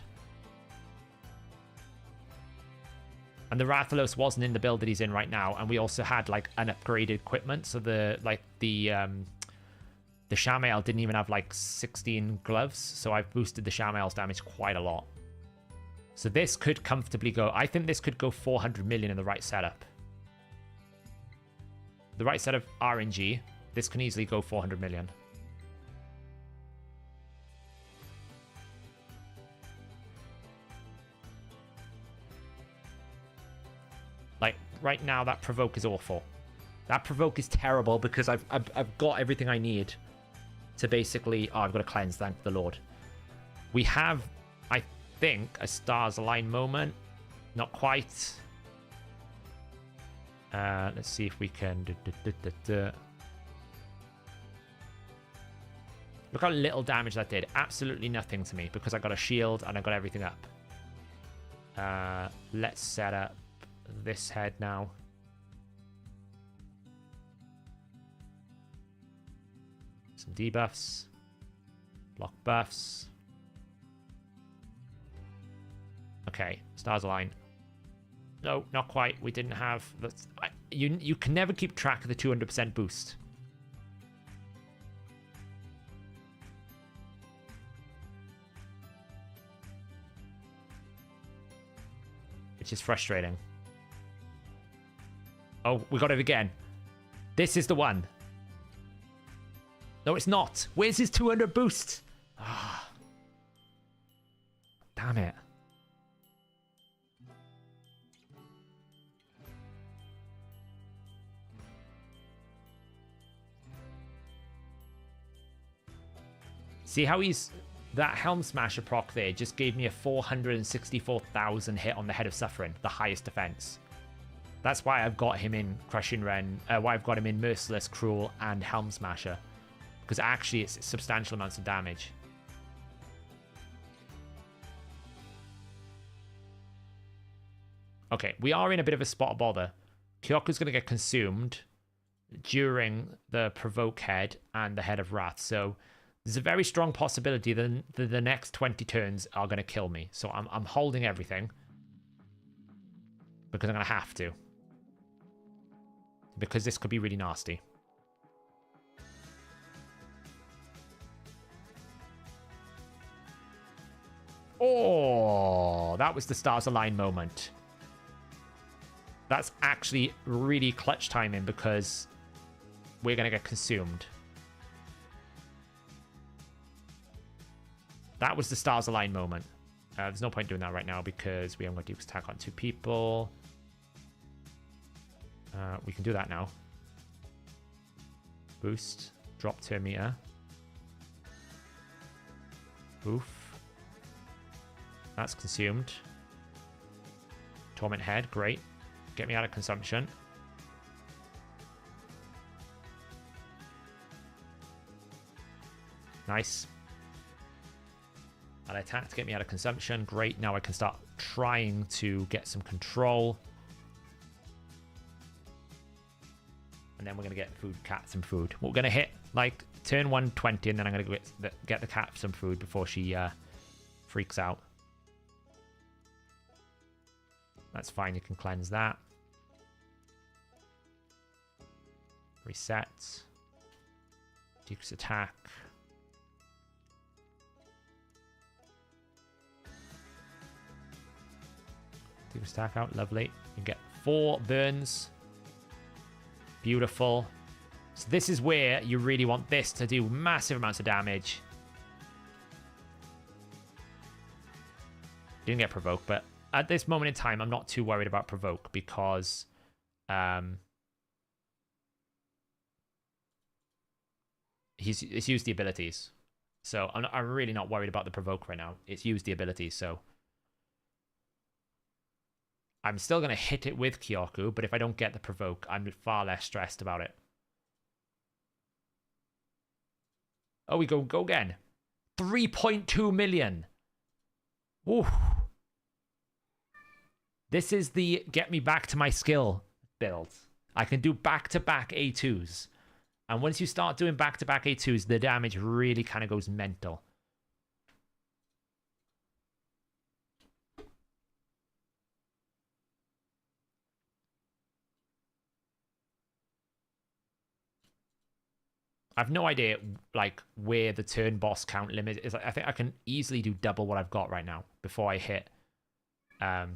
And the Rathalos wasn't in the build that he's in right now, and we also had like unupgraded equipment, so the Shamael didn't even have like 16 gloves, so I've boosted the Shamael's damage quite a lot. So this could comfortably go, I think this could go 400 million in the right setup. The right set of RNG, this can easily go 400 million. Like, right now, that provoke is awful. That provoke is terrible because I've got everything I need to basically... Oh, I've got to cleanse, thank the Lord. We have, I think, a Stars Align moment. Not quite. Let's see if we can... Look how little damage that did. Absolutely nothing to me because I got a shield and I got everything up. Let's set up this head now. Some debuffs. Block buffs. Okay, stars align. No, not quite. We didn't have... You can never keep track of the 200% boost. Which is frustrating. Oh, we got it again. This is the one. No, it's not. Where's his 200 boost? Ah. Damn it. See how he's... That Helm Smasher proc there just gave me a 464,000 hit on the Head of Suffering, the highest defense. That's why I've got him in Crushing Ren, why I've got him in Merciless, Cruel, and Helm Smasher. Because actually it's substantial amounts of damage. Okay, we are in a bit of a spot of bother. Kyoku's going to get consumed during the Provoke Head and the Head of Wrath, so... There's a very strong possibility that the next 20 turns are going to kill me. So I'm holding everything. Because I'm going to have to. Because this could be really nasty. Oh, that was the stars align moment. That's actually really clutch timing because we're going to get consumed. That was the stars align moment. There's no point doing that right now because we haven't got Duke's attack on 2 people. We can do that now. Boost. Drop turn meter. Oof. That's consumed. Torment Head. Great. Get me out of consumption. Nice. That attack to get me out of consumption. Great. Now I can start trying to get some control. And then we're going to get food, cat some food. We're going to hit like turn 120 and then I'm going to get the cat some food before she freaks out. That's fine. You can cleanse that. Reset. Duke's attack. Duke's attack out. Lovely. You get 4 burns. Beautiful. So this is where you really want this to do massive amounts of damage. Didn't get Provoke, but at this moment in time, I'm not too worried about Provoke because it's used the abilities. So I'm really not worried about the Provoke right now. It's used the abilities, so I'm still going to hit it with Kyoku, but if I don't get the Provoke, I'm far less stressed about it. Oh, we go again. 3.2 million. Woo. This is the get me back to my skill build. I can do back-to-back A2s. And once you start doing back-to-back A2s, the damage really kind of goes mental. I've no idea, like, where the turn boss count limit is. I think I can easily do double what I've got right now before I hit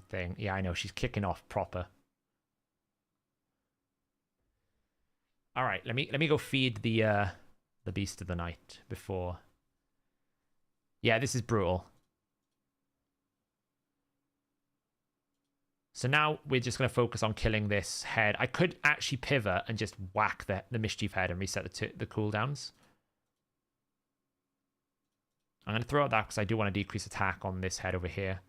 thing. Yeah, I know. She's kicking off proper. All right, let me go feed the Beast of the Night before. Yeah, this is brutal. So now we're just going to focus on killing this head. I could actually pivot and just whack the Mischief Head and reset the cooldowns. I'm going to throw out that because I do want to decrease attack on this head over here.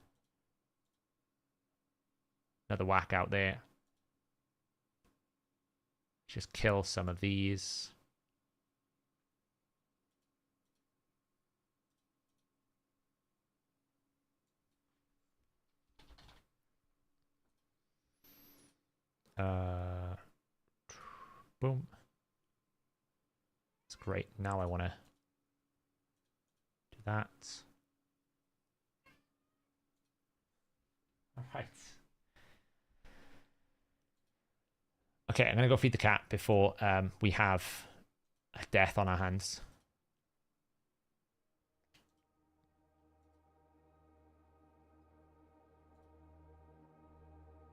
Another whack out there. Just kill some of these. Boom. That's Great. Now I want to do that. All right. Okay, I'm going to go feed the cat before we have a death on our hands.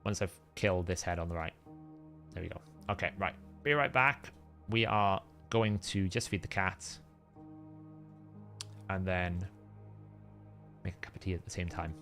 Once I've killed this head on the right. There we go. Okay, right. Be right back. We are going to just feed the cat. And then make a cup of tea at the same time.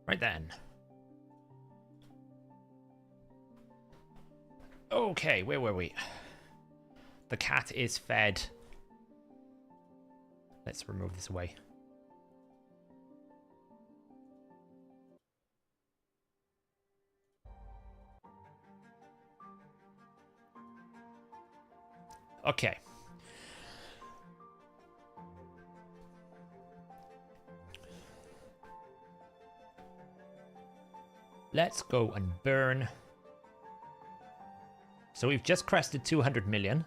Right then. Okay, where were we? The cat is fed. Let's remove this away. Okay. Let's go and burn. So we've just crested 200 million.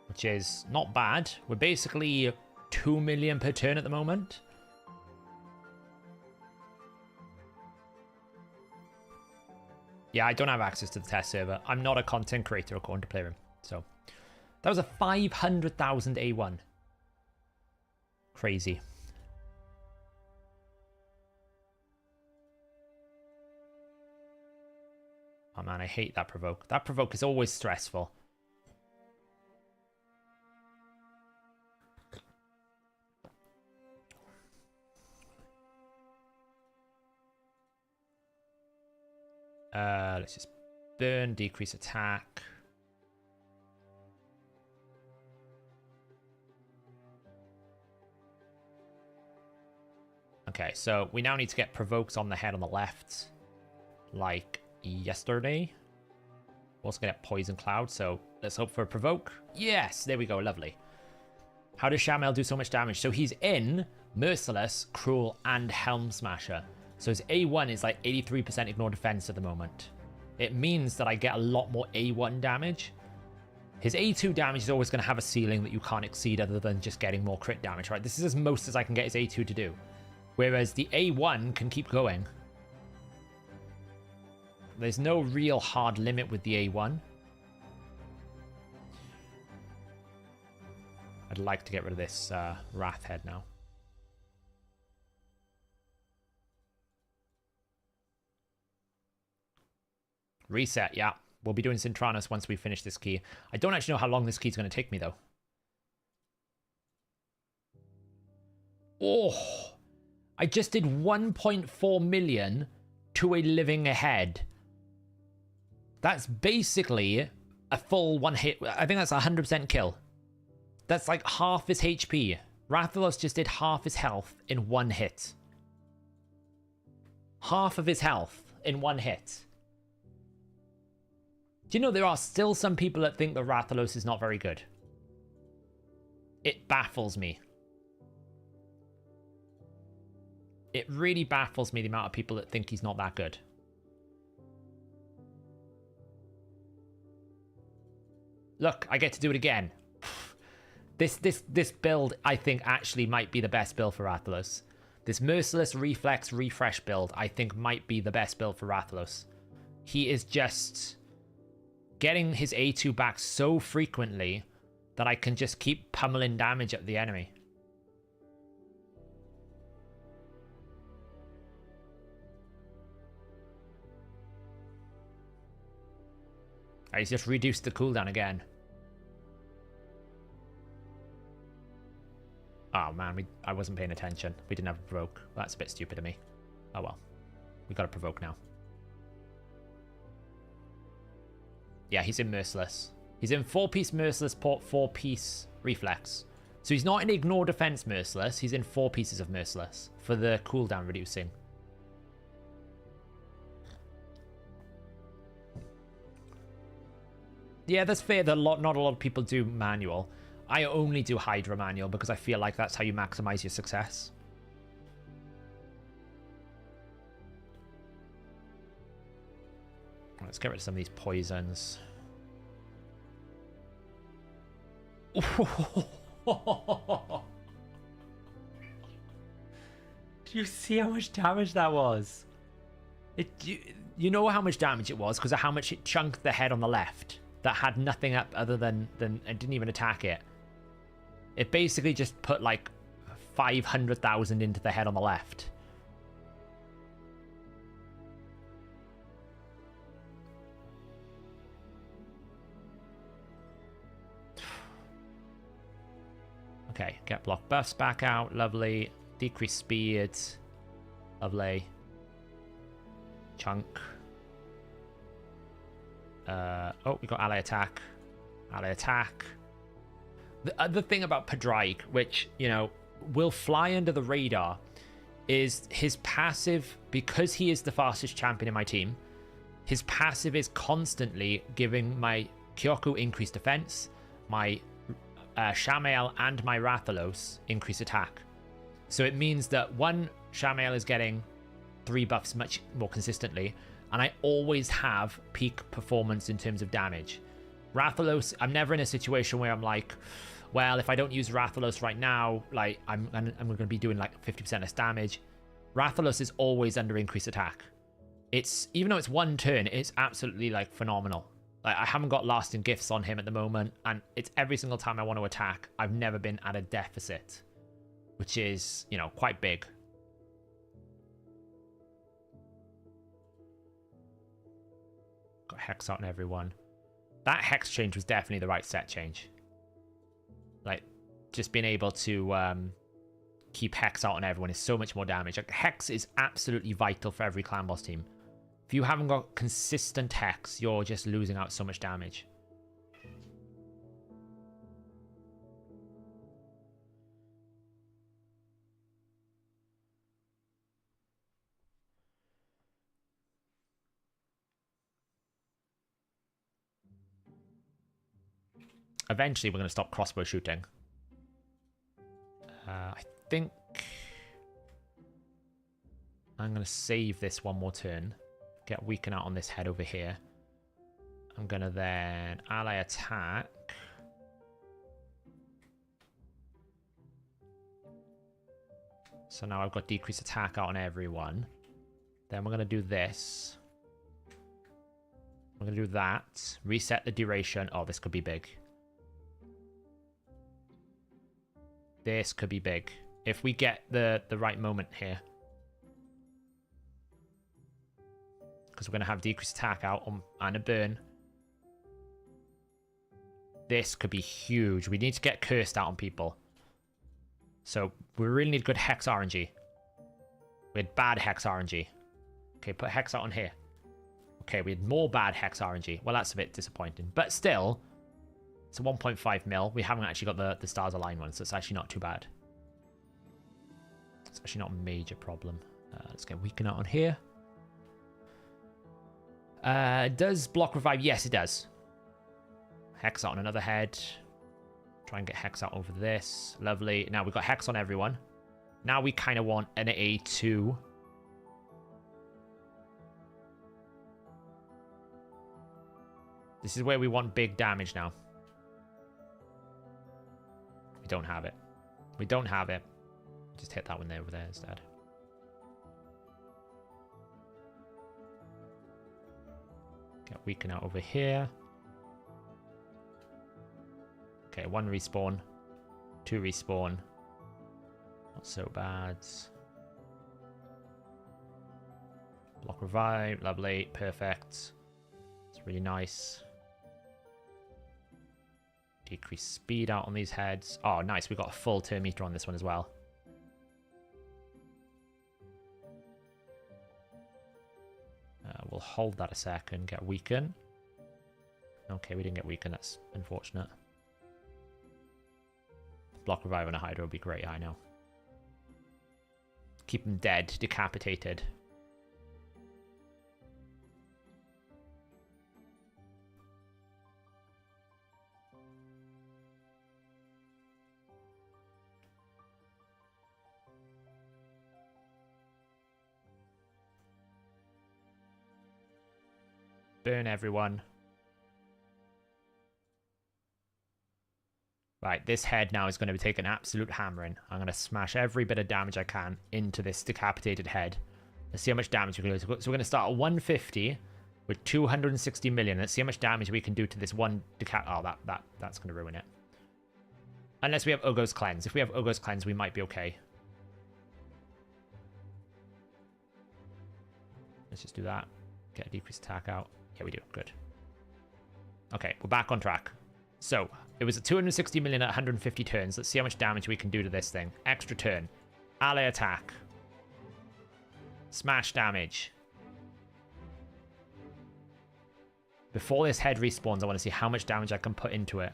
Which is not bad. We're basically 2 million per turn at the moment. Yeah, I don't have access to the test server. I'm not a content creator according to Playroom. So that was a 500,000 A1. Crazy. Oh man, I hate that provoke. That provoke is always stressful. Let's just burn, decrease attack. Okay, so we now need to get provokes on the head on the left, like yesterday. We're also gonna get poison cloud, so let's hope for a provoke. Yes, there we go, lovely. How does Shamael do so much damage? So he's in Merciless, Cruel, and Helm Smasher. So his A1 is like 83% ignore defense at the moment. It means that I get a lot more A1 damage. His A2 damage is always going to have a ceiling that you can't exceed other than just getting more crit damage, right? This is as most as I can get his A2 to do. Whereas the A1 can keep going. There's no real hard limit with the A1. I'd like to get rid of this Wrath head now. Reset, yeah. We'll be doing Sintranos once we finish this key. I don't actually know how long this key is going to take me, though. Oh! I just did 1.4 million to a living ahead. That's basically a full one hit. I think that's a 100% kill. That's like half his HP. Rathalos just did half his health in one hit. Half of his health in one hit. Do you know there are still some people that think that Rathalos is not very good? It baffles me. It really baffles me the amount of people that think he's not that good. Look, I get to do it again. This build, I think, actually might be the best build for Rathalos. This Merciless Reflex Refresh build, I think, might be the best build for Rathalos. He is just getting his A2 back so frequently that I can just keep pummeling damage at the enemy. I just reduced the cooldown again. Oh man, I wasn't paying attention. We didn't have a provoke. That's a bit stupid of me. Oh well. We got a provoke now. Yeah, he's in Merciless. He's in 4-piece Merciless port, 4-piece Reflex. So he's not in Ignore Defense Merciless. He's in 4 pieces of Merciless for the cooldown reducing. Yeah, that's fair that not a lot of people do manual. I only do Hydra manual because I feel like that's how you maximize your success. Let's get rid of some of these poisons. Do you see how much damage that was? You know how much damage it was because of how much it chunked the head on the left that had nothing up other than it didn't even attack it. It basically just put like 500,000 into the head on the left. Okay, get block buffs back out. Lovely. Decrease speed. Lovely. Chunk. Oh, we got ally attack. Ally attack. The other thing about Padraig, which, you know, will fly under the radar, is his passive, because he is the fastest champion in my team, his passive is constantly giving my Kyoku increased defense, my Shamael and my Rathalos increase attack. So it means that one Shamael is getting 3 buffs much more consistently, and I always have peak performance in terms of damage. Rathalos, I'm never in a situation where I'm like, well, if I don't use Rathalos right now, like I'm going to be doing like 50% less damage. Rathalos is always under increased attack. It's, even though it's one turn, it's absolutely like phenomenal. Like, I haven't got lasting gifts on him at the moment, and it's every single time I want to attack, I've never been at a deficit, which is, you know, quite big. Got Hex out on everyone. That Hex change was definitely the right set change. Like, just being able to keep Hex out on everyone is so much more damage. Like, Hex is absolutely vital for every clan boss team. If you haven't got consistent Hex, you're just losing out so much damage. Eventually, we're going to stop crossbow shooting. I think I'm going to save this one more turn. Get weaken out on this head over here. I'm going to then ally attack. So now I've got decreased attack out on everyone. Then we're going to do this. We're going to do that. Reset the duration. Oh, this could be big. This could be big. If we get the right moment here. Because we're going to have decreased attack out on, and a burn. This could be huge. We need to get cursed out on people. So we really need good Hex RNG. We had bad Hex RNG. Okay, put Hex out on here. Okay, we had more bad Hex RNG. Well, that's a bit disappointing. But still, it's a 1.5 mil. We haven't actually got the stars aligned one, so it's actually not too bad. It's actually not a major problem. Let's get weaken out on here. Does block revive? Yes, it does. Hex out on another head. Try and get Hex out over this. Lovely. Now we've got Hex on everyone. Now we kind of want an A2. This is where we want big damage now. We don't have it. We don't have it. Just hit that one there over there instead. Get weaken out over here. Okay, 1 respawn. 2 respawn. Not so bad. Block revive. Lovely. Perfect. It's really nice. Decrease speed out on these heads. Oh, nice. We got a full turn meter on this one as well. We'll hold that a second. Get weaken. Okay, we didn't get weaken. That's unfortunate. Block revive on a Hydra would be great, I know. Keep them dead, decapitated. Burn everyone. Right, this head now is going to be taking absolute hammering. I'm going to smash every bit of damage I can into this decapitated head. Let's see how much damage we can do. So we're going to start at 150 with 260 million. Let's see how much damage we can do to this one Oh, that's going to ruin it. Unless we have Ugo's Cleanse. If we have Ugo's Cleanse, we might be okay. Let's just do that. Get a decreased attack out. Yeah, we do. Good. Okay, we're back on track. So, it was at 260 million at 150 turns. Let's see how much damage we can do to this thing. Extra turn. Ally attack. Smash damage. Before this head respawns, I want to see how much damage I can put into it.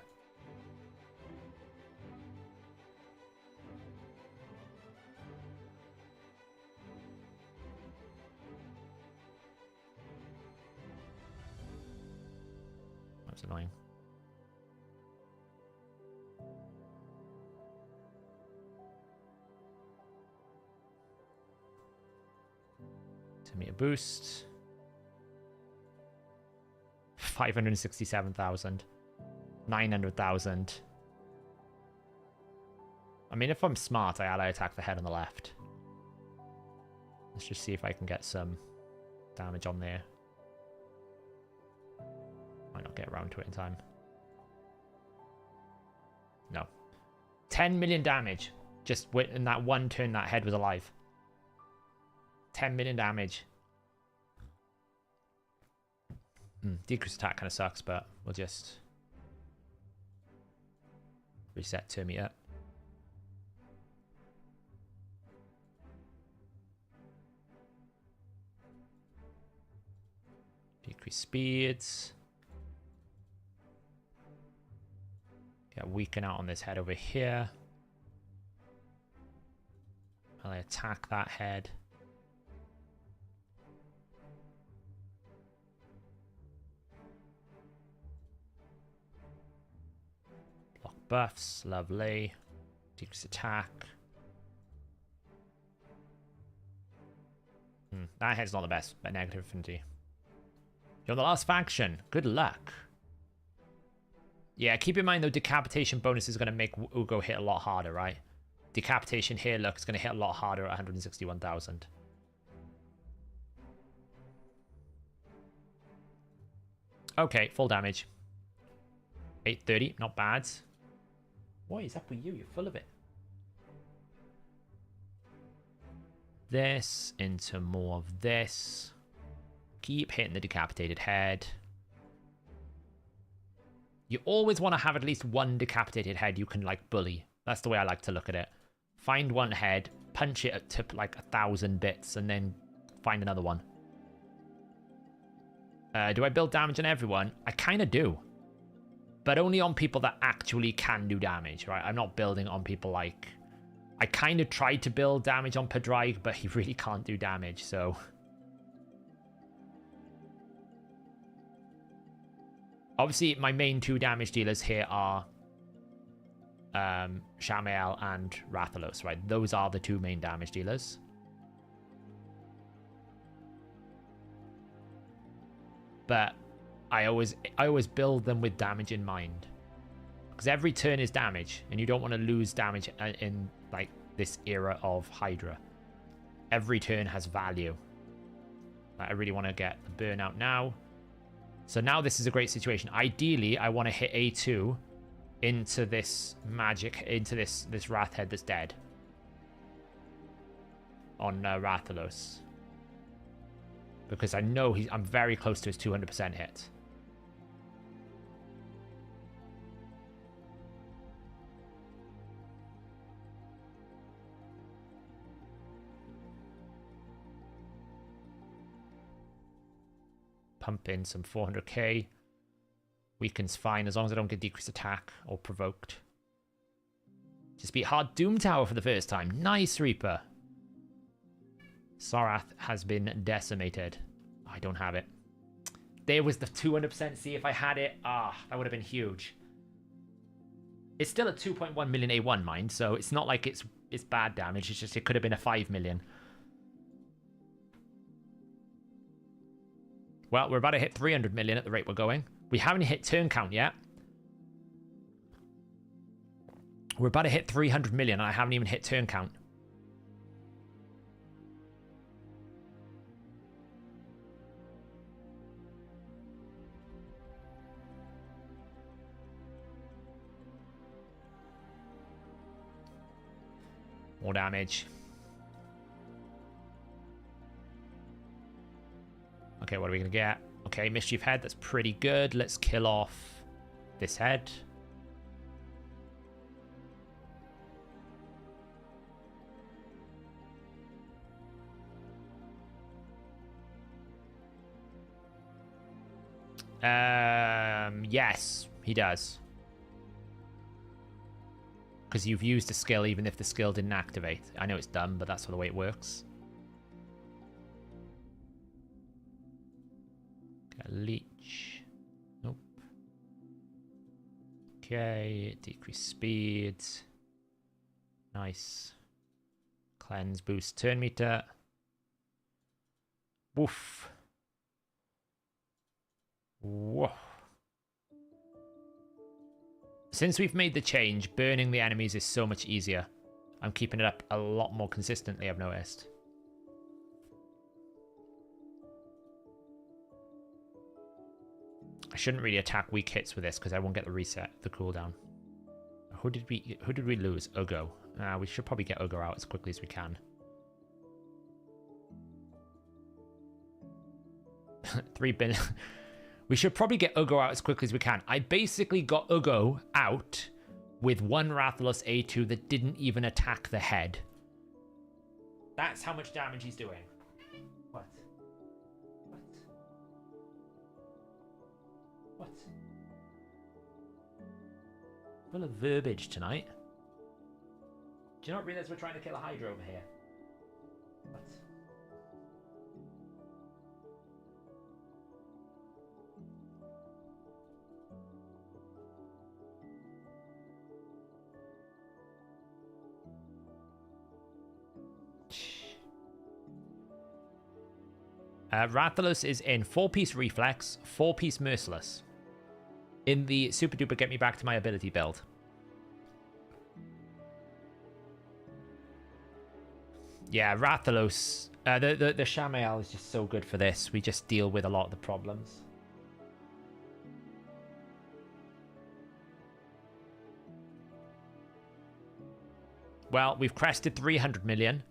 That's annoying. Turn meter boost. 567,000. 900,000. I mean, if I'm smart, I ally attack the head on the left. Let's just see if I can get some damage on there. Might not get around to it in time. No. 10 million damage. Just in that one turn, that head was alive. 10 million damage. Decreased attack kind of sucks, but we'll just reset turn meter. Decrease speeds. Get weaken out on this head over here. I'll attack that head. Block buffs, lovely. Decrease attack. That head's not the best, but negative affinity. You're the last faction. Good luck. Yeah, keep in mind though, decapitation bonus is going to make Ugo hit a lot harder, right? Decapitation here, look, it's going to hit a lot harder at 161,000. Okay, full damage. 830, not bad. What is up with you? You're full of it. This into more of this. Keep hitting the decapitated head. You always want to have at least one decapitated head you can, like, bully. That's the way I like to look at it. Find one head, punch it to, like, 1,000 bits, and then find another one. Do I build damage on everyone? I kind of do. But only on people that actually can do damage, right? I'm not building on people like... I kind of tried to build damage on Pedrig, but he really can't do damage, so... Obviously, my main two damage dealers here are Shamael and Rathalos, right? Those are the two main damage dealers. But I always build them with damage in mind. Because every turn is damage, and you don't want to lose damage in like this era of Hydra. Every turn has value. I really want to get the burnout now. So now this is a great situation. Ideally, I want to hit A2 into this magic, into this Wrath head that's dead. On Rathalos. Because I know I'm very close to his 200% hit. Pump in some 400k. Weaken's fine as long as I don't get decreased attack or provoked. Just beat hard Doom Tower for the first time. Nice, Reaper. Sarath has been decimated. Oh, I don't have it. There was the 200%. See, if I had it, that would have been huge. It's still a 2.1 million A1, mind, so it's not like it's bad damage. It's just it could have been a 5 million. Well, we're about to hit 300 million at the rate we're going. We haven't hit turn count yet. We're about to hit 300 million, and I haven't even hit turn count. More damage. Okay, what are we going to get? Okay, Mischief Head, that's pretty good. Let's kill off this head. Yes, he does. Because you've used a skill even if the skill didn't activate. I know it's dumb, but that's the way it works. Leech. Nope. Okay, decrease speed. Nice. Cleanse, boost turn meter. Woof. Whoa. Since we've made the change, burning the enemies is so much easier. I'm keeping it up a lot more consistently, I've noticed. I shouldn't really attack weak hits with this because I won't get the reset, the cooldown. Who did we lose? Ugo. We should probably get Ugo out as quickly as we can. 3 billion. We should probably get Ugo out as quickly as we can. I basically got Ugo out with 1 Rathalos A2 that didn't even attack the head. That's how much damage he's doing. What? What? Full of verbiage tonight. Do you not realize we're trying to kill a Hydra over here? What? Rathalos is in 4-piece Reflex, 4-piece Merciless. In the Super Duper Get Me Back to My Ability build. Yeah, Rathalos. The Shamael is just so good for this. We just deal with a lot of the problems. Well, we've crested 300 million.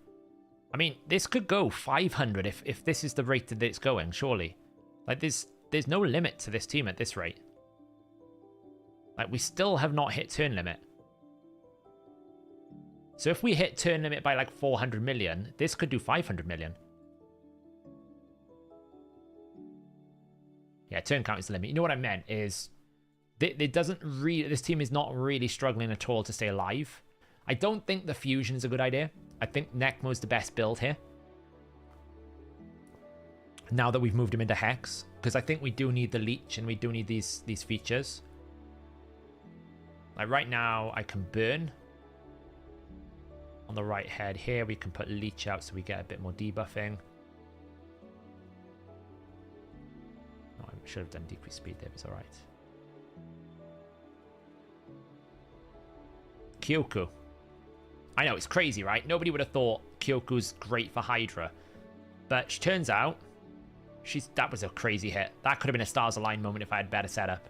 I mean, this could go 500 if this is the rate that it's going, surely. Like, there's no limit to this team at this rate. Like, we still have not hit turn limit. So if we hit turn limit by like 400 million, this could do 500 million. Yeah, turn count is the limit. You know what I meant is, this team is not really struggling at all to stay alive. I don't think the fusion is a good idea. I think Necmo's the best build here. Now that we've moved him into Hex, because I think we do need the leech and we do need these features. Like right now, I can burn. On the right head here, we can put leech out so we get a bit more debuffing. Oh, I should have done decreased speed there, but it's alright. Kyoku. I know, it's crazy, right? Nobody would have thought Kyoku's great for Hydra. But she turns out, that was a crazy hit. That could have been a Stars Align moment if I had better setup.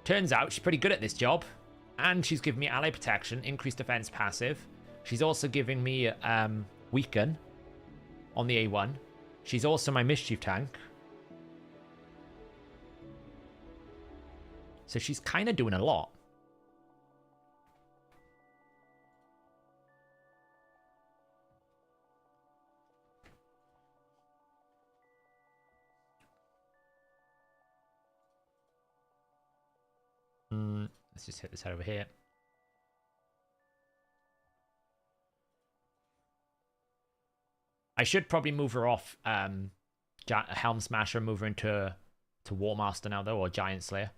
Turns out she's pretty good at this job. And she's giving me ally protection, increased defense passive. She's also giving me weaken on the A1. She's also my mischief tank. So she's kind of doing a lot. Let's just hit this head over here. I should probably move her off Helm Smasher and move her into War Master now, though, or Giant Slayer.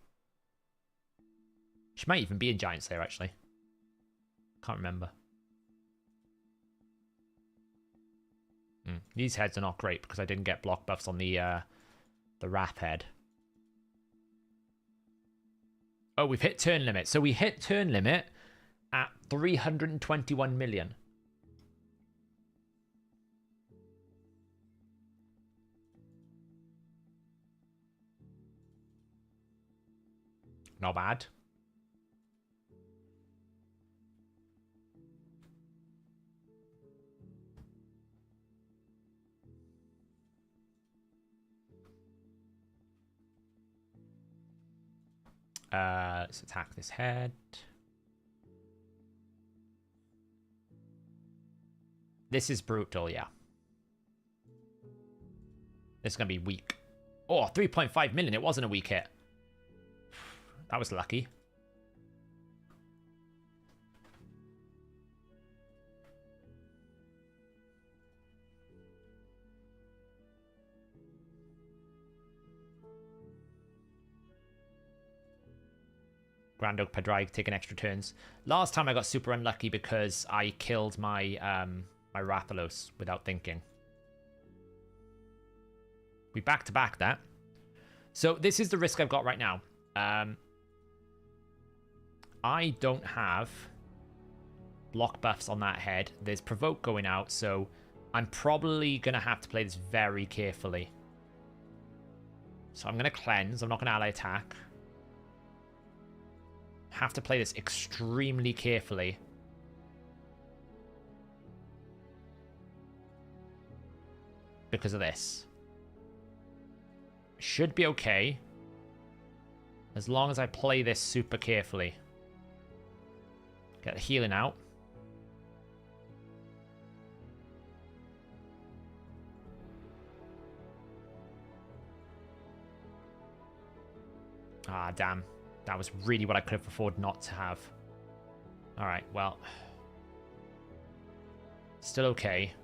She might even be in Giant Slayer, actually. Can't remember. These heads are not great because I didn't get block buffs on the Wrath head. Oh, we've hit turn limit. So we hit turn limit at 321 million. Not bad. Let's attack this head. This is brutal, yeah. This is going to be weak. Oh, 3.5 million. It wasn't a weak hit. That was lucky. Grand Oak Padraig taking extra turns. Last time I got super unlucky because I killed my my Rathalos without thinking. We back-to-back that. So this is the risk I've got right now. I don't have block buffs on that head. There's provoke going out, so I'm probably going to have to play this very carefully. So I'm going to cleanse. I'm not going to ally attack. Have to play this extremely carefully. Because of this. Should be okay. As long as I play this super carefully. Get the healing out. Ah, damn. That was really what I could have afforded not to have. Alright, well. Still okay.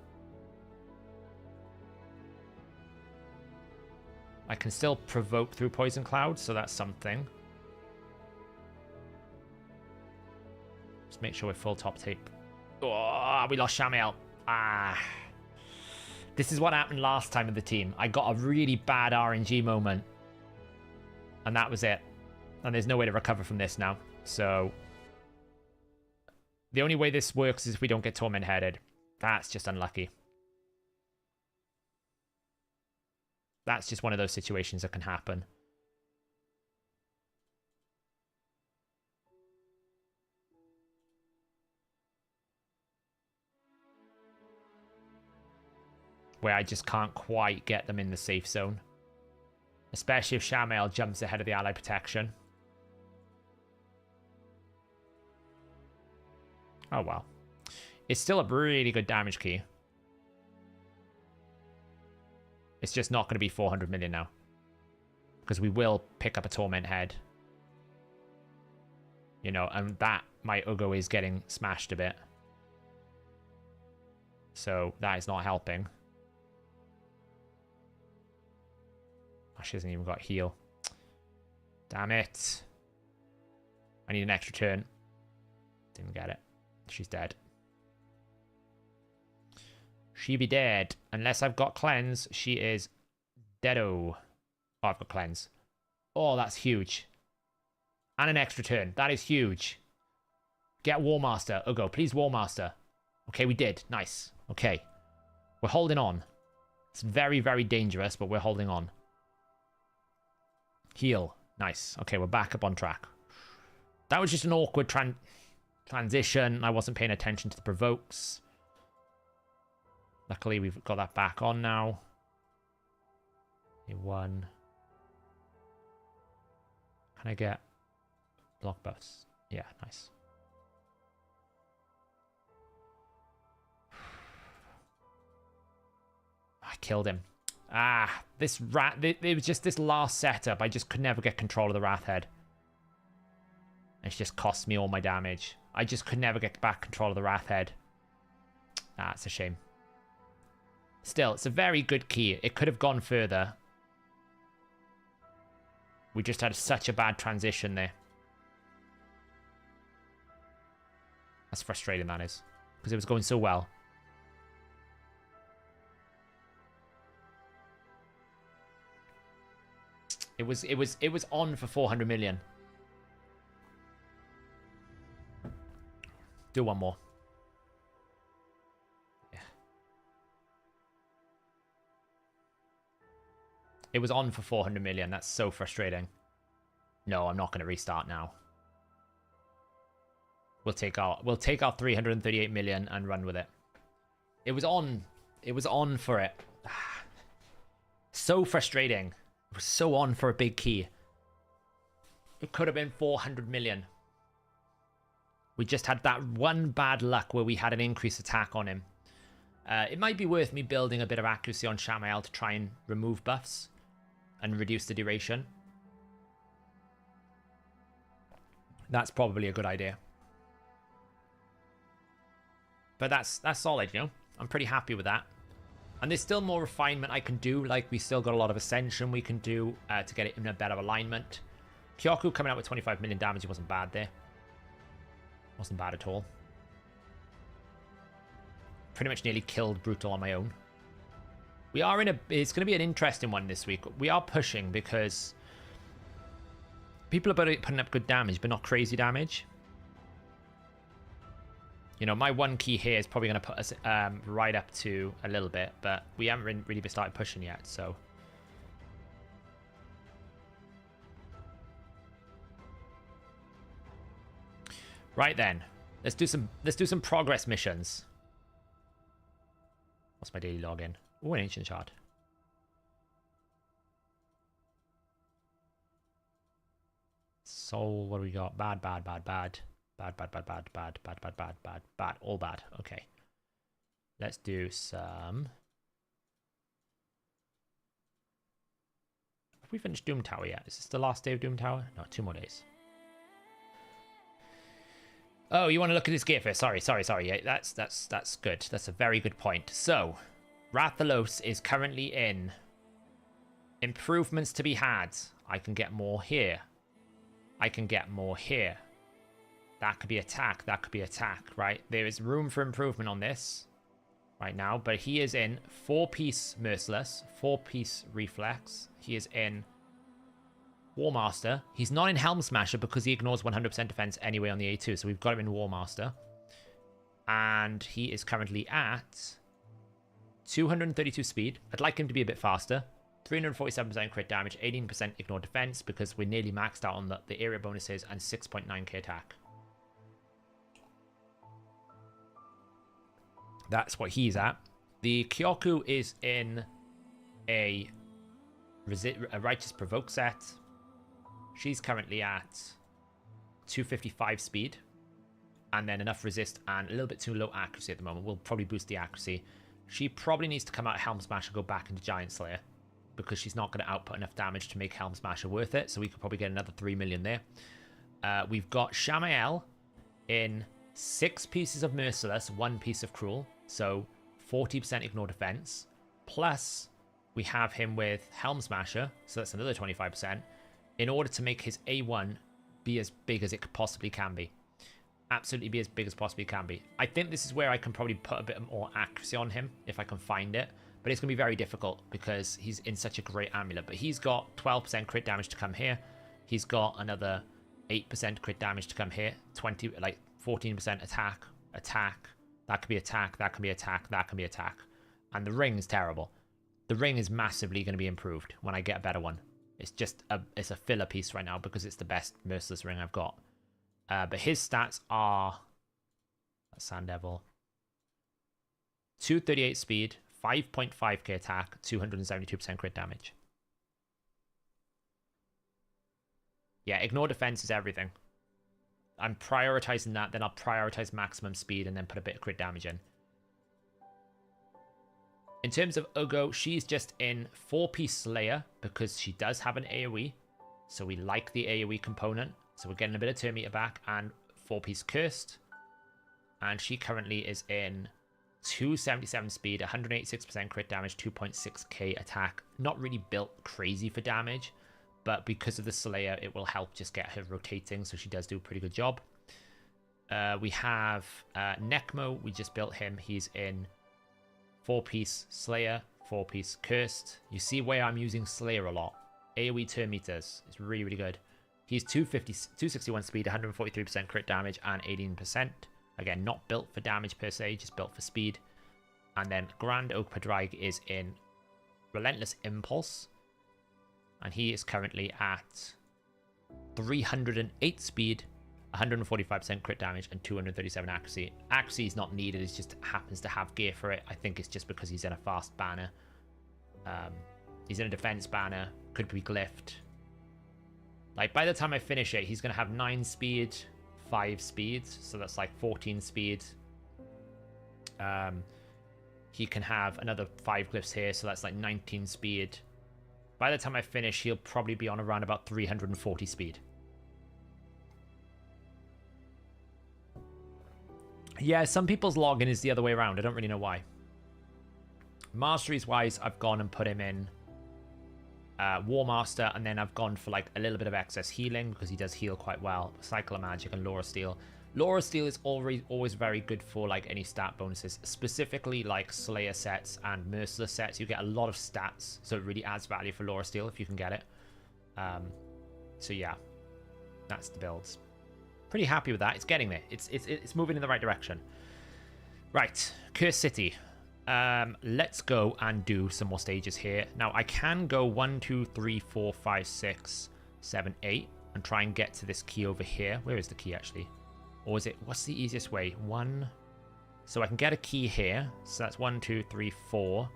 I can still provoke through Poison Cloud, so that's something. Just make sure we're full top tape. Oh, we lost Shamael. Ah. This is what happened last time with the team. I got a really bad RNG moment. And that was it. And there's no way to recover from this now. So the only way this works is if we don't get Torment headed. That's just unlucky. That's just one of those situations that can happen. Where I just can't quite get them in the safe zone. Especially if Shamael jumps ahead of the ally protection. Oh, well. It's still a really good damage key. It's just not going to be 400 million now. Because we will pick up a Torment head. You know, and that, my Ugo is getting smashed a bit. So, that is not helping. She hasn't even got heal. Damn it. I need an extra turn. Didn't get it. She's dead. She be dead. Unless I've got cleanse, she is deado. Oh, I've got cleanse. Oh, that's huge. And an extra turn. That is huge. Get War Master. Ugo, please War Master. Okay, we did. Nice. Okay. We're holding on. It's very, very dangerous, but we're holding on. Heal. Nice. Okay, we're back up on track. That was just an awkward transition. I wasn't paying attention to the provokes. Luckily, we've got that back on now. One. Can I get block buffs? Yeah, nice. I killed him. Ah, this rat, it was just this last setup. I just could never get control of the Wrath Head. It's just cost me all my damage. I just could never get back control of the Wrath Head. Ah, it's a shame. Still, it's a very good key. It could have gone further. We just had such a bad transition there. That's frustrating, that is. Because it was going so well. It was on for 400 million. Do one more. Yeah. It was on for 400 million. That's so frustrating. No, I'm not going to restart now. We'll take our 338 million and run with it. It was on. It was on for it. So frustrating. It was so on for a big key. It could have been 400 million. We just had that one bad luck where we had an increased attack on him. It might be worth me building a bit of accuracy on Shamael to try and remove buffs and reduce the duration. That's probably a good idea. But that's solid, you know? I'm pretty happy with that. And there's still more refinement I can do. Like, we still got a lot of Ascension we can do to get it in a better alignment. Kyoku coming out with 25 million damage, it wasn't bad there. Wasn't bad at all. Pretty much nearly killed Brutal on my own. We are in a... It's going to be an interesting one this week. We are pushing because people are putting up good damage, but not crazy damage. You know, my one key here is probably going to put us right up to a little bit, but we haven't really started pushing yet, so... Right then, let's do some progress missions. What's my daily login? Oh, an ancient shard. Soul, what do we got? Bad. Bad. All bad. Okay. Let's do some... Have we finished Doom Tower yet? Is this the last day of Doom Tower? No, 2 more days. Oh, you want to look at this gear first? Sorry. Yeah, that's good. That's a very good point. So, Rathalos is currently in improvements to be had. I can get more here. I can get more here. That could be attack. That could be attack, right? There is room for improvement on this right now, but he is in 4-piece Merciless, 4-piece Reflex. He is in War Master. He's not in Helm Smasher because he ignores 100% defense anyway on the A2, so we've got him in War Master. And he is currently at 232 speed. I'd like him to be a bit faster. 347% crit damage, 18% ignore defense because we're nearly maxed out on the area bonuses, and 6.9k attack. That's what he's at. The Kyoku is in a Righteous Provoke set. She's currently at 255 speed. And then enough resist and a little bit too low accuracy at the moment. We'll probably boost the accuracy. She probably needs to come out of Helm Smasher and go back into Giant Slayer, because she's not going to output enough damage to make Helm Smasher worth it. So we could probably get another 3 million there. We've got Shamael in 6 pieces of Merciless, 1 piece of Cruel. So 40% ignore defense. Plus, we have him with Helm Smasher. So that's another 25%. In order to make his A1 be as big as it possibly can be. Absolutely be as big as possibly can be. I think this is where I can probably put a bit more accuracy on him if I can find it. But it's going to be very difficult because he's in such a great amulet. But he's got 12% crit damage to come here. He's got another 8% crit damage to come here. 14% attack. That could be attack. That can be attack. That can be attack. And the ring is terrible. The ring is massively going to be improved when I get a better one. It's just it's a filler piece right now because it's the best Merciless ring I've got. But his stats are... Sand Devil. 238 speed. 5.5k attack, 272% crit damage. Yeah, ignore defense is everything. I'm prioritizing that, then I'll prioritize maximum speed and then put a bit of crit damage in. In terms of Ugo, she's just in 4-piece Slayer because she does have an AoE. So we like the AoE component. So we're getting a bit of turn meter back, and 4-piece Cursed. And she currently is in 277 speed, 186% crit damage, 2.6k attack. Not really built crazy for damage, but because of the Slayer, it will help just get her rotating, so she does do a pretty good job. We have Necmo. We just built him. He's in 4-piece Slayer, 4-piece Cursed. You see where I'm using Slayer a lot. AoE turn meters. It's really, really good. He's 261 speed, 143% crit damage, and 18%. Again, not built for damage per se, just built for speed. And then Grand Oak Padraig is in Relentless Impulse. And he is currently at 308 speed, 145% crit damage, and 237 accuracy. Accuracy is not needed, it just happens to have gear for it. I think it's just because he's in a fast banner. He's in a defense banner, could be glyphed. Like, by the time I finish it, he's going to have 9 speed, 5 speeds, so that's like 14 speed. He can have another 5 glyphs here, so that's like 19 speed. By the time I finish, he'll probably be on around about 340 speed. Yeah, some people's login is the other way around. I don't really know why. Masteries wise, I've gone and put him in War Master, and then I've gone for like a little bit of excess healing because he does heal quite well. Cycle of Magic and Laura Steel. Laura Steel is always very good for like any stat bonuses, specifically like Slayer sets and Merciless sets. You get a lot of stats, so it really adds value for Laura Steel if you can get it. So yeah, that's the builds. Pretty happy with that. It's getting there. It's moving in the right direction. Right, Curse City. Let's go and do some more stages here. Now I can go 1, 2, 3, 4, 5, 6, 7, 8 and try and get to this key over here. Where is the key actually? Or is it, what's the easiest way? 1, so I can get a key here. So that's 1, 2, 3, 4,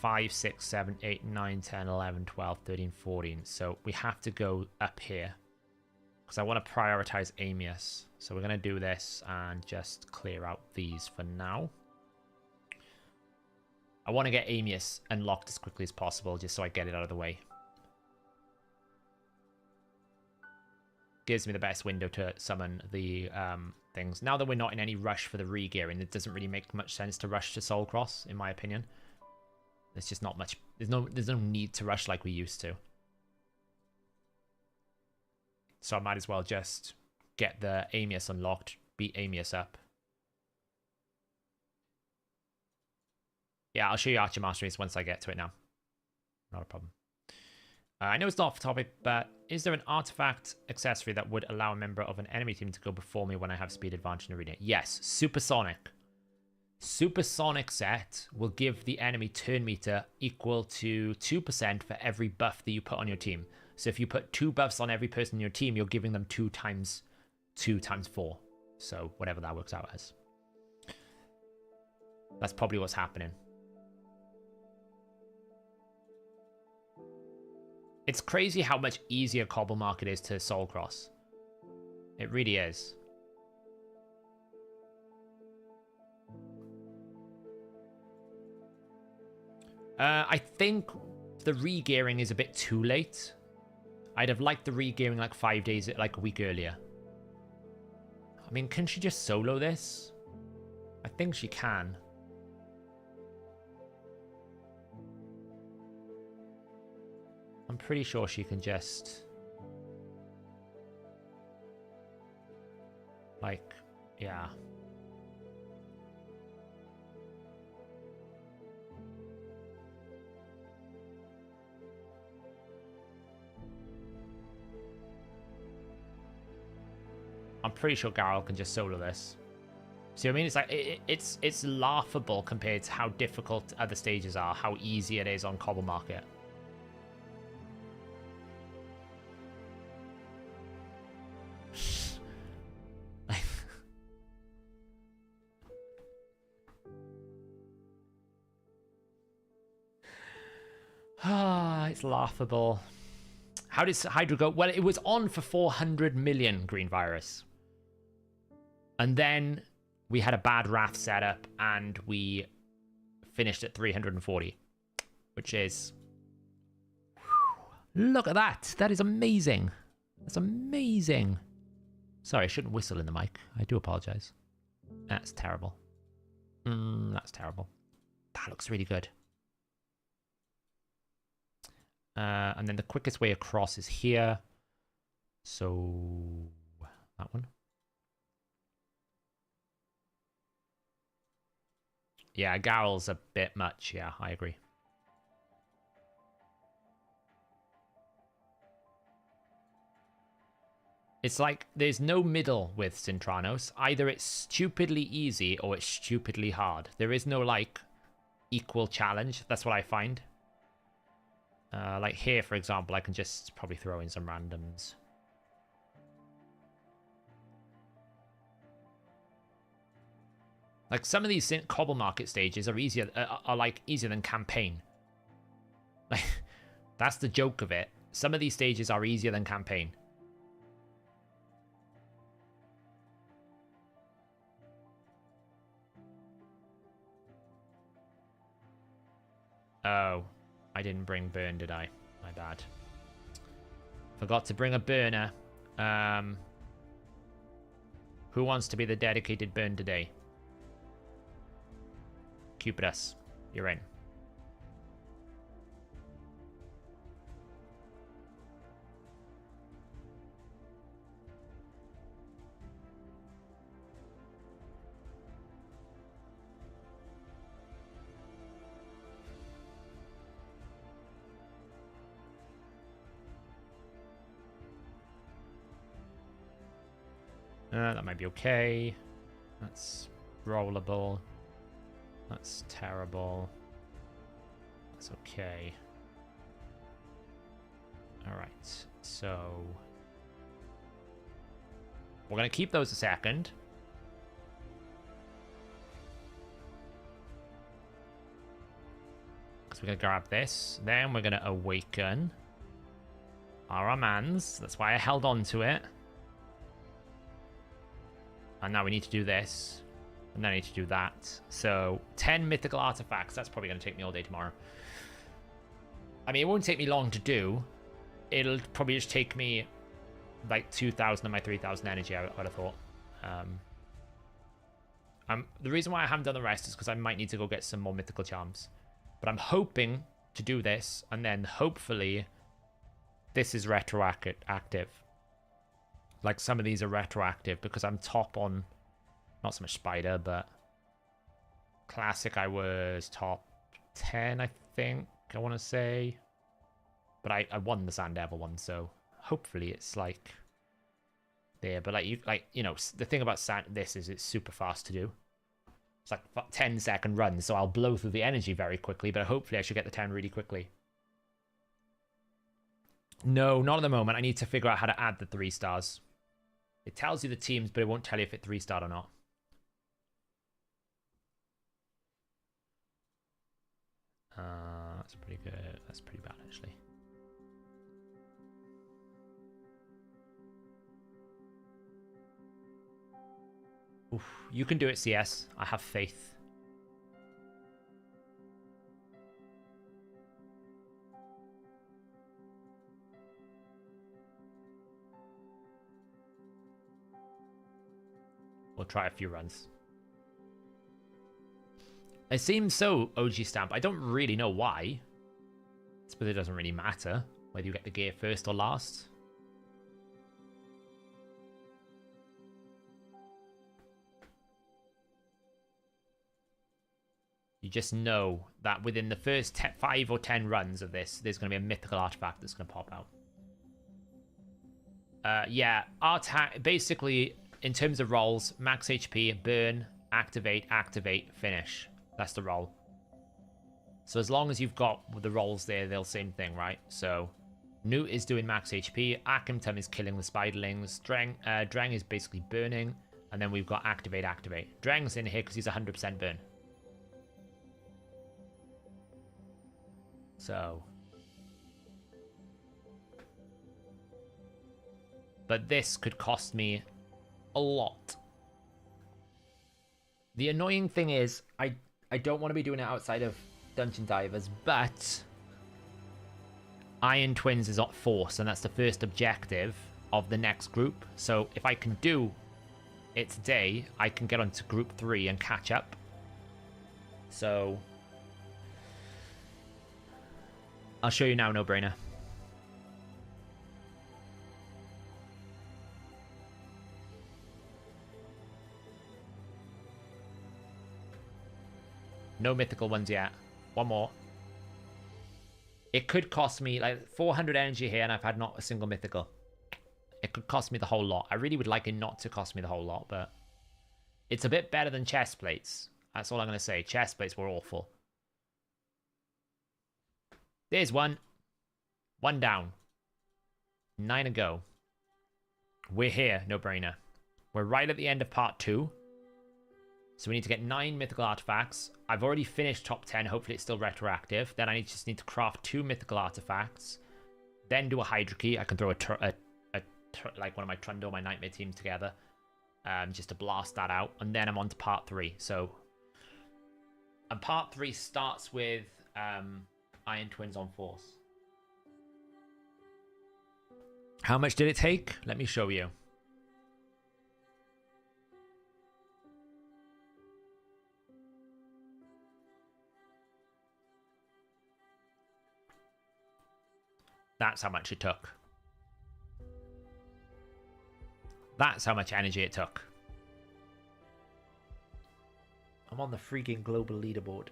5, 6, 7, 8, 9, 10, 11, 12, 13, 14. So we have to go up here because I want to prioritize Amius. So we're going to do this and just clear out these for now. I want to get Amius unlocked as quickly as possible just so I get it out of the way. Gives me the best window to summon the things. Now that we're not in any rush for the re-gearing, it doesn't really make much sense to rush to Soul Cross, in my opinion. There's just not much. There's no need to rush like we used to. So I might as well just get the Amius unlocked, beat Amius up. Yeah, I'll show you Archer Masteries once I get to it now. Not a problem. I know it's not off topic, but is there an artifact accessory that would allow a member of an enemy team to go before me when I have speed advantage in arena? Yes, Supersonic. Supersonic set will give the enemy turn meter equal to 2% for every buff that you put on your team. So if you put 2 buffs on every person in your team, you're giving them 2 times 2 times 4. So whatever that works out as. That's probably what's happening. It's crazy how much easier Cobble Market is to Soul Cross. It really is. I think the re-gearing is a bit too late. I'd have liked the re-gearing like 5 days, like a week earlier. I mean, can she just solo this? I think she can. I'm pretty sure she can just... like, yeah. I'm pretty sure Garl can just solo this. See what I mean? It's like, it's laughable compared to how difficult other stages are, how easy it is on Cobble Market. It's laughable. How did Hydra go? Well, it was on for 400 million green virus. And then we had a bad Wrath setup and we finished at 340. Which is... look at that. That is amazing. That's amazing. Sorry, I shouldn't whistle in the mic. I do apologize. That's terrible. That's terrible. That looks really good. And then the quickest way across is here. So that one. Yeah, Garl's a bit much. Yeah, I agree. It's like there's no middle with Cintranos. Either it's stupidly easy or it's stupidly hard. There is no like equal challenge. That's what I find. Like here, for example, I can just probably throw in some randoms. Like some of these Cobble Market stages are easier, are like easier than campaign. Like that's the joke of it. Some of these stages are easier than campaign. Oh. I didn't bring burn, did I? My bad. Forgot to bring a burner. Who wants to be the dedicated burn today? Cupidus, you're in. That might be okay. That's rollable. That's terrible. That's okay. Alright, so... we're going to keep those a second. Because we're going to grab this. Then we're going to awaken our mans. That's why I held on to it. And now we need to do this. And then I need to do that. So, 10 mythical artifacts. That's probably going to take me all day tomorrow. I mean, it won't take me long to do. It'll probably just take me like 2,000 of my 3,000 energy, I would have thought. The reason why I haven't done the rest is because I might need to go get some more mythical charms. But I'm hoping to do this, and then hopefully this is retroactive. Like, some of these are retroactive because I'm top on, not so much Spider, but Classic I was top 10, I think, I want to say. But I won the Sand Devil one, so hopefully it's like there. But you know, the thing about this is it's super fast to do. It's like 10-second runs, so I'll blow through the energy very quickly, but hopefully I should get the 10 really quickly. No, not at the moment. I need to figure out how to add the 3 stars. It tells you the teams, but it won't tell you if it's 3-starred or not. That's pretty good. That's pretty bad, actually. Oof, you can do it, CS. I have faith. We'll try a few runs. It seems so OG Stamp. I don't really know why. I suppose it doesn't really matter whether you get the gear first or last. You just know that within the first 5 or 10 runs of this, there's going to be a mythical artifact that's going to pop out. Yeah, basically, in terms of rolls, max HP, burn, activate, finish. That's the roll. So as long as you've got the rolls there, they'll same thing, right? So Newt is doing max HP, Akimtum is killing the spiderlings, Drang is basically burning, and then we've got activate. Drang's in here because he's 100% burn. So, but this could cost me a lot. The annoying thing is, I don't want to be doing it outside of Dungeon Divers, but Iron Twins is at Force, and that's the first objective of the next group. So if I can do it today, I can get onto Group 3 and catch up. So I'll show you now, no brainer. No mythical ones yet. One more. It could cost me like 400 energy here, and I've had not a single mythical. It could cost me the whole lot. I really would like it not to cost me the whole lot, but it's a bit better than chest plates. That's all I'm going to say. Chest plates were awful. There's one. One down. 9 to go. We're here, no brainer. We're right at the end of part 2. So we need to get 9 mythical artifacts. I've already finished top 10. Hopefully it's still retroactive. Then I just need to craft 2 mythical artifacts. Then do a Hydra key. I can throw like one of my Trundle, my Nightmare team together. Just to blast that out. And then I'm on to part 3. So, and part 3 starts with Iron Twins on Force. How much did it take? Let me show you. That's how much it took. That's how much energy it took. I'm on the freaking global leaderboard.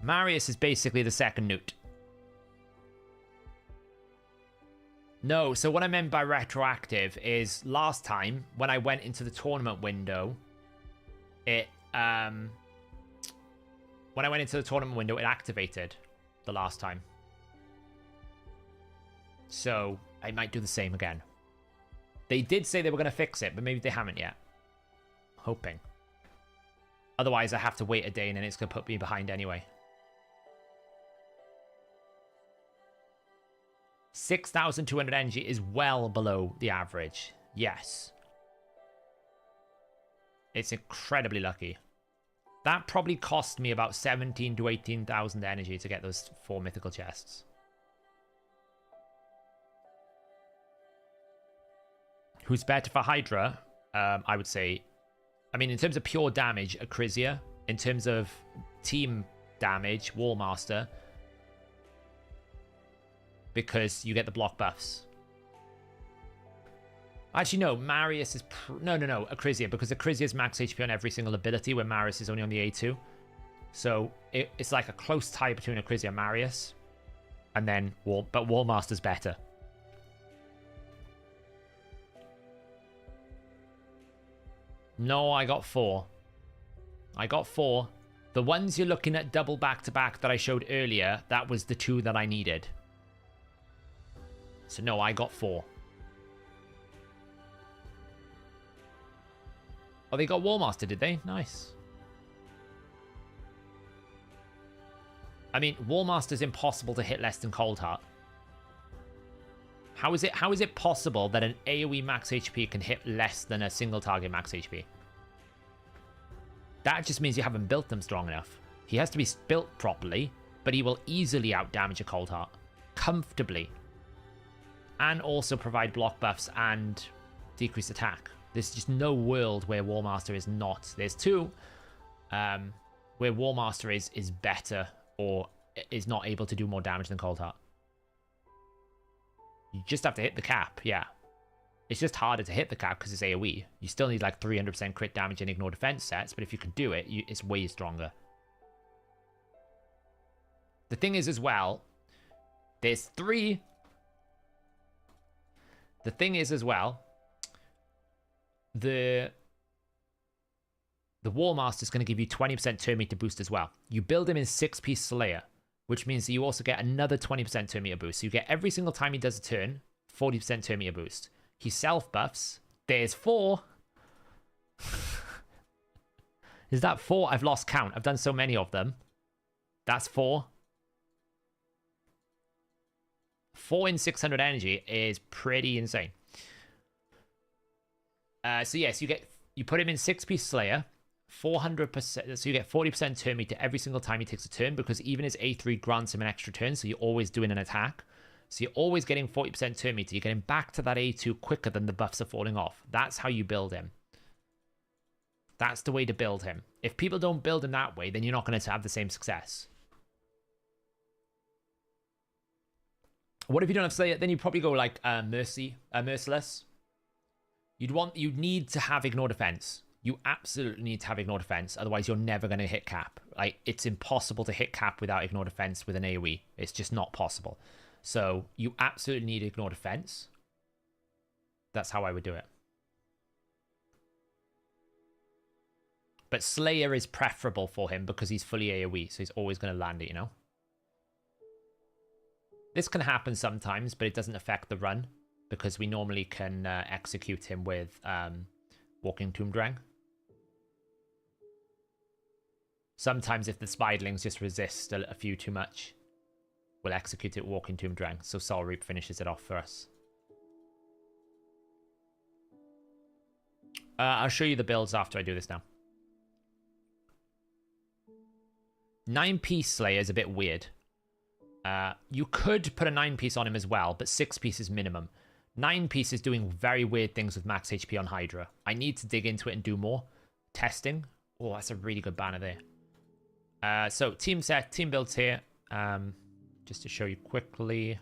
Marius is basically the second Newt. No, so what I meant by retroactive is last time when I went into the tournament window, it it activated the last time. So I might do the same again. They did say they were going to fix it, but maybe they haven't yet. Hoping. Otherwise, I have to wait a day and then it's going to put me behind anyway. 6,200 energy is well below the average. Yes. It's incredibly lucky. That probably cost me about 17 to 18,000 energy to get those 4 mythical chests. Who's better for Hydra? I would say, I mean, in terms of pure damage, Acrisia. In terms of team damage, Wallmaster. Because you get the block buffs. Actually, no, Marius is... No, Acrisia. Because Acrisia is max HP on every single ability, where Marius is only on the A2. So it's like a close tie between Acrisia and Marius. And then... But Wallmaster's better. No, I got 4. I got 4. The ones you're looking at double back-to-back that I showed earlier, that was the 2 that I needed. So no, I got 4. Oh, they got Wallmaster, did they? Nice. I mean, Wallmaster's impossible to hit less than Cold Heart. How is it possible that an AoE max HP can hit less than a single target max HP? That just means you haven't built them strong enough. He has to be built properly, but he will easily outdamage a Cold Heart. Comfortably. And also provide block buffs and decreased attack. There's just no world where Wallmaster is not. There's 2 where Wallmaster is better or is not able to do more damage than Cold Heart. You just have to hit the cap, yeah. It's just harder to hit the cap because it's AoE. You still need like 300% crit damage and ignore defense sets, but if you can do it, it's way stronger. The thing is as well, there's 3... The thing is as well, the Wallmaster is going to give you 20% turn meter boost as well. You build him in 6-piece Slayer, which means that you also get another 20% turn meter boost. So you get every single time he does a turn, 40% turn meter boost. He self-buffs. There's 4. Is that 4? I've lost count. I've done so many of them. That's 4. 4 in 600 energy is pretty insane. So yes, you put him in 6-piece Slayer, 400%. So you get 40% turn meter every single time he takes a turn, because even his A3 grants him an extra turn, so you're always doing an attack. So you're always getting 40% turn meter. You're getting back to that A2 quicker than the buffs are falling off. That's how you build him. That's the way to build him. If people don't build him that way, then you're not going to have the same success. What if you don't have Slayer? Then you probably go like Merciless. You'd need to have Ignore Defense. You absolutely need to have Ignore Defense. Otherwise, you're never going to hit cap. Like, it's impossible to hit cap without Ignore Defense with an AoE. It's just not possible. So you absolutely need Ignore Defense. That's how I would do it. But Slayer is preferable for him because he's fully AoE, so he's always going to land it, you know? This can happen sometimes, but it doesn't affect the run, because we normally can execute him with Walking Tomb Drang. Sometimes if the Spiderlings just resist a few too much, we'll execute it with Walking Tomb Drang, so Soul Reap finishes it off for us. I'll show you the builds after I do this now. 9-piece Slayer is a bit weird. You could put a 9-piece on him as well, but 6-piece is minimum. 9-piece is doing very weird things with max HP on Hydra. I need to dig into it and do more testing. Oh, that's a really good banner there. So team builds here. Just to show you quickly.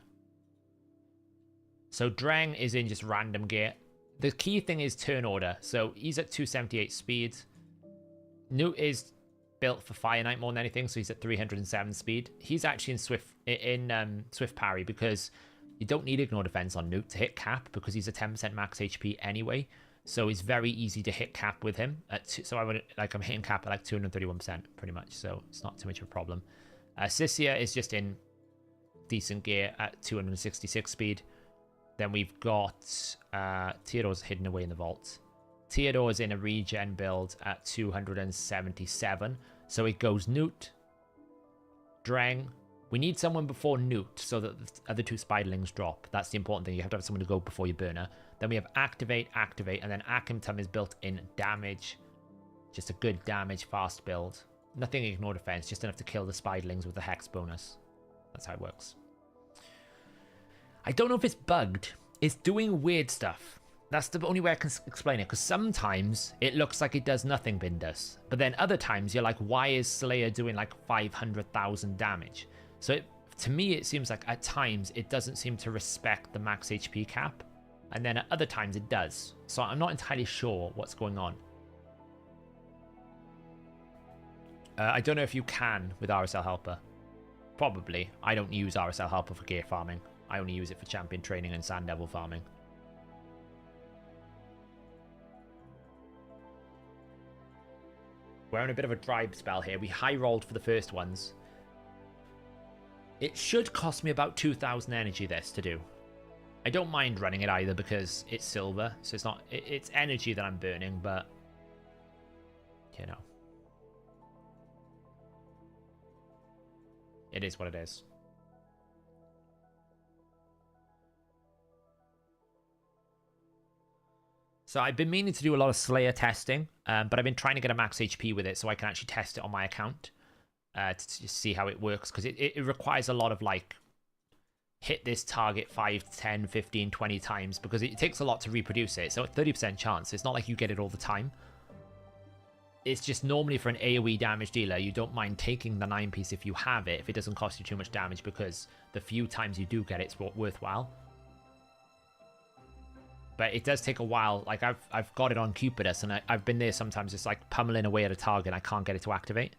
So Drang is in just random gear. The key thing is turn order. So he's at 278 speed. Newt is built for Fire Knight more than anything, so he's at 307 speed. He's actually in swift parry, because You don't need Ignore Defense on Newt to hit cap because he's a 10% max HP anyway. So it's very easy to hit cap with him. So I'm hitting cap at like 231% pretty much. So it's not too much of a problem. Sissia is just in decent gear at 266 speed. Then we've got Theodore's hidden away in the vault. Theodore's in a regen build at 277. So it goes Newt, Dreng. We need someone before Newt so that the other two Spiderlings drop. That's the important thing. You have to have someone to go before your burner. Then we have Activate, and then Akimtum is built in damage. Just a good damage, fast build. Nothing Ignore Defense, just enough to kill the Spiderlings with the Hex bonus. That's how it works. I don't know if it's bugged. It's doing weird stuff. That's the only way I can explain it, because sometimes it looks like it does nothing, Bindus. But then other times you're like, why is Slayer doing like 500,000 damage? So to me, it seems like at times it doesn't seem to respect the max HP cap. And then at other times it does. So I'm not entirely sure what's going on. I don't know if you can with RSL Helper. Probably. I don't use RSL Helper for gear farming. I only use it for champion training and Sand Devil farming. We're on a bit of a dry spell here. We high rolled for the first ones. It should cost me about 2,000 energy this to do. I don't mind running it either because it's silver, so it's not it's energy that I'm burning, but you know. It is what it is. So I've been meaning to do a lot of Slayer testing, but I've been trying to get a max HP with it so I can actually test it on my account to just see how it works, because it requires a lot of like hit this target 5, 10, 15, 20 times because it takes a lot to reproduce it. So a 30% chance. It's not like you get it all the time. It's just normally for an AoE damage dealer, you don't mind taking the 9-piece if you have it, if it doesn't cost you too much damage, because the few times you do get it, it's worthwhile. But it does take a while. Like I've got it on Cupidus, and I've been there sometimes just like pummeling away at a target and I can't get it to activate.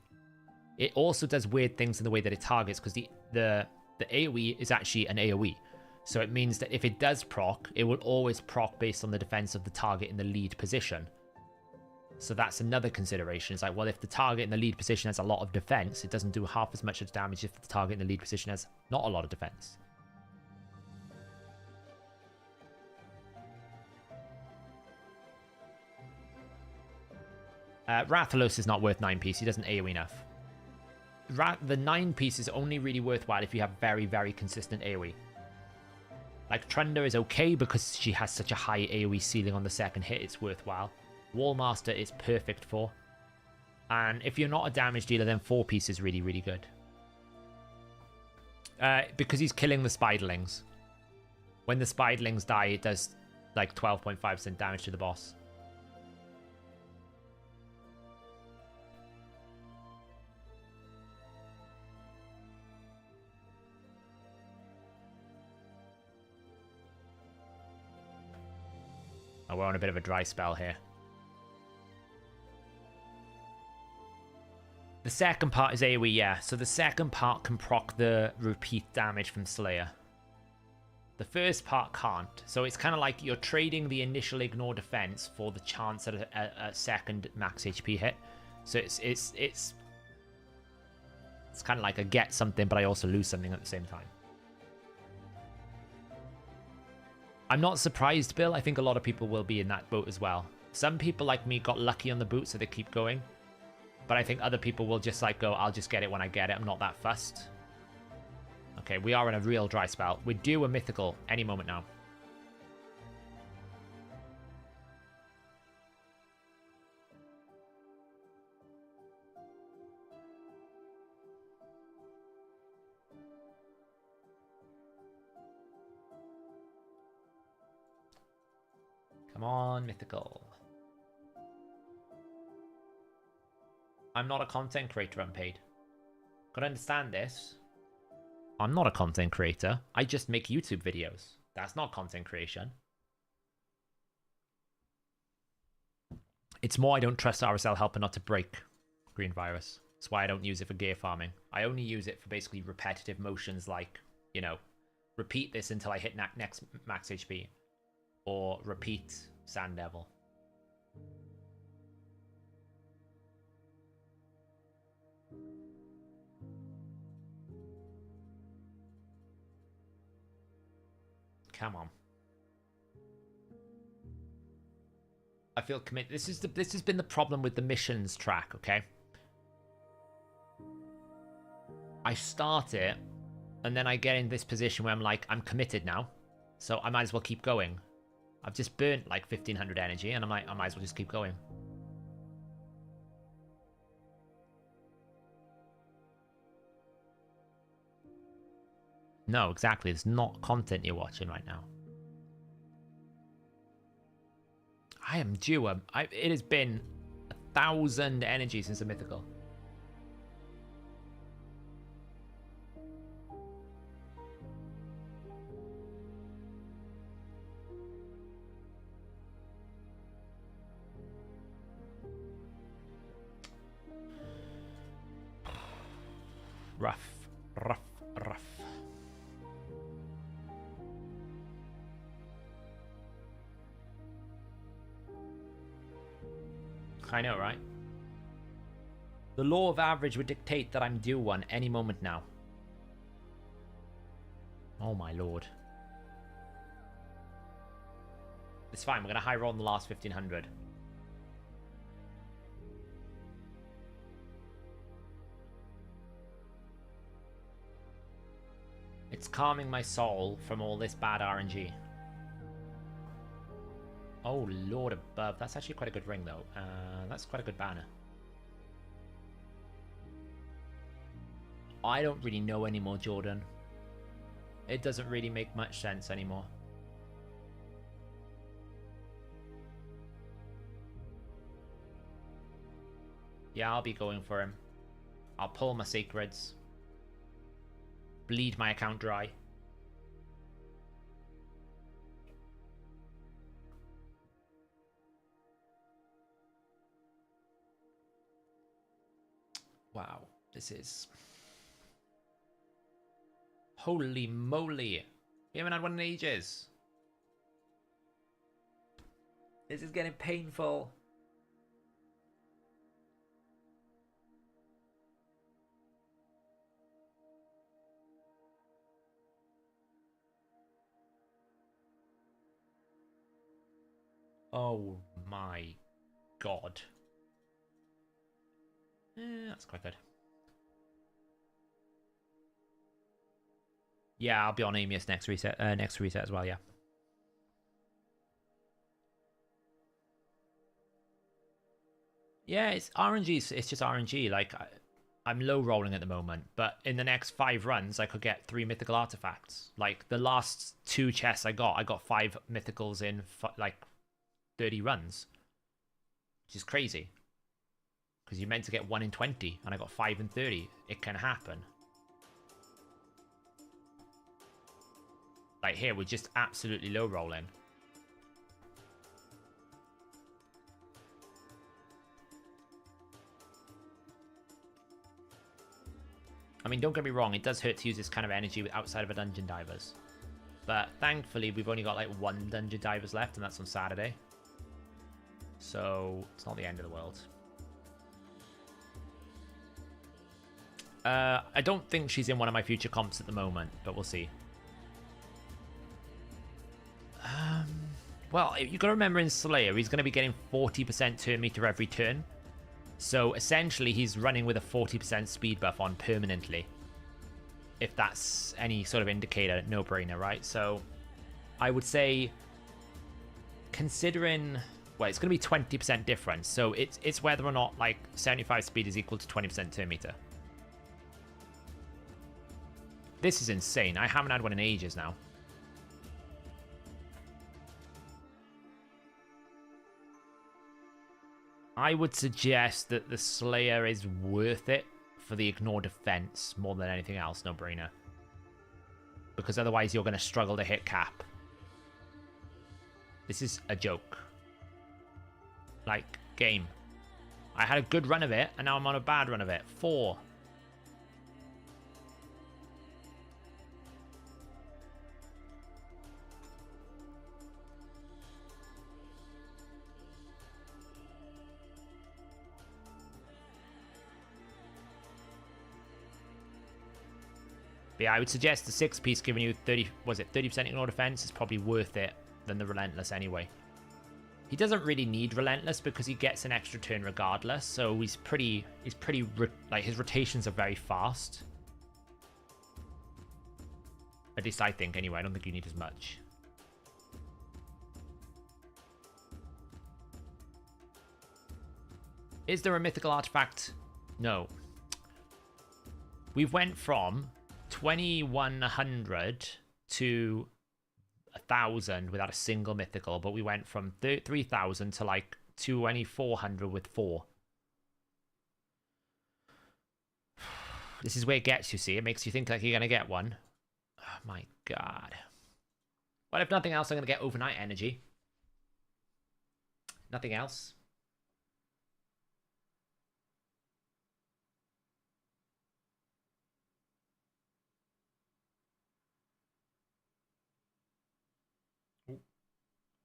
It also does weird things in the way that it targets, because the AoE is actually an AoE. So it means that if it does proc, it will always proc based on the defense of the target in the lead position. So that's another consideration. It's like, well, if the target in the lead position has a lot of defense, it doesn't do half as much damage if the target in the lead position has not a lot of defense. Rathalos is not worth 9-piece. He doesn't AoE enough. The 9-piece is only really worthwhile if you have very, very consistent AoE. Like, Trunda is okay because she has such a high AoE ceiling on the second hit, it's worthwhile. Wallmaster is perfect for. And if you're not a damage dealer, then 4-piece is really, really good. Because he's killing the Spiderlings. When the Spiderlings die, it does like 12.5% damage to the boss. Oh, we're on a bit of a dry spell here. The second part is AoE, yeah. So the second part can proc the repeat damage from Slayer. The first part can't. So it's kind of like you're trading the initial ignore defense for the chance at a second max HP hit. So it's kind of like I get something, but I also lose something at the same time. I'm not surprised, Bill. I think a lot of people will be in that boat as well. Some people like me got lucky on the boot, so they keep going. But I think other people will just like go, I'll just get it when I get it. I'm not that fussed. Okay, we are in a real dry spell. We're due a mythical any moment now. Come on, mythical. I'm not a content creator, unpaid. Gotta understand this. I'm not a content creator. I just make YouTube videos. That's not content creation. It's more I don't trust RSL Helper not to break Green Virus. That's why I don't use it for gear farming. I only use it for basically repetitive motions like, you know, repeat this until I hit next max HP, or repeat Sand Devil. Come on. I feel committed. This has been the problem with the missions track, okay? I start it, and then I get in this position where I'm like, I'm committed now, so I might as well keep going. I've just burnt like 1500 energy, and I'm like, I might as well just keep going. No, exactly. It's not content you're watching right now. I am due. It has been 1,000 energy since the Mythical. Rough, rough, rough. I know, right? The law of average would dictate that I'm due one any moment now. Oh my lord. It's fine, we're gonna high roll in the last 1500. It's calming my soul from all this bad RNG. Oh, Lord above. That's actually quite a good ring, though. That's quite a good banner. I don't really know anymore, Jordan. It doesn't really make much sense anymore. Yeah, I'll be going for him. I'll pull my sacreds. Bleed my account dry. Wow, this is... Holy moly. We haven't had one in ages. This is getting painful. Oh my god. That's quite good. Yeah, I'll be on Amius next reset as well, yeah. Yeah, it's RNG, it's just RNG. Like, I'm low rolling at the moment, but in the next 5 runs, I could get 3 mythical artifacts. Like, the last 2 chests I got 5 mythicals in, like, 30 runs. Which is crazy. Because you're meant to get 1 in 20, and I got 5 in 30. It can happen. Like, here, we're just absolutely low rolling. I mean, don't get me wrong, it does hurt to use this kind of energy outside of a Dungeon Divers. But thankfully, we've only got like 1 Dungeon Divers left, and that's on Saturday. So, it's not the end of the world. I don't think she's in one of my future comps at the moment, but we'll see. Well, you got to remember in Slayer, he's going to be getting 40% turn meter every turn. So essentially, he's running with a 40% speed buff on permanently. If that's any sort of indicator, no-brainer, right? So I would say, considering, well, it's going to be 20% difference. So it's whether or not like 75 speed is equal to 20% turn meter. This is insane. I haven't had one in ages now. I would suggest that the Slayer is worth it for the ignore defense more than anything else, no brainer. Because otherwise you're going to struggle to hit cap. This is a joke. Like, game. I had a good run of it, and now I'm on a bad run of it. 4. But yeah, I would suggest the 6-piece giving you 30, was it 30% ignore defense is probably worth it than the Relentless anyway. He doesn't really need Relentless because he gets an extra turn regardless, so he's pretty, like, his rotations are very fast. At least I think, anyway. I don't think you need as much. Is there a mythical artifact? No. We went from 2100 to 1,000 without a single mythical, but we went from 3,000 to like 2,400 with 4. This is where it gets you, see? It makes you think like you're going to get one. Oh my god. Well, if nothing else, I'm going to get overnight energy. Nothing else.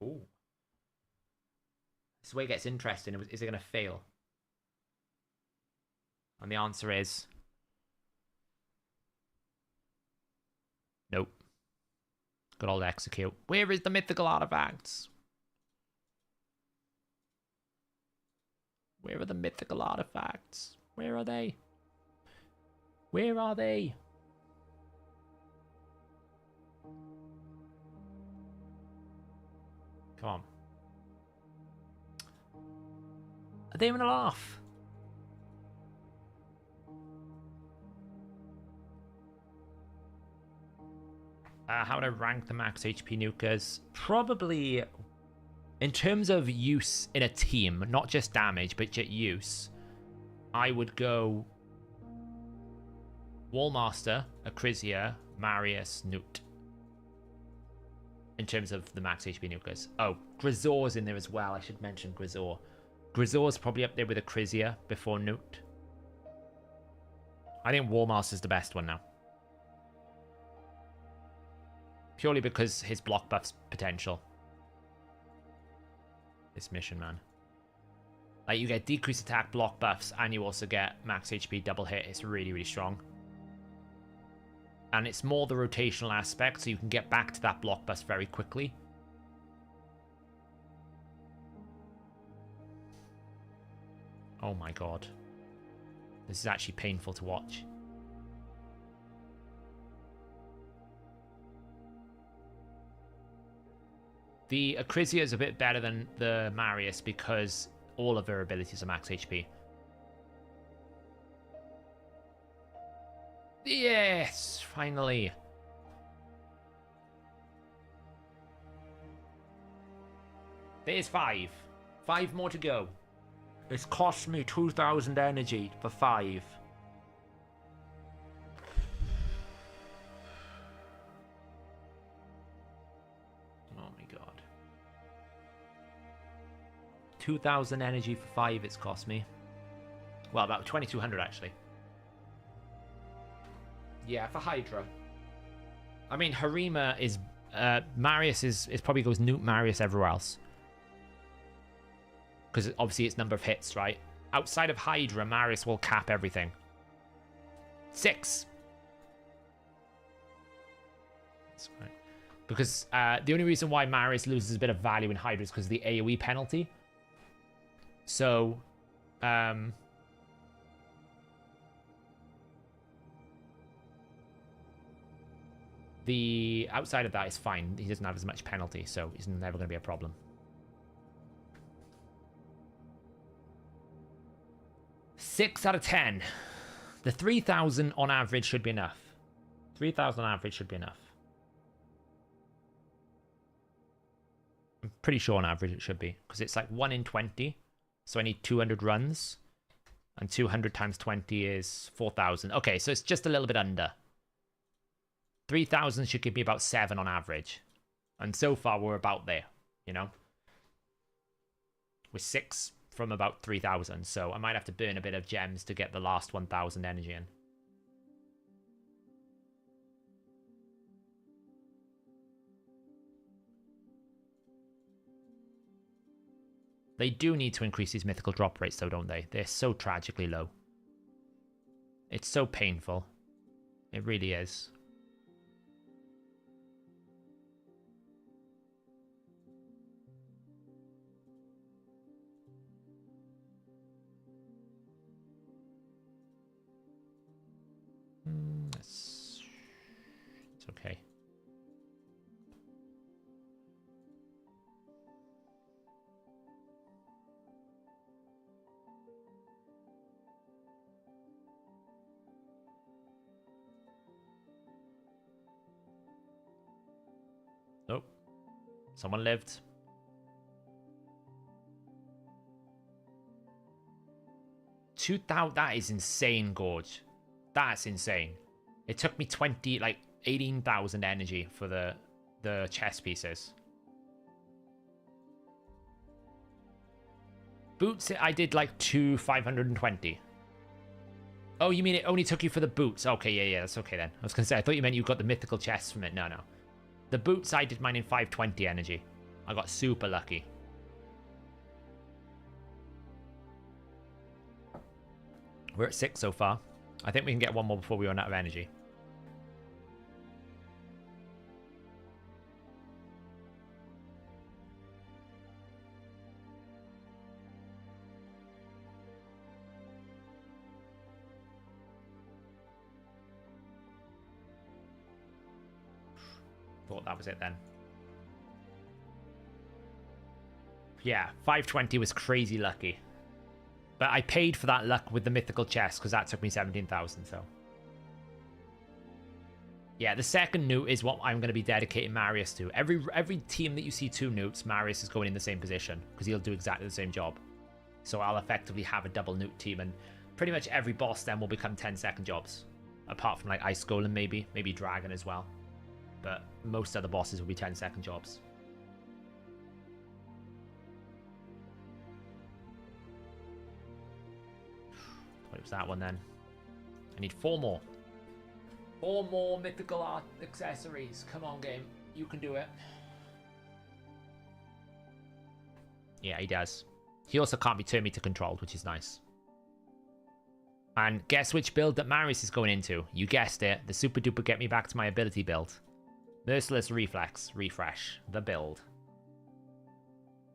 Ooh. This is where it gets interesting. Is it going to fail? And the answer is... nope. Good old execute. Where is the mythical artifacts? Where are the mythical artifacts? Where are they? Where are they? Come on. Are they having a laugh? How would I rank the max HP nukers? Probably, in terms of use in a team, not just damage, but just use, I would go Wallmaster, Acrisia, Marius, Newt. In terms of the max HP nukers. Oh, Grizor's in there as well. I should mention Grizor. Grizor's probably up there with Acrisia before Newt. I think Wallmaster's the best one now. Purely because his block buff's potential. This mission, man. Like, you get decreased attack, block buffs, and you also get max HP double hit. It's really, really strong. And it's more the rotational aspect, so you can get back to that block buff very quickly. Oh my god. This is actually painful to watch. The Acrisia is a bit better than the Marius because all of her abilities are max HP. Yes, finally. There's 5. 5 more to go. It's cost me 2,000 energy for 5. Oh my god. 2,000 energy for 5 it's cost me. Well, about 2,200 actually. Yeah, for Hydra. I mean, Harima is... Marius is probably goes Newt Marius everywhere else. Because obviously it's number of hits, right? Outside of Hydra, Marius will cap everything. 6! That's right. Because the only reason why Marius loses a bit of value in Hydra is because of the AoE penalty. So... the outside of that is fine. He doesn't have as much penalty, so it's never going to be a problem. 6 out of 10. The 3,000 on average should be enough. 3,000 on average should be enough. I'm pretty sure on average it should be, because it's like 1 in 20. So I need 200 runs. And 200 times 20 is 4,000. Okay, so it's just a little bit under. 3,000 should give me about 7 on average. And so far, we're about there, you know? We're 6 from about 3,000, so I might have to burn a bit of gems to get the last 1,000 energy in. They do need to increase these mythical drop rates, though, don't they? They're so tragically low. It's so painful. It really is. Okay. Nope. Someone lived. That is insane, Gorge. That's insane. It took me 18,000 energy for the chess pieces. Boots, I did like 520. Oh, you mean it only took you for the boots? Okay, yeah, that's okay then. I was gonna say, I thought you meant you got the mythical chest from it. No. The boots, I did mine in 520 energy. I got super lucky. We're at 6 so far. I think we can get one more before we run out of energy. Thought that was it then. Yeah, 520 was crazy lucky. But I paid for that luck with the mythical chest because that took me 17,000, so. Yeah, the second newt is what I'm going to be dedicating Marius to. Every team that you see 2 newts, Marius is going in the same position because he'll do exactly the same job. So I'll effectively have a double newt team, and pretty much every boss then will become 10-second jobs. Apart from like Ice Golem maybe Dragon as well. But most other bosses will be 10-second jobs. What was that one then? I need 4 more. 4 more mythical art accessories. Come on, game. You can do it. Yeah, he does. He also can't be turn meter controlled, which is nice. And guess which build that Marius is going into? You guessed it. The super duper get me back to my ability build. Merciless Reflex. Refresh. The build.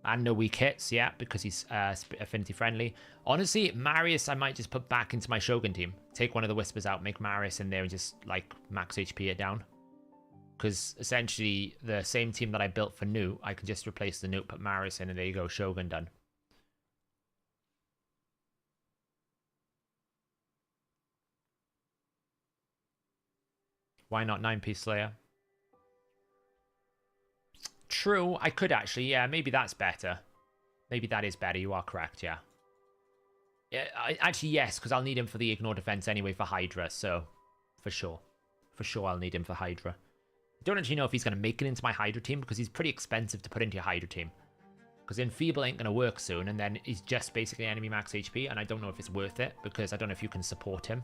And no weak hits, yeah, because he's affinity friendly. Honestly, Marius I might just put back into my Shogun team. Take one of the Whispers out, make Marius in there and just, like, max HP it down. Because essentially, the same team that I built for Newt, I can just replace the Newt, put Marius in, and there you go, Shogun done. Why not 9-piece Slayer? True, I could actually. Yeah, maybe that's better. Maybe that is better. You are correct, yeah. Yeah, actually, yes, because I'll need him for the ignore defense anyway for Hydra, so for sure. For sure I'll need him for Hydra. I don't actually know if he's going to make it into my Hydra team because he's pretty expensive to put into your Hydra team. Because Enfeeble ain't going to work soon, and then he's just basically enemy max HP, and I don't know if it's worth it because I don't know if you can support him.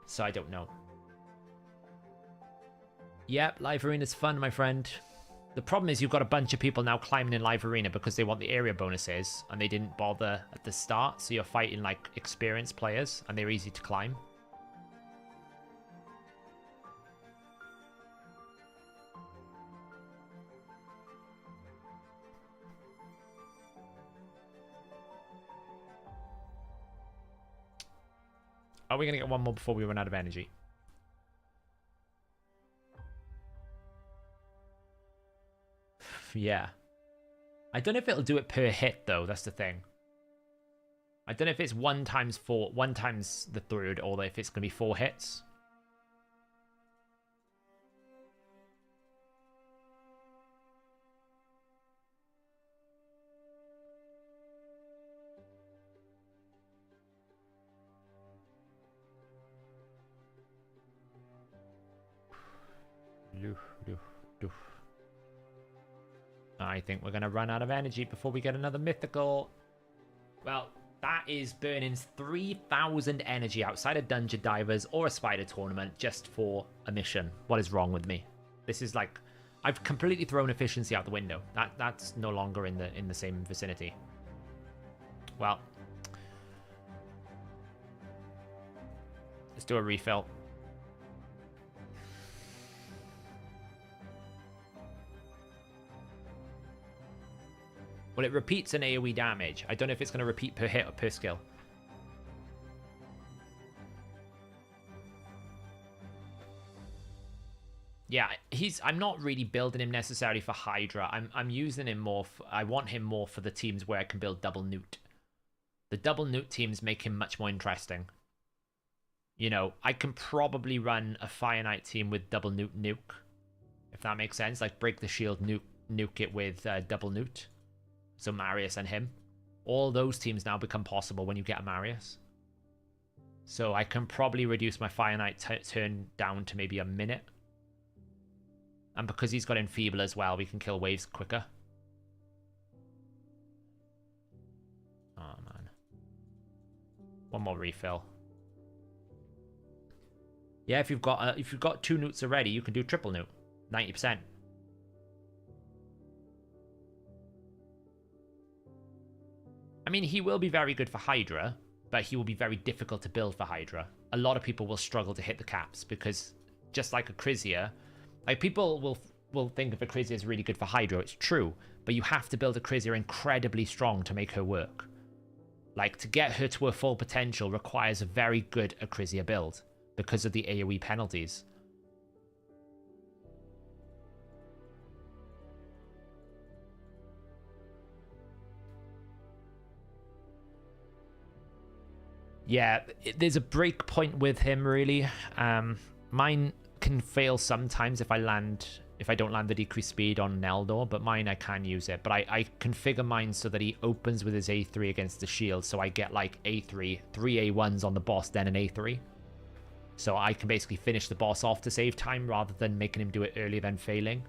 So I don't know. Yep, live arena's fun, my friend. The problem is you've got a bunch of people now climbing in live arena because they want the area bonuses and they didn't bother at the start, so you're fighting like experienced players and they're easy to climb. Are we going to get one more before we run out of energy? Yeah. I don't know if it'll do it per hit, though. That's the thing. I don't know if it's 1 times 4, 1 times the third, or if it's going to be 4 hits. I think we're going to run out of energy before we get another mythical. Well, that is burning 3,000 energy outside of Dungeon Divers or a Spider Tournament just for a mission. What is wrong with me? This is like, I've completely thrown efficiency out the window. That's no longer in the same vicinity. Well, let's do a refill. Well, it repeats an AoE damage. I don't know if it's going to repeat per hit or per skill. Yeah, I'm not really building him necessarily for Hydra. I'm using him more I want him more for the teams where I can build double newt. The double newt teams make him much more interesting. You know, I can probably run a Fire Knight team with double nuke, if that makes sense. Like break the shield, nuke it with double newt. So Marius and him. All those teams now become possible when you get a Marius. So I can probably reduce my Fire Knight turn down to maybe a minute. And because he's got Enfeeble as well, we can kill waves quicker. Oh, man. One more refill. Yeah, if you've got 2 newts already, you can do triple newt. 90%. I mean, he will be very good for Hydra, but he will be very difficult to build for Hydra. A lot of people will struggle to hit the caps because just like Acrisia, like people will think of Acrisia as really good for Hydra. It's true, but you have to build Acrisia incredibly strong to make her work. Like, to get her to her full potential requires a very good Acrisia build because of the AoE penalties. Yeah, there's a break point with him, really. Mine can fail sometimes if I don't land the decreased speed on Neldor, but mine I can use it. But I configure mine so that he opens with his A3 against the shield, so I get like A3, 3 A1s on the boss, then an A3. So I can basically finish the boss off to save time rather than making him do it earlier than failing.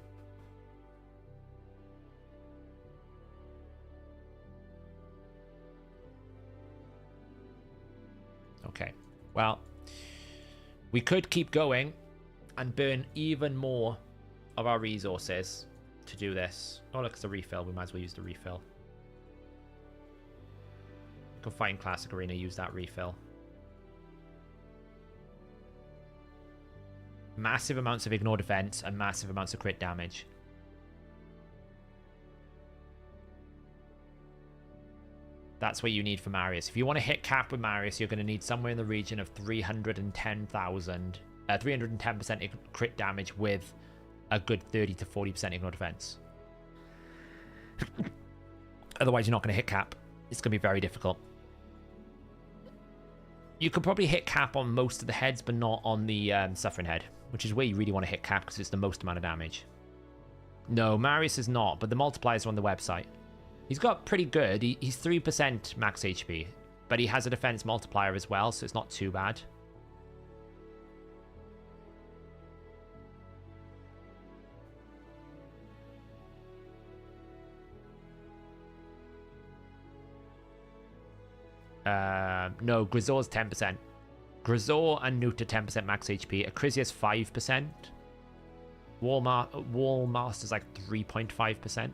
Okay, well, we could keep going and burn even more of our resources to do this. Oh, look, it's a refill. We might as well use the refill. Go find Classic Arena, use that refill. Massive amounts of ignore defense and massive amounts of crit damage. That's what you need for Marius. If you want to hit cap with Marius, you're going to need somewhere in the region of 310% crit damage with a good 30 to 40% ignore defense. Otherwise, you're not going to hit cap. It's going to be very difficult. You could probably hit cap on most of the heads, but not on the Suffering Head, which is where you really want to hit cap because it's the most amount of damage. No, Marius is not, but the multipliers are on the website. He's got pretty good. He's 3% max HP, but he has a defense multiplier as well, so it's not too bad. No, Grisor's 10%. Grisor and Newt are 10% max HP. Acrisia's 5%. Wallmaster's like 3.5%.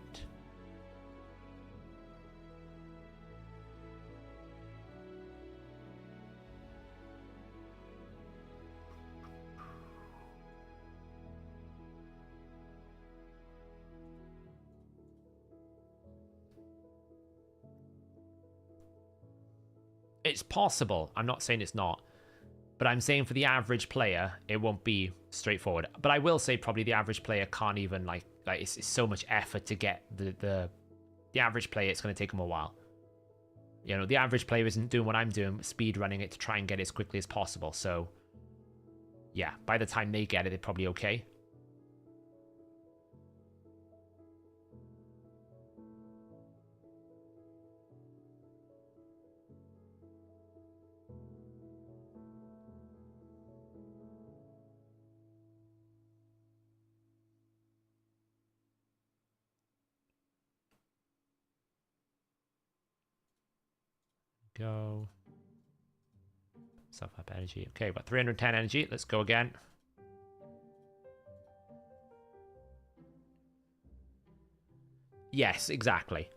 It's possible. I'm not saying it's not. But I'm saying for the average player, it won't be straightforward. But I will say probably the average player can't even, like it's so much effort to get the average player, it's going to take them a while. You know, the average player isn't doing what I'm doing, speed running it to try and get it as quickly as possible. So, yeah, by the time they get it, they're probably okay. Go. Self up energy. Okay, about 310 energy. Let's go again. Yes, exactly.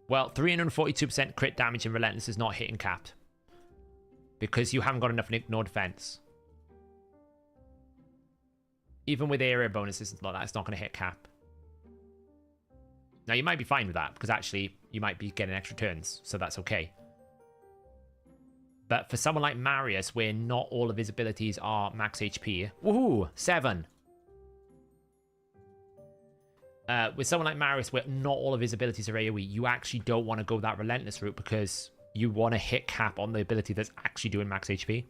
Well, 342% crit damage in Relentless is not hitting capped. Because you haven't got enough ignore defense. Even with area bonuses and like that, it's not going to hit cap. Now, you might be fine with that, because actually, you might be getting extra turns, so that's okay. But for someone like Marius, where not all of his abilities are max HP... Woohoo! 7! With someone like Marius, where not all of his abilities are AoE, you actually don't want to go that Relentless route, because you want to hit cap on the ability that's actually doing max HP.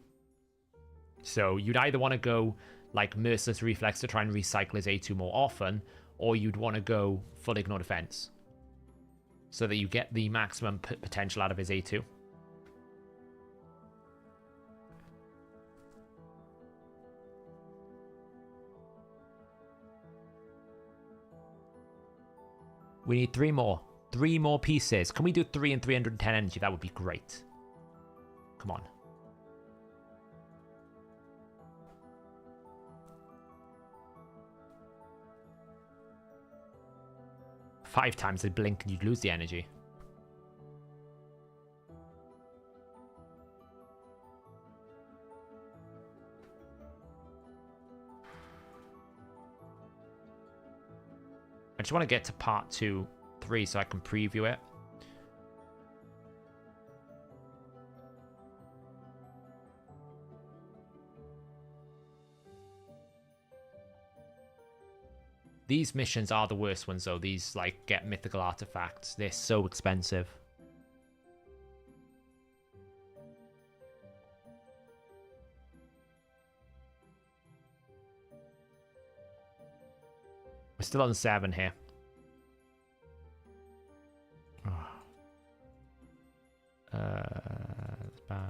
So you'd either want to go like Merciless Reflex to try and recycle his A2 more often, or you'd want to go full Ignore Defense so that you get the maximum potential out of his A2. We need 3 more. 3 more pieces. Can we do 3 and 310 energy? That would be great. Come on. Five times they blink and you'd lose the energy. I just want to get to part 2, 3 so I can preview it. These missions are the worst ones though. These like get mythical artifacts. They're so expensive. We're still on 7 here. That's bad.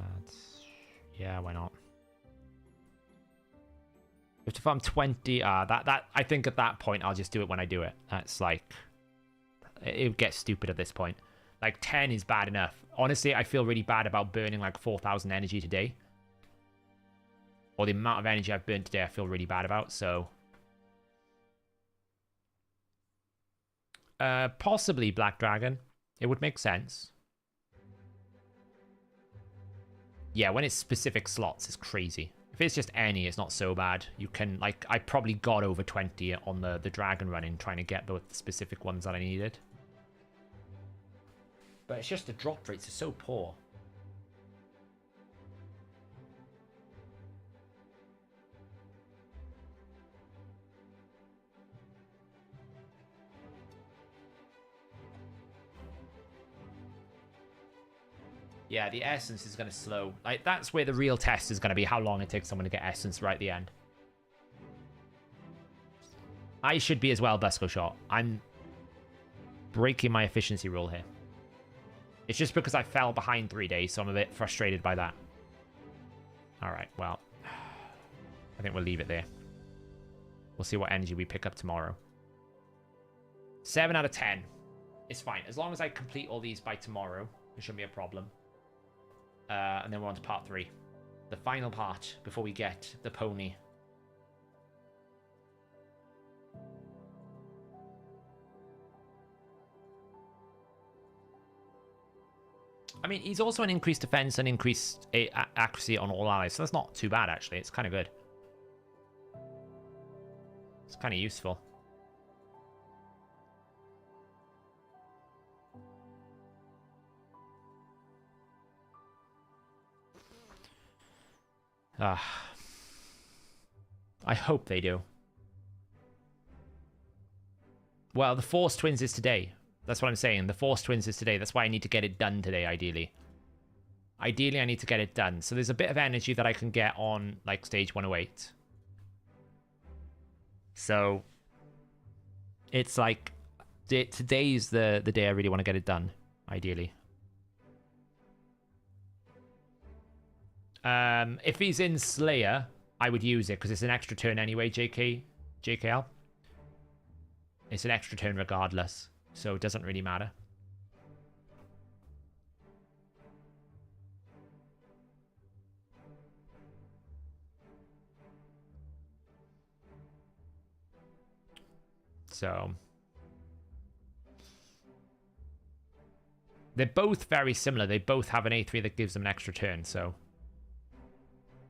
Yeah, why not? We have to farm 20. That I think at that point I'll just do it when I do it. That's like, it gets stupid at this point. Like 10 is bad enough. Honestly, I feel really bad about burning like 4,000 energy today. Or the amount of energy I've burned today I feel really bad about, so. Possibly Black Dragon. It would make sense. Yeah, when it's specific slots, it's crazy. If it's just any, it's not so bad. You can, like, I probably got over 20 on the dragon running, trying to get the specific ones that I needed. But it's just the drop rates are so poor. Yeah, the essence is going to slow. Like, that's where the real test is going to be, how long it takes someone to get essence right at the end. I should be as well, Busco Shot. I'm breaking my efficiency rule here. It's just because I fell behind 3 days, so I'm a bit frustrated by that. Alright, well. I think we'll leave it there. We'll see what energy we pick up tomorrow. 7 out of 10. It's fine. As long as I complete all these by tomorrow, it shouldn't be a problem. And then we're on to part 3. The final part before we get the pony. I mean, he's also an increased defense and increased accuracy on all allies, so that's not too bad, actually. It's kind of good. It's kind of useful. I hope they do. Well, the Force Twins is today. That's what I'm saying. The Force Twins is today. That's why I need to get it done today, ideally. Ideally, I need to get it done. So there's a bit of energy that I can get on, like, stage 108. So it's like, today's the day I really want to get it done, ideally. If he's in Slayer, I would use it because it's an extra turn anyway, JKL. It's an extra turn regardless, so it doesn't really matter. So they're both very similar. They both have an A3 that gives them an extra turn, so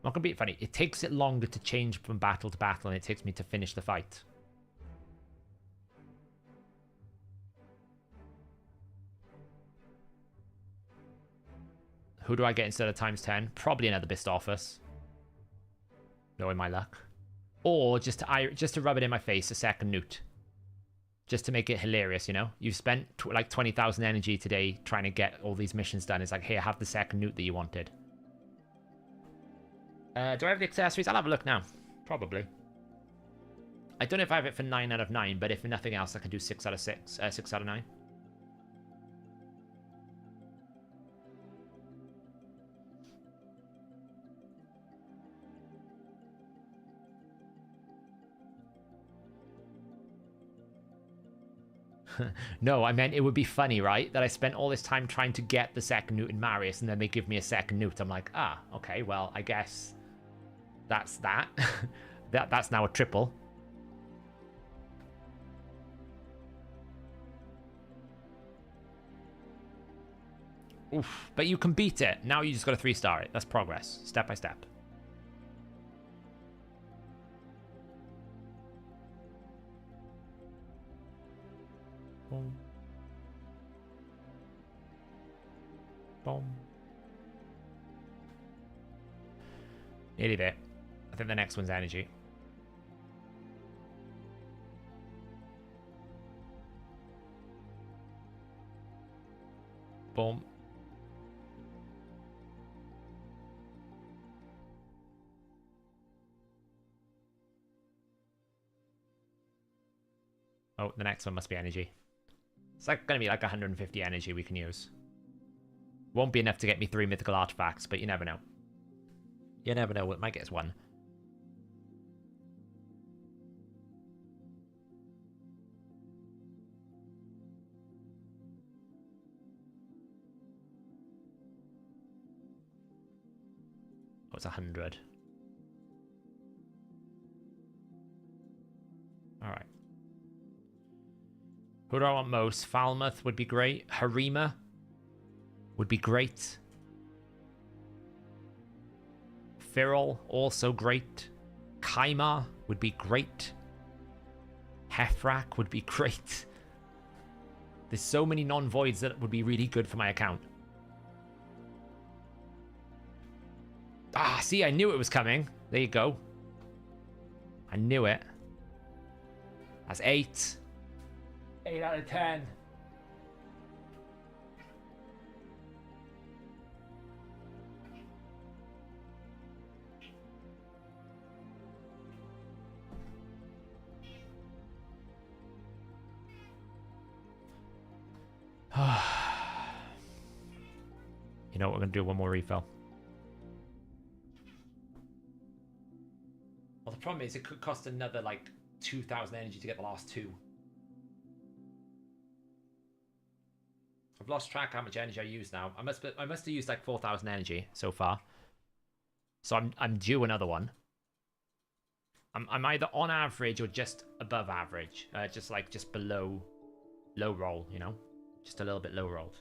not gonna be funny. It takes it longer to change from battle to battle than it takes me to finish the fight. Who do I get instead of times 10? Probably another Bistophus. Knowing my luck. Or just to rub it in my face, a second newt. Just to make it hilarious, you know? You've spent like 20,000 energy today trying to get all these missions done. It's like, here, have the second newt that you wanted. Do I have the accessories? I'll have a look now. Probably. I don't know if I have it for 9 out of 9, but if for nothing else, I can do 6 out of 6. 6 out of 9. No, I meant it would be funny, right? That I spent all this time trying to get the second newt in Marius, and then they give me a second newt. I'm like, ah, okay, well, I guess that's that. That's now a triple. Oof, but you can beat it. Now you just got to 3-star it. That's progress, step by step. Boom. Boom. Nearly there. I think the next one's energy. Boom. Oh, the next one must be energy. It's like going to be like 150 energy we can use. Won't be enough to get me 3 mythical artifacts, but you never know. You never know, it might get us 1. Oh, it's 100. Alright. Who do I want most? Falmouth would be great. Harima would be great. Firol, also great. Kaimar would be great. Hefrak would be great. There's so many non-voids that would be really good for my account. Ah, see, I knew it was coming. There you go. I knew it. That's 8. 8 out of 10. You know what, we're going to do one more refill. Well, the problem is it could cost another, like, 2,000 energy to get the last 2. I've lost track how much energy I use now. I must have used like 4,000 energy so far. So I'm due another one. I'm either on average or just above average. Just below low roll, you know? Just a little bit low rolled.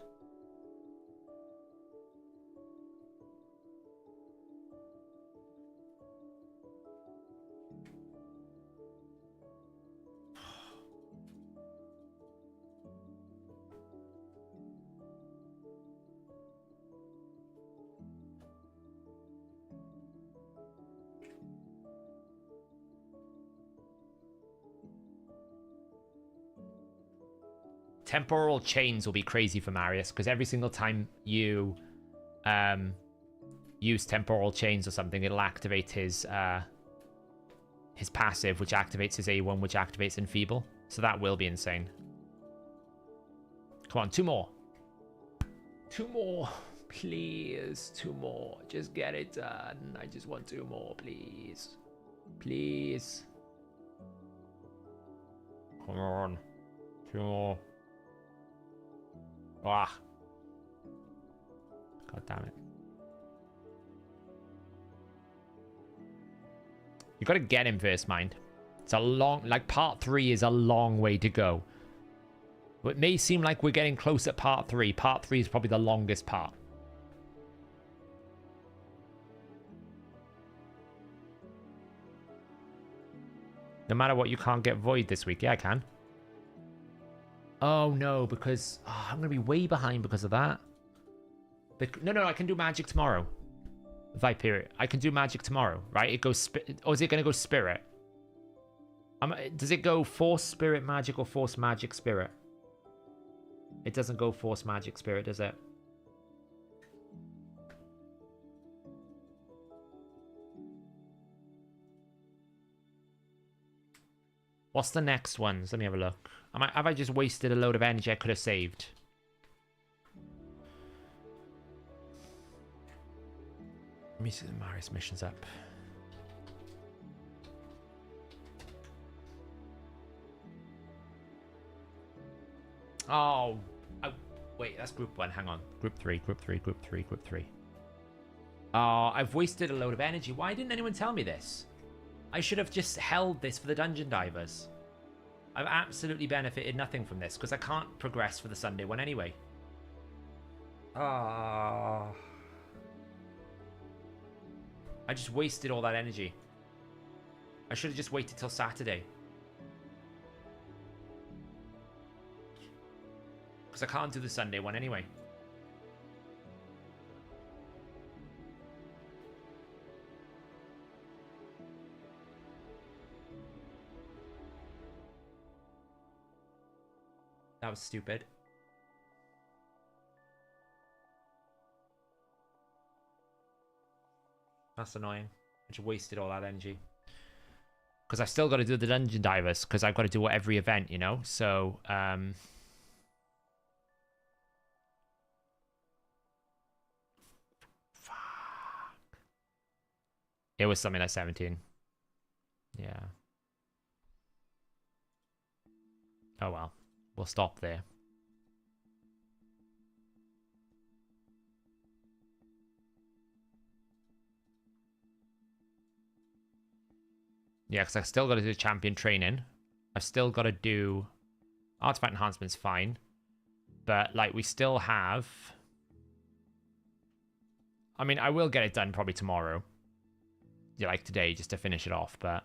Temporal chains will be crazy for Marius, because every single time you use temporal chains or something, it'll activate his passive, which activates his A1, which activates Enfeeble. So that will be insane. Come on, 2 more. 2 more. Please, 2 more. Just get it done. I just want 2 more, please. Please. Come on. 2 more. Ah. God damn it. You gotta get him first, mind. It's a long, like, part 3 is a long way to go. It may seem like we're getting close at part 3. Part 3 is probably the longest part. No matter what, you can't get Void this week. Yeah, I can. Oh, no, because I'm going to be way behind because of that. No, I can do magic tomorrow. Viperia. I can do magic tomorrow, right? It goes... Or is it going to go spirit? Does it go force spirit magic or force magic spirit? It doesn't go force magic spirit, does it? What's the next ones? Let me have a look. Have I just wasted a load of energy I could have saved? Let me see the Marius missions up. Oh, wait, that's group 1. Hang on. Group 3. Oh, I've wasted a load of energy. Why didn't anyone tell me this? I should have just held this for the dungeon divers. I've absolutely benefited nothing from this because I can't progress for the Sunday one anyway. Ah. I just wasted all that energy. I should have just waited till Saturday. Because I can't do the Sunday one anyway. That was stupid. That's annoying. I just wasted all that energy. Because I've still got to do the dungeon divers. Because I've got to do every event, you know? So, fuck. It was something like 17. Yeah. Oh well. We'll stop there. Yeah, because I've still got to do champion training. I've still got to do... Artifact enhancement's fine. But, like, we still have... I mean, I will get it done probably tomorrow. Yeah, like today, just to finish it off, but...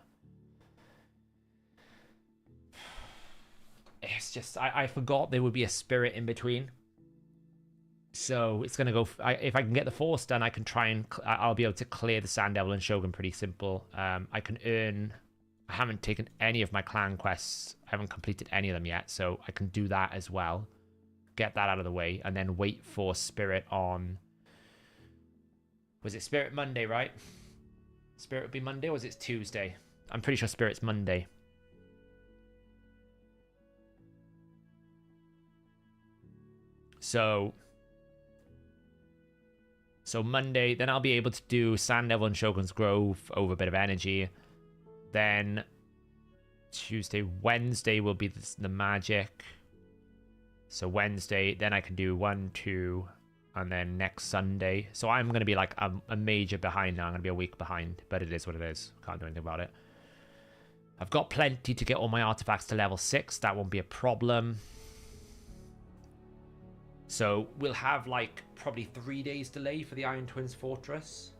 It's just, I forgot there would be a spirit in between. So it's going to go, if I can get the force done, I can try and, I'll be able to clear the Sand Devil and Shogun pretty simple. I can earn, I haven't taken any of my clan quests. I haven't completed any of them yet. So I can do that as well. Get that out of the way and then wait for spirit on, was it Spirit Monday, right? Spirit would be Monday or was it Tuesday? I'm pretty sure Spirit's Monday. So Monday, then I'll be able to do Sand Devil and Shogun's Grove over a bit of energy. Then Tuesday, Wednesday will be the magic. So Wednesday, then I can do 1, 2, and then next Sunday. So I'm going to be like a major behind now. I'm going to be a week behind, but it is what it is. Can't do anything about it. I've got plenty to get all my artifacts to level 6. That won't be a problem. So we'll have like probably 3 days delay for the Iron Twins Fortress.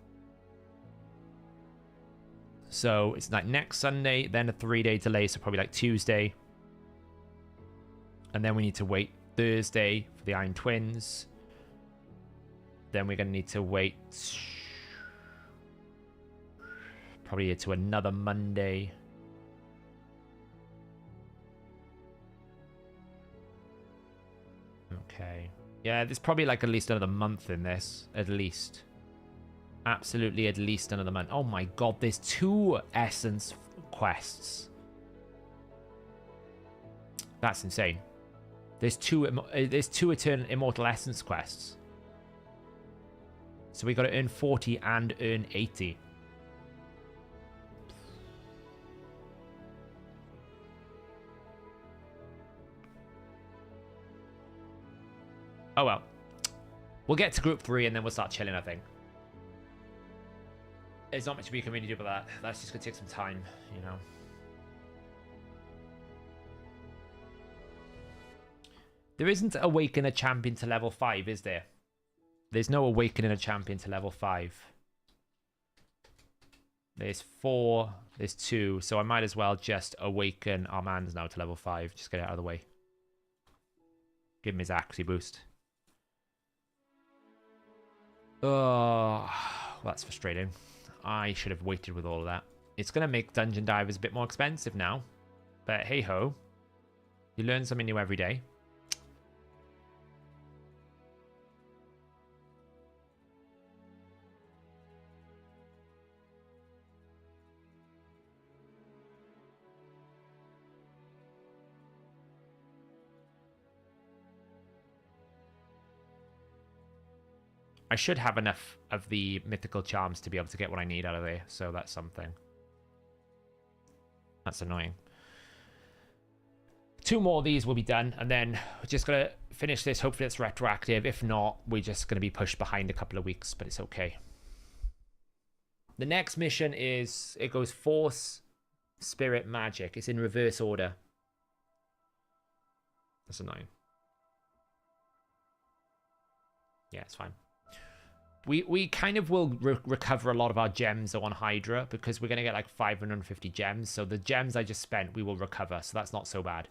So it's like next Sunday, then a 3-day delay, so probably like Tuesday. And then we need to wait Thursday for the Iron Twins. Then we're going to need to wait probably to another Monday. Okay. Yeah, there's probably like at least another month in this. At least. Absolutely at least another month. Oh my god, there's 2 essence quests. That's insane. There's two eternal immortal essence quests. So we got to earn 40 and earn 80. Oh well. We'll get to group 3 and then we'll start chilling, I think. There's not much we can really do about that. That's just going to take some time, you know. There isn't awaken a champion to level 5, is there? There's no awakening a champion to level 5. There's 4, there's 2, so I might as well just awaken our mans now to level 5. Just get it out of the way. Give him his Axie boost. Oh, that's frustrating. I should have waited with all of that. It's going to make Dungeon Divers a bit more expensive now. But hey ho. You learn something new every day. I should have enough of the mythical charms to be able to get what I need out of there, so that's something. That's annoying. 2 more of these will be done, and then we're just going to finish this. Hopefully it's retroactive. If not, we're just going to be pushed behind a couple of weeks, but it's okay. The next mission is, it goes Force, Spirit, Magic. It's in reverse order. That's annoying. Yeah, it's fine. We kind of will recover a lot of our gems on Hydra because we're going to get like 550 gems. So the gems I just spent, we will recover. So that's not so bad.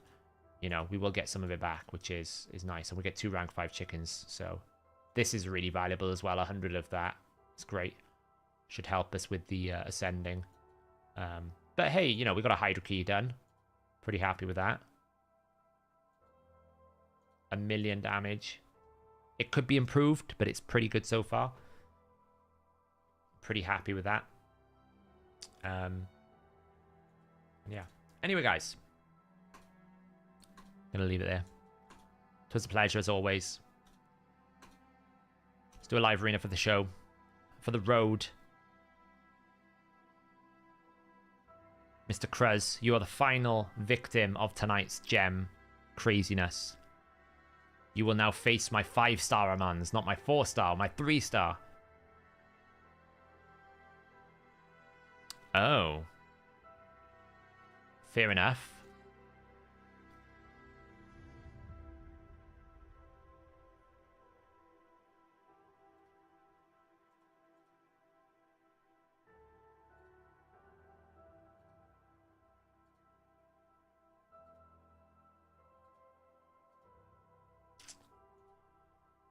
You know, we will get some of it back, which is nice. And we get 2 rank 5 chickens. So this is really valuable as well. 100 of that. It's great. Should help us with the ascending. But hey, you know, we got a Hydra key done. Pretty happy with that. 1,000,000 damage. It could be improved, but it's pretty good so far. Pretty happy with that. Yeah. Anyway, guys. Gonna leave it there. It was a pleasure as always. Let's do a live arena for the show. For the road. Mr. Kruz, you are the final victim of tonight's gem craziness. You will now face my 5-star Amans, not my 4-star, my 3-star. Oh. Fair enough.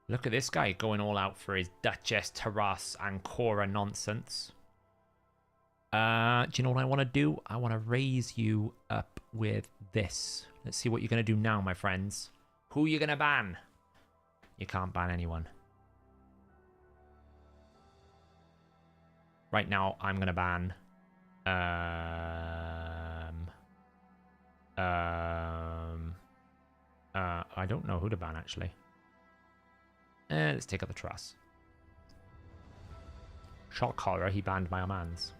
Look at this guy going all out for his Duchess, Taras, and Cora nonsense. Do you know what I want to do? I want to raise you up with this. Let's see what you're going to do now, my friends. Who are you going to ban? You can't ban anyone. Right now, I'm going to ban... I don't know who to ban, actually. Let's take out the truss. Shock horror, he banned my Amans.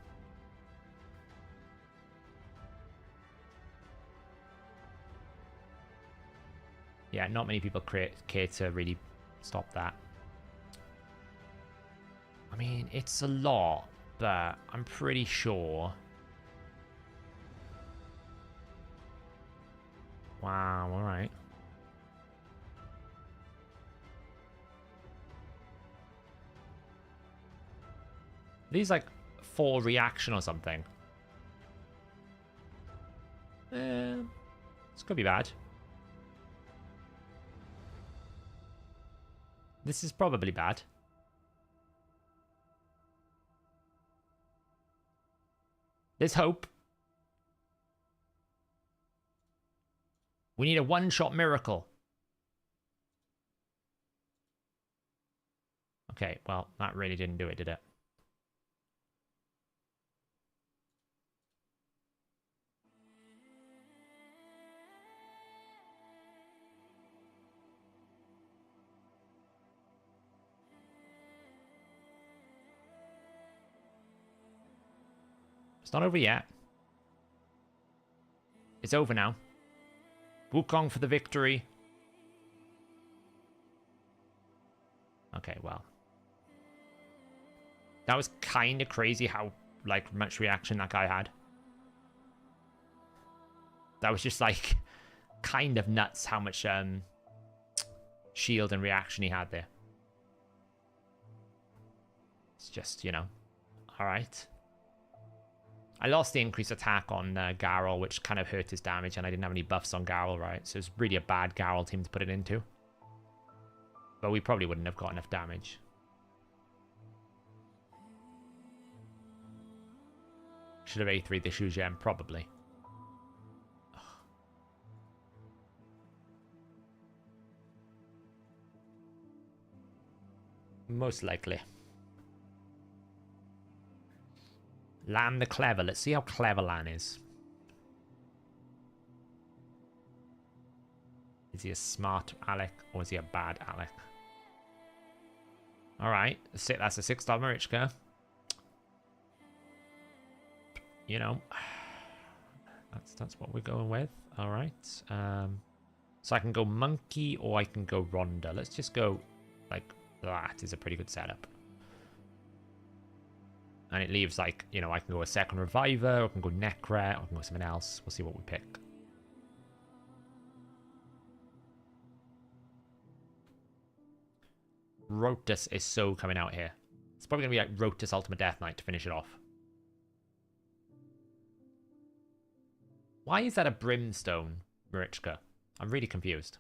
Yeah, not many people care to really stop that. I mean, it's a lot, but I'm pretty sure. Wow, alright. These like 4 reaction or something. This could be bad. This is probably bad. There's hope. We need a one-shot miracle. Okay, well, that really didn't do it, did it? It's not over yet. It's over now. Wukong for the victory. Okay, well. That was kind of crazy how, like, much reaction that guy had. That was just, like, kind of nuts how much shield and reaction he had there. It's just, you know, alright. I lost the increased attack on Garl, which kind of hurt his damage, and I didn't have any buffs on Garl, right? So it's really a bad Garl team to put it into. But we probably wouldn't have got enough damage. Should have A3 the Shu Gem, probably. Most likely. Lan the Clever. Let's see how clever Lan is. Is he a smart Alec or is he a bad Alec? Alright, that's a 6-star Marichka. You know, that's what we're going with. Alright. So I can go Monkey or I can go Rhonda. Let's just go, like, that is a pretty good setup. And it leaves, like, you know, I can go a second Reviver, or I can go Necra, or I can go something else. We'll see what we pick. Rotus is so coming out here. It's probably going to be like Rotus Ultimate Death Knight to finish it off. Why is that a Brimstone, Marichka? I'm really confused.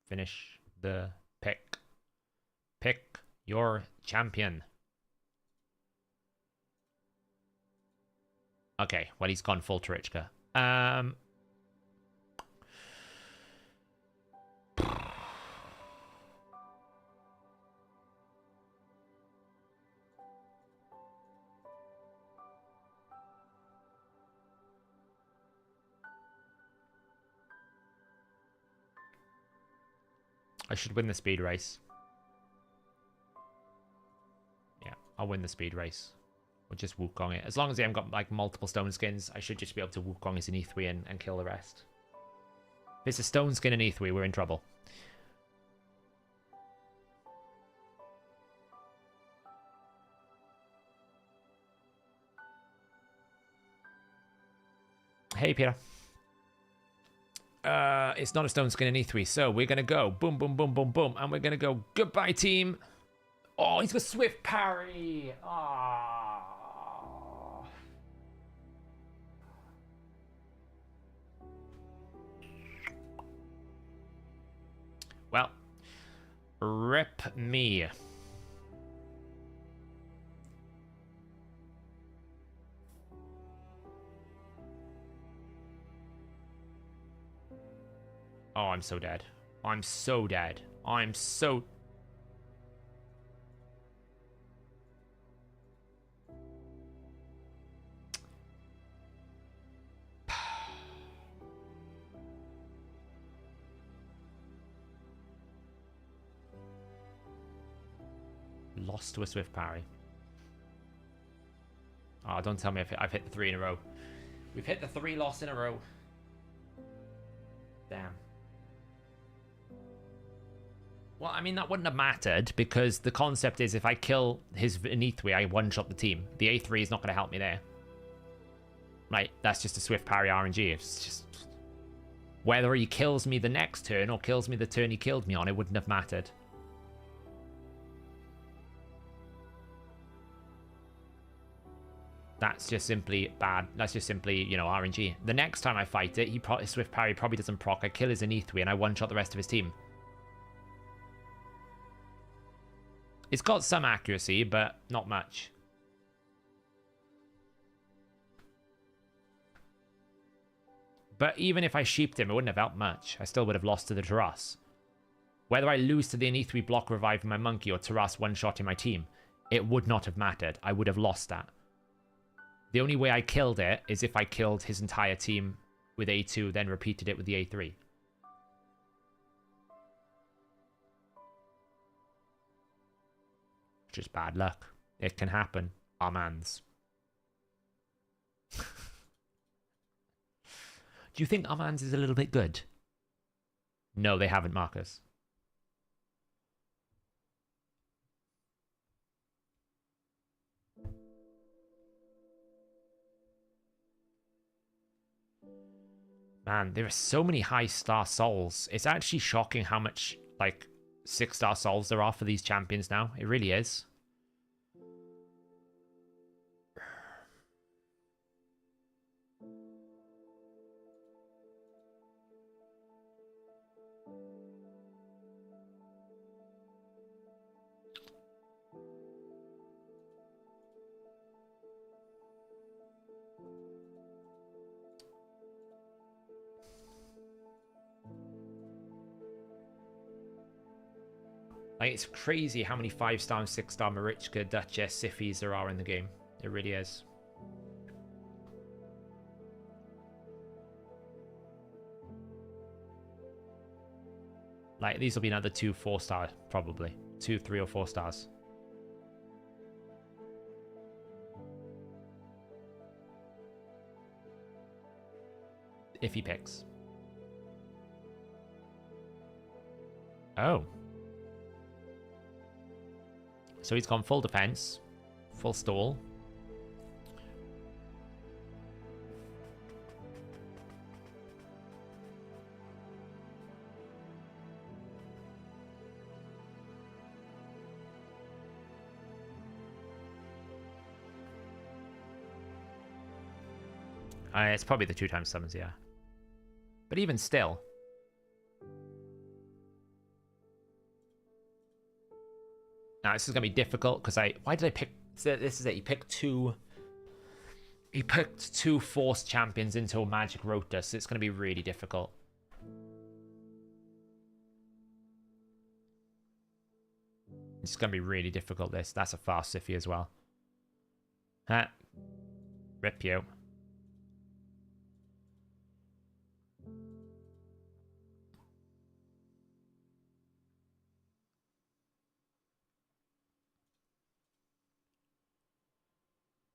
Finish the pick. Pick your champion. Okay, well, he's gone full Tarichka. I should win the speed race. Yeah, I'll win the speed race. Or just Wukong it. As long as I haven't got like multiple stone skins, I should just be able to Wukong his an E3 and kill the rest. If it's a stone skin and E3, we're in trouble. Hey, Peter. It's not a stone skin in E3, so we're gonna go boom, boom, boom, boom, boom, and we're gonna go goodbye, team. Oh, he's got swift parry. Oh. Well, rip me. Oh, I'm so dead. I'm so dead. I'm so... Lost to a swift parry. Oh, don't tell me I've hit the 3 in a row. We've hit the 3 loss in a row. Damn. Well, I mean, that wouldn't have mattered because the concept is if I kill his E3, I one-shot the team. The A3 is not going to help me there. Right, that's just a swift parry RNG. It's just... Whether he kills me the next turn or kills me the turn he killed me on, it wouldn't have mattered. That's just simply bad. That's just simply, you know, RNG. The next time I fight it, his swift parry probably doesn't proc. I kill his E3 and I one-shot the rest of his team. It's got some accuracy, but not much. But even if I sheeped him, it wouldn't have helped much. I still would have lost to the Taras. Whether I lose to the E3 block reviving my monkey or Taras one-shotting my team, it would not have mattered. I would have lost that. The only way I killed it is if I killed his entire team with A2, then repeated it with the A3. Just bad luck. It can happen. Armands. Do you think Armands is a little bit good? No, they haven't, Marcus. Man, there are so many high-star souls. It's actually shocking how much, like, 6-star souls there are for these champions now. It really is. Like, it's crazy how many 5-star and 6-star Marichka, Duchess, Siffis there are in the game. It really is. Like, these will be another 2 4-star, probably. 2, 3, or 4 stars. If he picks. Oh. So he's gone full defense, full stall. It's probably the 2 times summons, yeah. But even still. Now, this is going to be difficult because why did I pick... This is it. He picked 2... He picked 2 Force champions into a Magic Rota, so it's going to be really difficult. It's going to be really difficult, this. That's a fast Siffy as well. Huh. Rip you.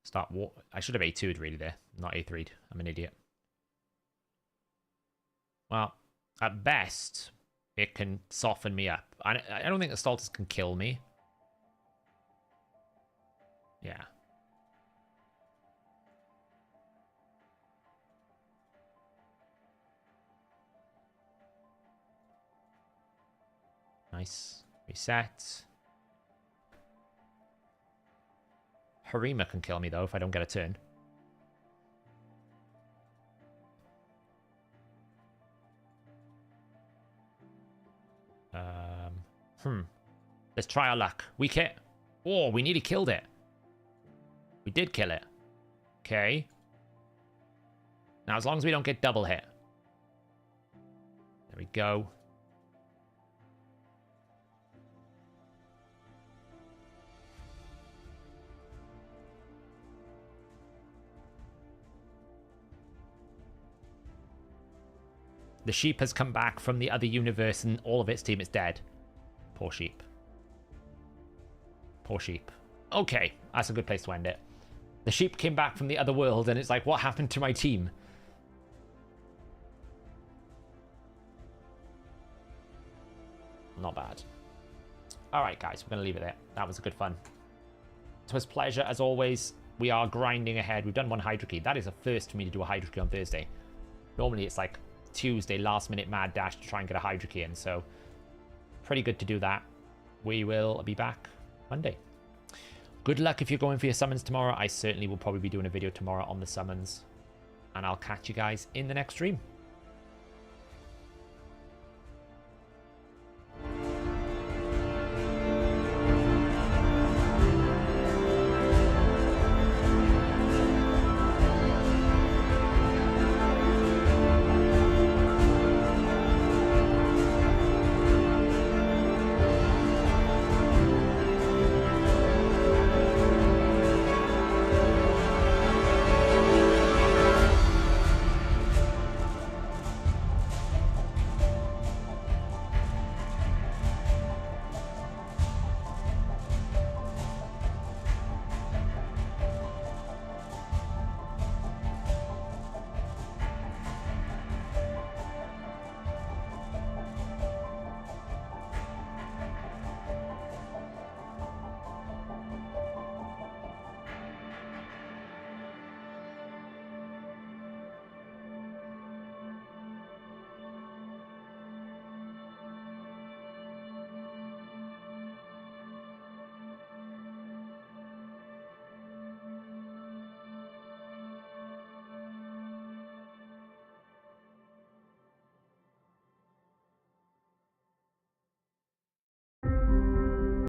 Start war. I should have A2'd really there, not A3'd. I'm an idiot. Well, at best, it can soften me up. I don't think the Stultus can kill me. Yeah. Nice. Reset. Harima can kill me, though, if I don't get a turn. Let's try our luck. Weak hit. Oh, we nearly killed it. We did kill it. Okay. Now, as long as we don't get double hit. There we go. The sheep has come back from the other universe and all of its team is dead. Poor sheep. Poor sheep. Okay, that's a good place to end it. The sheep came back from the other world and it's like, what happened to my team? Not bad. Alright guys, we're going to leave it there. That was a good fun. It was a pleasure as always. We are grinding ahead. We've done 1 Hydra key. That is a first for me to do a Hydra key on Thursday. Normally it's like Tuesday, last minute mad dash to try and get a Hydra key in, so pretty good to do that. We will be back Monday. Good luck if you're going for your summons tomorrow. I certainly will probably be doing a video tomorrow on the summons, and I'll catch you guys in the next stream.